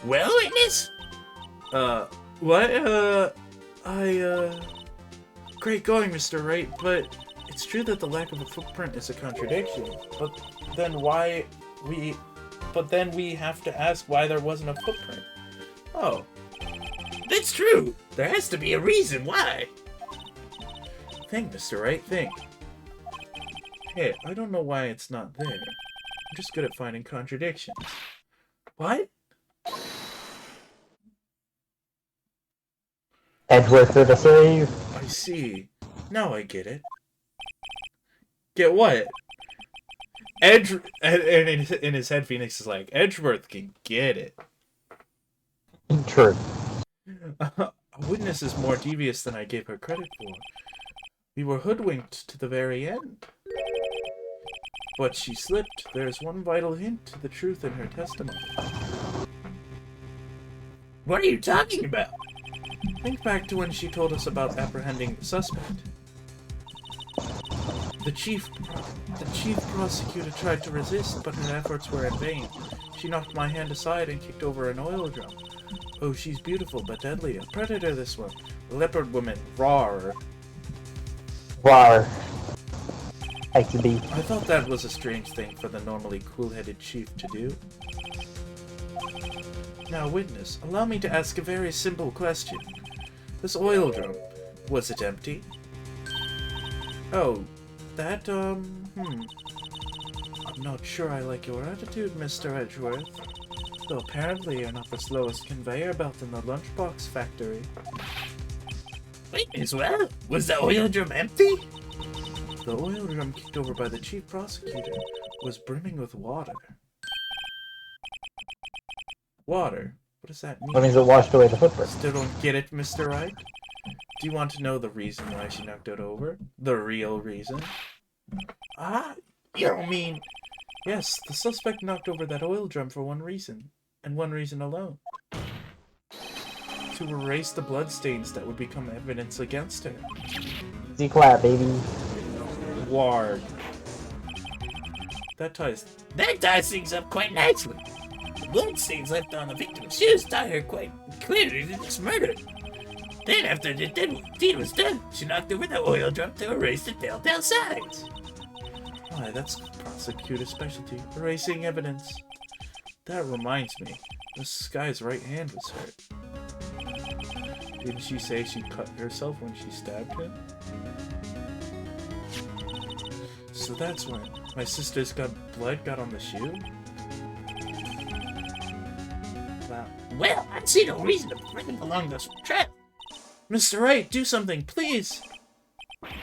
Well, witness? What? Great going, Mr. Wright, but it's true that the lack of a footprint is a contradiction. But then we have to ask why there wasn't a footprint. Oh. That's true! There has to be a reason why! Think, Mr. Wright, think. Hey, I don't know why it's not there. I'm just good at finding contradictions. What? Edgeworth for the save. I see. Now I get it. Get what? And in his head, Phoenix is like, Edgeworth can get it. True. A witness is more devious than I gave her credit for. We were hoodwinked to the very end. But she slipped. There's one vital hint to the truth in her testimony. What are you talking about? Think back to when she told us about apprehending the suspect. The chief prosecutor tried to resist, but her efforts were in vain. She knocked my hand aside and kicked over an oil drum. Oh, she's beautiful but deadly. A predator, this one. The leopard woman. Rawr. Rawr. I could be. I thought that was a strange thing for the normally cool-headed chief to do. Now, witness, allow me to ask a very simple question. This oil drum, was it empty? Oh, that, I'm not sure I like your attitude, Mr. Edgeworth. Though apparently you're not the slowest conveyor belt in the lunchbox factory. Wait, as well? Was the oil drum empty? The oil drum kicked over by the chief prosecutor was brimming with water. Water? What does that mean? That means it washed away the footprint. Still don't get it, Mr. Wright? Do you want to know the reason why she knocked it over? The real reason? Ah, you don't mean... Yes, the suspect knocked over that oil drum for one reason, and one reason alone. To erase the bloodstains that would become evidence against her. Easy clap, baby. Ward. That ties things up quite nicely. The bloodstains left on the victim's shoes tie her quite clearly to this murder. Then, after the deed was done, she knocked over the oil drum to erase the telltale signs. Why, that's prosecutor's specialty, erasing evidence. That reminds me, this guy's right hand was hurt. Didn't she say she cut herself when she stabbed him? So that's when my sister's blood got on the shoe? Wow. Well, I see no reason to bring him along this trap. Mr. Wright, do something, please!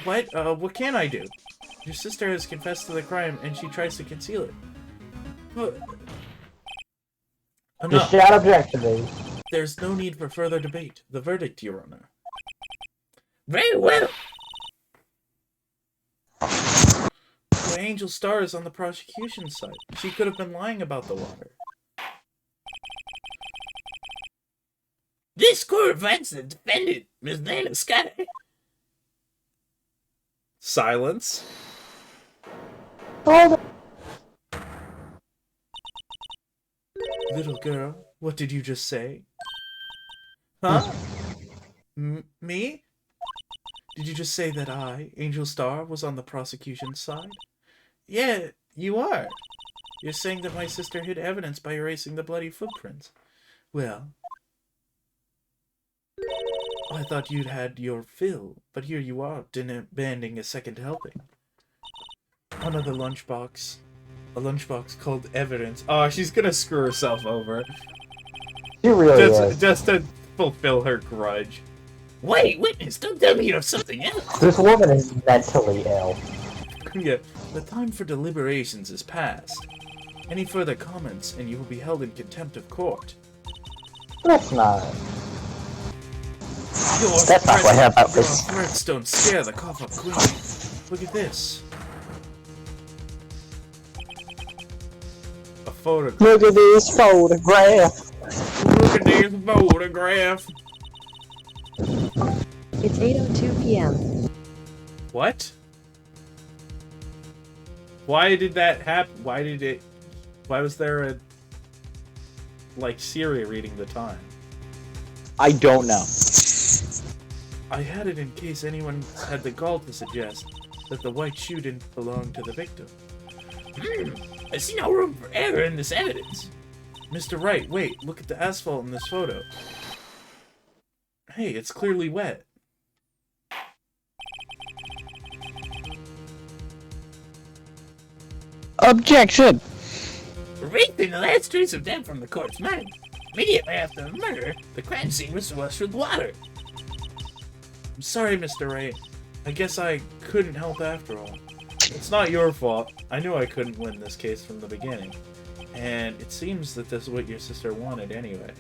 What can I do? Your sister has confessed to the crime, and she tries to conceal it. But... Just Enough. shout objection, baby. There's no need for further debate. The verdict, Your Honor. Very well! The Angel Star is on the prosecution side. She could have been lying about the water. This court finds the defendant, Ms. Nana Sky. Silence. Hold on. Little girl, what did you just say? Huh? Me? Did you just say that I, Angel Star, was on the prosecution's side? Yeah, you are. You're saying that my sister hid evidence by erasing the bloody footprints. Well, I thought you'd had your fill, but here you are, demanding a second helping. Another lunchbox. A lunchbox called evidence. Oh, she's gonna screw herself over. She really is. Just to fulfill her grudge. Wait, witness, don't tell me you have something else. This woman is mentally ill. Yeah, the time for deliberations is past. Any further comments, and you will be held in contempt of court. That's not what happened about Your this. threats don't scare the cough-up queen. Look at this. A photograph. Look at this photograph. Look at this photograph. It's 8:02 p.m. What? Why did that happen? Why was there a... like, Siri reading the time? I don't know. I had it in case anyone had the gall to suggest that the white shoe didn't belong to the victim. I see no room for error in this evidence. Mr. Wright, wait, look at the asphalt in this photo. Hey, it's clearly wet. Objection! Right in the last trace of damp from the corpse mind. Immediately after the murder, the crime scene was washed with water. I'm sorry, Mr. Wright. I guess I couldn't help after all. It's not your fault. I knew I couldn't win this case from the beginning. And it seems that this is what your sister wanted anyway.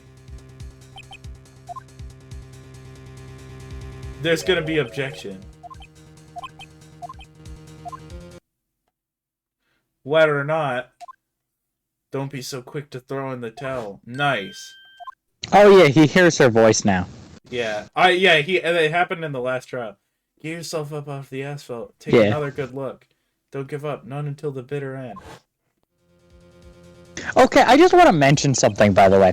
There's gonna be objection. Whether or not, don't be so quick to throw in the towel. Nice. Oh yeah, he hears her voice now. Yeah. It happened in the last trial. Get yourself up off the asphalt. Take another good look. Don't give up, not until the bitter end. Okay, I just want to mention something, by the way.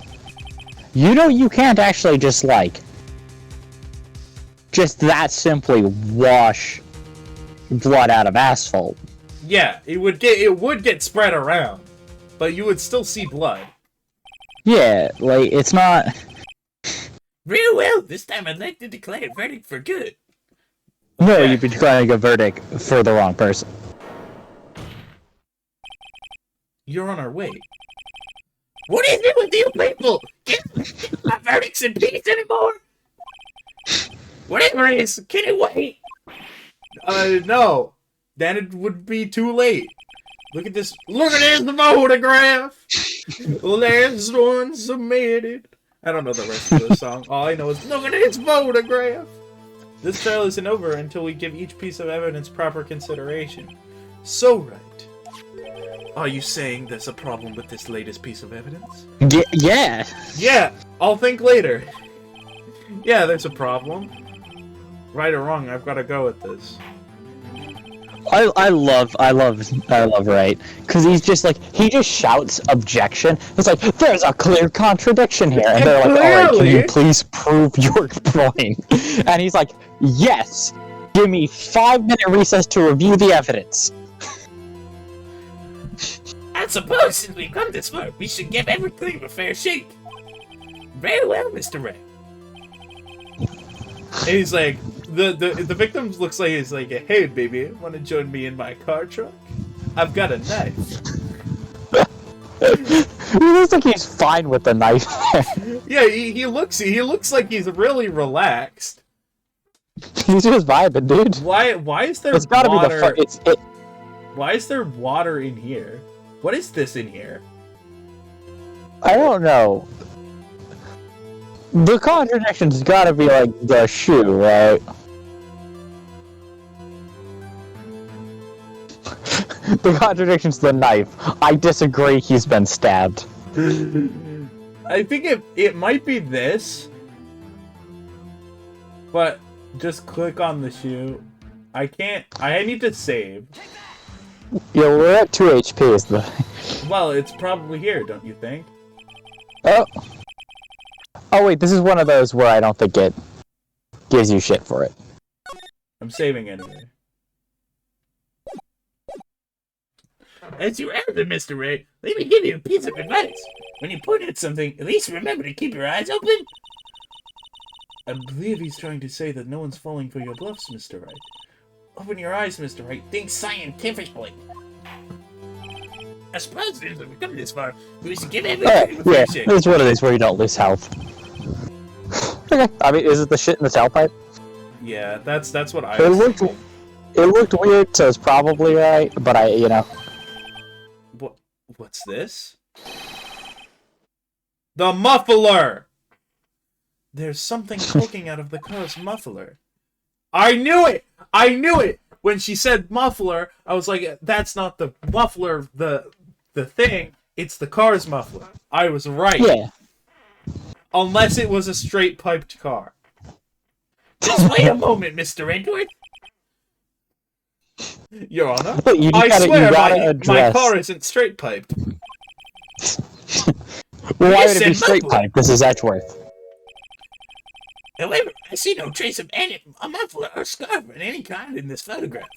You know, you can't actually just that simply wash blood out of asphalt. Yeah, it would get spread around, but you would still see blood. Yeah, like, it's not... Real well, this time I'd like to declare a verdict for good. No, Okay. you'd be declaring a verdict for the wrong person. You're on our way. What is it with you people? Get my verdicts in peace anymore? Whatever it is, can it wait? No. Then it would be too late. Look at this. Look at this photograph. Last one submitted. I don't know the rest of the song. All I know is, look at this photograph. This trial isn't over until we give each piece of evidence proper consideration. So, Wright. Are you saying there's a problem with this latest piece of evidence? Yeah. Yeah, I'll think later. Yeah, there's a problem. Right or wrong, I've got to go with this. I love Wright, because he's just like, he just shouts objection. It's like, there's a clear contradiction here. And they're like, alright, can you please prove your point? And he's like, yes, give me 5-minute recess to review the evidence. I suppose since we've come this far, we should give everything a fair shake. Very well, Mr. Wright. And he's like, the victim looks like he's like, hey baby, want to join me in my car truck? I've got a knife. He looks like he's fine with the knife. Yeah, he looks like he's really relaxed. He's just vibing, dude. Why is there It's gotta water? be the Why is there water in here? What is this in here? I don't know. The contradiction's gotta be like the shoe, right? The contradiction's the knife. I disagree, he's been stabbed. I think it might be this, but just click on the shoe. I need to save. Yeah, we're at 2 HP is the... Well, it's probably here, don't you think? Oh! Oh wait, this is one of those where I don't think it gives you shit for it. I'm saving anyway. As you elder, Mr. Ray, let me give you a piece of advice. When you point at something, at least remember to keep your eyes open. I believe he's trying to say that no one's falling for your bluffs, Mr. Wright. Open your eyes, Mr. Wright. Think scientifically. I suppose since we've come this far, we should give everything a fair shake. It's one of these where you don't lose health. Okay, I mean, is it the shit in the tailpipe? Yeah, that's what I It was looked weird, so it's probably right, but you know. What's this? The muffler! There's something poking out of the car's muffler. I knew it! I knew it! When she said muffler, I was like, that's not the muffler, the thing. It's the car's muffler. I was right. Yeah. Unless it was a straight piped car. Just wait a moment, Mr. Edward. Your Honor, I swear my car isn't straight piped. Well, why would it be Listen, straight pipe? This is Edgeworth. However, I see no trace of a muffler or scarf of any kind in this photograph.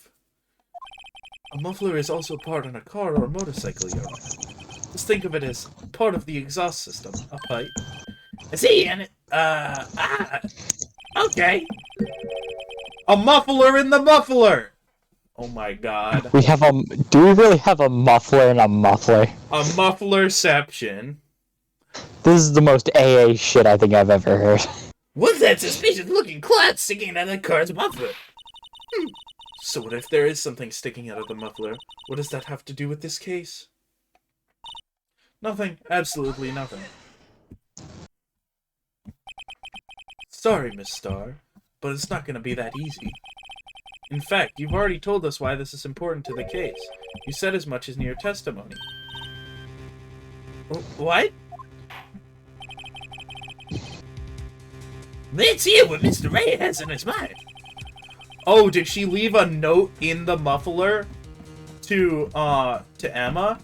A muffler is also part on a car or a motorcycle, Your Honor. Just think of it as part of the exhaust system, a pipe. I see, and okay. A muffler in the muffler! Oh my god. We have a. Do we really have a muffler and a muffler? A mufflerception. This is the most AA shit I think I've ever heard. What's that suspicious-looking cloth sticking out of the car's muffler? So what if there is something sticking out of the muffler? What does that have to do with this case? Nothing. Absolutely nothing. Sorry, Miss Starr, but it's not going to be that easy. In fact, you've already told us why this is important to the case. You said as much in your testimony. What? Let's hear what Mr. Ray has in his mind. Oh, did she leave a note in the muffler to Emma?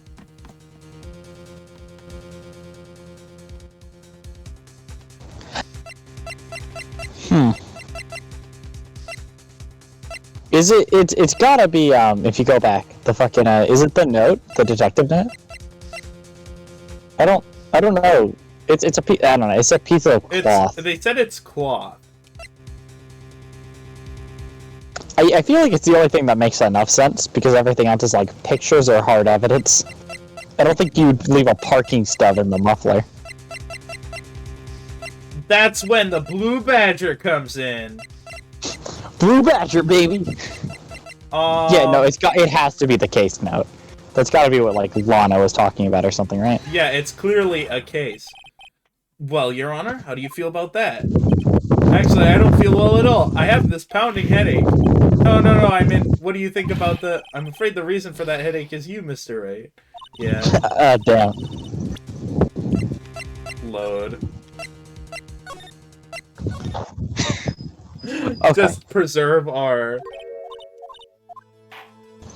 Is it? It's gotta be. If you go back, the fucking. Is it the note? The detective note? I don't know. It's a piece. I don't know. It's a piece of cloth. They said it's cloth. I feel like it's the only thing that makes enough sense because everything else is like pictures or hard evidence. I don't think you'd leave a parking stub in the muffler. That's when the Blue Badger comes in. Blue Badger, baby. Yeah, no, it has to be the case note. That's got to be what like Lana was talking about or something, right? Yeah, it's clearly a case. Well, Your Honor, how do you feel about that? Actually, I don't feel well at all. I have this pounding headache. No, I mean, what do you think about the... I'm afraid the reason for that headache is you, Mr. Wright. Yeah. Damn. Load. Okay. Just preserve our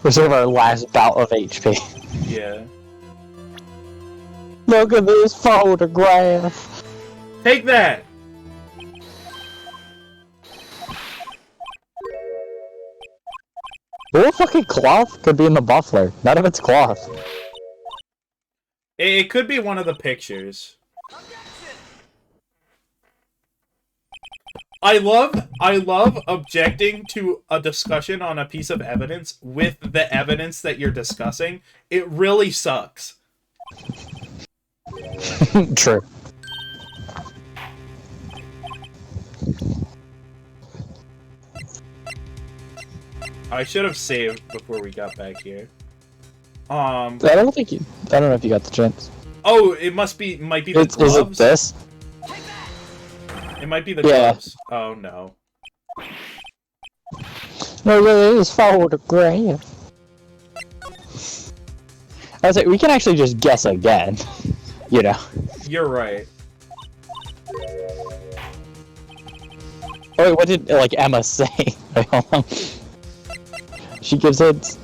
last bout of HP. Yeah. Look at this photograph. Take that! What fucking cloth could be in the muffler? None of it's cloth. It could be one of the pictures. I love objecting to a discussion on a piece of evidence with the evidence that you're discussing. It really sucks. True. I should have saved before we got back here. I don't know if you got the chance. Oh, might be the gloves. Is it this? It might be the gloves. Oh no. No, it is photograph. I was like, we can actually just guess again. You know. You're right. Oh wait, what did like Emma say? Wait, hold on. She gives hints.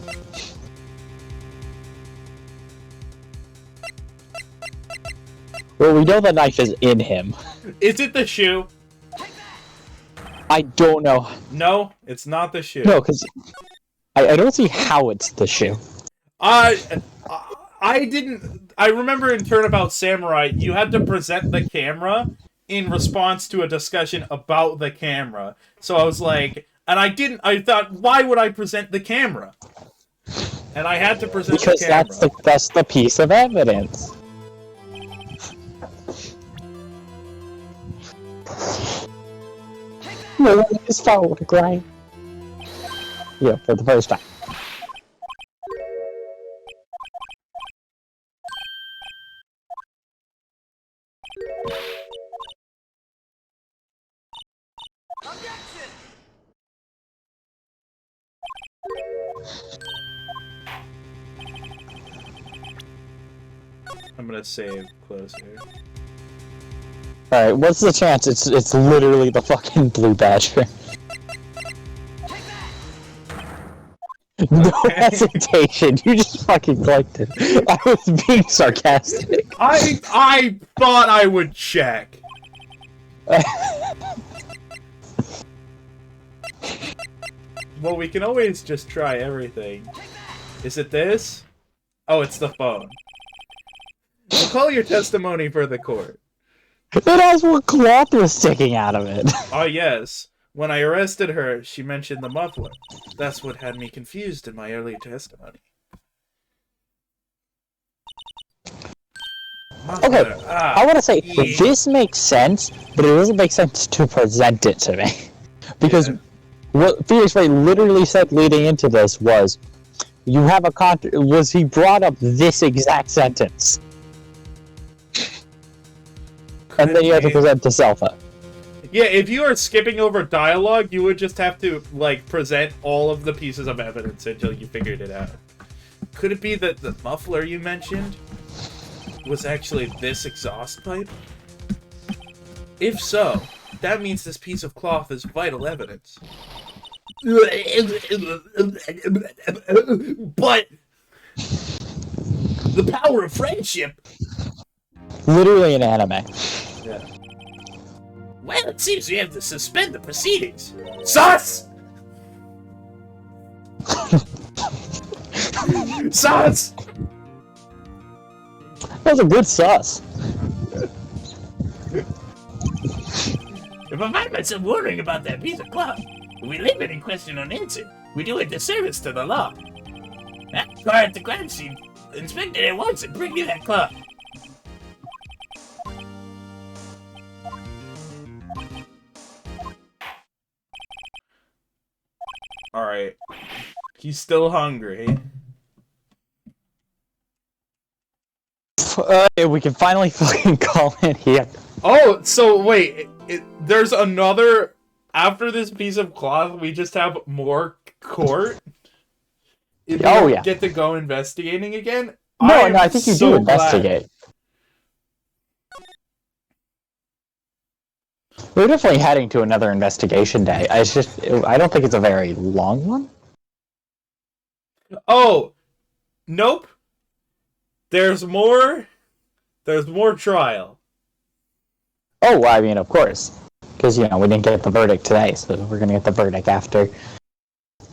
Well, we know the knife is in him. Is it the shoe? I don't know. No, it's not the shoe. No, because I don't see how it's the shoe. I remember in Turnabout Samurai, you had to present the camera in response to a discussion about the camera. So I was like, I thought, why would I present the camera? And I had to present the camera. Because that's the piece of evidence. No, it's photograph. Yeah, for the first time. I'm gonna save closer. Alright, what's the chance it's literally the fucking Blue Badger? No hesitation, you just fucking clicked it. I was being sarcastic. I thought I would check. Well, we can always just try everything. Is it this? Oh, it's the phone. We'll call your testimony for the court. It has what cloth was sticking out of it. Ah, yes. When I arrested her, she mentioned the muffler. That's what had me confused in my early testimony. Muffler. Okay, I want to say, this makes sense, but it doesn't make sense to present it to me. Because what Felix Wright literally said leading into this was, you have a he brought up this exact sentence. And then you have to present to Selpha. Yeah, if you are skipping over dialogue, you would just have to, like, present all of the pieces of evidence until you figured it out. Could it be that the muffler you mentioned was actually this exhaust pipe? If so, that means this piece of cloth is vital evidence. But the power of friendship. Literally an anime. Yeah. Well, it seems we have to suspend the proceedings. Sus! Sus! That was a good sauce. If I find myself wondering about that piece of cloth, if we leave any question unanswered, we do a disservice to the law. That car at the crime scene, inspect it at once and bring me that cloth. Alright. He's still hungry. We can finally fucking call it here. Oh, so wait. There's another... After this piece of cloth, we just have more court? If you Oh, yeah. get to go investigating again? No, I think you do investigate. We're definitely heading to another investigation day. I don't think it's a very long one. Oh! Nope. There's more trial. Oh, well, I mean, of course. Because, we didn't get the verdict today, so we're going to get the verdict after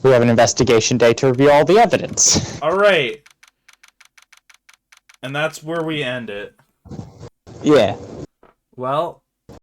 we have an investigation day to review all the evidence. Alright. And that's where we end it. Yeah. Well,